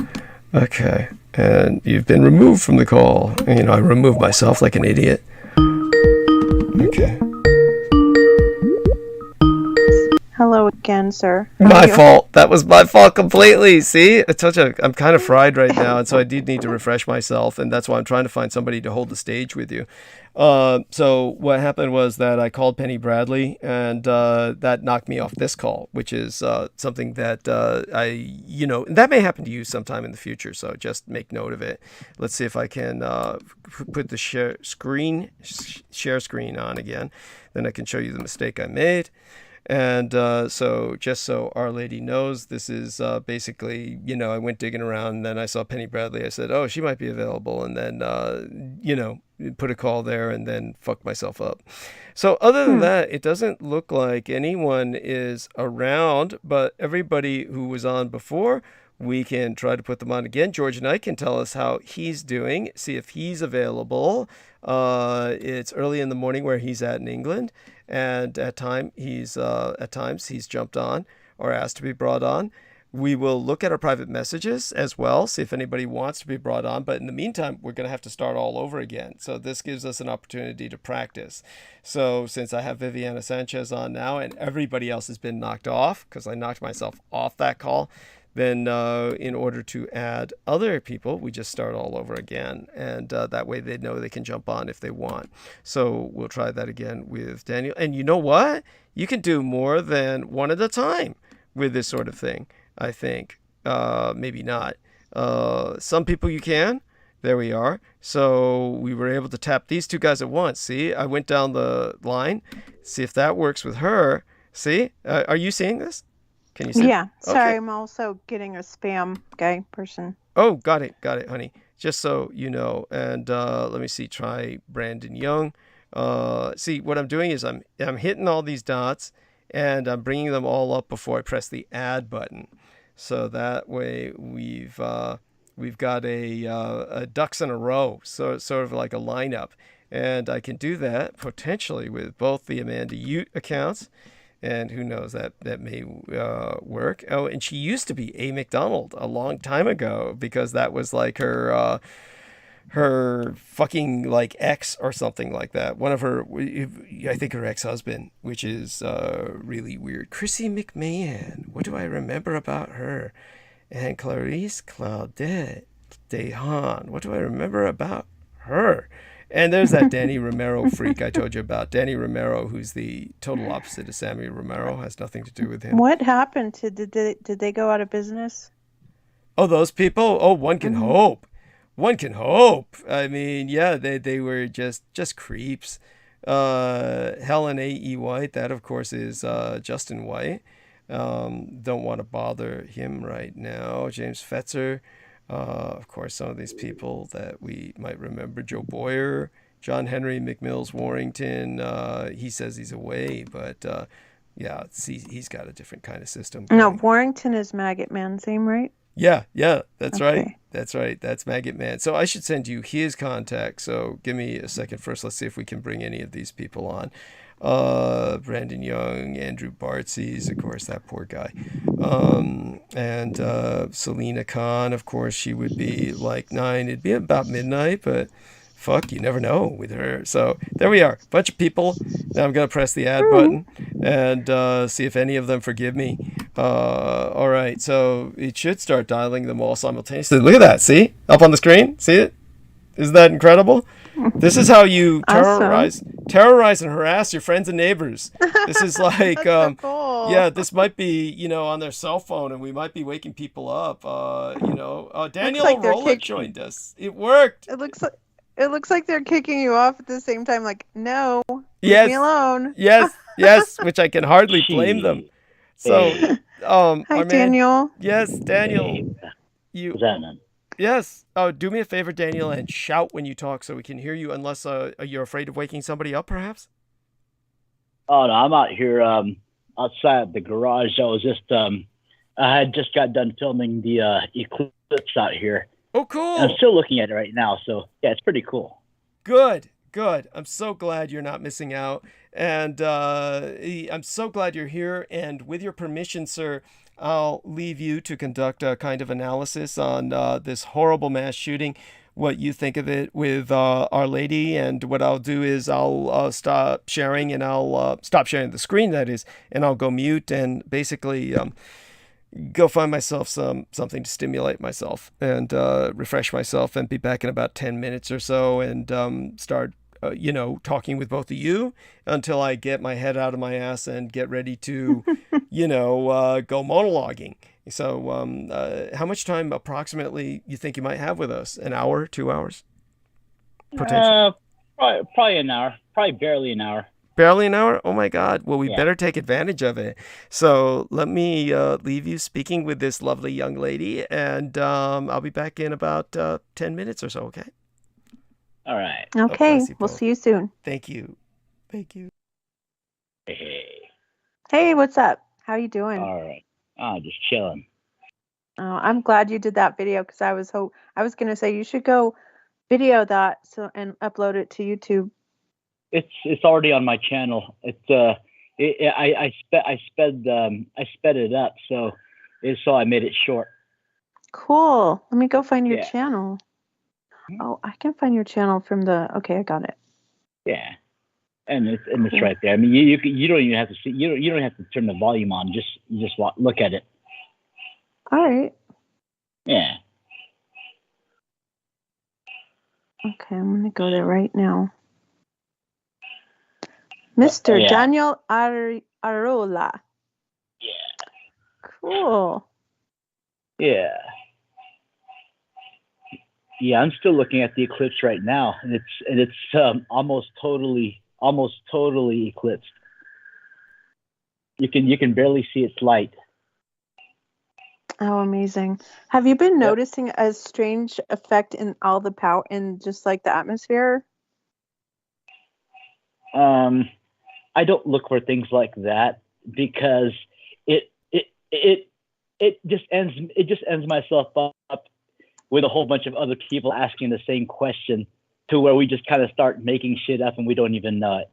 Okay, and you've been removed from the call. You know, I removed myself like an idiot. Okay. Hello again, sir. My fault. That was my fault completely. See? I'm kind of fried right now, and so I did need to refresh myself, and that's why I'm trying to find somebody to hold the stage with you. So what happened was that I called Penny Bradley, and that knocked me off this call, which is something that that may happen to you sometime in the future, so just make note of it. Let's see if I can put the share screen on again. Then I can show you the mistake I made. And so just so Our Lady knows, this is basically, I went digging around, and then I saw Penny Bradley. I said, oh, she might be available. And then, put a call there and then fucked myself up. So other than that, it doesn't look like anyone is around, but everybody who was on before, we can try to put them on again. George Knight can tell us how he's doing, see if he's available. It's early in the morning where he's at in England. And at times he's jumped on or asked to be brought on. We will look at our private messages as well, see if anybody wants to be brought on. But in the meantime, we're going to have to start all over again. So this gives us an opportunity to practice. So since I have Viviana Sanchez on now and everybody else has been knocked off because I knocked myself off that call, then in order to add other people, we just start all over again. And that way they know they can jump on if they want. So we'll try that again with Daniel. And you know what? You can do more than one at a time with this sort of thing, I think. Maybe not. Some people you can. There we are. So we were able to tap these two guys at once. See, I went down the line. See if that works with her. See? Are you seeing this? Can you see? Yeah. Sorry, okay. I'm also getting a spam guy person. Oh, got it, honey. Just so you know. And let me see. Try Brandon Young. See, what I'm doing is I'm hitting all these dots, and I'm bringing them all up before I press the add button. So that way we've got a ducks in a row, so sort of like a lineup. And I can do that potentially with both the Amanda Ute accounts. And who knows, that may work. Oh, and she used to be A. McDonald a long time ago because that was like her her fucking like ex or something like that. One of her, I think her ex-husband, which is really weird. Chrissy McMahon. What do I remember about her? And Clarice Claudette Dehan. What do I remember about her? And there's that Danny Romero freak I told you about. Danny Romero, who's the total opposite of Sammy Romero, has nothing to do with him. What happened to, did they go out of business? Oh, those people? Oh, one can hope. One can hope. I mean, yeah, they were just creeps. Helen A.E. White, that of course is Justin White. Don't want to bother him right now. James Fetzer. Of course, some of these people that we might remember. Joe Boyer, John Henry McMills Warrington. He says he's away, but yeah, he's got a different kind of system. No, Warrington is Maggot Man's name, right? Yeah, that's right. That's right. That's Maggot Man. So I should send you his contact. So give me a second first. Let's see if we can bring any of these people on. Brandon Young, Andrew Bartzies, of course, that poor guy. And Selena Khan, of course, she would be like 9. It'd be about midnight, but fuck, you never know with her. So there we are. Bunch of people. Now I'm going to press the add button and see if any of them forgive me. All right. So it should start dialing them all simultaneously. Look at that. See? Up on the screen? See it? Isn't that incredible? This is how you terrorize and harass your friends and neighbors. This is like, so cool. Yeah, this might be, on their cell phone, and we might be waking people up. Daniel Arola joined us. It worked. It looks like they're kicking you off at the same time. Like, no, leave me alone. Yes, which I can hardly blame them. So, hi, Daniel. Yes, Daniel. What's that, man? Yes. Oh, do me a favor, Daniel, and shout when you talk so we can hear you, unless you're afraid of waking somebody up, perhaps? Oh, no, I'm out here outside the garage. I was just, I had just got done filming the eclipse out here. Oh, cool. And I'm still looking at it right now, so yeah, it's pretty cool. Good. I'm so glad you're not missing out, and I'm so glad you're here, and with your permission, sir, I'll leave you to conduct a kind of analysis on this horrible mass shooting, what you think of it with Our Lady, and what I'll do is I'll stop sharing, and I'll stop sharing the screen, that is, and I'll go mute and basically go find myself something to stimulate myself and refresh myself, and be back in about 10 minutes or so, and start talking with both of you until I get my head out of my ass and get ready to, go monologuing. So how much time approximately you think you might have with us? An hour, 2 hours? Potentially. Probably an hour. Probably barely an hour. Barely an hour? Oh my God. Well, we better take advantage of it. So let me leave you speaking with this lovely young lady, and I'll be back in about 10 minutes or so, okay? All right. Okay. We'll see you soon. Thank you. Hey, what's up? How you doing? All right. Oh, just chilling. Oh, I'm glad you did that video, because I was going to say you should go video that and upload it to YouTube. It's already on my channel. I sped it up, so I made it short. Cool. Let me go find your channel. Oh, I can find your channel from the. Okay, I got it. Yeah, and it's right there. I mean, you don't even have to see. You don't have to turn the volume on. Just look at it. All right. Yeah. Okay, I'm gonna go there right now. Mr. Daniel Arola. Yeah. Cool. Yeah. Yeah, I'm still looking at the eclipse right now, and it's almost totally eclipsed. You can barely see its light. Oh, amazing! Have you been noticing a strange effect in all the power in just like the atmosphere? I don't look for things like that, because it just ends myself up with a whole bunch of other people asking the same question, to where we just kind of start making shit up and we don't even know it.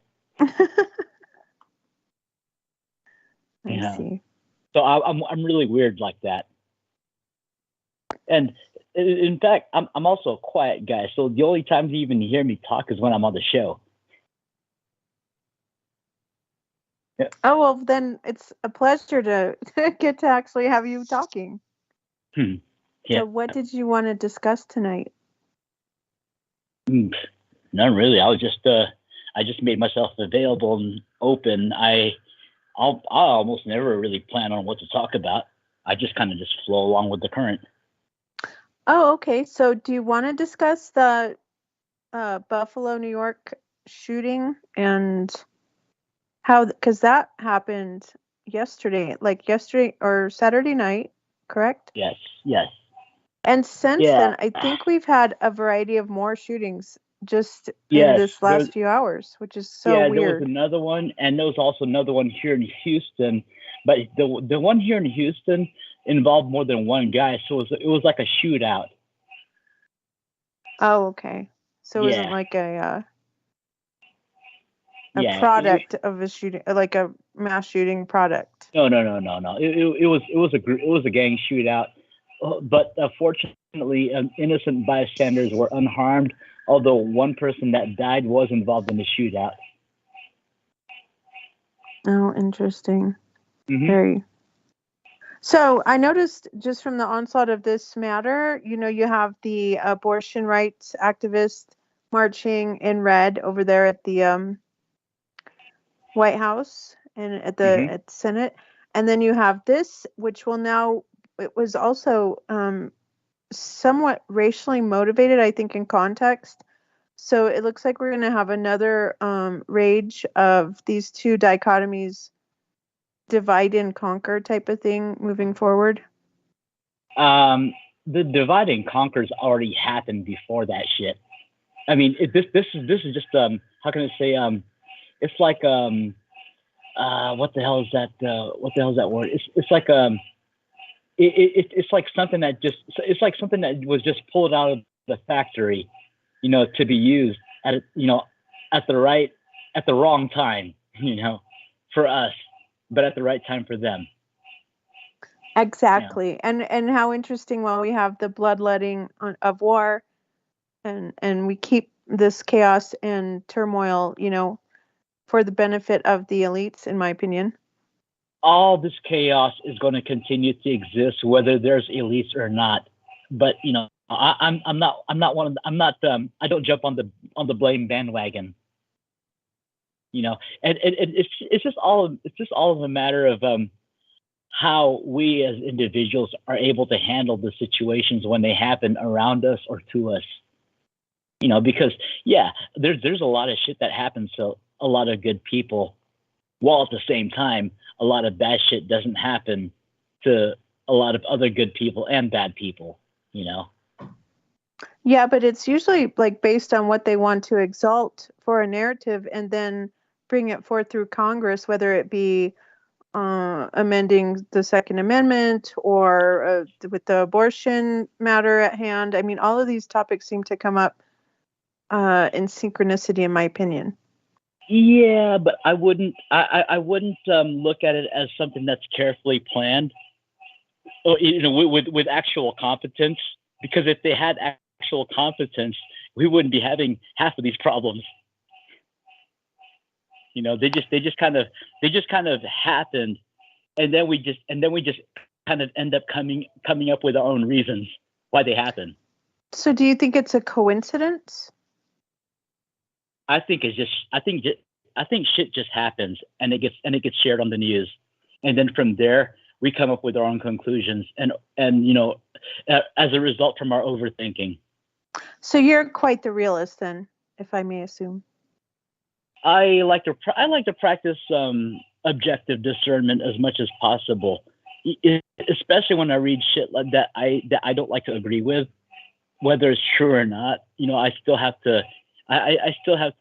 I see. So I'm really weird like that. And in fact, I'm also a quiet guy, so the only times you even hear me talk is when I'm on the show. Yeah. Oh, well, then it's a pleasure to get to actually have you talking. Yeah. So what did you want to discuss tonight? None really. I just made myself available and open. I almost never really plan on what to talk about. I just kind of just flow along with the current. Oh, okay. So do you want to discuss the Buffalo, New York shooting and how, because that happened yesterday or Saturday night, correct? Yes. And since then, I think we've had a variety of more shootings just in this last few hours, which is so weird. There was another one, and there was also another one here in Houston. But the one here in Houston involved more than one guy, so it was like a shootout. Oh, okay. So it wasn't like a product of a shooting, like a mass shooting product. No. It was a gang shootout, but fortunately, innocent bystanders were unharmed. Although one person that died was involved in the shootout. Oh, interesting. Very. So I noticed just from the onslaught of this matter, you have the abortion rights activists marching in red over there at the White House and at the Senate. And then you have this, which it was also somewhat racially motivated, I think, in context. So it looks like we're going to have another rage of these two dichotomies, divide and conquer type of thing moving forward. The divide and conquer's already happened before that shit. I mean, this is just how can I say it's like what the hell is that? What the hell is that word? It's like it's like something that was just pulled out of the factory, to be used at the wrong time, for us, but at the right time for them. Exactly. Yeah. And how interesting, while we have the bloodletting of war and we keep this chaos and turmoil, for the benefit of the elites, in my opinion. All this chaos is going to continue to exist whether there's elites or not. But I don't jump on the blame bandwagon. And it's just all a matter of how we as individuals are able to handle the situations when they happen around us or to us. Because there's a lot of shit that happens to a lot of good people, while at the same time a lot of bad shit doesn't happen to a lot of other good people and bad people. Yeah, but it's usually like based on what they want to exalt for a narrative and then bring it forth through Congress, whether it be amending the Second Amendment or with the abortion matter at hand. I mean, all of these topics seem to come up in synchronicity, in my opinion. Yeah, but I wouldn't look at it as something that's carefully planned, with actual competence. Because if they had actual competence, we wouldn't be having half of these problems. They just kind of happened, and then we just kind of end up coming up with our own reasons why they happen. So, do you think it's a coincidence? I think shit just happens, and it gets shared on the news, and then from there we come up with our own conclusions, and as a result from our overthinking. So you're quite the realist, then, if I may assume. I like to practice objective discernment as much as possible, especially when I read shit like that I don't like to agree with, whether it's true or not. I still have to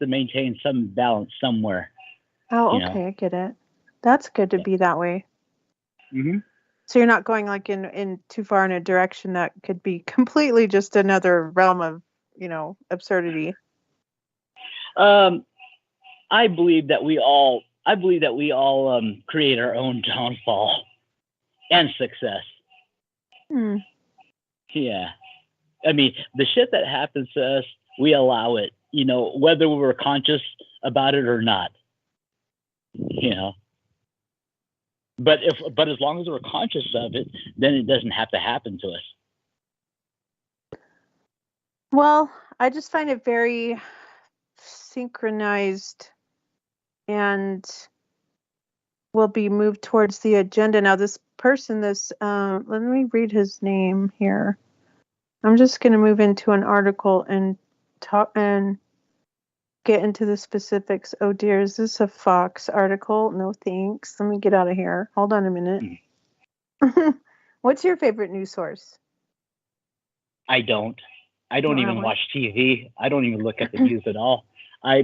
maintain some balance somewhere. Oh, okay, I get it. That's good to be that way. Mm-hmm. So you're not going like in too far in a direction that could be completely just another realm of, absurdity. I believe that we all create our own downfall and success. Yeah. I mean, the shit that happens to us, we allow it, you know, whether we were conscious about it or not, you know. But as long as we're conscious of it, then it doesn't have to happen to us. Well, I just find it very synchronized and will be moved towards the agenda. Now, this person, let me read his name here. I'm just going to move into an article and talk and get into the specifics. Oh dear, is this a Fox article? No thanks. Let me get out of here. Hold on a minute. What's your favorite news source? I don't even watch TV. I don't even look at the news at all. I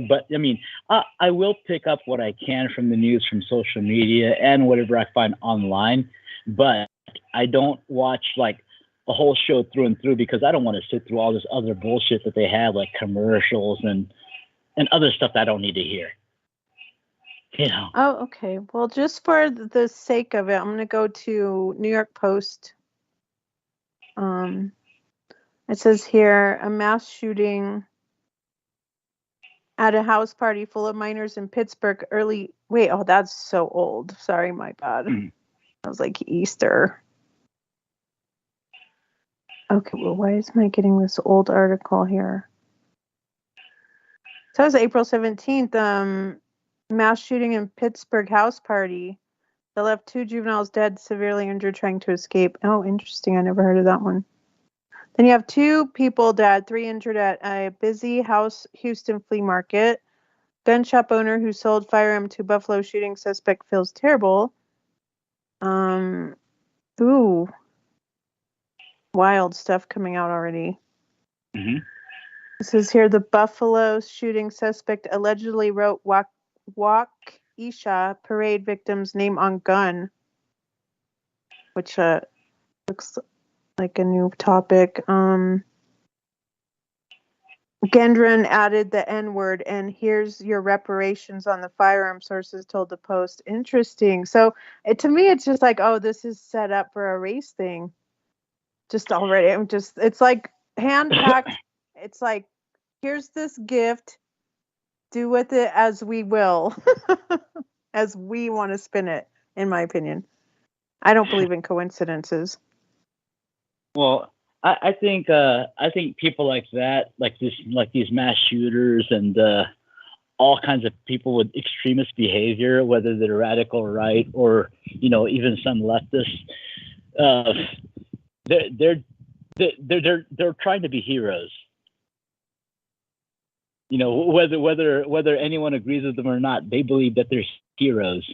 will pick up what I can from the news from social media and whatever I find online, but I don't watch like a whole show through and through because I don't want to sit through all this other bullshit that they have, like commercials and other stuff that I don't need to hear. You know. Oh, okay. Well, just for the sake of it, I'm going to go to New York Post. It says here, a mass shooting at a house party full of minors in Pittsburgh that's so old. Sorry, my bad. I was like Easter. Okay, well, why is I getting this old article here? So it was April 17th, mass shooting in Pittsburgh house party that left 2 juveniles dead, severely injured, trying to escape. Oh, interesting. I never heard of that one. Then you have 2 people dead, 3 injured at a busy Houston flea market. Gun shop owner who sold firearm to Buffalo shooting suspect feels terrible. Ooh. Wild stuff coming out already. Mm-hmm. This is here. The Buffalo shooting suspect allegedly wrote Waukesha parade victim's name on gun, which looks like a new topic. Gendron added the N-word, and here's your reparations on the firearm, sources told the Post. Interesting. So to me, it's just like, oh, this is set up for a race thing. Just already, it's like hand-packed. It's like, here's this gift. Do with it as we will, as we want to spin it, in my opinion. I don't believe in coincidences. Well, I think people like that, like these mass shooters and all kinds of people with extremist behavior, whether they're radical right or, you know, even some leftists, they're trying to be heroes. You know, whether anyone agrees with them or not, they believe that they're heroes.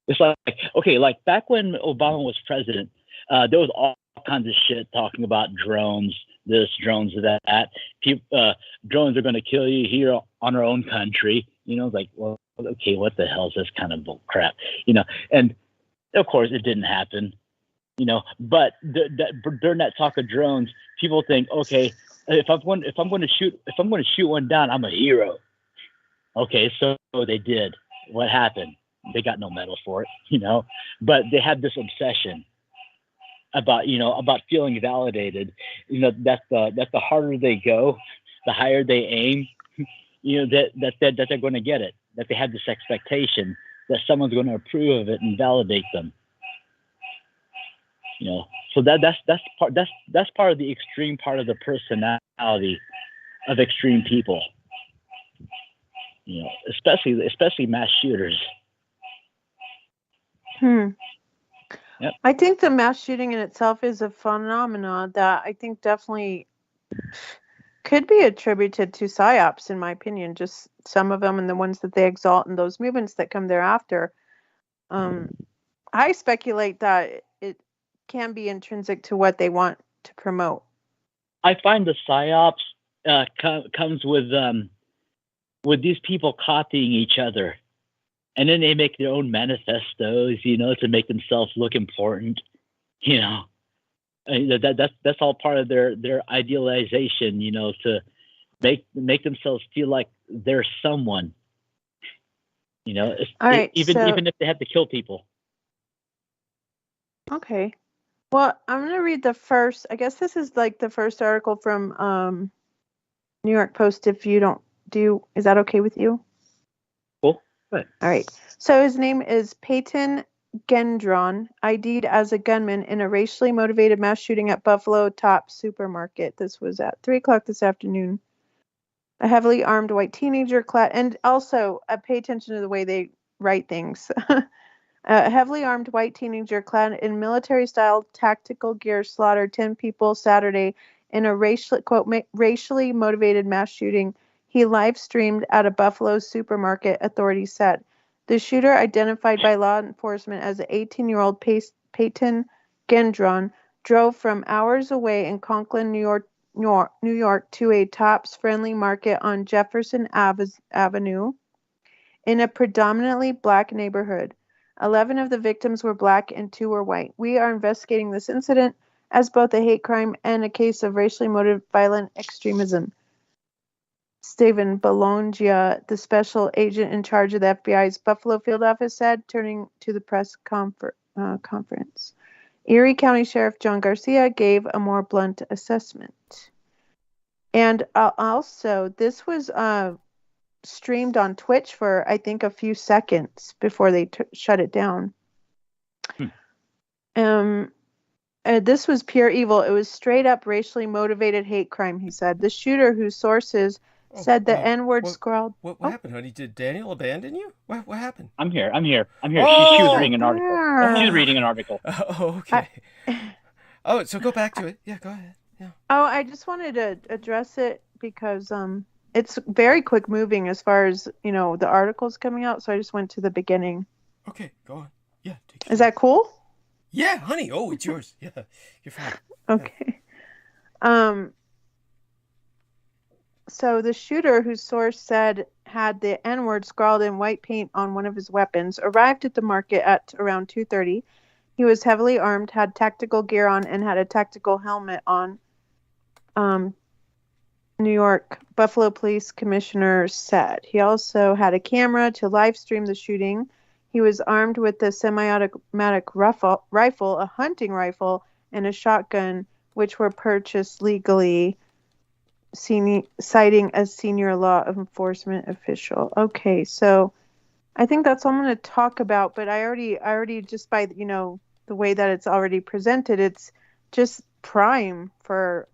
It's like, okay, like back when Obama was president, there was all kinds of shit talking about drones, this, drones, that. Drones are going to kill you here on our own country. You know, like, well, okay, what the hell is this kind of bull crap? You know, and of course it didn't happen. You know, but during that talk of drones, people think, okay, if I'm going to shoot one down, I'm a hero. Okay, so they did. What happened? They got no medal for it, you know. But they had this obsession about feeling validated. You know, that the harder they go, the higher they aim. You know, that they're going to get it. That they have this expectation that someone's going to approve of it and validate them. You know, so that's part of the extreme part of the personality of extreme people. You know, especially mass shooters. Yep. I think the mass shooting in itself is a phenomenon that I think definitely could be attributed to psyops, in my opinion. Just some of them and the ones that they exalt and those movements that come thereafter. I speculate that it can be intrinsic to what they want to promote. I find the psyops comes with these people copying each other, and then they make their own manifestos, you know, to make themselves look important. You know, that's all part of their idealization, you know, to make themselves feel like they're someone. You know, even if they have to kill people. Okay. Well, I'm going to read the first. I guess this is like the first article from New York Post. If you don't is that okay with you? Cool. Good. All right. So his name is Peyton Gendron, ID'd as a gunman in a racially motivated mass shooting at Buffalo Top Supermarket. This was at 3:00 this afternoon. A heavily armed white teenager clad, and also pay attention to the way they write things. A heavily armed white teenager clad in military-style tactical gear slaughtered 10 people Saturday in a racially motivated mass shooting he live-streamed at a Buffalo supermarket, authorities said. The shooter, identified by law enforcement as an 18-year-old Peyton Gendron, drove from hours away in Conklin, New York, to a Tops Friendly Market on Jefferson Avenue in a predominantly black neighborhood. 11 of the victims were black and 2 were white. We are investigating this incident as both a hate crime and a case of racially motivated violent extremism. Stephen Bologna, the special agent in charge of the FBI's Buffalo field office, said, turning to the press conference. Erie County Sheriff John Garcia gave a more blunt assessment. And also, this was streamed on Twitch for, I think, a few seconds before they shut it down. This was pure evil. It was straight up racially motivated hate crime, he said. The shooter, whose sources said the N-word scrawled. What happened, honey? Did Daniel abandon you? What happened? I'm here. She Oh, was reading an article. She's reading an article. Oh, okay. So go back to it. Yeah, go ahead. Yeah. Oh, I just wanted to address it because it's very quick moving as far as, the articles coming out. So I just went to the beginning. Okay, go on. Yeah. Is that cool? Yeah, honey. Oh, it's yours. Yeah, you're fine. Okay. Yeah. So the shooter, whose source said had the N-word scrawled in white paint on one of his weapons, arrived at the market at around 2:30. He was heavily armed, had tactical gear on, and had a tactical helmet on. New York Buffalo Police Commissioner said. He also had a camera to live stream the shooting. He was armed with a semi-automatic rifle, a hunting rifle, and a shotgun, which were purchased legally, citing a senior law enforcement official. Okay, so I think that's all I'm going to talk about, but I already just by, the way that it's already presented, it's just prime for,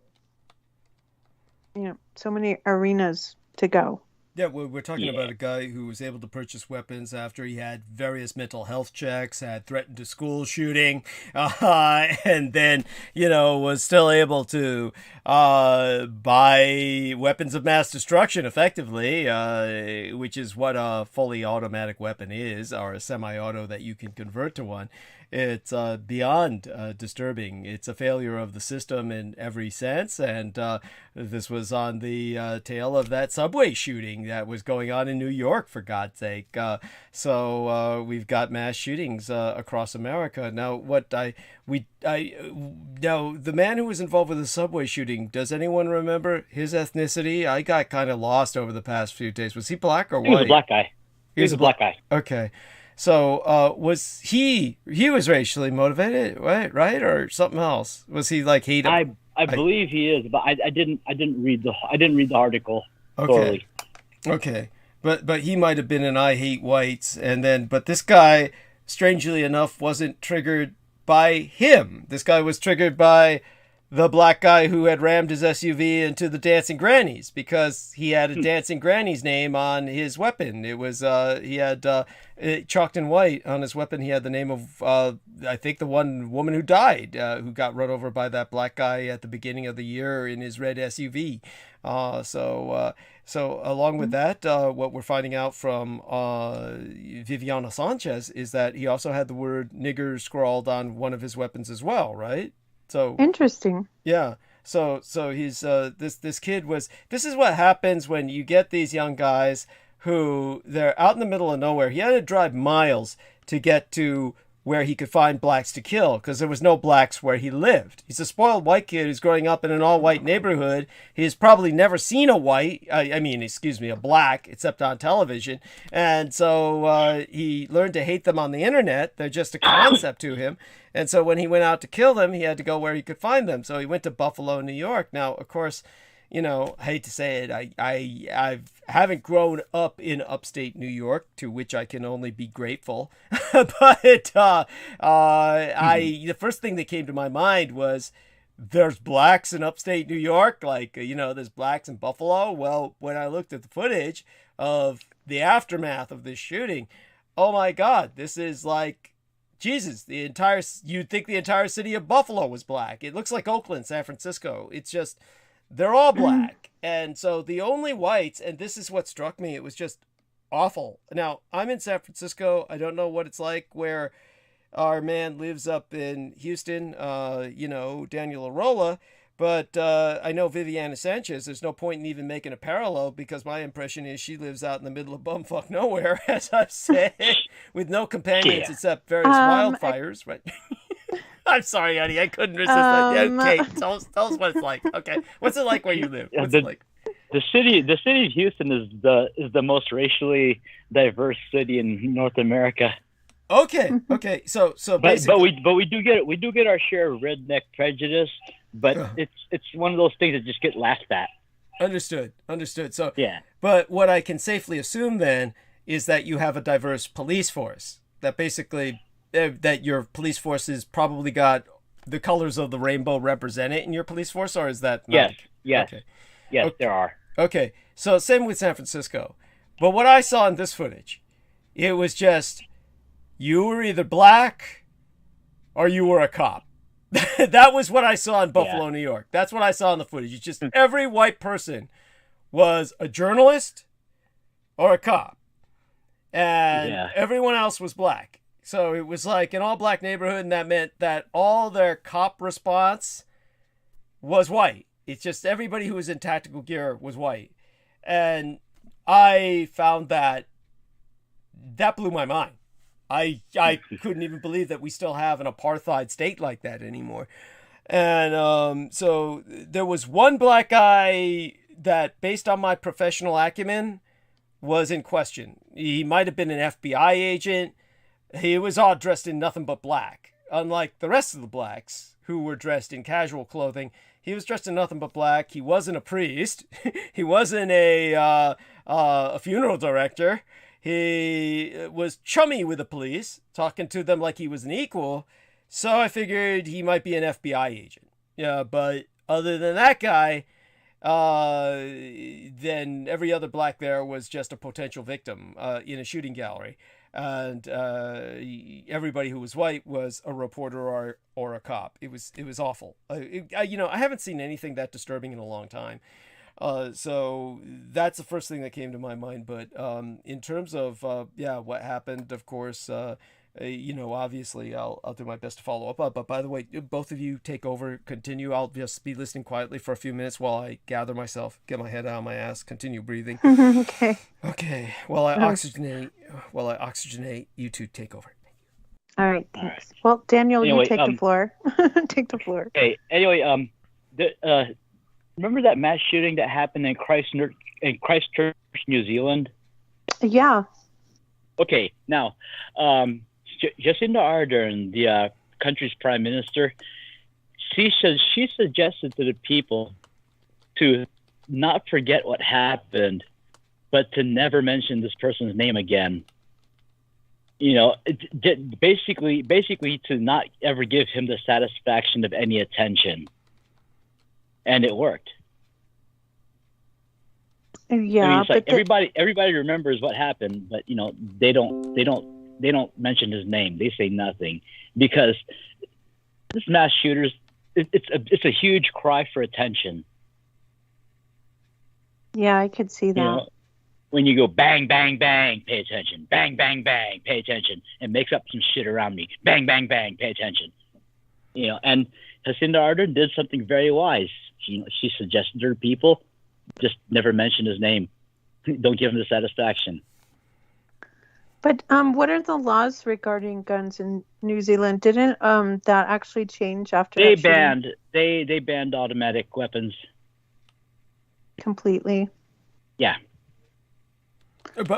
so many arenas to go. Yeah, we're talking about a guy who was able to purchase weapons after he had various mental health checks, had threatened a school shooting, and then, was still able to buy weapons of mass destruction effectively, which is what a fully automatic weapon is, or a semi-auto that you can convert to one. It's beyond disturbing. It's a failure of the system in every sense, and this was on the tail of that subway shooting that was going on in New York, for God's sake. So we've got mass shootings across America. Now, now the man who was involved with the subway shooting, does anyone remember his ethnicity? I got kind of lost over the past few days. Was he black or white? He was a black guy. He was a black guy. Okay. So was he was racially motivated, right, or something else? Was he like hate? I believe he is, but I didn't read the article thoroughly. Okay, but he might have been an I hate whites, but this guy, strangely enough, wasn't triggered by him. This guy was triggered by the black guy who had rammed his SUV into the Dancing Grannies because he had a Dancing Granny's name on his weapon. It was he had chalked in white on his weapon. He had the name of I think the one woman who died, who got run over by that black guy at the beginning of the year in his red SUV. So along with that, what we're finding out from Viviana Sanchez is that he also had the word nigger scrawled on one of his weapons as well, right? So interesting. Yeah. So he's this kid was. This is what happens when you get these young guys who they're out in the middle of nowhere. He had to drive miles to get to where he could find blacks to kill, because there was no blacks where he lived. He's a spoiled white kid who's growing up in an all-white neighborhood. He's probably never seen a black, except on television. And so he learned to hate them on the internet. They're just a concept to him. And so when he went out to kill them, he had to go where he could find them. So he went to Buffalo, New York. Now, of course, you know, I hate to say it, I haven't grown up in upstate New York, to which I can only be grateful. But the first thing that came to my mind was, there's blacks in upstate New York, like, you know, there's blacks in Buffalo. Well, when I looked at the footage of the aftermath of this shooting, oh my God, this is like, Jesus, you'd think the entire city of Buffalo was black. It looks like Oakland, San Francisco. It's just, they're all black. And so the only whites, and this is what struck me, it was just awful. Now, I'm in San Francisco. I don't know what it's like where our man lives up in Houston, you know, Daniel Arola. But I know Viviana Sanchez. There's no point in even making a parallel, because my impression is she lives out in the middle of bumfuck nowhere, as I've said, with no companions except various wildfires. Right? I'm sorry, honey. I couldn't resist that. Okay, tell us what it's like. Okay, what's it like where you live? What's it like? The city of Houston is the most racially diverse city in North America. Okay. So basically, but we do get our share of redneck prejudice, but it's one of those things that just get laughed at. Understood. So yeah. But what I can safely assume then is that you have a diverse police force. That basically, that your police force has probably got the colors of the rainbow represented in your police force, or is that not? Yes. Okay. Yes, there are. Okay, so same with San Francisco. But what I saw in this footage, it was just, you were either black or you were a cop. That was what I saw in Buffalo, New York. That's what I saw in the footage. It's just every white person was a journalist or a cop. And everyone else was black. So it was like an all-black neighborhood, and that meant that all their cop response was white. It's just everybody who was in tactical gear was white. And I found that blew my mind. I couldn't even believe that we still have an apartheid state like that anymore. And so there was one black guy that, based on my professional acumen, was in question. He might have been an FBI agent. He was all dressed in nothing but black. Unlike the rest of the blacks who were dressed in casual clothing, he was dressed in nothing but black. He wasn't a priest. He wasn't a funeral director. He was chummy with the police, talking to them like he was an equal. So I figured he might be an FBI agent. Yeah, but other than that guy, then every other black there was just a potential victim in a shooting gallery. And everybody who was white was a reporter or a cop. It was awful. I haven't seen anything that disturbing in a long time. So that's the first thing that came to my mind. But in terms of what happened, of course, obviously I'll do my best to follow up. But by the way, both of you take over, continue. I'll just be listening quietly for a few minutes while I gather myself, get my head out of my ass, continue breathing. Okay. While I oxygenate, you two take over. All right, thanks. Well, Daniel, you take the floor. Take the floor. Okay. Anyway, remember that mass shooting that happened in Christchurch, New Zealand? Yeah. Okay. Now, Jacinda Ardern, the country's prime minister, she suggested to the people to not forget what happened, but to never mention this person's name again. Basically to not ever give him the satisfaction of any attention. And it worked. Yeah, I mean, it's like everybody remembers what happened, but they don't mention his name. They say nothing because this mass shooters. It's a huge cry for attention. Yeah, I could see that. When you go bang bang bang, pay attention. Bang bang bang, pay attention. It makes up some shit around me. Bang bang bang, pay attention. And Jacinda Ardern did something very wise. She suggested to her people, just never mention his name. Don't give him the satisfaction. But what are the laws regarding guns in New Zealand? Didn't that actually change after They that shooting? they banned automatic weapons Completely? Yeah.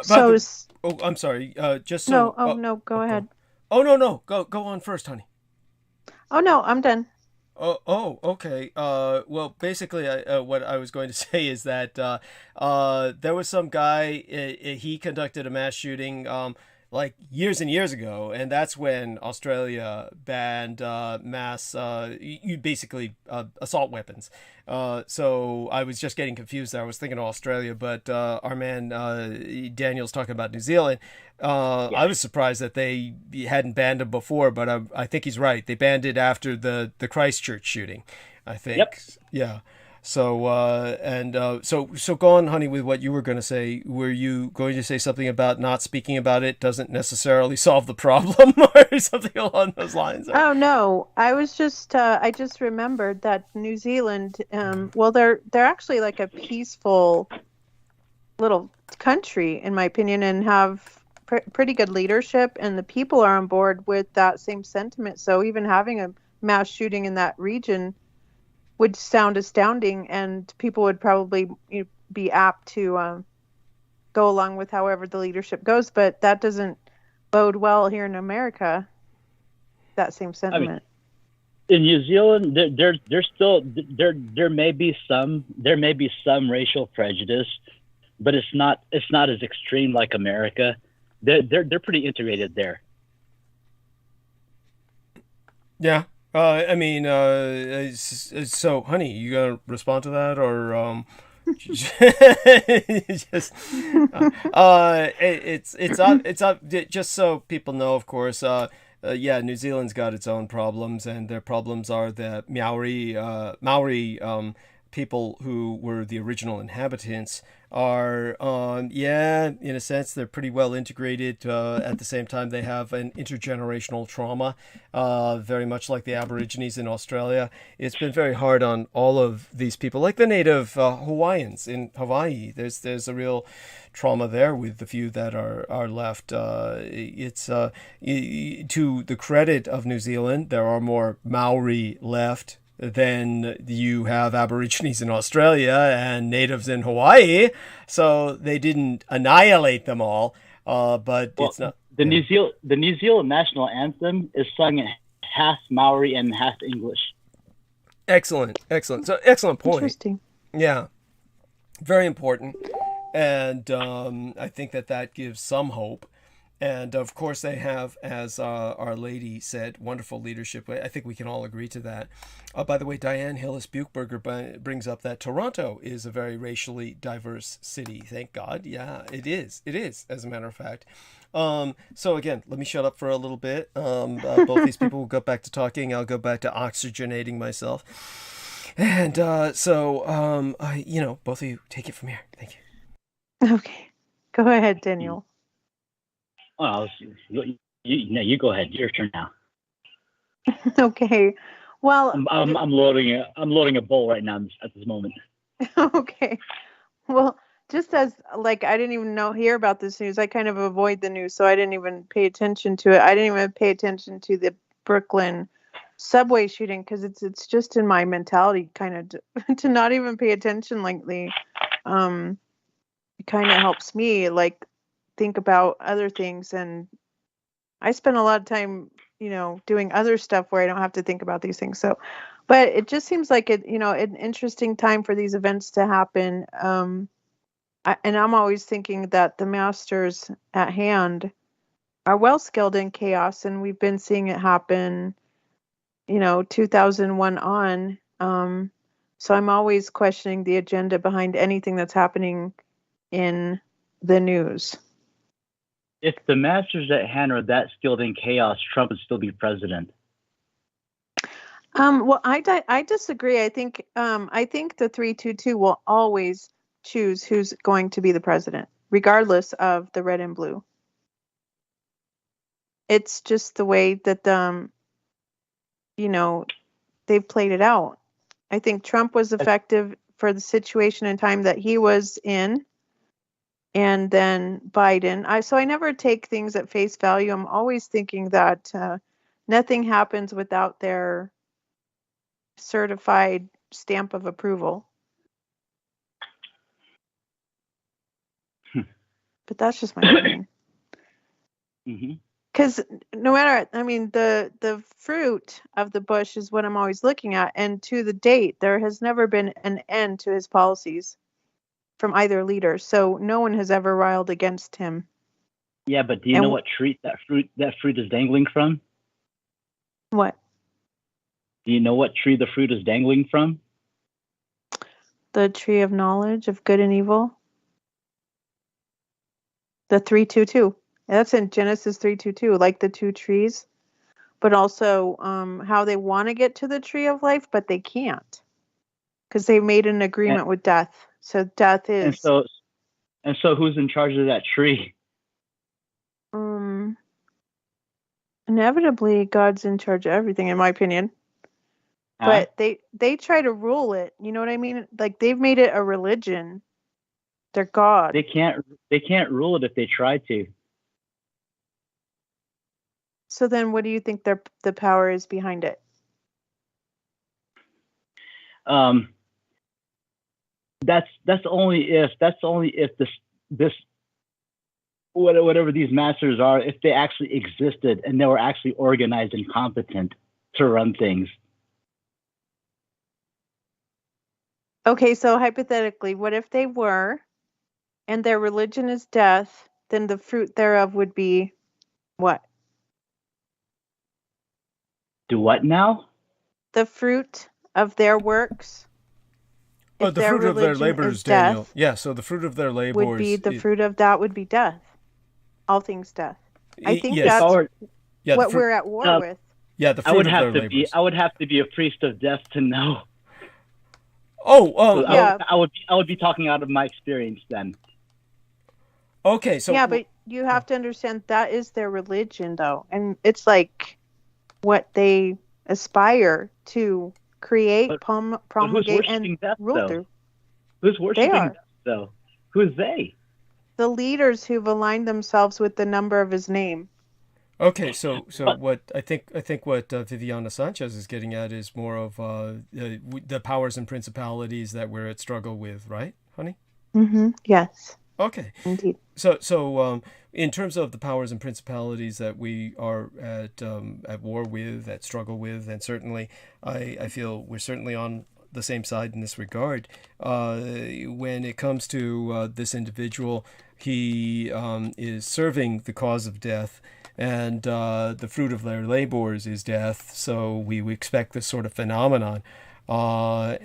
So oh, I'm sorry. Just so. No. Oh no. Go ahead. Oh no. Go on first, honey. Oh no. I'm done. Oh, okay. Well, basically, what I was going to say is that there was some guy. He conducted a mass shooting, like years and years ago, and that's when Australia banned mass, basically assault weapons. So I was just getting confused there. I was thinking of Australia, but our man Daniel's talking about New Zealand. I was surprised that they hadn't banned them before, but I think he's right. They banned it after the Christchurch shooting, I think. Yep. Yeah. So so go on, honey, with what you were going to say. Were you going to say something about not speaking about it doesn't necessarily solve the problem, or something along those lines? Oh no, I was just I just remembered that New Zealand, well, they're actually like a peaceful little country, in my opinion, and have pretty good leadership, and the people are on board with that same sentiment. So even having a mass shooting in that region would sound astounding, and people would probably be apt to go along with however the leadership goes. But that doesn't bode well here in America, that same sentiment. I mean, in New Zealand, there's still there may be some racial prejudice, but it's not as extreme like America. They're pretty integrated there. Yeah. I mean, so, honey, you gonna respond to that, or just so people know, of course. Yeah, New Zealand's got its own problems, and their problems are the Maori people who were the original inhabitants are, in a sense, they're pretty well integrated. At the same time, they have an intergenerational trauma, very much like the Aborigines in Australia. It's been very hard on all of these people, like the native Hawaiians in Hawaii. There's a real trauma there with the few that are left. It's to the credit of New Zealand, there are more Maori left than you have Aborigines in Australia and natives in Hawaii, so they didn't annihilate them all. But it's not the New Zealand national anthem is sung in half Maori and half English. Excellent. So excellent point. Interesting. Yeah, very important, and I think that gives some hope. And of course, they have, as Our Lady said, wonderful leadership. I think we can all agree to that. By the way, Diane Hillis-Buchberger brings up that Toronto is a very racially diverse city. Thank God. Yeah, it is. It is, as a matter of fact. So again, let me shut up for a little bit. Both these people will go back to talking. I'll go back to oxygenating myself. And both of you take it from here. Thank you. Okay. Go ahead, Daniel. Oh, you go ahead. Your turn now. Okay. Well, I'm loading a bowl right now at this moment. Okay. Well, just as I didn't even hear about this news. I kind of avoid the news, so I didn't even pay attention to it. I didn't even pay attention to the Brooklyn subway shooting because it's just in my mentality kind of to not even pay attention lately. It kind of helps me think about other things, and I spend a lot of time doing other stuff where I don't have to think about these things. So but it just seems like an interesting time for these events to happen, and I'm always thinking that the masters at hand are well skilled in chaos, and we've been seeing it happen 2001 on, so I'm always questioning the agenda behind anything that's happening in the news. If the masters at hand are that skilled in chaos, Trump would still be president. Well, I disagree. I think the 322 will always choose who's going to be the president, regardless of the red and blue. It's just the way that they've played it out. I think Trump was effective for the situation and time that he was in. and then Biden. So I never take things at face value. I'm always thinking that nothing happens without their certified stamp of approval. But that's just my opinion. Because no matter, I mean, the fruit of the bush is what I'm always looking at. And to the date, there has never been an end to his policies from either leader. So no one has ever riled against him. Yeah, but do you know what tree that fruit is dangling from? What? Do you know what tree the fruit is dangling from? The tree of knowledge of good and evil. The 3-2-2. That's in Genesis 3:2:2, like the two trees, but also how they want to get to the tree of life, but they can't because they made an agreement with death. So death is. And so, who's in charge of that tree? Inevitably, God's in charge of everything, in my opinion. But they try to rule it. You know what I mean? Like they've made it a religion. They're God. They can't rule it if they try to. So then what do you think the power is behind it? That's only if this whatever these masters are, if they actually existed and they were actually organized and competent to run things. Okay, so hypothetically, what if they were and their religion is death, then the fruit thereof would be what? Do what now? The fruit of their works. The fruit of their labors, Daniel. Death, yeah, so the fruit of their labors would be the fruit of that would be death. All things death. I think yes. that's what we're at war with. Yeah, the fruit of their labors. I would have to be a priest of death to know. Yeah. I would be talking out of my experience then. Okay, so yeah, but you have to understand that is their religion, though, and it's like what they aspire to create, promulgate, and rule through. Who's worshiping death, though? Who's they? The leaders who've aligned themselves with the number of his name. Okay, so what I think what Viviana Sanchez is getting at is more of the powers and principalities that we're at struggle with, right, honey? Yes. Okay. Indeed. So in terms of the powers and principalities that we are at war with, at struggle with, and certainly I feel we're certainly on the same side in this regard. When it comes to this individual, he is serving the cause of death, and the fruit of their labors is death. So we expect this sort of phenomenon. But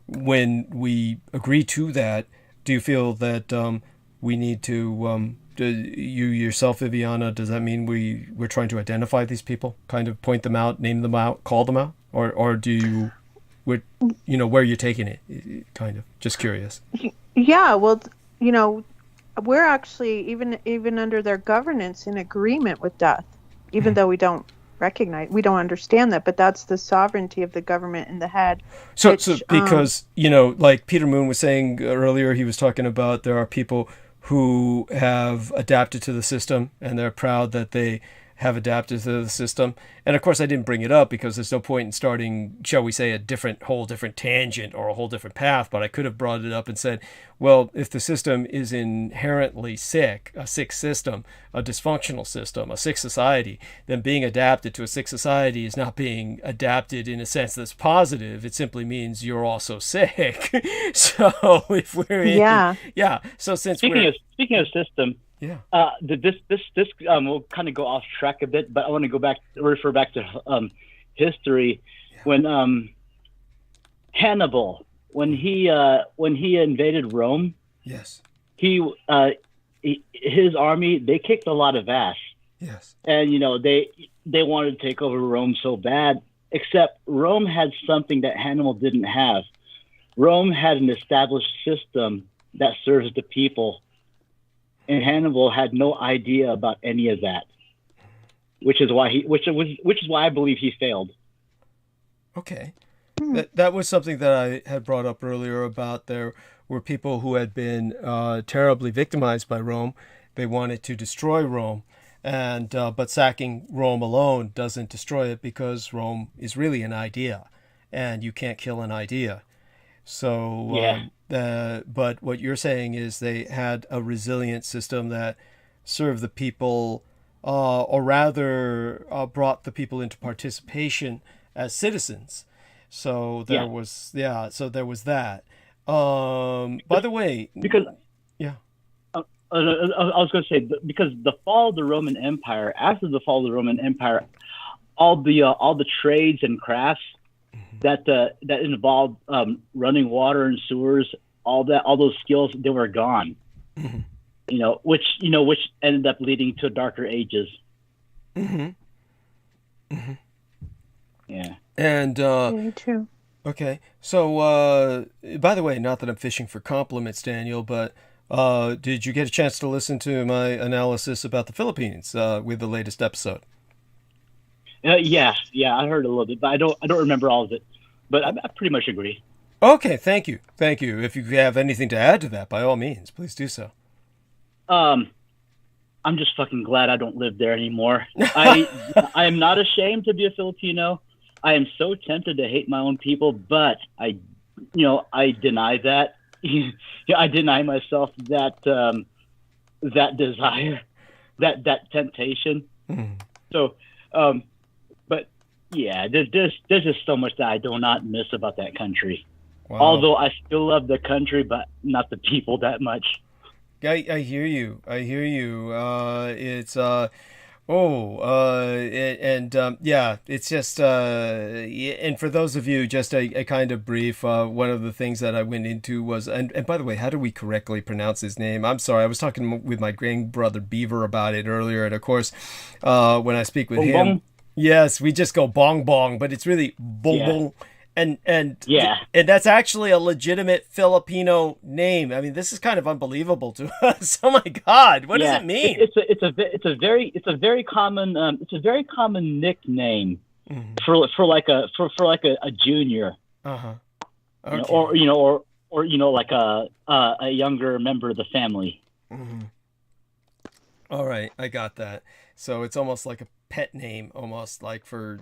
when we agree to that, do you feel that we need to, you yourself, Viviana, does that mean we're trying to identify these people, kind of point them out, name them out, call them out? Or do you, where you're taking it, kind of? Just curious. Yeah, well, we're actually, even under their governance, in agreement with death, even though we don't understand that, but that's the sovereignty of the government in the head. So because, like Peter Moon was saying earlier, he was talking about there are people who have adapted to the system and they're proud that they have adapted to the system. And of course, I didn't bring it up because there's no point in starting, shall we say, a whole different tangent or a whole different path. But I could have brought it up and said, well, if the system is inherently sick, a sick system, a dysfunctional system, a sick society, then being adapted to a sick society is not being adapted in a sense that's positive. It simply means you're also sick. So if we're So since speaking of system. Yeah. This we'll kind of go off track a bit, but I want to refer back to history. Yeah. When Hannibal, when he invaded Rome, yes, his army, they kicked a lot of ass. Yes, and they wanted to take over Rome so bad. Except Rome had something that Hannibal didn't have. Rome had an established system that serves the people. And Hannibal had no idea about any of that, which is why I believe he failed. Okay, that was something that I had brought up earlier about there were people who had been terribly victimized by Rome. They wanted to destroy Rome, and but sacking Rome alone doesn't destroy it, because Rome is really an idea, and you can't kill an idea. So, but what you're saying is they had a resilient system that served the people, or rather brought the people into participation as citizens. So there was, so there was that. By the way, because I was going to say, because the fall of the Roman Empire, after the fall of the Roman Empire, all the trades and crafts that involved running water and sewers, all those skills, they were gone. Which ended up leading to darker ages. Yeah. And me too. Okay. So by the way, not that I'm fishing for compliments, Daniel, but did you get a chance to listen to my analysis about the Philippines with the latest episode? Yeah, I heard a little bit, but I don't remember all of it. But I pretty much agree. Okay, thank you. If you have anything to add to that, by all means, please do so. I'm just fucking glad I don't live there anymore. I am not ashamed to be a Filipino. I am so tempted to hate my own people, but I deny that. I deny myself that desire, that temptation. So, but yeah, there's just so much that I do not miss about that country. Wow. Although I still love the country, but not the people that much. I hear you. It's it's just and for those of you, just a kind of brief, one of the things that I went into was, and by the way, how do we correctly pronounce his name? I'm sorry, I was talking with my grandbrother Beaver about it earlier, and of course when I speak with him, yes, we just go bong bong, but it's really bong bong. And that's actually a legitimate Filipino name. I mean, this is kind of unbelievable to us. Oh my God, what does it mean? It's a very common nickname for like a junior. Okay. Or like a younger member of the family. All right, I got that. So it's almost like a pet name, almost like for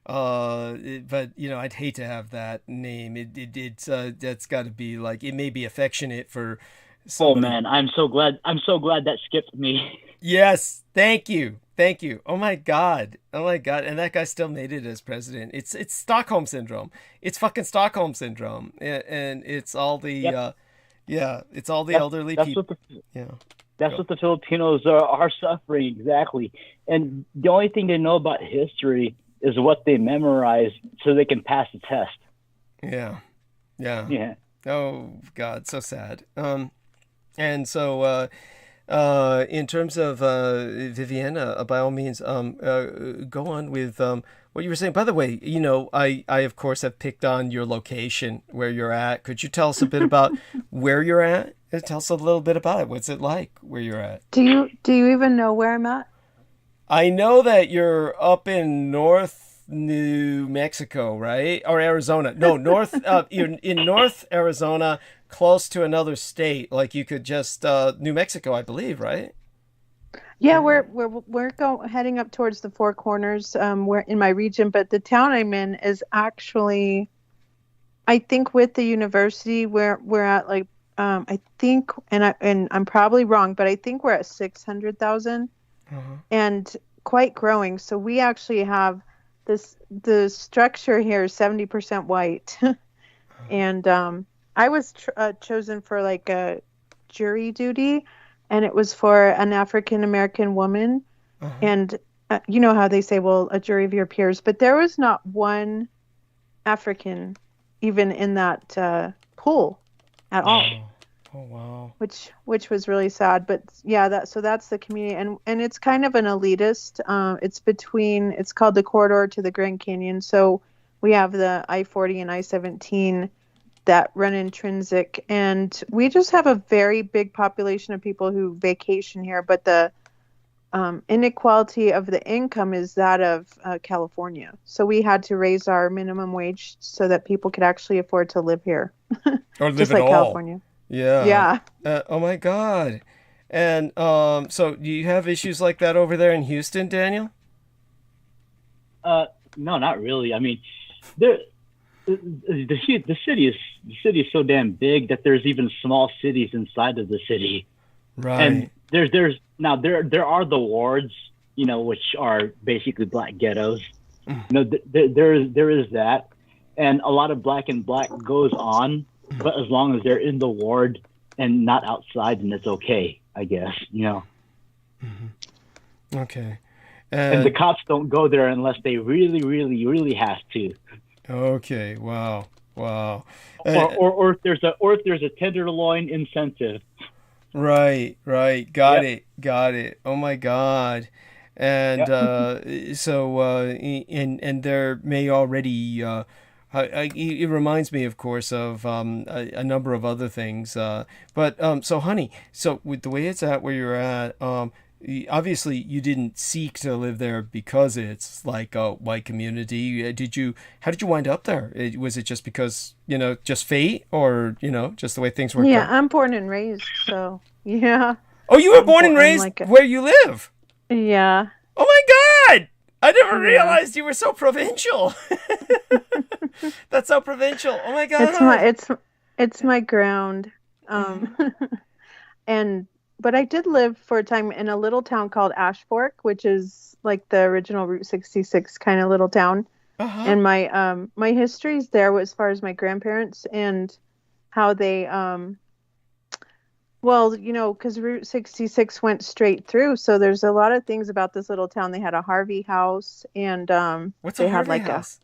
but I'd hate to have that name. It's that's got to be like, it may be affectionate for somebody. Oh man, I'm so glad that skipped me. Yes, thank you. Oh my god, and that guy still made it as president. It's Stockholm syndrome. It's fucking Stockholm syndrome, and it's all the it's all the elderly people. That's what the Filipinos are suffering, exactly. And the only thing they know about history is what they memorize so they can pass the test. Yeah. Oh God, so sad. And so in terms of Viviana, by all means, go on with what you were saying. By the way, I of course have picked on your location where you're at. Could you tell us a bit about where you're at? Tell us a little bit about it. What's it like where you're at? Do you even know where I'm at? I know that you're up in North New Mexico, right? Or Arizona. No, you're in North Arizona, close to another state. Like you could just New Mexico, I believe, right? Yeah, we're heading up towards the Four Corners. We're in my region, but the town I'm in is actually, I think, with the university where we're at, like I think, and I'm probably wrong, but I think we're at 600,000. And quite growing. So we actually have the structure here is 70% white. And I was chosen for like a jury duty, and it was for an African American woman. And you know how they say, well, a jury of your peers, but there was not one African even in that pool at all. Oh wow. Which was really sad, but yeah, that's the community, and it's kind of an elitist. It's called the corridor to the Grand Canyon. So we have the I-40 and I-17 that run intrinsic, and we just have a very big population of people who vacation here. But inequality of the income is that of California. So we had to raise our minimum wage so that people could actually afford to live here. Or live just at like all. California. Yeah. Oh my God. And so do you have issues like that over there in Houston, Daniel? No, not really. I mean, the city is so damn big that there's even small cities inside of the city. Right. And there are the wards, which are basically black ghettos. There is that, and a lot of black and black goes on, but as long as they're in the ward and not outside, then it's okay, I guess. Okay. And the cops don't go there unless they really, really, really have to. Okay. Wow. Or if there's a tenderloin incentive. Right. Got it. Oh my God. And so and there may already it reminds me, of course, of a number of other things. But so, honey, so with the way it's at where you're at, obviously you didn't seek to live there because it's like a white community. How did you wind up there? Was it just because, just fate, or, just the way things worked out? Yeah, I'm born and raised, so yeah. Oh, you were born and raised where you live? Yeah. Oh my God! I never realized you were so provincial. That's so provincial. Oh my God. It's my ground. But I did live for a time in a little town called Ashfork, which is like the original Route 66 kind of little town. Uh-huh. And my histories there, as far as my grandparents and how they because Route 66 went straight through, so there's a lot of things about this little town. They had a Harvey House, and what's they a Harvey had House?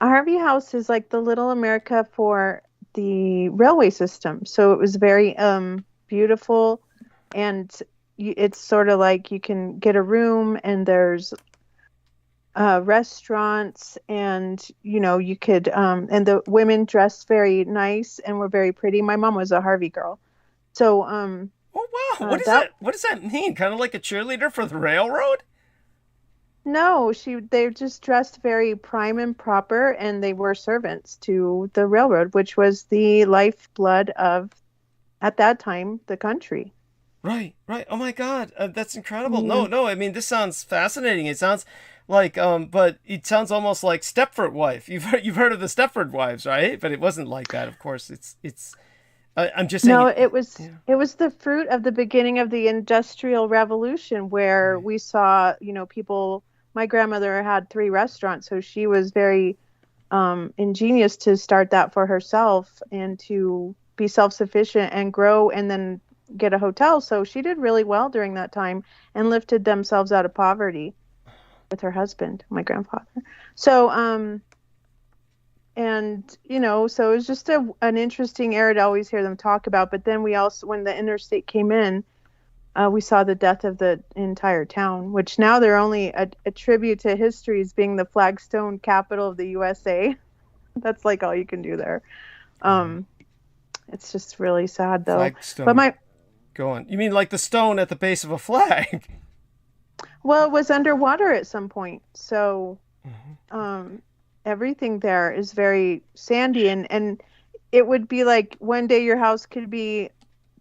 A Harvey House is like the Little America for the railway system. So it was very beautiful, and it's sort of like you can get a room, and there's restaurants, and you could and the women dressed very nice and were very pretty. My mom was a Harvey girl. So, oh wow! What does that mean? Kind of like a cheerleader for the railroad? No, they just dressed very prime and proper, and they were servants to the railroad, which was the lifeblood of, at that time, the country. Right. Oh my God, that's incredible. No. I mean, this sounds fascinating. It sounds like, but it sounds almost like Stepford Wife. You've heard of the Stepford Wives, right? But it wasn't like that, of course. It's. I'm just saying. No, it was the fruit of the beginning of the Industrial Revolution, where we saw, people. My grandmother had 3 restaurants, so she was very ingenious to start that for herself and to be self-sufficient and grow and then get a hotel. So she did really well during that time and lifted themselves out of poverty with her husband, my grandfather. So, so it was just an interesting era to always hear them talk about. But then we also, when the interstate came in, we saw the death of the entire town, which now they're only a tribute to history as being the flagstone capital of the USA. That's like all you can do there. It's just really sad, though. Flagstone. But Go on. You mean like the stone at the base of a flag? Well, it was underwater at some point. So everything there is very sandy. And it would be like one day your house could be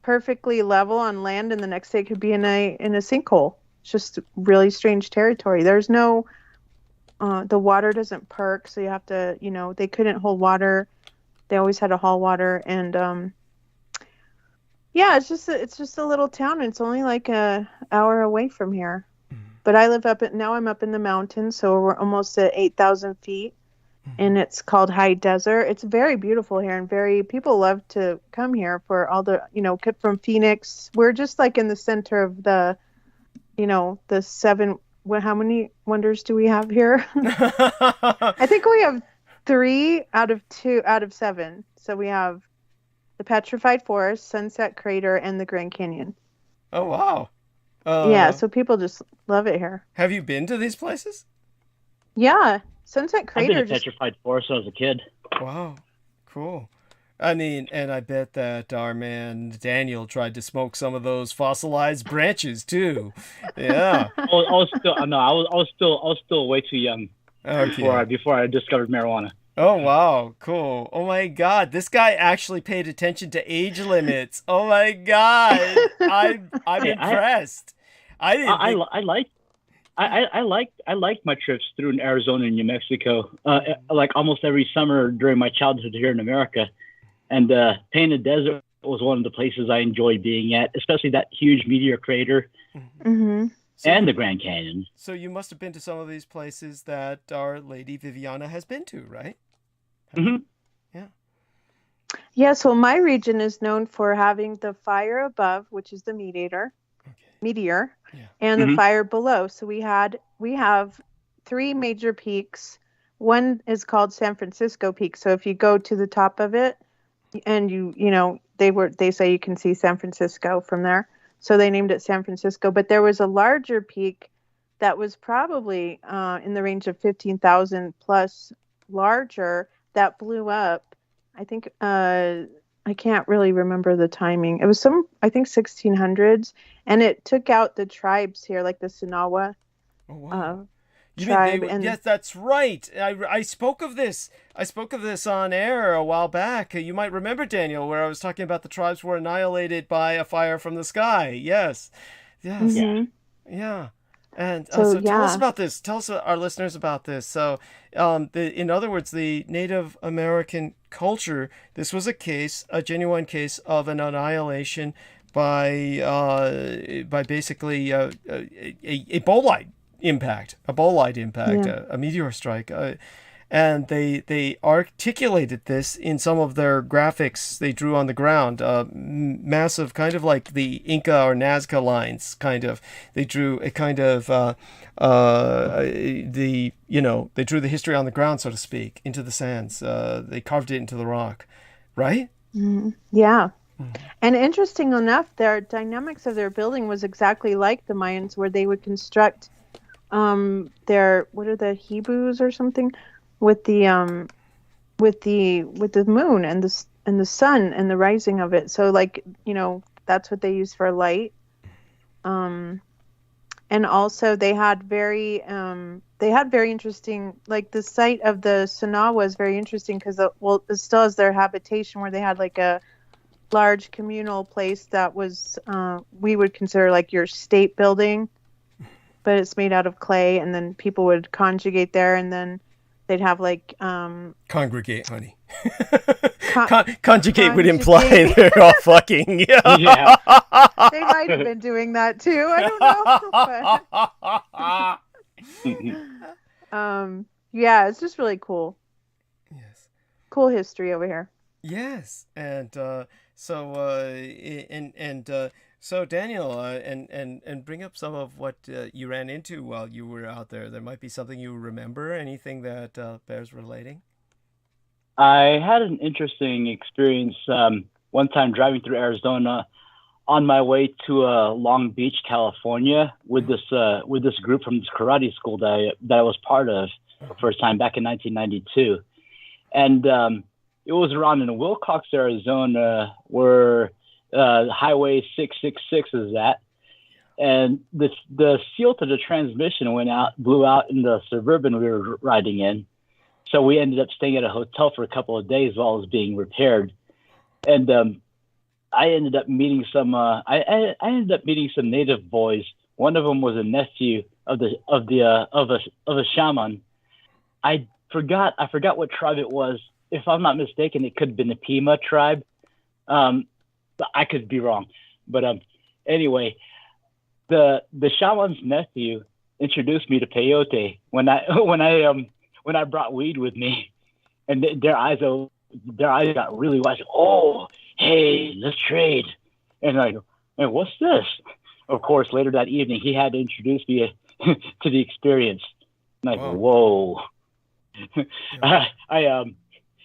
perfectly level on land, and the next day it could be in a sinkhole. It's just really strange territory. There's no, the water doesn't perk, so you have to, they couldn't hold water. They always had to haul water, and it's just a little town, and it's only like a hour away from here. But I live I'm up in the mountains, so we're almost at 8,000 feet, and it's called High Desert. It's very beautiful here, and people love to come here for all the, from Phoenix. We're just like in the center of the, the 7, how many wonders do we have here? I think we have 3 out of 7. So we have the Petrified Forest, Sunset Crater, and the Grand Canyon. Oh, wow. So people just love it here. Have you been to these places? Yeah. Sunset Crater. I've been to Petrified Forest when I was a kid. Wow. Cool. I mean, and I bet that our man Daniel tried to smoke some of those fossilized branches too. Yeah. I was still way too young before I discovered marijuana. Oh, wow. Cool. Oh, my God. This guy actually paid attention to age limits. Oh, my God. I'm impressed. I liked my trips through Arizona and New Mexico, like almost every summer during my childhood here in America. And Painted Desert was one of the places I enjoyed being at, especially that huge meteor crater. Mm-hmm. And the Grand Canyon. So you must have been to some of these places that our lady Viviana has been to, right? Mm-hmm. Yeah. Yeah, so my region is known for having the fire above, which is the meteor, and the fire below. So we have 3 major peaks. One is called San Francisco Peak. So if you go to the top of it, and they say you can see San Francisco from there. So they named it San Francisco. But there was a larger peak that was probably in the range of 15,000 plus larger that blew up. I think I can't really remember the timing. It was I think 1600s, and it took out the tribes here, like the Sinawa tribe. Yes, that's right. I spoke of this. I spoke of this on air a while back. You might remember, Daniel, where I was talking about the tribes were annihilated by a fire from the sky. Yes. Mm-hmm. Yeah. And so tell us about this. Tell us, our listeners, about this. So, in other words, the Native American culture, this was a genuine case of an annihilation by basically a bolide impact, a meteor strike. And they articulated this in some of their graphics they drew on the ground, massive, kind of like the Inca or Nazca lines, kind of. They drew a kind of they drew the history on the ground, so to speak, into the sands. They carved it into the rock, right? Mm-hmm. Yeah. Mm-hmm. And interesting enough, their dynamics of their building was exactly like the Mayans, where they would construct their, what are the Hebrews or something, with the moon and the sun and the rising of it. So that's what they use for light. And also they had very interesting, like the site of the Sinawa is very interesting because it still has their habitation, where they had like a large communal place that was we would consider like your state building, but it's made out of clay, and then people would congregate there, and then they'd have like congregate, honey. Conjugate would imply they're all fucking. Yeah. They might have been doing that too. I don't know. Yeah, it's just really cool. Yes. Cool history over here. Yes, and so Daniel, and bring up some of what you ran into while you were out there. There might be something you remember, anything that bears relating. I had an interesting experience one time driving through Arizona on my way to Long Beach, California, with this group from this karate school that I was part of the first time back in 1992, and it was around in Willcox, Arizona, where Highway 666 is at, and the seal to the transmission blew out in the Suburban we were riding in. So we ended up staying at a hotel for a couple of days while it was being repaired, and I ended up meeting some native boys. One of them was a nephew of a shaman. I forgot what tribe it was. If I'm not mistaken, it could have been the Pima tribe. I could be wrong, but anyway, the shaman's nephew introduced me to peyote when I brought weed with me, and their eyes got really wide. Oh, hey, let's trade. And I go, hey, what's this? Of course, later that evening, he had to introduce me to the experience. And I go, whoa.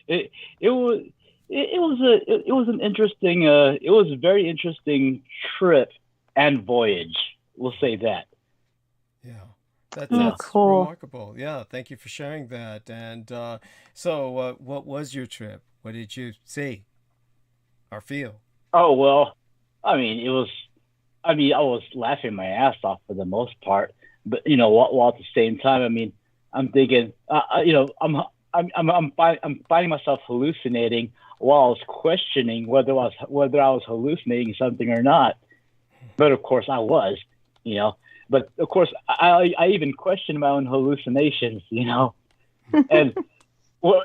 It was a very interesting trip and voyage. We'll say that. Yeah. That's cool. Remarkable. Yeah, thank you for sharing that. And so what was your trip? What did you see? or feel? Oh, well, I mean, I was laughing my ass off for the most part, but, while at the same time, I mean, I'm thinking, I'm finding myself hallucinating while I was questioning whether I was hallucinating something or not. But of course I was, but of course I even questioned my own hallucinations, and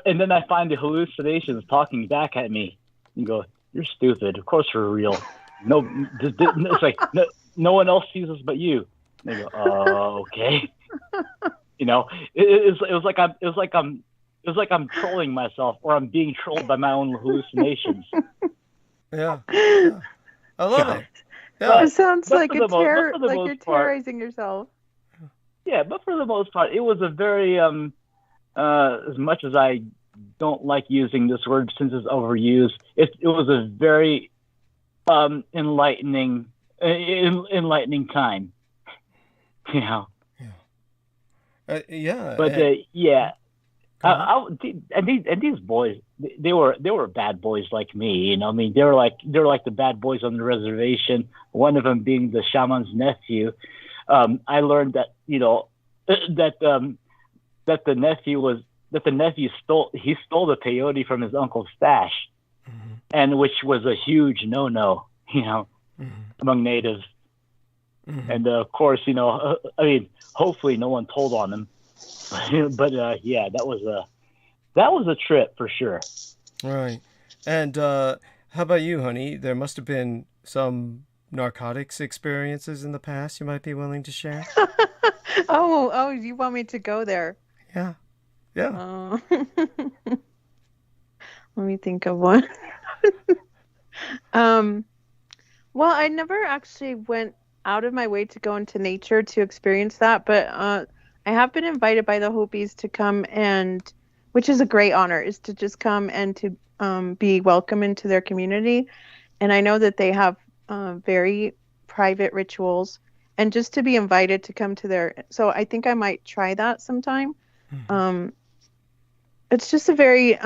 then I find the hallucinations talking back at me and go, "You're stupid. Of course we're real. No, it's like no one else sees us but you." And they go, "Oh, okay." It was like I'm trolling myself, or I'm being trolled by my own hallucinations. Yeah. I love it. Yeah. It sounds like you're terrorizing yourself. Yeah, but for the most part, it was a very as much as I don't like using this word since it's overused, it was a very enlightening time. Yeah. But and these boys, they were bad boys like me. I mean, they were like the bad boys on the reservation. One of them being the shaman's nephew. I learned that that the nephew stole the peyote from his uncle's stash, and which was a huge no-no, among natives. And of course, I mean, hopefully no one told on him, but yeah, that was a trip for sure. Right. And how about you, honey? There must have been some narcotics experiences in the past you might be willing to share. Oh, you want me to go there? Yeah. Let me think of one. Well, I never actually went out of my way to go into nature to experience that, but I have been invited by the Hopis to come, and which is a great honor, is to just come and to be welcome into their community. And I know that they have very private rituals, and just to be invited to come to their, so I think I might try that sometime. It's just a very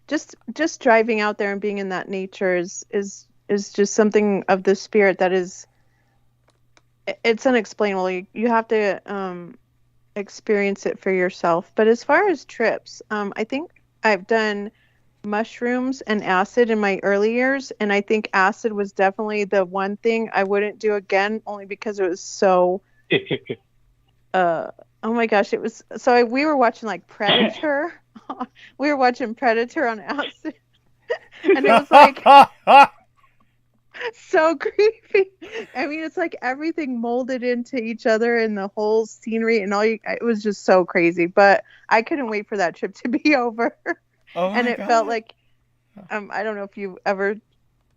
just driving out there and being in that nature is just something of the spirit that is, it's unexplainable. You have to experience it for yourself. But as far as trips, I think I've done mushrooms and acid in my early years, and I think acid was definitely the one thing I wouldn't do again, only because it was so oh my gosh, it was so we were watching like Predator. We were watching Predator on acid. And it was like so creepy. I mean, it's like everything molded into each other and the whole scenery and it was just so crazy. But I couldn't wait for that trip to be over. And it felt like, I don't know if you ever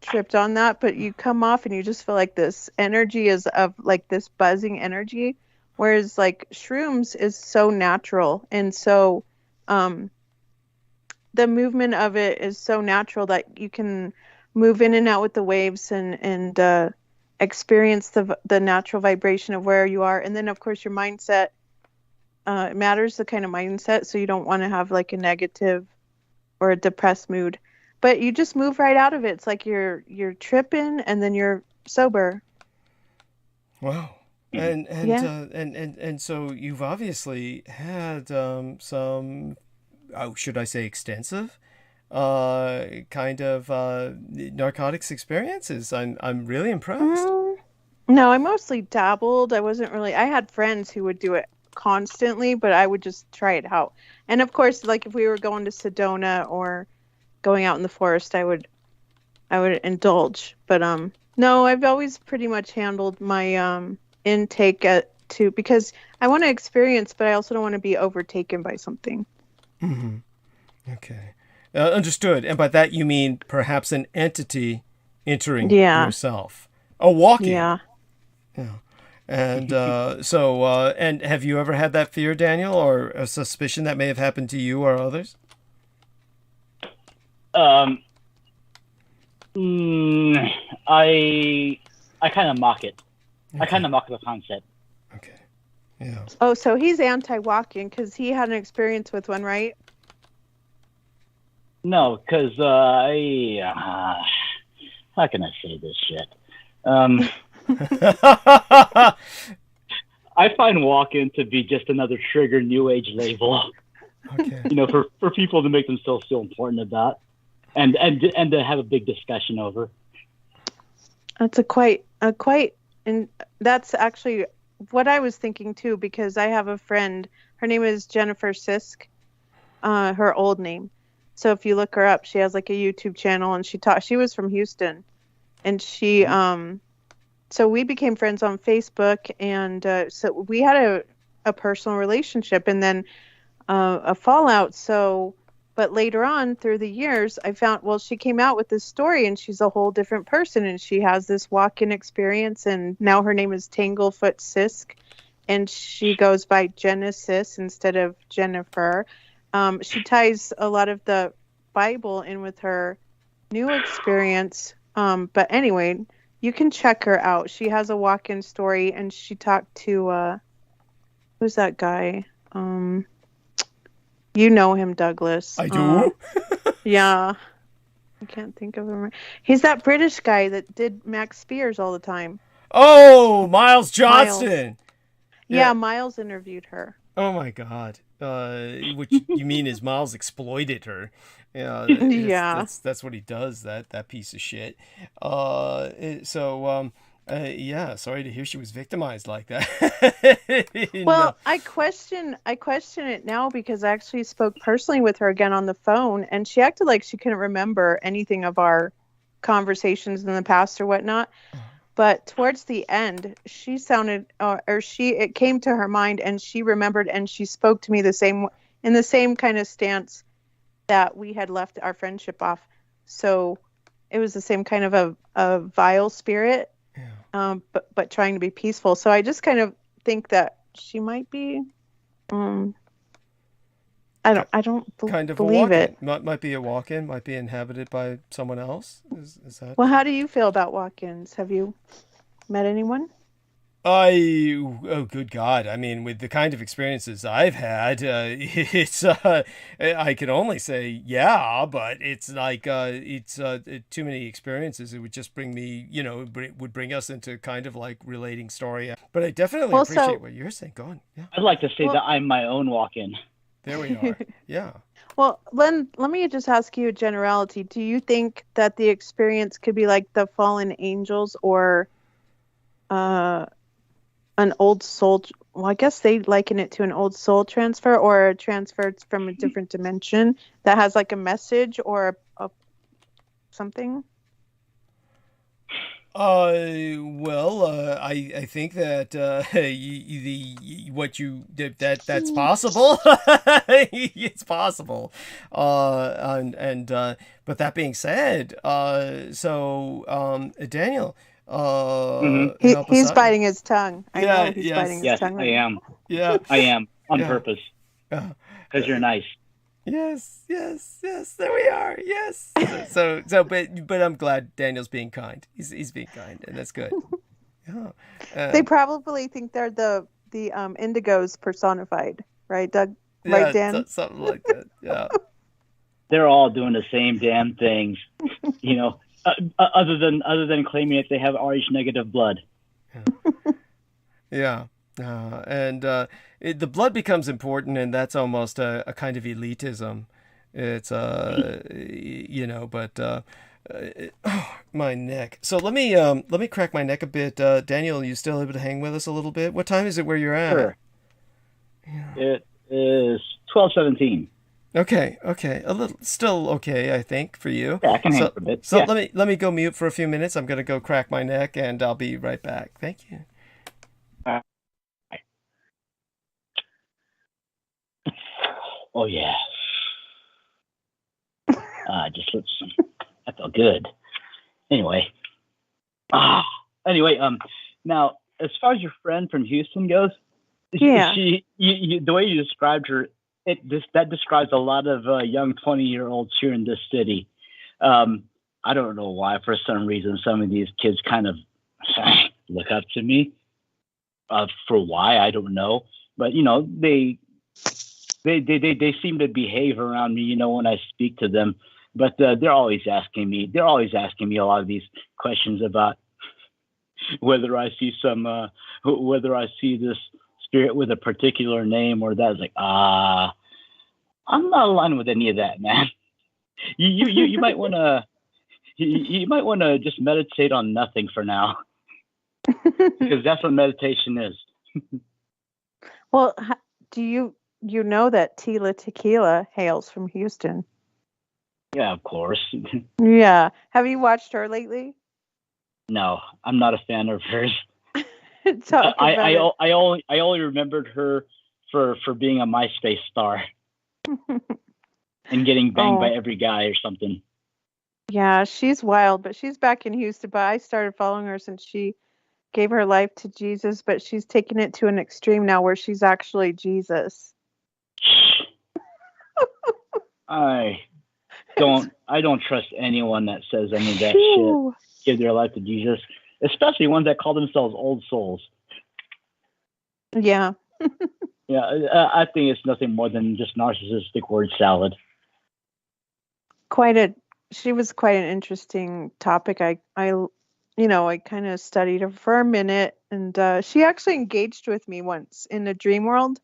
tripped on that, but you come off and you just feel like this energy is of like this buzzing energy. Whereas like shrooms is so natural. And so the movement of it is so natural that you can move in and out with the waves and experience the natural vibration of where you are. And then of course your mindset matters, the kind of mindset. So you don't want to have like a negative or a depressed mood, but you just move right out of it. It's like you're tripping and then you're sober. Wow. And so you've obviously had some, should I say extensive kind of narcotics experiences. I'm really impressed. No, I mostly dabbled. I had friends who would do it constantly, but I would just try it out. And of course, like if we were going to Sedona or going out in the forest, I would indulge. But no, I've always pretty much handled my intake because I want to experience, but I also don't want to be overtaken by something. Mm-hmm. Okay. Understood. And by that you mean perhaps an entity entering yourself. Walking. Yeah. And and have you ever had that fear, Daniel, or a suspicion that may have happened to you or others? I kind of mock it. Okay. I kind of mock the concept. Okay. Yeah. Oh, so he's anti-walking because he had an experience with one, right? No, because how can I say this shit? I find walk-in to be just another trigger New Age label. Okay. You know, for people to make themselves feel important about, and to have a big discussion over. That's and that's actually what I was thinking too, because I have a friend. Her name is Jennifer Sisk, her old name. So if you look her up, she has like a YouTube channel, and she was from Houston, and she so we became friends on Facebook, and so we had a personal relationship, and then a fallout. So, but later on through the years, I found, well, she came out with this story, and she's a whole different person, and she has this walk-in experience, and now her name is Tanglefoot Sisk, and she goes by Genesis instead of Jennifer. She ties a lot of the Bible in with her new experience. But anyway, you can check her out. She has a walk-in story, and she talked to, who's that guy? You know him, Douglas. I do? Yeah. I can't think of him. He's that British guy that did Max Spears all the time. Oh, Miles Johnston. Yeah, Miles interviewed her. Oh my God. Which you mean is Miles exploited her? Yeah. That's what he does. That piece of shit. Yeah. Sorry to hear she was victimized like that. Well, I question it now, because I actually spoke personally with her again on the phone, and she acted like she couldn't remember anything of our conversations in the past or whatnot. But towards the end, she sounded, it came to her mind, and she remembered, and she spoke to me in the same kind of stance that we had left our friendship off. So it was the same kind of a vile spirit, but trying to be peaceful. So I just kind of think that she might be, I don't believe it. Might be a walk-in, might be inhabited by someone else. Is that? Well, how do you feel about walk-ins? Have you met anyone? Oh, good God. I mean, with the kind of experiences I've had, it's, I can only say, yeah, but it's like, it's too many experiences. It would just bring me, it would bring us into kind of like relating story. But I definitely appreciate what you're saying. Go on. Yeah. I'd like to say that I'm my own walk-in. There we are. Yeah. Well, Len, let me just ask you a generality. Do you think that the experience could be like the fallen angels, or an old soul? Well, I guess they liken it to an old soul transfer, or a transfer from a different dimension that has like a message or something. I think that that's possible. It's possible. But that being said, Daniel, he's biting his tongue. I know he's biting his tongue. I am. Yeah, I am on purpose. Because you're nice. Yes. There we are. Yes. But I'm glad Daniel's being kind. He's being kind, and that's good. Yeah. They probably think they're the indigos personified, right, Doug? Right, Dan? Something like that. Yeah. They're all doing the same damn things, other than claiming that they have Rh negative blood. Yeah. The blood becomes important, and that's almost a kind of elitism. It's my neck. So let me crack my neck a bit. Daniel, are you still able to hang with us a little bit? What time is it where you're at? Sure. Yeah. It is 12:17. Okay. A little, still okay, I think, for you. Yeah, I can hang for a bit. So let me go mute for a few minutes. I'm gonna go crack my neck, and I'll be right back. Thank you. Oh yeah. That felt good. Anyway. Now, as far as your friend from Houston goes, the way you described her, that describes a lot of young 20-year-olds here in this city. I don't know why. For some reason, some of these kids kind of look up to me. For why, I don't know. But they seem to behave around me, when I speak to them. But they're always asking me a lot of these questions about whether I see this spirit with a particular name or that. It's like, I'm not aligned with any of that, man. You might want to just meditate on nothing for now, because that's what meditation is. Well, do you know that Tila Tequila hails from Houston? Yeah, of course. Yeah. Have you watched her lately? No, I'm not a fan of hers. I only remembered her for being a MySpace star and getting banged by every guy or something. Yeah, she's wild, but she's back in Houston. But I started following her since she gave her life to Jesus, but she's taken it to an extreme now where she's actually Jesus. I don't trust anyone that says any of that shit. Give their life to Jesus, especially ones that call themselves old souls. Yeah. Yeah, I think it's nothing more than just narcissistic word salad. She was quite an interesting topic. I kind of studied her for a minute, and she actually engaged with me once in the dream world.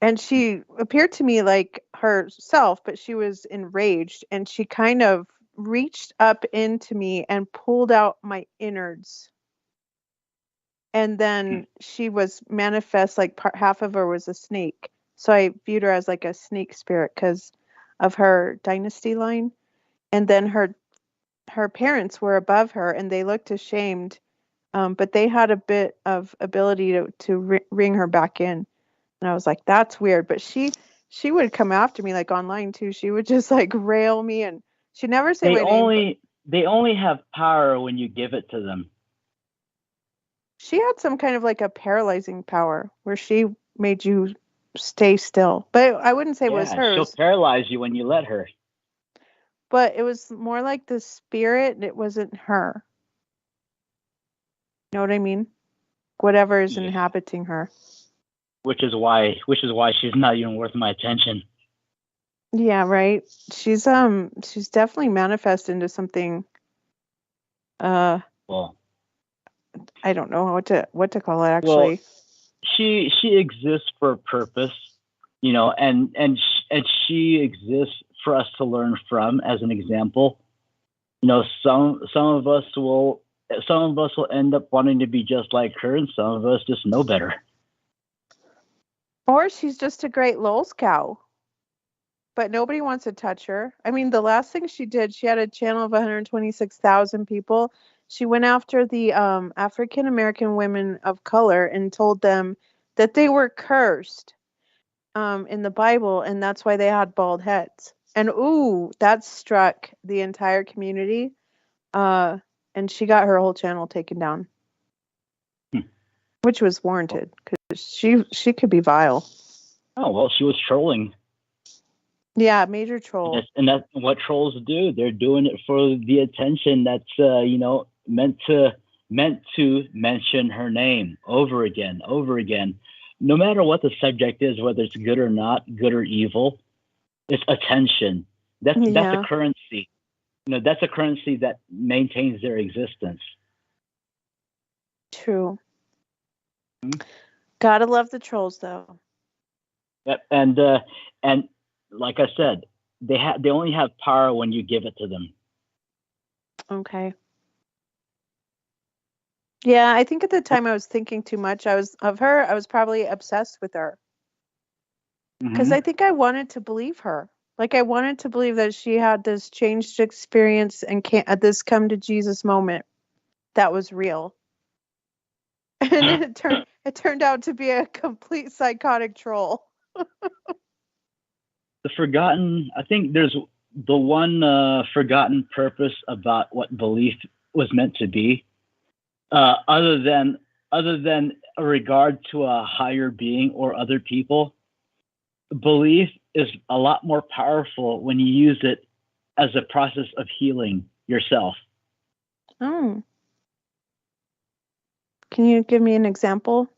And she appeared to me like herself, but she was enraged, and she kind of reached up into me and pulled out my innards. And then she was manifest, like half of her was a snake. So I viewed her as like a snake spirit because of her dynasty line. And then her parents were above her, and they looked ashamed, but they had a bit of ability to ring her back in. And I was like, that's weird. But she would come after me, like online too. She would just like rail me, and she'd never say my name. They only have power when you give it to them. She had some kind of like a paralyzing power where she made you stay still. But I wouldn't say it was hers. She'll paralyze you when you let her. But it was more like the spirit, and it wasn't her. You know what I mean? Whatever is inhabiting her. Which is why she's not even worth my attention. Yeah, right. She's definitely manifest into something. Well, I don't know what to call it actually. Well, she exists for a purpose, and she exists for us to learn from. As an example, some of us will end up wanting to be just like her, and some of us just know better. Or she's just a great lol's cow, but nobody wants to touch her. I mean, the last thing she did, she had a channel of 126,000 people. She went after the African American women of color and told them that they were cursed in the Bible, and that's why they had bald heads. And that struck the entire community, and she got her whole channel taken down, which was warranted because she could be vile. Oh well, she was trolling. Yeah, major troll. And that's what trolls do. They're doing it for the attention. That's meant to mention her name over again, no matter what the subject is, whether it's good or not, good or evil. It's attention. That's a currency. That's a currency that maintains their existence. True. Mm-hmm. Gotta love the trolls, though. Yep, and like I said, they only have power when you give it to them. Okay. Yeah, I think at the time I was thinking too much. I was probably obsessed with her. Because I think I wanted to believe her. Like, I wanted to believe that she had this changed experience and this come to Jesus moment that was real. And it turned out to be a complete psychotic troll. I think there's the one forgotten purpose about what belief was meant to be, other than a regard to a higher being or other people. Belief is a lot more powerful when you use it as a process of healing yourself. Oh. Can you give me an example?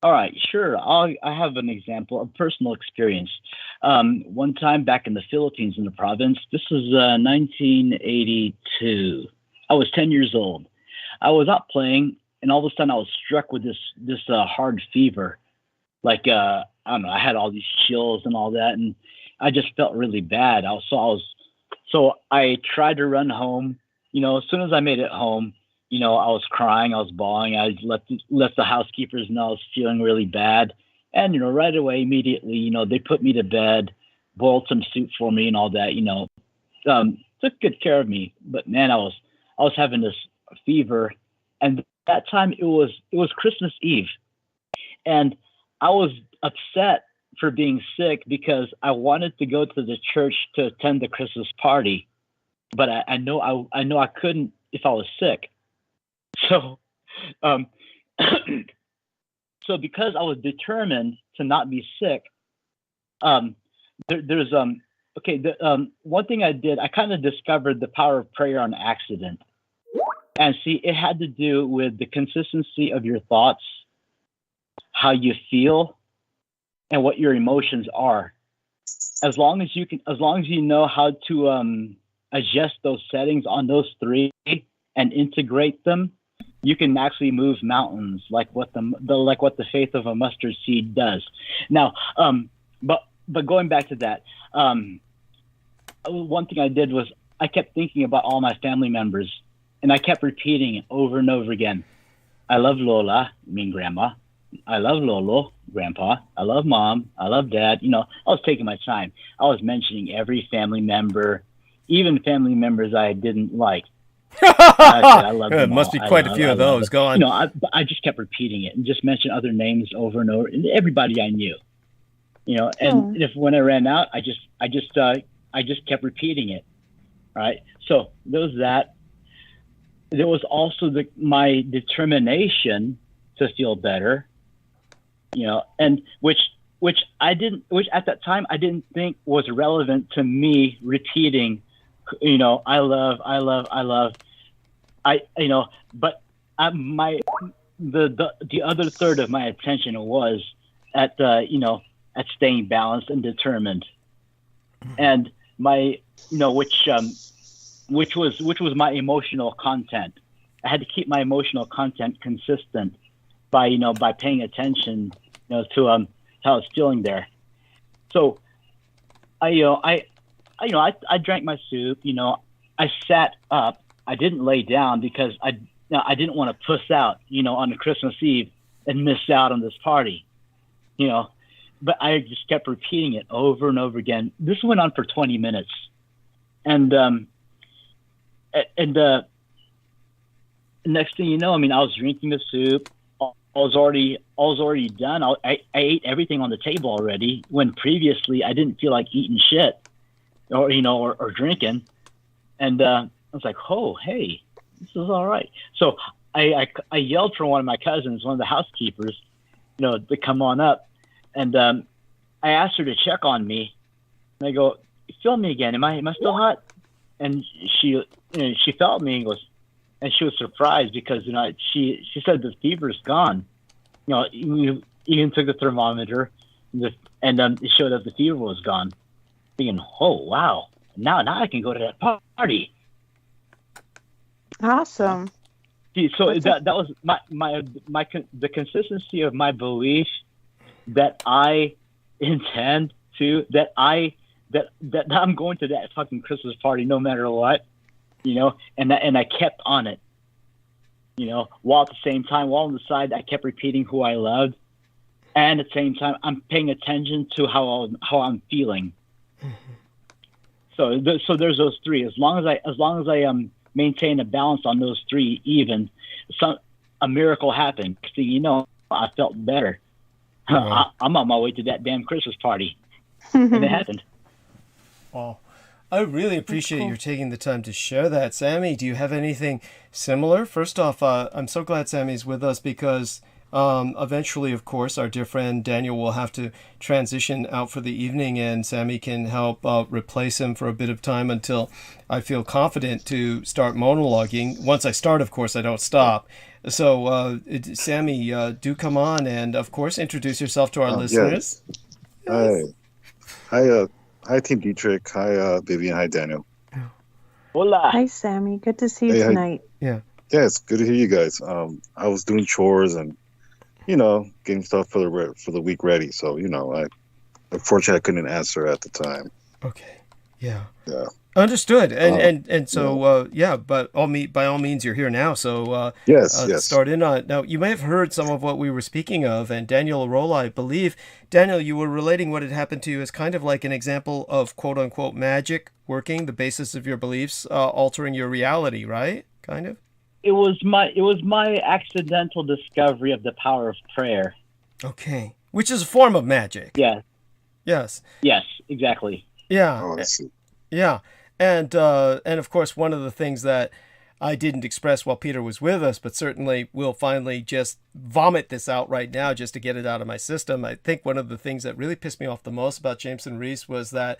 All right, sure. I have an example of personal experience. One time back in the Philippines in the province, this was 1982. I was 10 years old. I was out playing, and all of a sudden I was struck with this hard fever. Like, I don't know, I had all these chills and all that, and I just felt really bad. So I tried to run home. You know, as soon as I made it home, you know, I was crying, I was bawling. I let the housekeepers know I was feeling really bad. And, you know, right away, immediately, you know, they put me to bed, boiled some soup for me and all that, you know, took good care of me. But man, I was having this fever. And that time it was Christmas Eve. And I was upset for being sick because I wanted to go to the church to attend the Christmas party. But I know I couldn't if I was sick. So, so because I was determined to not be sick, one thing I did, I kind of discovered the power of prayer on accident. And see, it had to do with the consistency of your thoughts, how you feel, and what your emotions are. As long as you know how to adjust those settings on those three and integrate them, you can actually move mountains, like what the faith of a mustard seed does. Now, but going back to that, one thing I did was I kept thinking about all my family members, and I kept repeating it over and over again. I love Lola, mean grandma. I love Lolo, grandpa. I love mom. I love dad. You know, I was taking my time. I was mentioning every family member, even family members I didn't like. I love them must be quite a few of those. Go on. You know, I just kept repeating it and just mentioned other names over and over, and everybody I knew. You know, and when I ran out, I just kept repeating it. Right. So there was that. There was also my determination to feel better. You know, and which at that time I didn't think was relevant to me repeating. You know, I love, you know, but the other third of my attention was at staying balanced and determined, and my, you know, which was my emotional content. I had to keep my emotional content consistent by paying attention, you know, to how I was feeling there. So I drank my soup, you know, I sat up. I didn't lay down because I didn't want to puss out, you know, on the Christmas Eve and miss out on this party, you know, but I just kept repeating it over and over again. This went on for 20 minutes. And next thing you know, I mean, I was drinking the soup. I was already done. I ate everything on the table already, when previously I didn't feel like eating shit or, you know, or drinking. And I was like, oh, hey, this is all right. So I yelled for one of my cousins, one of the housekeepers, you know, to come on up. And I asked her to check on me. And I go, feel me again. Am I still hot? And she felt me and goes, and she was surprised because, you know, she said the fever's gone. You know, you even took the thermometer, and it showed that the fever was gone. Thinking, oh wow, now I can go to that party. Awesome. So that was the consistency of my belief that I intend to, that I'm going to that fucking Christmas party no matter what, you know, and I kept on it, you know, while at the same time, while on the side, I kept repeating who I loved, and at the same time, I'm paying attention to how I'm feeling. So there's those three. As long as I maintain a balance on those three, even a miracle happened. So, you know, I felt better. I'm on my way to that damn Christmas party, and it happened. Wow. I really appreciate you taking the time to share that. Sammy, do you have anything similar? First off, I'm so glad Sammy's with us because eventually, of course, our dear friend Daniel will have to transition out for the evening, and Sammy can help replace him for a bit of time until I feel confident to start monologuing. Once I start, of course, I don't stop. So, Sammy, do come on and, of course, introduce yourself to our listeners. Yes. Hi. Hi, Team Dietrich. Hi, Vivian. Hi, Daniel. Hola. Hi, Sammy. Good to see you tonight. Yeah. Yeah, it's good to hear you guys. I was doing chores and, getting stuff for the week ready. So, unfortunately I couldn't answer at the time. Okay. Yeah. Yeah. Understood. And so, but by all means, you're here now. So, yes. Start in on it. Now, you may have heard some of what we were speaking of, and Daniel Arola, I believe. Daniel, you were relating what had happened to you as kind of like an example of quote unquote magic working, the basis of your beliefs, altering your reality, right? Kind of. It was my accidental discovery of the power of prayer. Okay. Which is a form of magic. Yeah. Yes. Yes, exactly. Yeah. Oh, I see. Yeah. And of course, one of the things that I didn't express while Peter was with us, but certainly will finally just vomit this out right now just to get it out of my system. I think one of the things that really pissed me off the most about Jameson Rees was that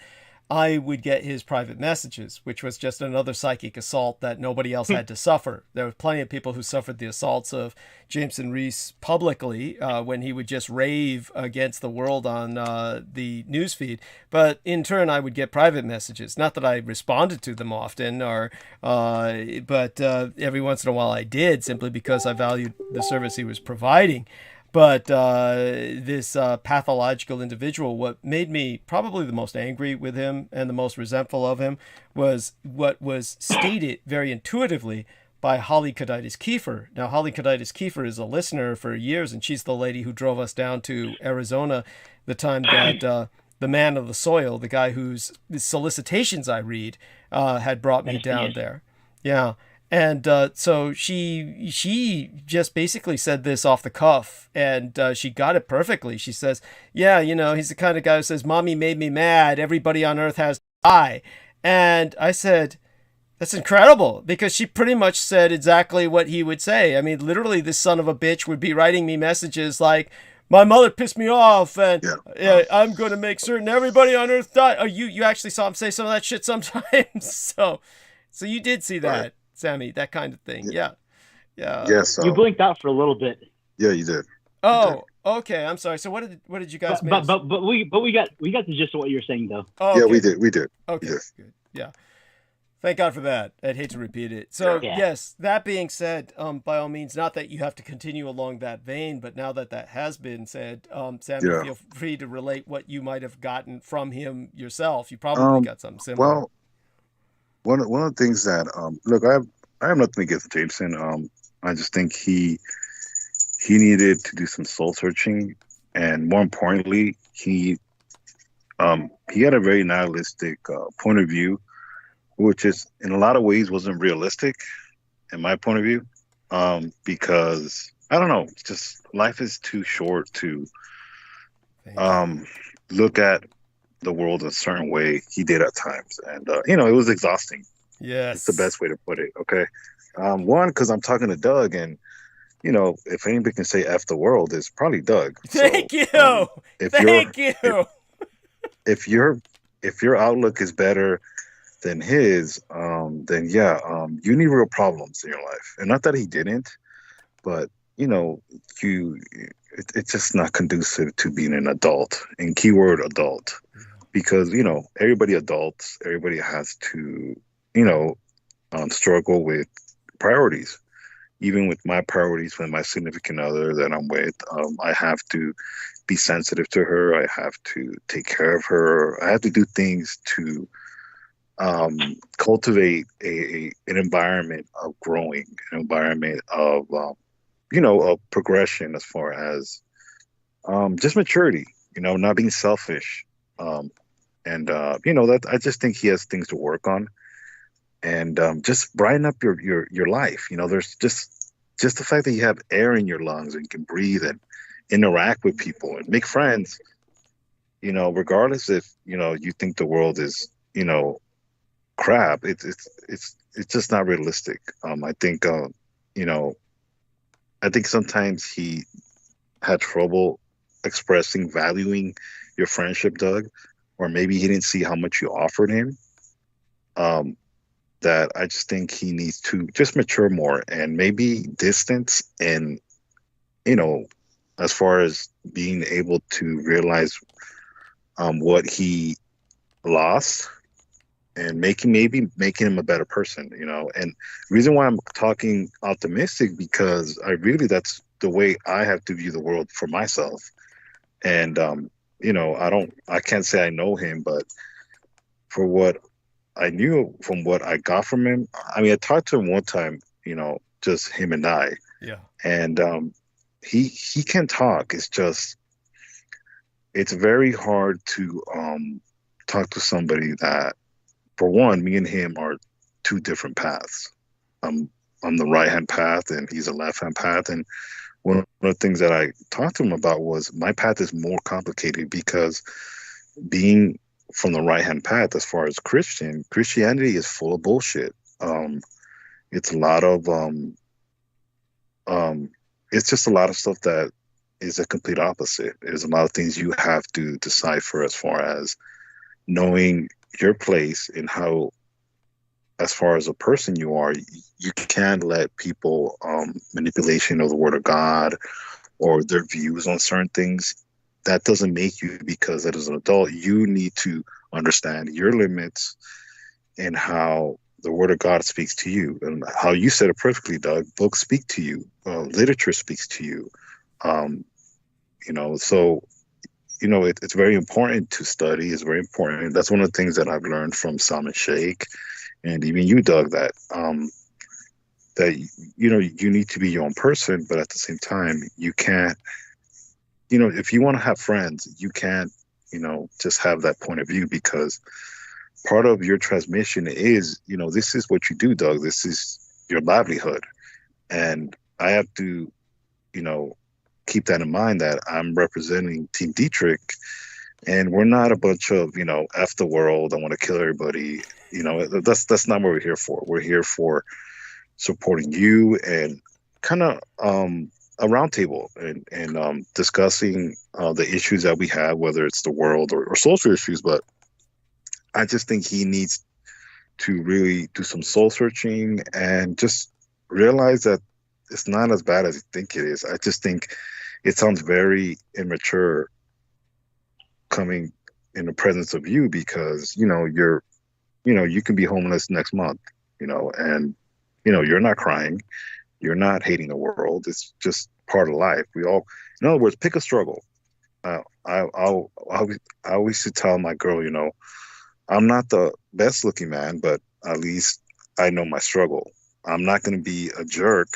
I would get his private messages, which was just another psychic assault that nobody else had to suffer. There were plenty of people who suffered the assaults of Jameson Rees publicly when he would just rave against the world on the newsfeed. But in turn, I would get private messages. Not that I responded to them often, but every once in a while I did, simply because I valued the service he was providing. But this pathological individual, what made me probably the most angry with him and the most resentful of him was what was stated very intuitively by Holly Kaditis Kiefer. Now, Holly Kaditis Kiefer is a listener for years, and she's the lady who drove us down to Arizona the time that the man of the soil, the guy whose solicitations I read, had brought me down there. Yeah. And so she just basically said this off the cuff, and she got it perfectly. She says, yeah, he's the kind of guy who says, Mommy made me mad. Everybody on earth has to die. And I said, that's incredible, because she pretty much said exactly what he would say. I mean, literally, this son of a bitch would be writing me messages like, my mother pissed me off, and I'm going to make certain everybody on earth die. Oh, you actually saw him say some of that shit sometimes. So you did see that. Right. Sammy, that kind of thing. Yeah. Yes. You blinked out for a little bit. Yeah, you did. Oh, okay. I'm sorry. So what did you guys miss? But we got the gist of what you're saying, though. Oh, okay. Yeah, we did. Okay, good. Yeah. Thank God for that. I'd hate to repeat it. So yes, that being said, by all means, not that you have to continue along that vein, but now that has been said, Sammy, feel free to relate what you might have gotten from him yourself. You probably got something similar. Well, one of the things that look, I have nothing against Jameson. I just think he needed to do some soul searching, and more importantly, he had a very nihilistic point of view, which is in a lot of ways wasn't realistic, in my point of view, because I don't know, just life is too short to look at the world a certain way he did at times, and it was exhausting. Yes, it's the best way to put it. Okay, one, because I'm talking to Doug, and if anybody can say "f the world," it's probably Doug. Thank you. Thank you. If your outlook is better than his, then you need real problems in your life, and not that he didn't, but it's just not conducive to being an adult, and keyword adult. Because, everybody adults, everybody has to, struggle with priorities. Even with my priorities, with my significant other that I'm with, I have to be sensitive to her. I have to take care of her. I have to do things to cultivate an environment of growing, an environment of, of progression as far as just maturity, not being selfish. That I just think he has things to work on, and just brighten up your life. There's just the fact that you have air in your lungs and you can breathe and interact with people and make friends. Regardless if you think the world is crap, it's just not realistic. I think sometimes he had trouble expressing, valuing your friendship, Doug, or maybe he didn't see how much you offered him. That I just think he needs to just mature more and maybe distance, and as far as being able to realize what he lost and making him a better person, you know. And the reason why I'm talking optimistic, because that's the way I have to view the world for myself. And you know, I can't say I know him, but for what I knew from what I got from him, I mean, I talked to him one time, you know, just him and I. Yeah. And he can talk. It's just, it's very hard to talk to somebody that, for one, me and him are two different paths. I'm the right-hand path and he's a left-hand path. And one of the things that I talked to him about was my path is more complicated, because being from the right-hand path, as far as Christianity is full of bullshit. It's a lot of it's just a lot of stuff that is a complete opposite. There's a lot of things you have to decipher as far as knowing your place and how, as far as a person you are. You can't let people manipulation of the word of God or their views on certain things. That doesn't make you, because as an adult, you need to understand your limits and how the word of God speaks to you. And how you said it perfectly, Doug, books speak to you, literature speaks to you. You know, so, you know, it's very important to study. It's very important. That's one of the things that I've learned from Salman Sheikh and even you, Doug, that you know, you need to be your own person, but at the same time, you can't, you know, if you want to have friends, you can't, you know, just have that point of view, because part of your transmission is, you know, this is what you do, Doug. This is your livelihood. And I have to, you know, keep that in mind, that I'm representing Team Dietrich, and we're not a bunch of, you know, F the world, I want to kill everybody. You know, that's not what we're here for. We're here for supporting you and kind of a roundtable and discussing the issues that we have, whether it's the world or social issues. But I just think he needs to really do some soul searching and just realize that it's not as bad as you think it is. I just think it sounds very immature coming in the presence of you, because, you know, you can be homeless next month, you know, and, you know, you're not crying. You're not hating the world. It's just part of life. We all, in other words, pick a struggle. I always used to tell my girl, you know, I'm not the best looking man, but at least I know my struggle. I'm not going to be a jerk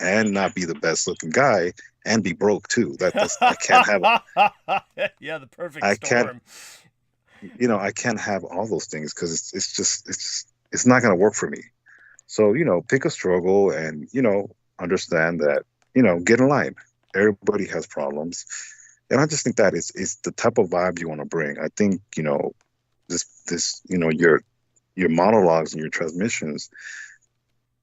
and not be the best looking guy and be broke too. I can't have it. Yeah, the perfect storm. You know, I can't have all those things, because it's not going to work for me. So, you know, pick a struggle and, you know, understand that, you know, get in line. Everybody has problems. And I just think that it's the type of vibe you want to bring. I think, you know, this, you know, your monologues and your transmissions,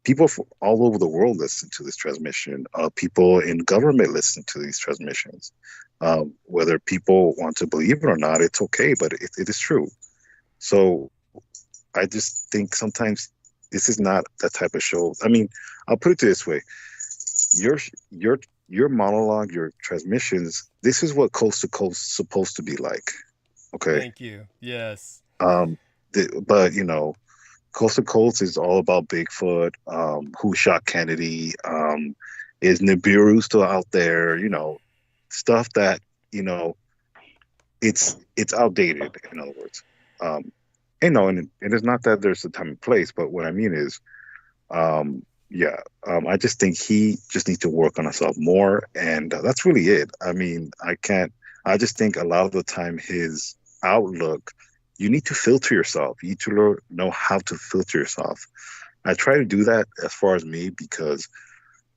people from all over the world listen to this transmission. People in government listen to these transmissions. Whether people want to believe it or not, it's okay, but it is true. So I just think sometimes this is not that type of show. I mean, I'll put it this way. Your monologue, your transmissions, this is what Coast to Coast is supposed to be like. Okay. Thank you. Yes. But, you know, Coast to Coast is all about Bigfoot, who shot Kennedy, is Nibiru still out there, you know, stuff that, you know, it's outdated, in other words. You know, and it's not that there's a time and place, but what I mean is, I just think he just needs to work on himself more, and that's really it. I mean, I just think a lot of the time his outlook, you need to filter yourself. You need to know how to filter yourself. I try to do that as far as me, because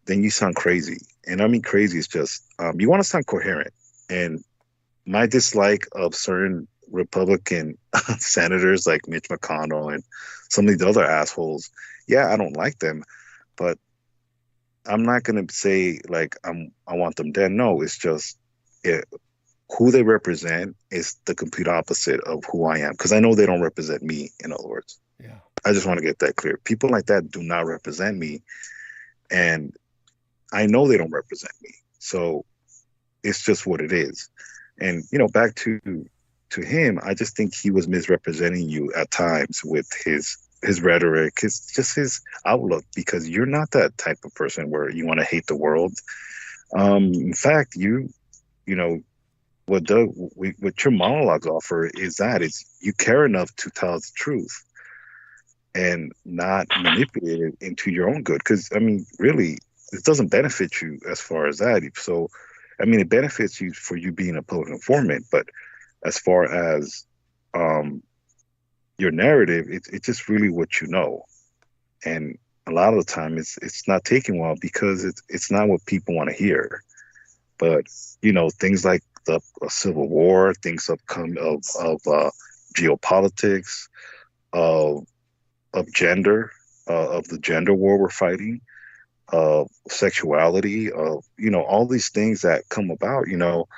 then you sound crazy. And I mean, crazy is just, you want to sound coherent. And my dislike of certain Republican senators like Mitch McConnell and some of the other assholes, I don't like them, but I'm not going to say like I want them dead. No, it's just who they represent is the complete opposite of who I am, because I know they don't represent me, in other words. Yeah. I just want to get that clear. People like that do not represent me, and I know they don't represent me. So it's just what it is. And, you know, back to to him, I just think he was misrepresenting you at times with his rhetoric, his outlook, because you're not that type of person where you want to hate the world. In fact, you know, what your monologues offer is that you care enough to tell the truth and not manipulate it into your own good. Because, I mean, really, it doesn't benefit you as far as that. So, I mean, it benefits you for you being a public informant, but as far as your narrative, it's just really what you know. And a lot of the time it's not taken well because it's not what people want to hear. But, you know, things like the Civil War, things of geopolitics, of gender, of the gender war we're fighting, of sexuality, of, you know, all these things that come about, you know,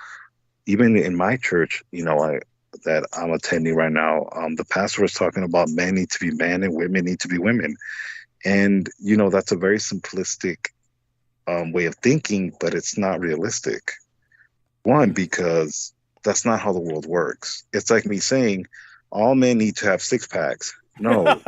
even in my church, you know, that I'm attending right now, the pastor was talking about men need to be men and women need to be women. And, you know, that's a very simplistic way of thinking, but it's not realistic. One, because that's not how the world works. It's like me saying all men need to have six packs. No,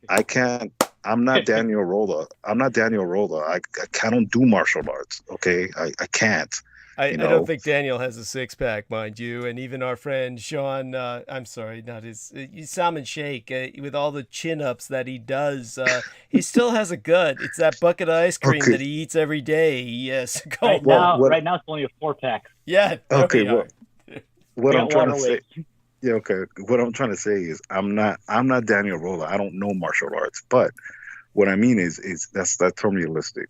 I can't. I'm not Daniel Rolla. I can't do martial arts. Okay, I can't. I don't think Daniel has a six-pack, mind you, and even our friend Sean, I'm sorry, not his, Salmon Shake, with all the chin-ups that he does, he still has a gut. It's that bucket of ice cream that he eats every day. Yes. Right now it's only a 4-pack. Yeah. Okay, what I'm trying to say... Yeah, okay. What I'm trying to say is I'm not Daniel Rolla. I don't know martial arts, but what I mean is that's unrealistic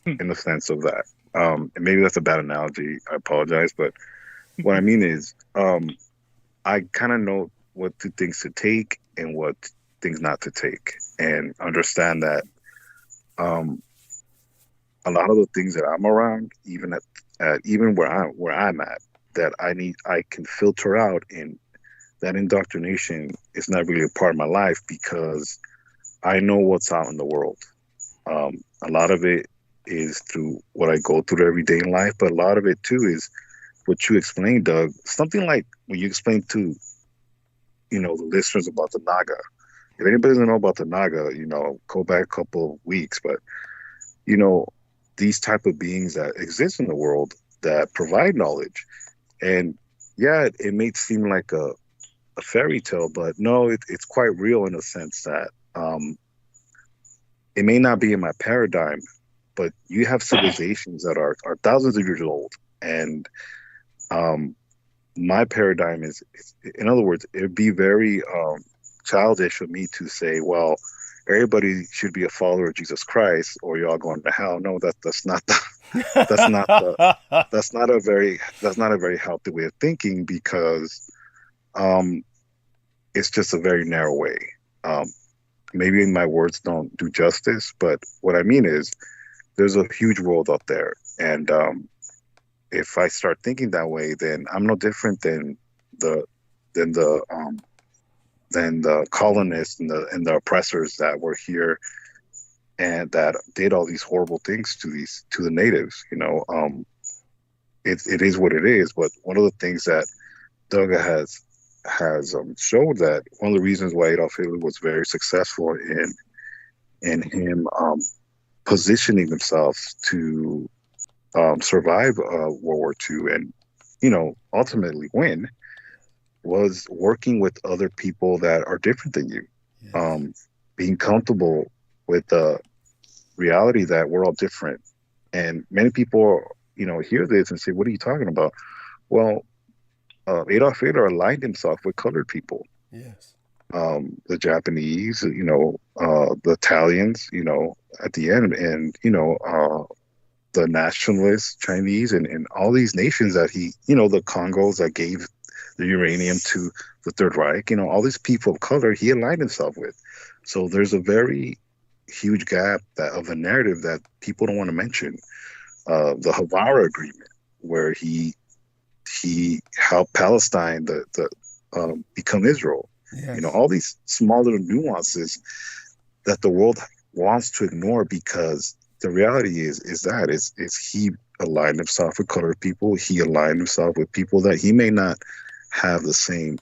in the sense of that. And maybe that's a bad analogy. I apologize, but what I mean is I kind of know what things to take and what things not to take, and understand that a lot of the things that I'm around, even where I'm at, that I can filter out, and that indoctrination is not really a part of my life because I know what's out in the world. A lot of it is through what I go through every day in life, but a lot of it too is what you explained, Doug. Something like when you explained to, you know, the listeners about the Naga. If anybody doesn't know about the Naga, you know, go back a couple of weeks, but, you know, these type of beings that exist in the world that provide knowledge. And yeah, it may seem like a fairy tale, but no, it's quite real in a sense that it may not be in my paradigm, but you have civilizations that are thousands of years old. And my paradigm is, in other words, it'd be very childish of me to say, well, everybody should be a follower of Jesus Christ or you're all going to hell. No, that's not a very healthy way of thinking, because it's just a very narrow way. Maybe my words don't do justice, but what I mean is there's a huge world out there. And if I start thinking that way, then I'm no different than the colonists and the oppressors that were here and that did all these horrible things to the natives. You know, it is what it is. But one of the things that Doug has showed, that one of the reasons why Adolf Hitler was very successful in him positioning himself to survive World War II and, you know, ultimately win, was working with other people that are different than you. Yes. Being comfortable with the reality that we're all different. And many people, you know, hear this and say, what are you talking about? Well, Adolf Hitler aligned himself with colored people. Yes. The Japanese, you know, the Italians, you know, at the end, and, you know, the nationalists, Chinese, and all these nations that he, you know, the Congos that gave the uranium to the Third Reich, you know, all these people of color he aligned himself with. So there's a very huge gap of a narrative that people don't want to mention. The Havara Agreement, where he helped Palestine become Israel. Yes. You know, all these small little nuances that the world wants to ignore, because the reality is he aligned himself with colored people. He aligned himself with people that he may not have the same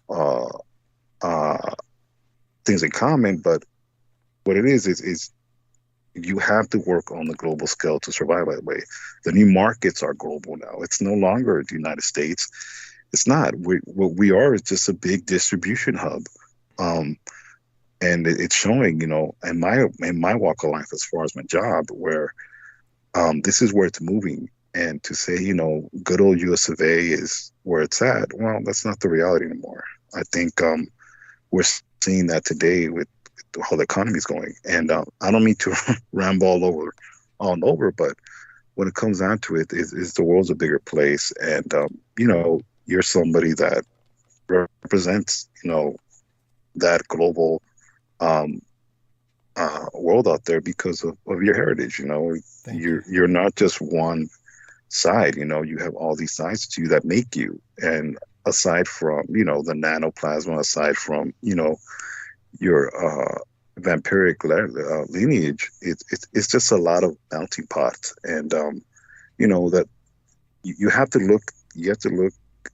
things in common, but what it is you have to work on the global scale to survive that way. The new markets are global now. It's no longer the United States. It's not. What we are is just a big distribution hub. And it's showing, in my walk of life as far as my job, where this is where it's moving. And to say, good old US of A is where it's at, well, that's not the reality anymore. I think we're seeing that today with how the economy is going. And I don't mean to ramble all over, but when it comes down to it, is the world's a bigger place. And, you're somebody that represents, that global world out there because of your heritage. You're not just one side. You have all these sides to you that make you. And aside from the nanoplasma, aside from your vampiric lineage, it's just a lot of melting pots. And that you have to look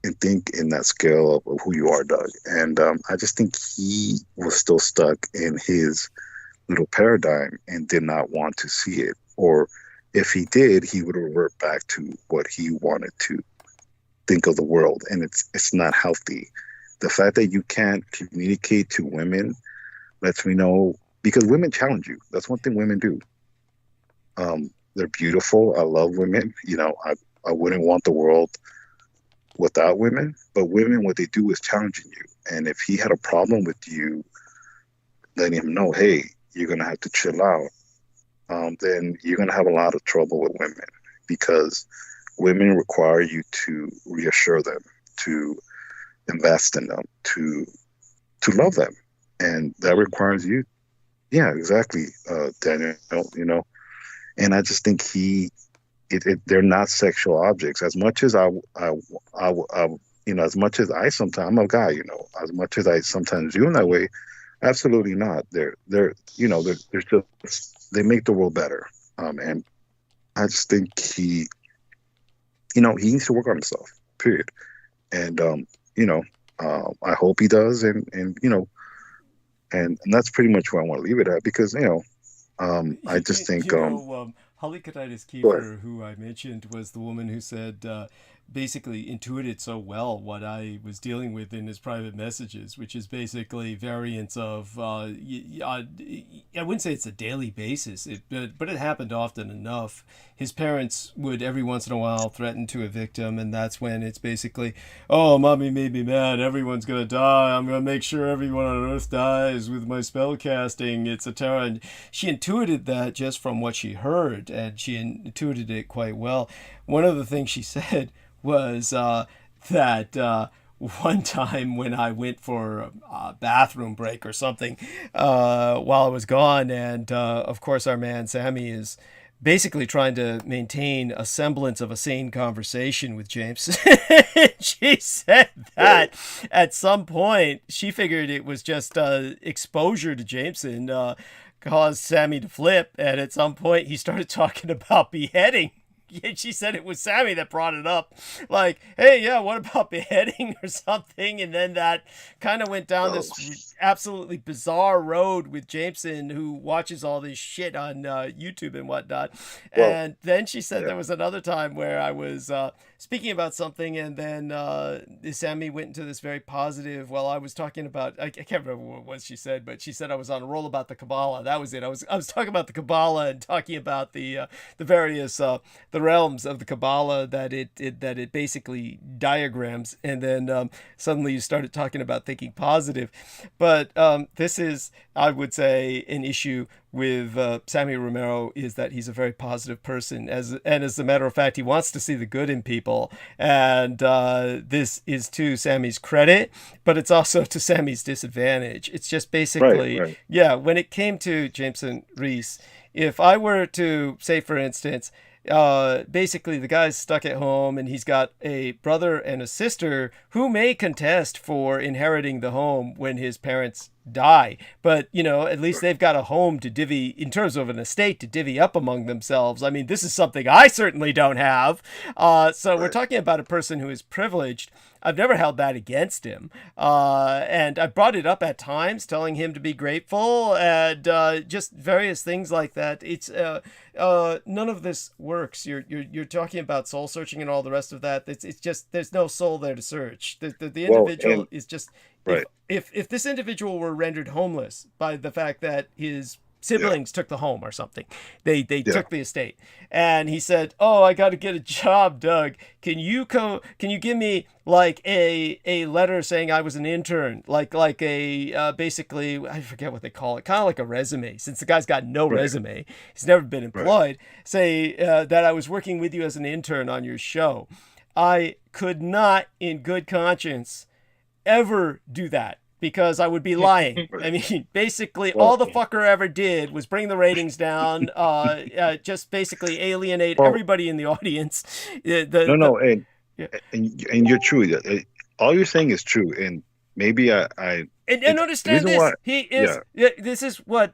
and think in that scale of who you are, Doug. And I just think he was still stuck in his little paradigm and did not want to see it. Or if he did, he would revert back to what he wanted to think of the world. And it's not healthy. The fact that you can't communicate to women lets me know, because women challenge you. That's one thing women do. They're beautiful. I love women. I wouldn't want the world without women, but women, what they do is challenging you. And if he had a problem with you letting him know, hey, you're going to have to chill out, then you're going to have a lot of trouble with women, because women require you to reassure them, to invest in them, to love them. And that requires you. Yeah, exactly, Daniel, and I just think they're not sexual objects. As much as as much as I sometimes, I'm a guy, as much as I sometimes view them that way, absolutely not. They're just, they make the world better. And I just think he needs to work on himself, period. And, I hope he does. And that's pretty much where I want to leave it at, because, I just think, Halikatitis Kiefer, who I mentioned, was the woman who said, basically intuited so well what I was dealing with in his private messages, which is basically variants of, I wouldn't say it's a daily basis, but it happened often enough. His parents would every once in a while threaten to a victim, and that's when it's basically, oh, mommy made me mad, everyone's going to die, I'm going to make sure everyone on earth dies with my spell casting, it's a terror. And she intuited that just from what she heard, and she intuited it quite well. One of the things she said was that one time when I went for a bathroom break or something while I was gone, and of course our man Sammy is basically trying to maintain a semblance of a sane conversation with James. She said that at some point she figured it was just exposure to Jameson caused Sammy to flip, and at some point he started talking about beheading. And she said it was Sammy that brought it up, like, hey, yeah, what about beheading or something? And then that kind of went down this absolutely bizarre road with Jameson, who watches all this shit on YouTube and whatnot. And then she said there was another time where I was speaking about something, and then Sammy went into this very positive, while I was talking about, I can't remember what it was she said, but she said I was on a roll about the Kabbalah. That was it. I was talking about the Kabbalah and talking about the various the realms of the Kabbalah that it basically diagrams, and then suddenly you started talking about thinking positive. But this is, I would say, an issue with Sammy Romero, is that he's a very positive person, and as a matter of fact, he wants to see the good in people, and this is to Sammy's credit, but it's also to Sammy's disadvantage. It's just basically, right. Yeah, when it came to Jameson Reese, if I were to say, for instance, basically the guy's stuck at home and he's got a brother and a sister who may contest for inheriting the home when his parents die. But, you know, at least they've got a home to divvy, in terms of an estate, to divvy up among themselves. I mean, this is something I certainly don't have. So we're talking about a person who is privileged. I've never held that against him. And I brought it up at times, telling him to be grateful and just various things like that. It's none of this works. You're talking about soul searching and all the rest of that. It's just, there's no soul there to search. The individual is just, if this individual were rendered homeless by the fact that his siblings took the home or something, they took the estate, and he said, "Oh, I got to get a job, Doug. Can you give me like a letter saying I was an intern, like a basically, I forget what they call it, kind of like a resume, since the guy's got no resume, he's never been employed. Say that I was working with you as an intern on your show." I could not, in good conscience, ever do that, because I would be lying. I mean, basically, all the fucker ever did was bring the ratings down, just basically alienate everybody in the audience. And you're true. All you're saying is true, and maybe I understand this. He is. This is what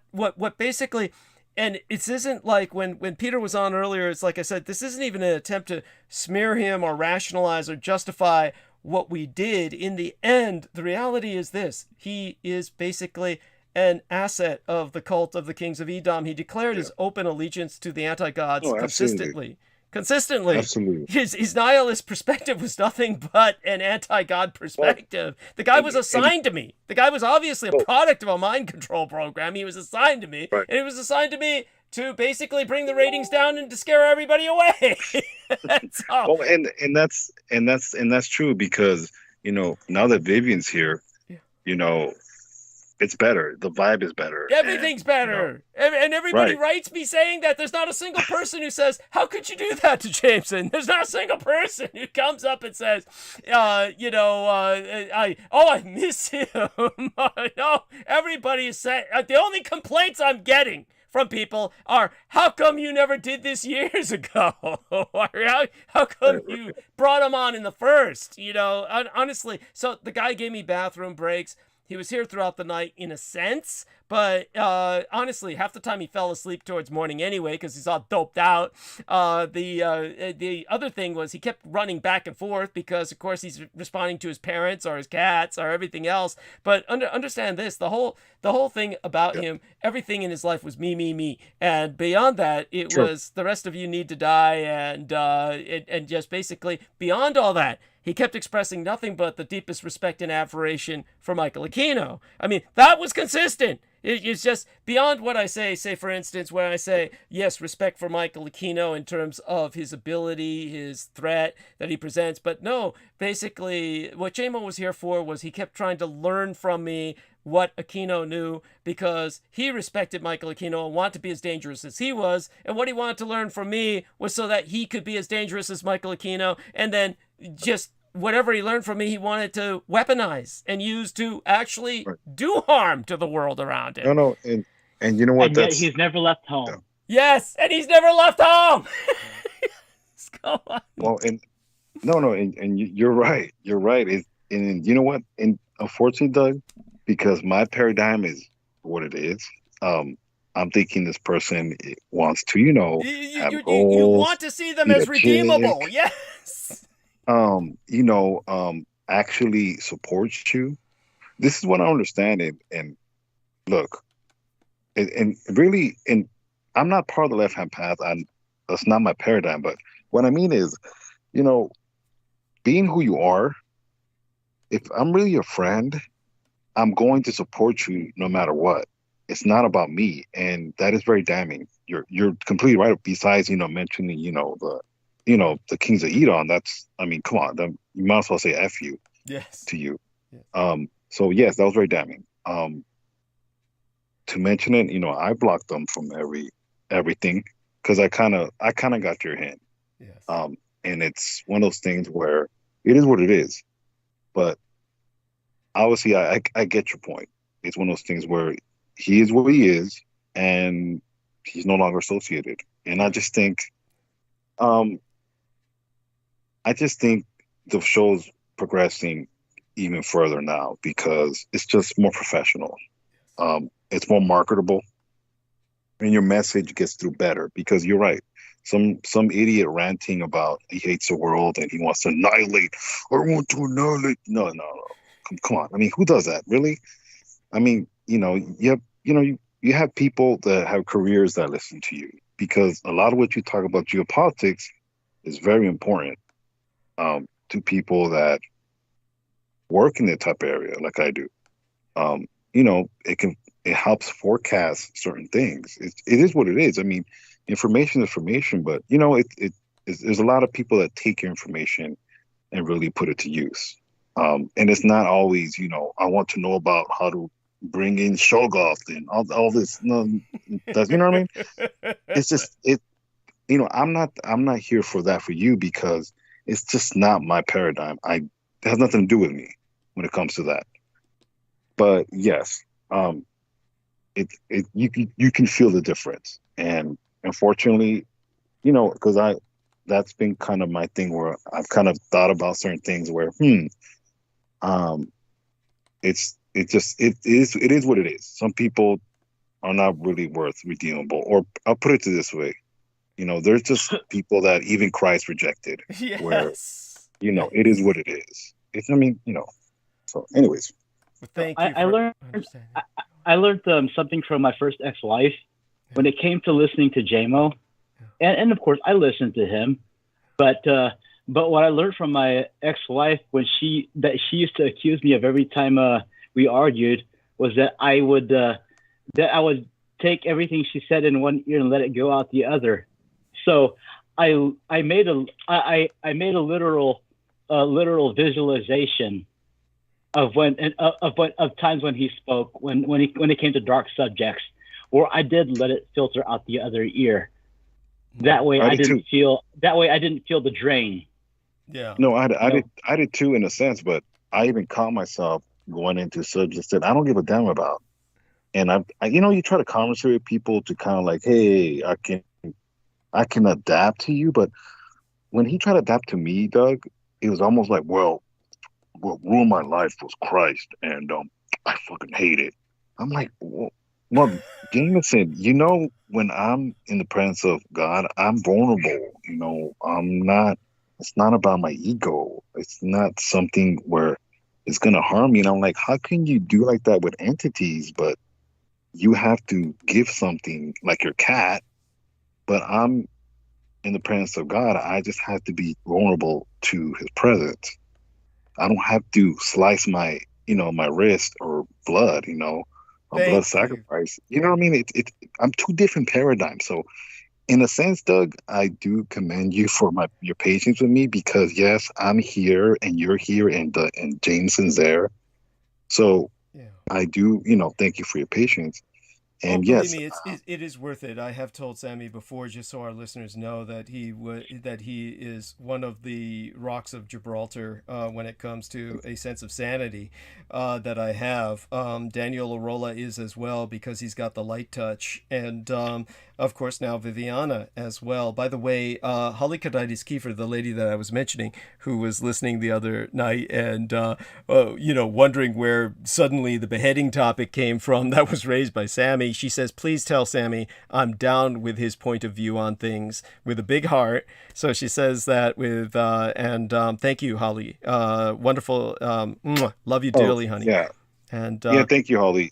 basically. And it isn't like when Peter was on earlier, it's like I said, this isn't even an attempt to smear him or rationalize or justify what we did. In the end, the reality is this: he is basically an asset of the cult of the kings of Edom. He declared his open allegiance to the anti-gods consistently. Absolutely. His nihilist perspective was nothing but an anti-God perspective. The guy was assigned to me. The guy was obviously a product of a mind control program. He was assigned to me, and it was assigned to me to basically bring the ratings down and to scare everybody away. That's all. Well, and that's true, because, you know, now that Vivian's here, you know, it's better. The vibe is better. Everything's better. You know, and everybody writes me saying that. There's not a single person who says, "How could you do that to Jameson?" There's not a single person who comes up and says, I miss him. No, everybody is saying, the only complaints I'm getting from people are, "How come you never did this years ago?" How come you brought him on in the first? You know, honestly. So the guy gave me bathroom breaks. He was here throughout the night in a sense, but honestly, half the time he fell asleep towards morning anyway, because he's all doped out. The other thing was he kept running back and forth because, of course, he's responding to his parents or his cats or everything else. But understand this: the whole thing about him, everything in his life was me, and beyond that, it was the rest of you need to die, and just basically beyond all that, he kept expressing nothing but the deepest respect and admiration for Michael Aquino. I mean, that was consistent. It's just beyond what I say, for instance, when I say, yes, respect for Michael Aquino in terms of his ability, his threat that he presents. But no, basically, what JMO was here for was he kept trying to learn from me what Aquino knew, because he respected Michael Aquino and wanted to be as dangerous as he was. And what he wanted to learn from me was so that he could be as dangerous as Michael Aquino, and then just whatever he learned from me, he wanted to weaponize and use to actually do harm to the world around him. No, and you know what? And yet he's never left home. Yeah. Yes, and he's never left home. Let's go on. Well, and you're right. You're right. And you know what? And unfortunately, Doug, because my paradigm is what it is. I'm thinking this person wants to, have goals. You want to see them as redeemable. Yes. Actually supports you. This is what I understand. And look, and really, and I'm not part of the left-hand path. That's not my paradigm. But what I mean is, being who you are, if I'm really your friend, I'm going to support you no matter what. It's not about me. And that is very damning. You're completely right. Besides, mentioning, the kings of Edom, come on, you might as well say F you to you. Yes. So yes, that was very damning. To mention it, I blocked them from everything because I kind of got your hint. Yes. And it's one of those things where it is what it is. But obviously I get your point. It's one of those things where he is what he is and he's no longer associated. And I just think the show's progressing even further now because it's just more professional. it's more marketable, and your message gets through better, because you're right. Some idiot ranting about he hates the world and he wants to annihilate. I want to annihilate. No. Come on. I mean, who does that, really? I mean, you have people that have careers that listen to you, because a lot of what you talk about geopolitics is very important to people that work in that type of area, like I do. It helps forecast certain things. It is what it is. I mean, information is information, but there's a lot of people that take your information and really put it to use. And it's not always, I want to know about how to bring in Shoggoth and all this. No, that's, you know what I mean? It's just I'm not here for that for you, because it's just not my paradigm. It has nothing to do with me when it comes to that. But yes, you can feel the difference, and unfortunately, because that's been kind of my thing, where I've kind of thought about certain things where it is what it is. Some people are not really worth redeemable, or I'll put it this way, there's just people that even Christ rejected. Yes. Where it is what it is. So anyways. Thank you. I learned something from my first ex-wife when it came to listening to JMO, and of course I listened to him, but what I learned from my ex-wife when she used to accuse me of every time we argued was that I would take everything she said in one ear and let it go out the other. So I made a literal visualization of times when he spoke, when it came to dark subjects, or I did let it filter out the other ear. That way I didn't feel the drain. Yeah. No, I did too, in a sense, but I even caught myself going into subjects that I don't give a damn about. And you try to conversate with people to kind of like, hey, I can adapt to you, but when he tried to adapt to me, Doug, it was almost like, well, what ruined my life was Christ, and I fucking hate it. I'm like, well, Jameson, when I'm in the presence of God, I'm vulnerable. It's not about my ego. It's not something where it's going to harm me. And I'm like, how can you do like that with entities, but you have to give something like your cat, but I'm in the presence of God. I just have to be vulnerable to his presence. I don't have to slice my wrist or blood, blood sacrifice. You know what I mean? I'm two different paradigms. So in a sense, Doug, I do commend you for your patience with me, because yes, I'm here and you're here and Jameson's there. So yeah. I do, thank you for your patience. And believe me, it is worth it. I have told Sammy before, just so our listeners know, that he is one of the rocks of Gibraltar when it comes to a sense of sanity that I have. Daniel Arola is as well, because he's got the light touch, and of course now Viviana as well. By the way, Holly Kadaitis Kiefer, the lady that I was mentioning, who was listening the other night and wondering where suddenly the beheading topic came from, that was raised by Sammy. She says, please tell Sammy I'm down with his point of view on things, with a big heart. So she says that with, thank you, Holly. Wonderful. Love you dearly, honey. Yeah. And thank you, Holly.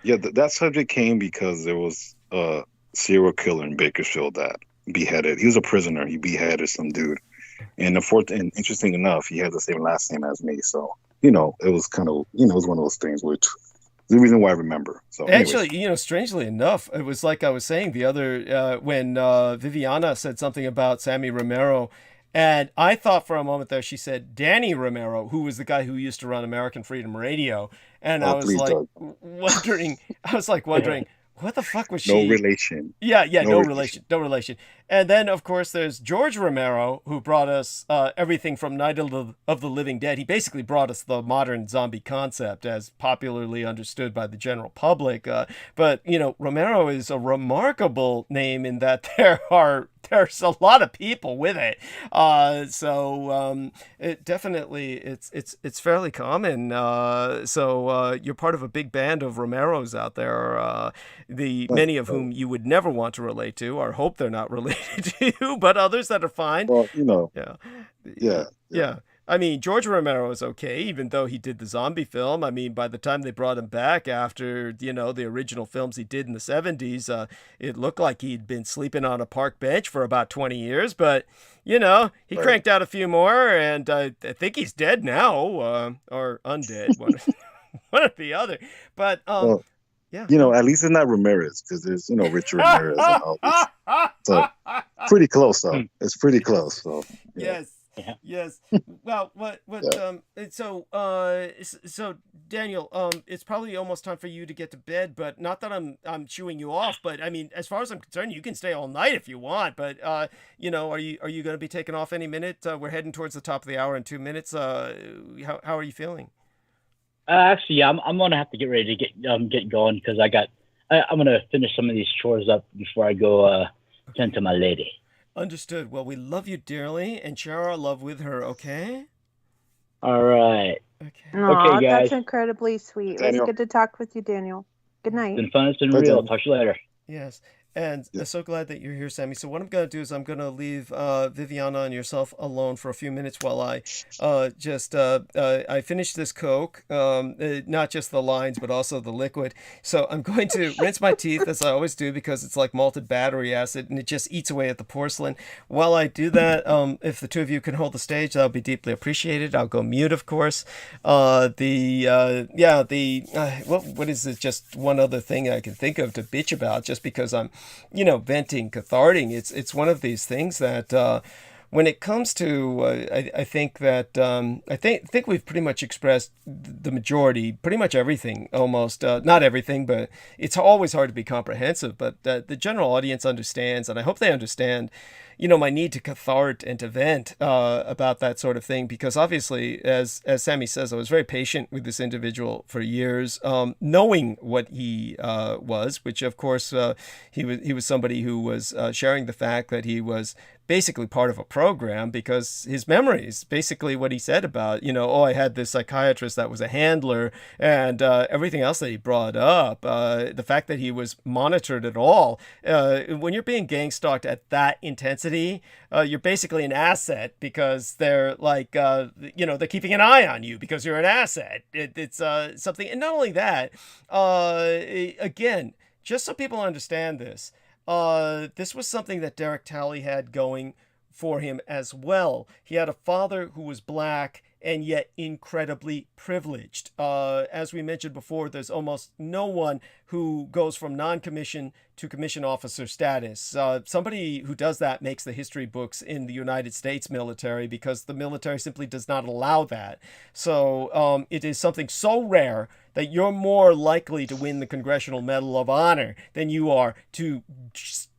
That subject came because there was a serial killer in Bakersfield that beheaded. He was a prisoner. He beheaded some dude. And interesting enough, he had the same last name as me. So, it was kind of, it was one of those things which the reason why I remember. So actually, strangely enough, it was like I was saying the other when Viviana said something about Sammy Romero, and I thought for a moment there she said Danny Romero, who was the guy who used to run American Freedom Radio, and I was like wondering, what the fuck was she? No relation. Yeah, no relation. And then, of course, there's George Romero, who brought us everything from Night of the Living Dead. He basically brought us the modern zombie concept as popularly understood by the general public. But, Romero is a remarkable name in that there's a lot of people with it. So it definitely, it's fairly common. So you're part of a big band of Romeros out there, many of whom you would never want to relate to, or hope they're not related to you, but others that are fine. Well, Yeah. I mean, George Romero is okay, even though he did the zombie film. I mean, by the time they brought him back after, the original films he did in the 70s, it looked like he'd been sleeping on a park bench for about 20 years. But, he cranked out a few more, and I think he's dead now, or undead, one or the other. But, yeah. At least it's not Ramirez, because there's, Richard Ramirez and all this. So, pretty close, though. It's pretty close, so. Yeah. Yes. Yes. Well, so Daniel, it's probably almost time for you to get to bed, but not that I'm chewing you off, but I mean, as far as I'm concerned, you can stay all night if you want, but are you going to be taking off any minute? We're heading towards the top of the hour in 2 minutes. How are you feeling? Actually, I'm going to have to get ready to get going, because I'm going to finish some of these chores up before I go tend to my lady. Understood. Well, we love you dearly, and share our love with her, okay? All right. Okay. Aww, okay, guys. That's incredibly sweet. It was good to talk with you, Daniel. Good night. It's been fun. It's been real. Talk to you later. Yes. And I'm so glad that you're here, Sammy. So what I'm going to do is I'm going to leave Viviana and yourself alone for a few minutes while I I finish this Coke, not just the lines, but also the liquid. So I'm going to rinse my teeth, as I always do, because it's like malted battery acid, and it just eats away at the porcelain. While I do that, if the two of you can hold the stage, that'll be deeply appreciated. I'll go mute, of course. What is it? Just one other thing I can think of to bitch about, just because I'm venting, catharting. It's one of these things that when it comes to, I think we've pretty much expressed the majority, pretty much everything, almost, not everything, but it's always hard to be comprehensive, but the general audience understands, and I hope they understand, my need to cathart and to vent about that sort of thing, because obviously, as Sammy says, I was very patient with this individual for years, knowing what he was, which of course he was somebody who was sharing the fact that he was basically part of a program, because his memories, basically what he said about, I had this psychiatrist that was a handler, and everything else that he brought up, the fact that he was monitored at all. When you're being gang stalked at that intensity, you're basically an asset, because they're like, they're keeping an eye on you because you're an asset. It's something, and not only that, again, just so people understand this, this was something that Derek Talley had going for him as well. He had a father who was black and yet incredibly privileged. As we mentioned before, there's almost no one who goes from non-commissioned to commissioned officer status. Somebody who does that makes the history books in the United States military, because the military simply does not allow that. So it is something so rare that you're more likely to win the Congressional Medal of Honor than you are to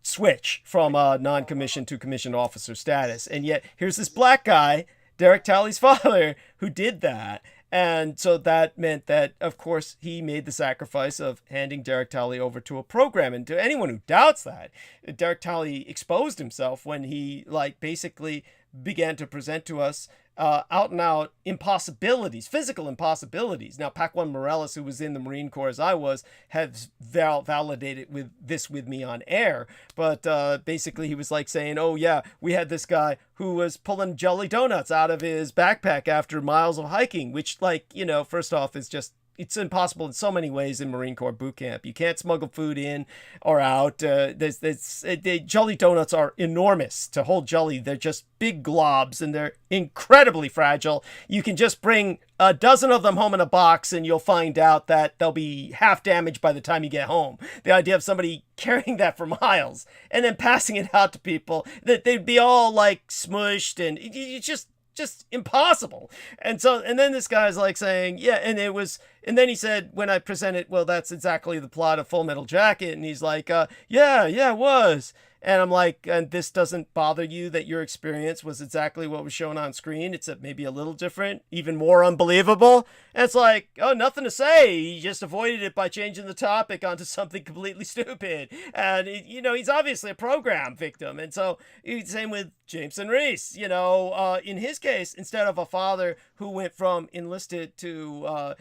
switch from non-commissioned to commissioned officer status. And yet here's this black guy, Derek Talley's father, who did that. And so that meant that, of course, he made the sacrifice of handing Derek Talley over to a program. And to anyone who doubts that, Derek Talley exposed himself when he basically began to present to us out and out impossibilities, physical impossibilities. Now, Paquan Morales, who was in the Marine Corps as I was, has validated with me on air. But basically, he was saying, oh, yeah, we had this guy who was pulling jelly donuts out of his backpack after miles of hiking, which, first off, is just, it's impossible in so many ways in Marine Corps boot camp. You can't smuggle food in or out. Jelly donuts are enormous to hold jelly. They're just big globs, and they're incredibly fragile. You can just bring a dozen of them home in a box, and you'll find out that they'll be half damaged by the time you get home. The idea of somebody carrying that for miles and then passing it out to people, that they'd be all smushed, and it's just impossible. And then this guy's saying, yeah, and then he said, when I presented, well, that's exactly the plot of Full Metal Jacket, and he's like, yeah, it was. And I'm like, and this doesn't bother you that your experience was exactly what was shown on screen, except maybe a little different, even more unbelievable? And it's like, oh, nothing to say. He just avoided it by changing the topic onto something completely stupid. And, he's obviously a program victim. And so, same with Jameson Reese. In his case, instead of a father who went from enlisted to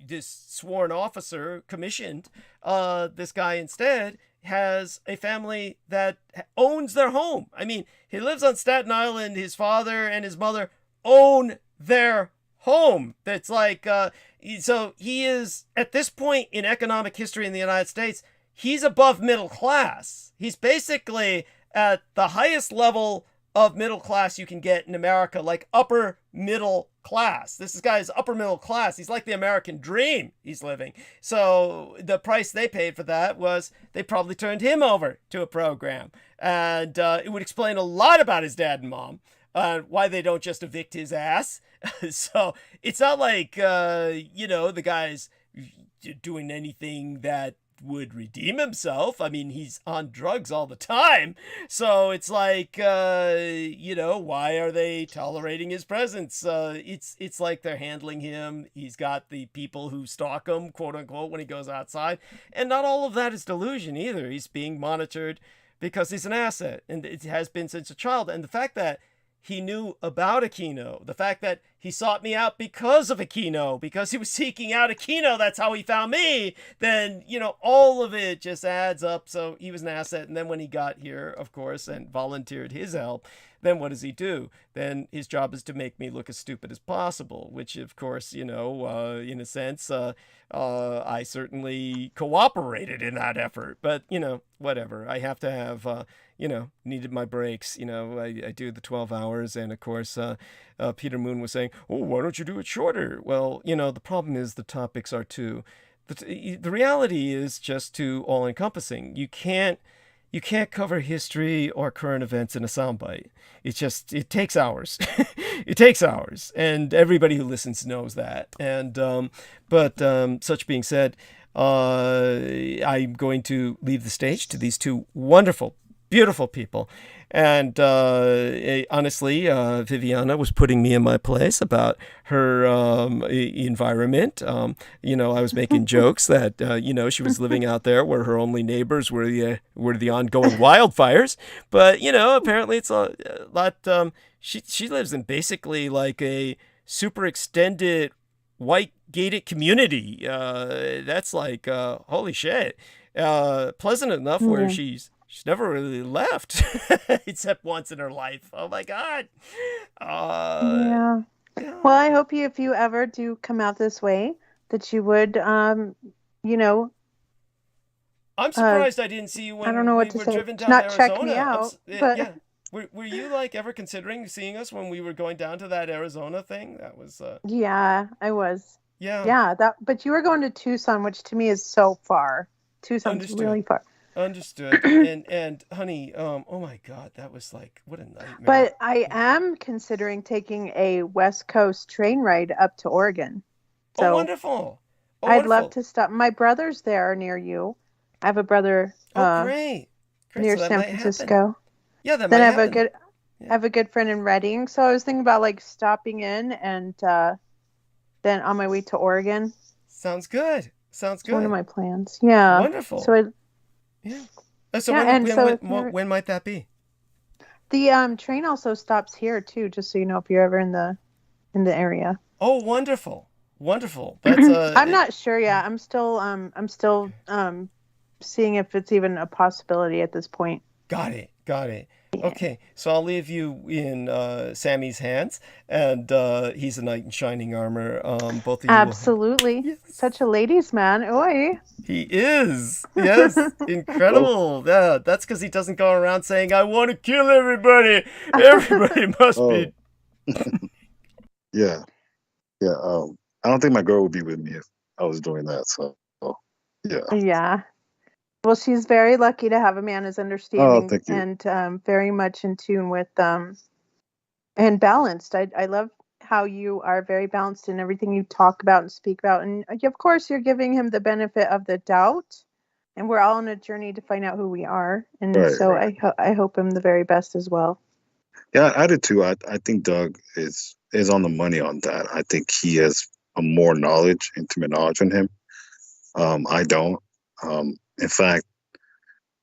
this sworn officer commissioned, this guy instead has a family that owns their home. I mean, he lives on Staten Island. His father and his mother own their home. That's like, so he is, at this point in economic history in the United States, he's above middle class. He's basically at the highest level of middle class you can get in America, like upper middle class. This guy's upper middle class. He's like the American dream he's living. So the price they paid for that was they probably turned him over to a program. And it would explain a lot about his dad and mom, why they don't just evict his ass. So it's not like, the guy's doing anything that would redeem himself. I mean, he's on drugs all the time. So it's like, why are they tolerating his presence? It's like they're handling him. He's got the people who stalk him, quote unquote, when he goes outside. And not all of that is delusion either. He's being monitored because he's an asset, and it has been since a child. And the fact that he knew about Aquino, the fact that he sought me out because of Aquino, because he was seeking out Aquino, that's how he found me, then, all of it just adds up. So he was an asset. And then when he got here, of course, and volunteered his help, then what does he do? Then his job is to make me look as stupid as possible, which, of course, in a sense, I certainly cooperated in that effort. But, whatever. I have to have, needed my breaks. I do the 12 hours. And, of course, Peter Moon was saying, oh, why don't you do it shorter? Well, the problem is the topics are too. The reality is just too all-encompassing. You can't cover history or current events in a soundbite. It takes hours. It takes hours. And everybody who listens knows that. And, but such being said, I'm going to leave the stage to these two wonderful, beautiful people. And honestly, Viviana was putting me in my place about her environment. I was making jokes that, she was living out there where her only neighbors were the ongoing wildfires. But, apparently it's a lot. She lives in basically like a super extended white gated community. That's like, holy shit. Pleasant enough where she's never really left, except once in her life. Oh my God. Yeah. Well, I hope if you ever do come out this way, that you would, I'm surprised I didn't see you when I don't know what we to were say. driven down Not to Arizona. check me out, but Yeah. Were you like ever considering seeing us when we were going down to that Arizona thing? That was yeah, I was. Yeah. Yeah, but you were going to Tucson, which to me is so far. Tucson's Understood. really far. Understood. and honey, oh my God, that was like, what a nightmare. But I am considering taking a West Coast train ride up to Oregon. So oh, wonderful. Oh, I'd wonderful. love to stop. My brother's there near you. I have a brother great. near So that San might Francisco. happen. Yeah, that Then might I have happen. I have a good friend in Reading. So I was thinking about like stopping in and then on my way to Oregon. Sounds good. Sounds good. One of my plans. Yeah. Wonderful. So Yeah. So yeah, when might that be? the train also stops here too, just so you know if you're ever in the area. Oh, wonderful. Wonderful. That's I'm not sure yet. I'm still seeing if it's even a possibility at this point. Got it. Okay, so I'll leave you in Sammy's hands, and he's a knight in shining armor. Both of you. Absolutely. Yes. Such a ladies' man. Oi. He is. Yes. Incredible. Yeah, that's because he doesn't go around saying, I want to kill everybody. Everybody must be. Yeah. I don't think my girl would be with me if I was doing that. So, yeah. Yeah. Well, she's very lucky to have a man who's understanding thank you. and very much in tune with and balanced. I love how you are very balanced in everything you talk about and speak about. And of course, you're giving him the benefit of the doubt and we're all on a journey to find out who we are. And Right, so right. I hope him the very best as well. Yeah, I did too. I think Doug is on the money on that. I think he has a more knowledge, intimate knowledge than him. I don't. In fact,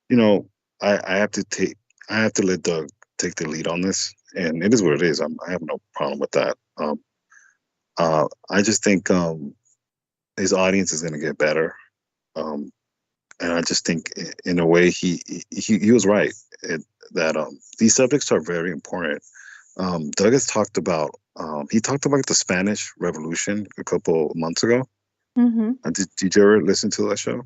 you know, I have to let Doug take the lead on this, and it is what it is. I have no problem with that. I just think his audience is going to get better, and I just think, in a way, he was right that these subjects are very important. Doug has talked about the Spanish Revolution a couple months ago. Mm-hmm. Did you ever listen to that show?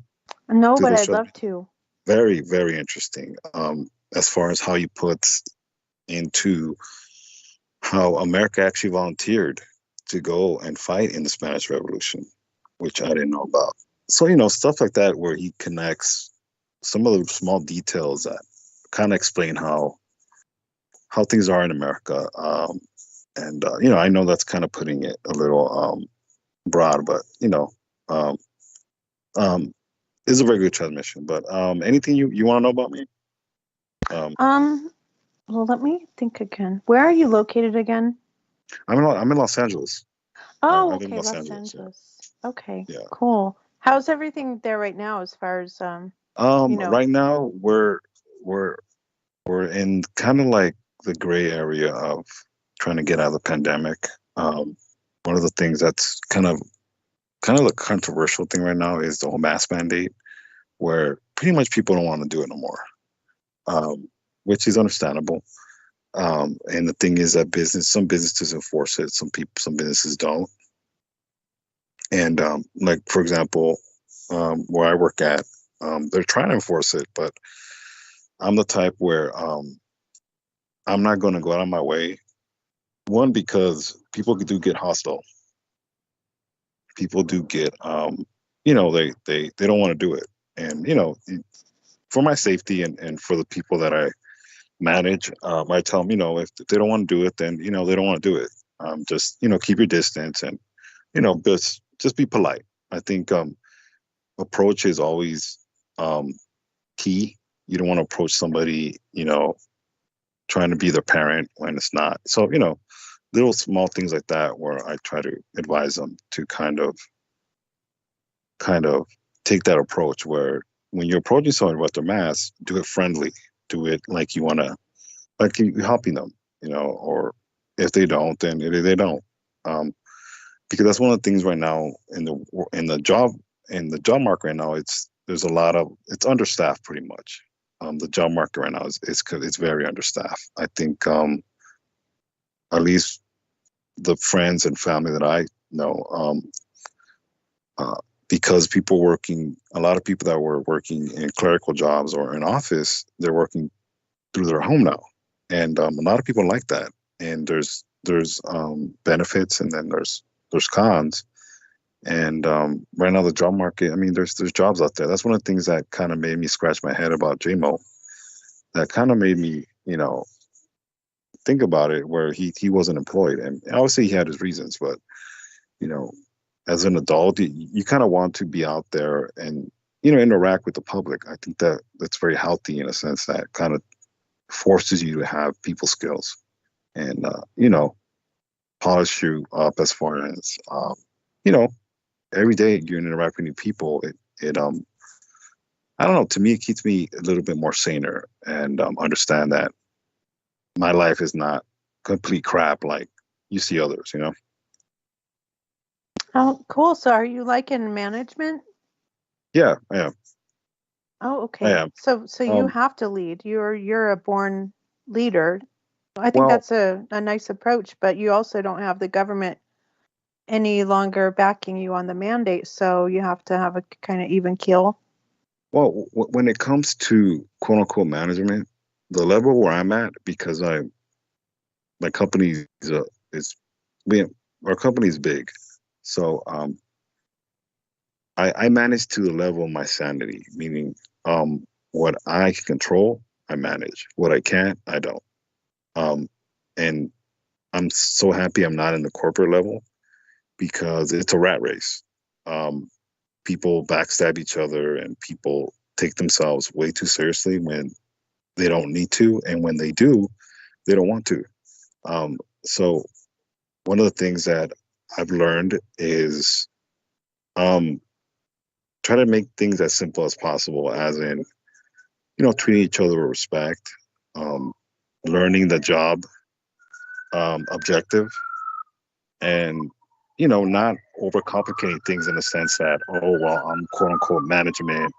No, but I'd love to. Very, very interesting. As far as how he puts into how America actually volunteered to go and fight in the Spanish Revolution, which I didn't know about. So, you know, stuff like that, where he connects some of the small details that kind of explain how things are in America. You know, I know that's kind of putting it a little broad, but, you know, it's a very good transmission. But anything you want to know about me? Well, let me think again. Where are you located again? I'm in Los Angeles. Oh, I live in okay, Los Los Angeles, Angeles. Okay, Yeah. cool. How's everything there right now as far as you know? Right now we're in kind of like the gray area of trying to get out of the pandemic. One of the things that's kind of the controversial thing right now is the whole mask mandate, where pretty much people don't want to do it no more, which is understandable. And the thing is that some businesses enforce it, some businesses don't. And like, for example, where I work at, they're trying to enforce it, but I'm the type where I'm not going to go out of my way. One, because people do get hostile. People do get, you know, they don't want to do it. And, you know, for my safety and for the people that I manage, I tell them, you know, if they don't want to do it, then, you know, they don't want to do it. Just, you know, keep your distance and, you know, just be polite. I think approach is always key. You don't want to approach somebody, you know, trying to be their parent when it's not. So, you know, little small things like that where I try to advise them to kind of take that approach where when you're approaching someone with their mask, do it friendly. Do it like you want to, like you're helping them, you know, or if they don't, then they don't. Because that's one of the things right now in the job market right now, it's understaffed pretty much. The job market right now it's very understaffed. I think at least the friends and family that I know, because a lot of people that were working in clerical jobs or in office, they're working through their home now, and a lot of people like that. And there's benefits, and then there's cons. And right now the job market, I mean, there's jobs out there. That's one of the things that kind of made me scratch my head about JMO. That kind of made me, you know, think about it, where he wasn't employed, and obviously he had his reasons, but, you know, as an adult, you kind of want to be out there and, you know, interact with the public. I think that's very healthy in a sense that kind of forces you to have people skills and, you know, polish you up as far as, you know, every day you interact with new people. It I don't know, to me, it keeps me a little bit more saner and understand that my life is not complete crap like you see others, you know? Oh, cool. So are you like in management? Yeah, I am. Oh, okay. I am. So you have to lead. You're a born leader. I think Well, that's a nice approach, but you also don't have the government any longer backing you on the mandate, so you have to have a kind of even keel. Well, when it comes to quote unquote management, the level where I'm at, because my company our company is big, so I manage to the level of my sanity, meaning what I can control, I manage. What I can't, I don't. And I'm so happy I'm not in the corporate level, because it's a rat race. People backstab each other, and people take themselves way too seriously when they don't need to, and when they do, they don't want to. So one of the things that I've learned is try to make things as simple as possible, as in, treating each other with respect, learning the job objective, and, not overcomplicating things in the sense that, oh, well, I'm quote unquote management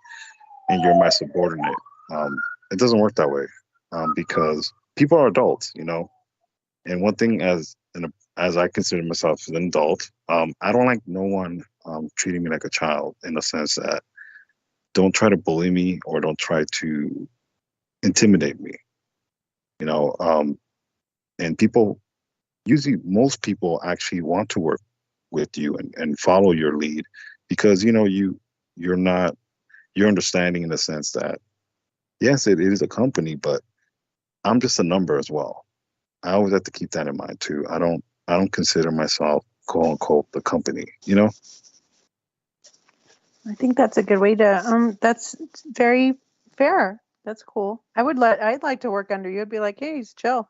and you're my subordinate. It doesn't work that way, because people are adults, and one thing as I consider myself as an adult, I don't like no one treating me like a child, in the sense that don't try to bully me or don't try to intimidate me, and most people actually want to work with you and follow your lead, because, you're understanding in the sense that, yes, it is a company, but I'm just a number as well. I always have to keep that in mind too. I don't consider myself quote unquote the company, I think that's a good way to that's very fair. That's cool. I'd like to work under you. I'd be like, hey, he's chill.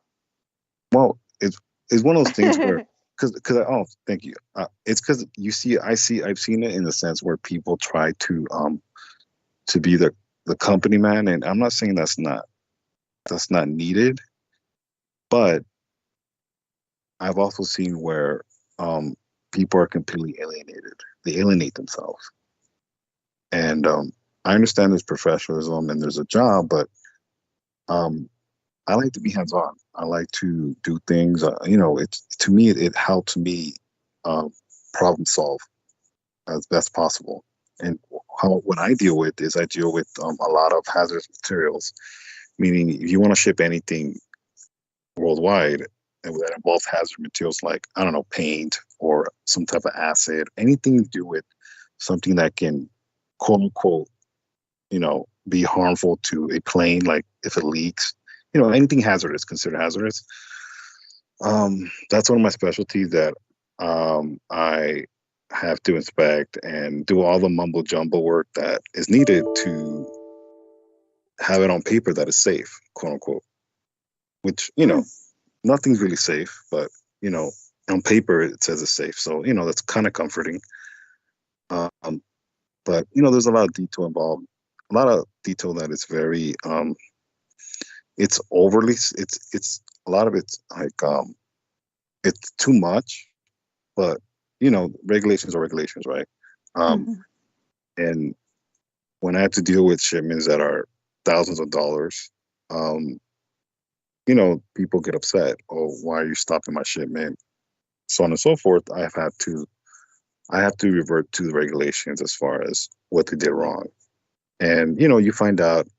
Well, it's one of those things where thank you. It's because I've seen it in the sense where people try to be the company man, and I'm not saying that's not needed, but I've also seen where people are completely alienated. They alienate themselves. And I understand there's professionalism and there's a job, but I like to be hands-on. I like to do things, to me, it helps me problem solve as best possible. And what I deal with is I deal with a lot of hazardous materials, meaning if you want to ship anything worldwide and that involves hazardous materials like, I don't know, paint or some type of acid, anything to do with something that can, quote unquote, be harmful to a plane, like if it leaks, anything hazardous, considered hazardous. That's one of my specialties that I have to inspect and do all the mumbo jumbo work that is needed to have it on paper that is safe, quote unquote, which, nothing's really safe, but, on paper it says it's safe. So, that's kind of comforting. But, there's a lot of detail involved, a lot of detail that is very, it's overly, it's a lot of it's like, it's too much, but, regulations are regulations, right? And when I have to deal with shipments that are thousands of dollars, people get upset. Oh, why are you stopping my shipment? So on and so forth. I have to revert to the regulations as far as what they did wrong. And, you find out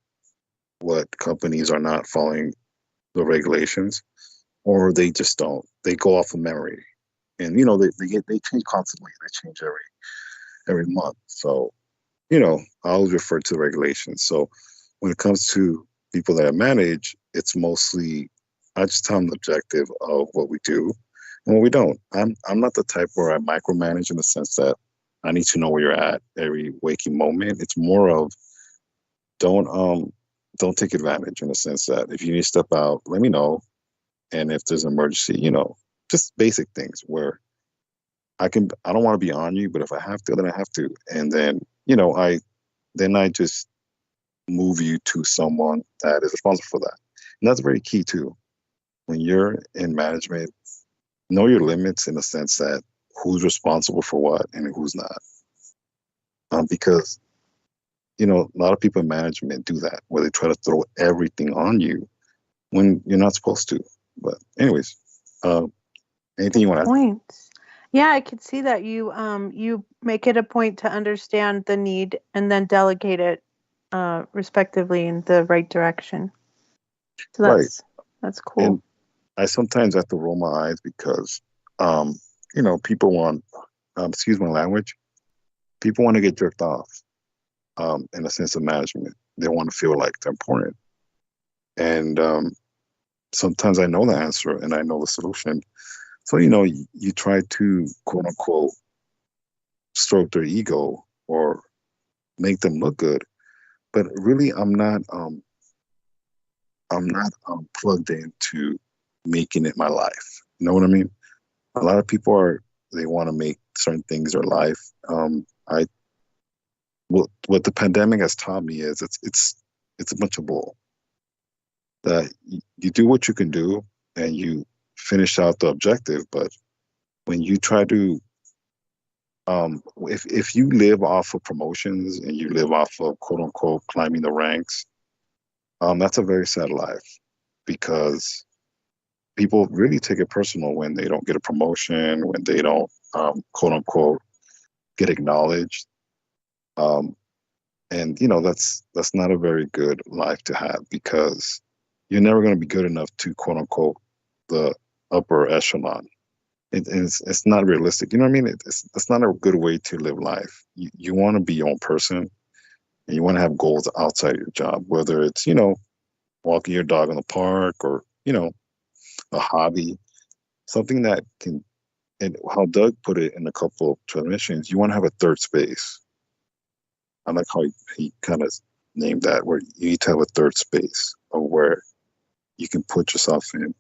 what companies are not following the regulations, or they just don't. They go off of memory. And, they change constantly. They change every month. So, I always refer to the regulations. So when it comes to people that I manage, it's mostly, I just tell them the objective of what we do and what we don't. I'm not the type where I micromanage in the sense that I need to know where you're at every waking moment. It's more of don't take advantage, in the sense that if you need to step out, let me know. And if there's an emergency, just basic things where I don't want to be on you, but if I have to, then I have to. And then, I just move you to someone that is responsible for that. And that's very key too. When you're in management, know your limits, in the sense that who's responsible for what and who's not. Because, a lot of people in management do that, where they try to throw everything on you when you're not supposed to. But anyways, anything you want to add? Yeah, I could see that you make it a point to understand the need and then delegate it respectively in the right direction. So that's cool. And I sometimes have to roll my eyes because, people want, excuse my language, people want to get jerked off in a sense of management. They want to feel like they're important. And sometimes I know the answer and I know the solution. So, you try to, quote unquote, stroke their ego or make them look good. but really I'm not plugged into making it my life. You know what I mean? A lot of people they want to make certain things their life. What the pandemic has taught me is it's a bunch of bull. That you do what you can do and you finish out the objective, but when you try to if you live off of promotions and you live off of quote unquote climbing the ranks, that's a very sad life, because people really take it personal when they don't get a promotion, when they don't quote unquote get acknowledged. And you know, that's not a very good life to have, because you're never going to be good enough to quote unquote the upper echelon. It's not realistic. You know what I mean? It's not a good way to live life. You want to be your own person, and you want to have goals outside your job, whether it's, you know, walking your dog in the park, or, you know, a hobby, something that can, and how Doug put it in a couple of transmissions, you want to have a third space. I like how he kind of named that, where you need to have a third space of where you can put yourself in,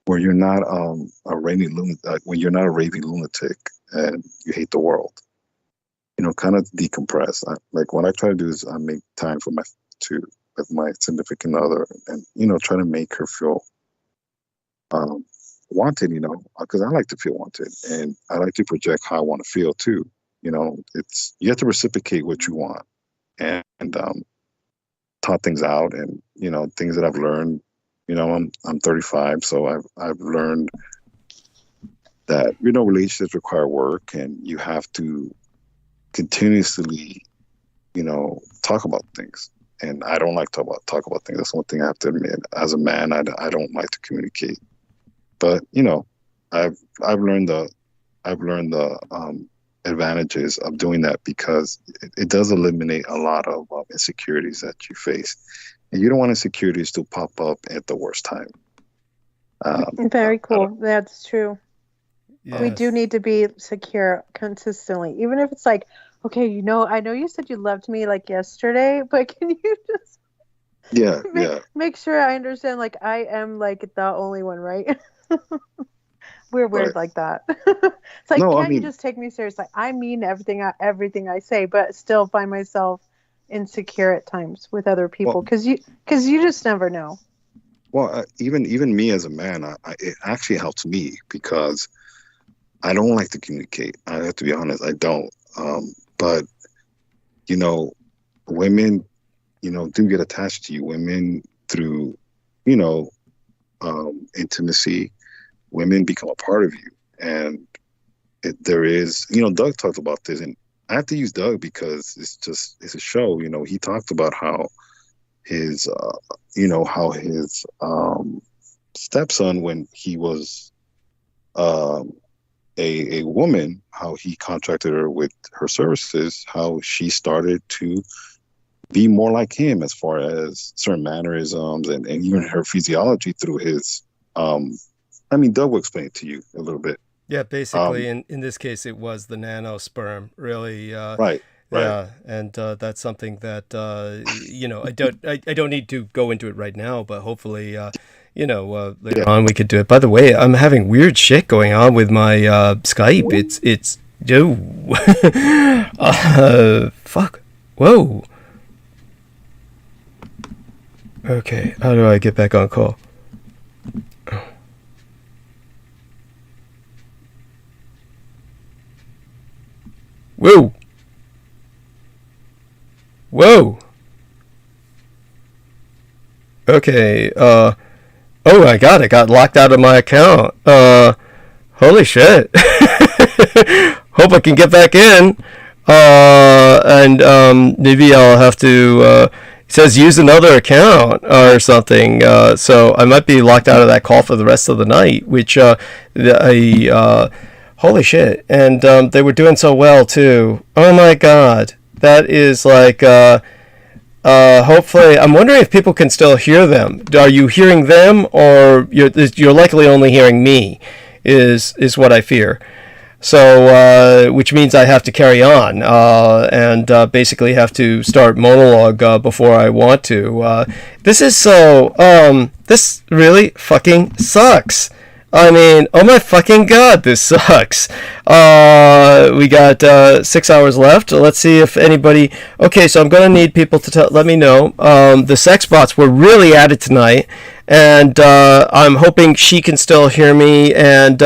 where you're not a raving lunatic, when you're not a raving lunatic and you hate the world. You know, kind of decompress. Like what I try to do is I make time with my significant other, and you know, try to make her feel wanted. You know, because I like to feel wanted, and I like to project how I want to feel too. You know, you have to reciprocate what you want, and taught things out, and you know, things that I've learned. You know, I'm 35, so I've learned that, you know, relationships require work, and you have to continuously, you know, talk about things. And I don't like to talk about things. That's one thing I have to admit. As a man, I don't like to communicate. But you know, I've learned the advantages of doing that, because it does eliminate a lot of insecurities that you face. And you don't want insecurities to pop up at the worst time. Very cool. That's true. Yes. We do need to be secure consistently, even if it's like, okay, you know, I know you said you loved me like yesterday, but can you just make sure I understand, like, I am like the only one, right? We're weird like that. It's like, you just take me seriously? I mean everything I say, but still find myself insecure at times with other people, because you just never know. Well, even me as a man, it actually helps me, because I don't like to communicate. I have to be honest, I don't. But you know, women, you know, do get attached to you. Women, through, you know, intimacy, women become a part of you, and there is, you know, Doug talked about this, and I have to use Doug because it's a show. You know, he talked about how his stepson, when he was a woman, how he contracted her with her services, how she started to be more like him as far as certain mannerisms and even her physiology through his, I mean, Doug will explain it to you a little bit. Yeah, basically, in this case, it was the nanosperm, really. Right. Yeah, and that's something that you know, I don't need to go into it right now, but hopefully, you know, later on we could do it. By the way, I'm having weird shit going on with my Skype. It's fuck. Whoa. Okay, how do I get back on call? Whoa. Whoa. Okay, oh my god, I got locked out of my account. Holy shit. Hope I can get back in. And maybe I'll have to, it says use another account or something. So I might be locked out of that call for the rest of the night, which, holy shit. And they were doing so well too. Oh my god. That is like, hopefully, I'm wondering if people can still hear them. Are you hearing them, or you're likely only hearing me, is what I fear. So, which means I have to carry on and basically have to start monologue before I want to. This is so, this really fucking sucks. I mean, oh my fucking god, this sucks. We got 6 hours left. Let's see if anybody... Okay, so I'm going to need people to let me know. The sex bots were really at it tonight, and I'm hoping she can still hear me, and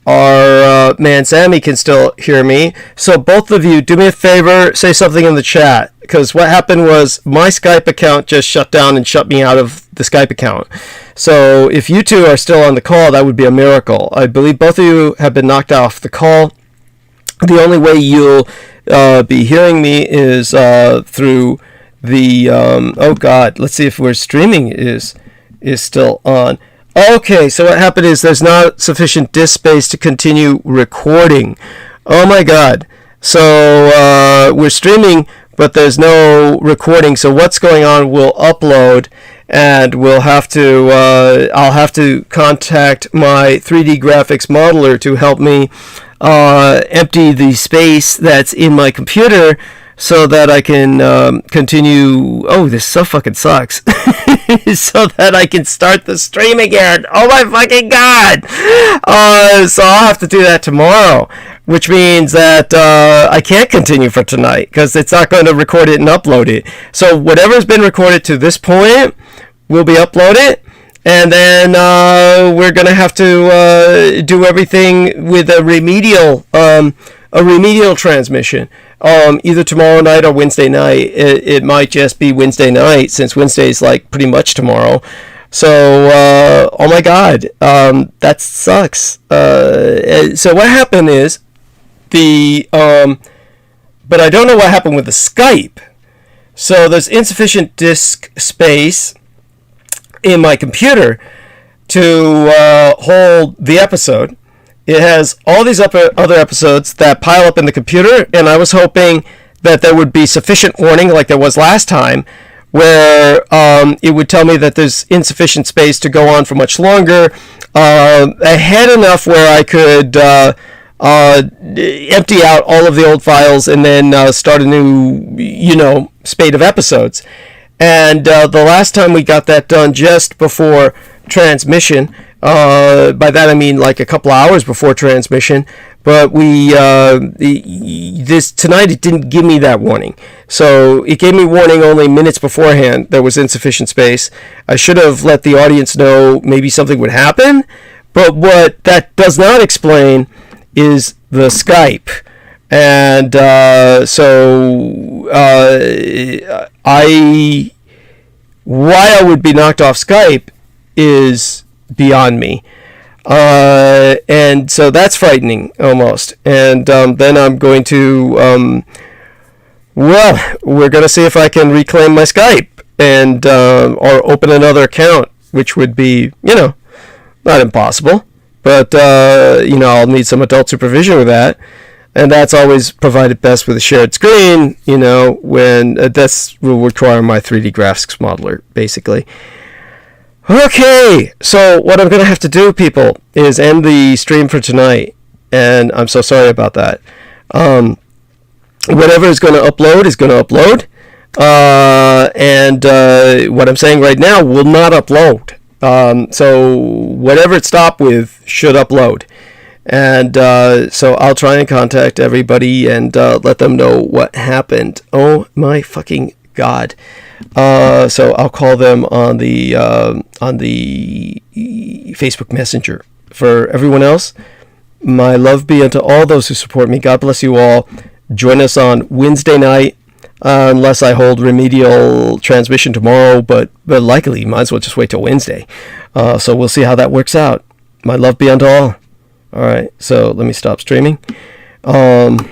our man Sammy can still hear me. So both of you, do me a favor, say something in the chat, because what happened was my Skype account just shut down and shut me out of the Skype account. So if you two are still on the call, that would be a miracle. I believe both of you have been knocked off the call. The only way you'll be hearing me is through the oh god, let's see if we're streaming is still on. Okay, so what happened is there's not sufficient disk space to continue recording. Oh my god. So we're streaming, but there's no recording. So what's going on, we'll upload, and we'll have to I'll have to contact my 3D graphics modeler to help me empty the space that's in my computer so that I can continue. Oh, this so fucking sucks. So that I can start the stream again. Oh my fucking god. So I'll have to do that tomorrow, which means that I can't continue for tonight because it's not going to record it and upload it. So whatever's been recorded to this point will be uploaded, and then we're going to have to do everything with a remedial transmission. Either tomorrow night or Wednesday night. It might just be Wednesday night, since Wednesday is like pretty much tomorrow. So, oh my god, that sucks. So what happened is but I don't know what happened with the Skype. So there's insufficient disk space in my computer to hold the episode. It has all these other episodes that pile up in the computer, and I was hoping that there would be sufficient warning, like there was last time, where it would tell me that there's insufficient space to go on for much longer, ahead enough where I could empty out all of the old files and then start a new, spate of episodes. And the last time we got that done just before transmission. By that I mean like a couple hours before transmission, but tonight it didn't give me that warning. So it gave me warning only minutes beforehand there was insufficient space. I should have let the audience know maybe something would happen, but what that does not explain is the Skype. And why I would be knocked off Skype is beyond me, and so that's frightening almost. And then I'm going to we're going to see if I can reclaim my Skype and or open another account, which would be not impossible, but I'll need some adult supervision with that, and that's always provided best with a shared screen, when this will require my 3D graphics modeler basically. Okay, so what I'm going to have to do, people, is end the stream for tonight, and I'm so sorry about that. Whatever is going to upload is going to upload, and what I'm saying right now will not upload. So whatever it stopped with should upload. And so I'll try and contact everybody and let them know what happened. Oh my fucking god. So I'll call them on the Facebook Messenger. For everyone else, my love be unto all those who support me. God bless you all. Join us on Wednesday night, unless I hold remedial transmission tomorrow, but likely you might as well just wait till Wednesday. So we'll see how that works out. My love be unto all. All right, so let me stop streaming. Okay.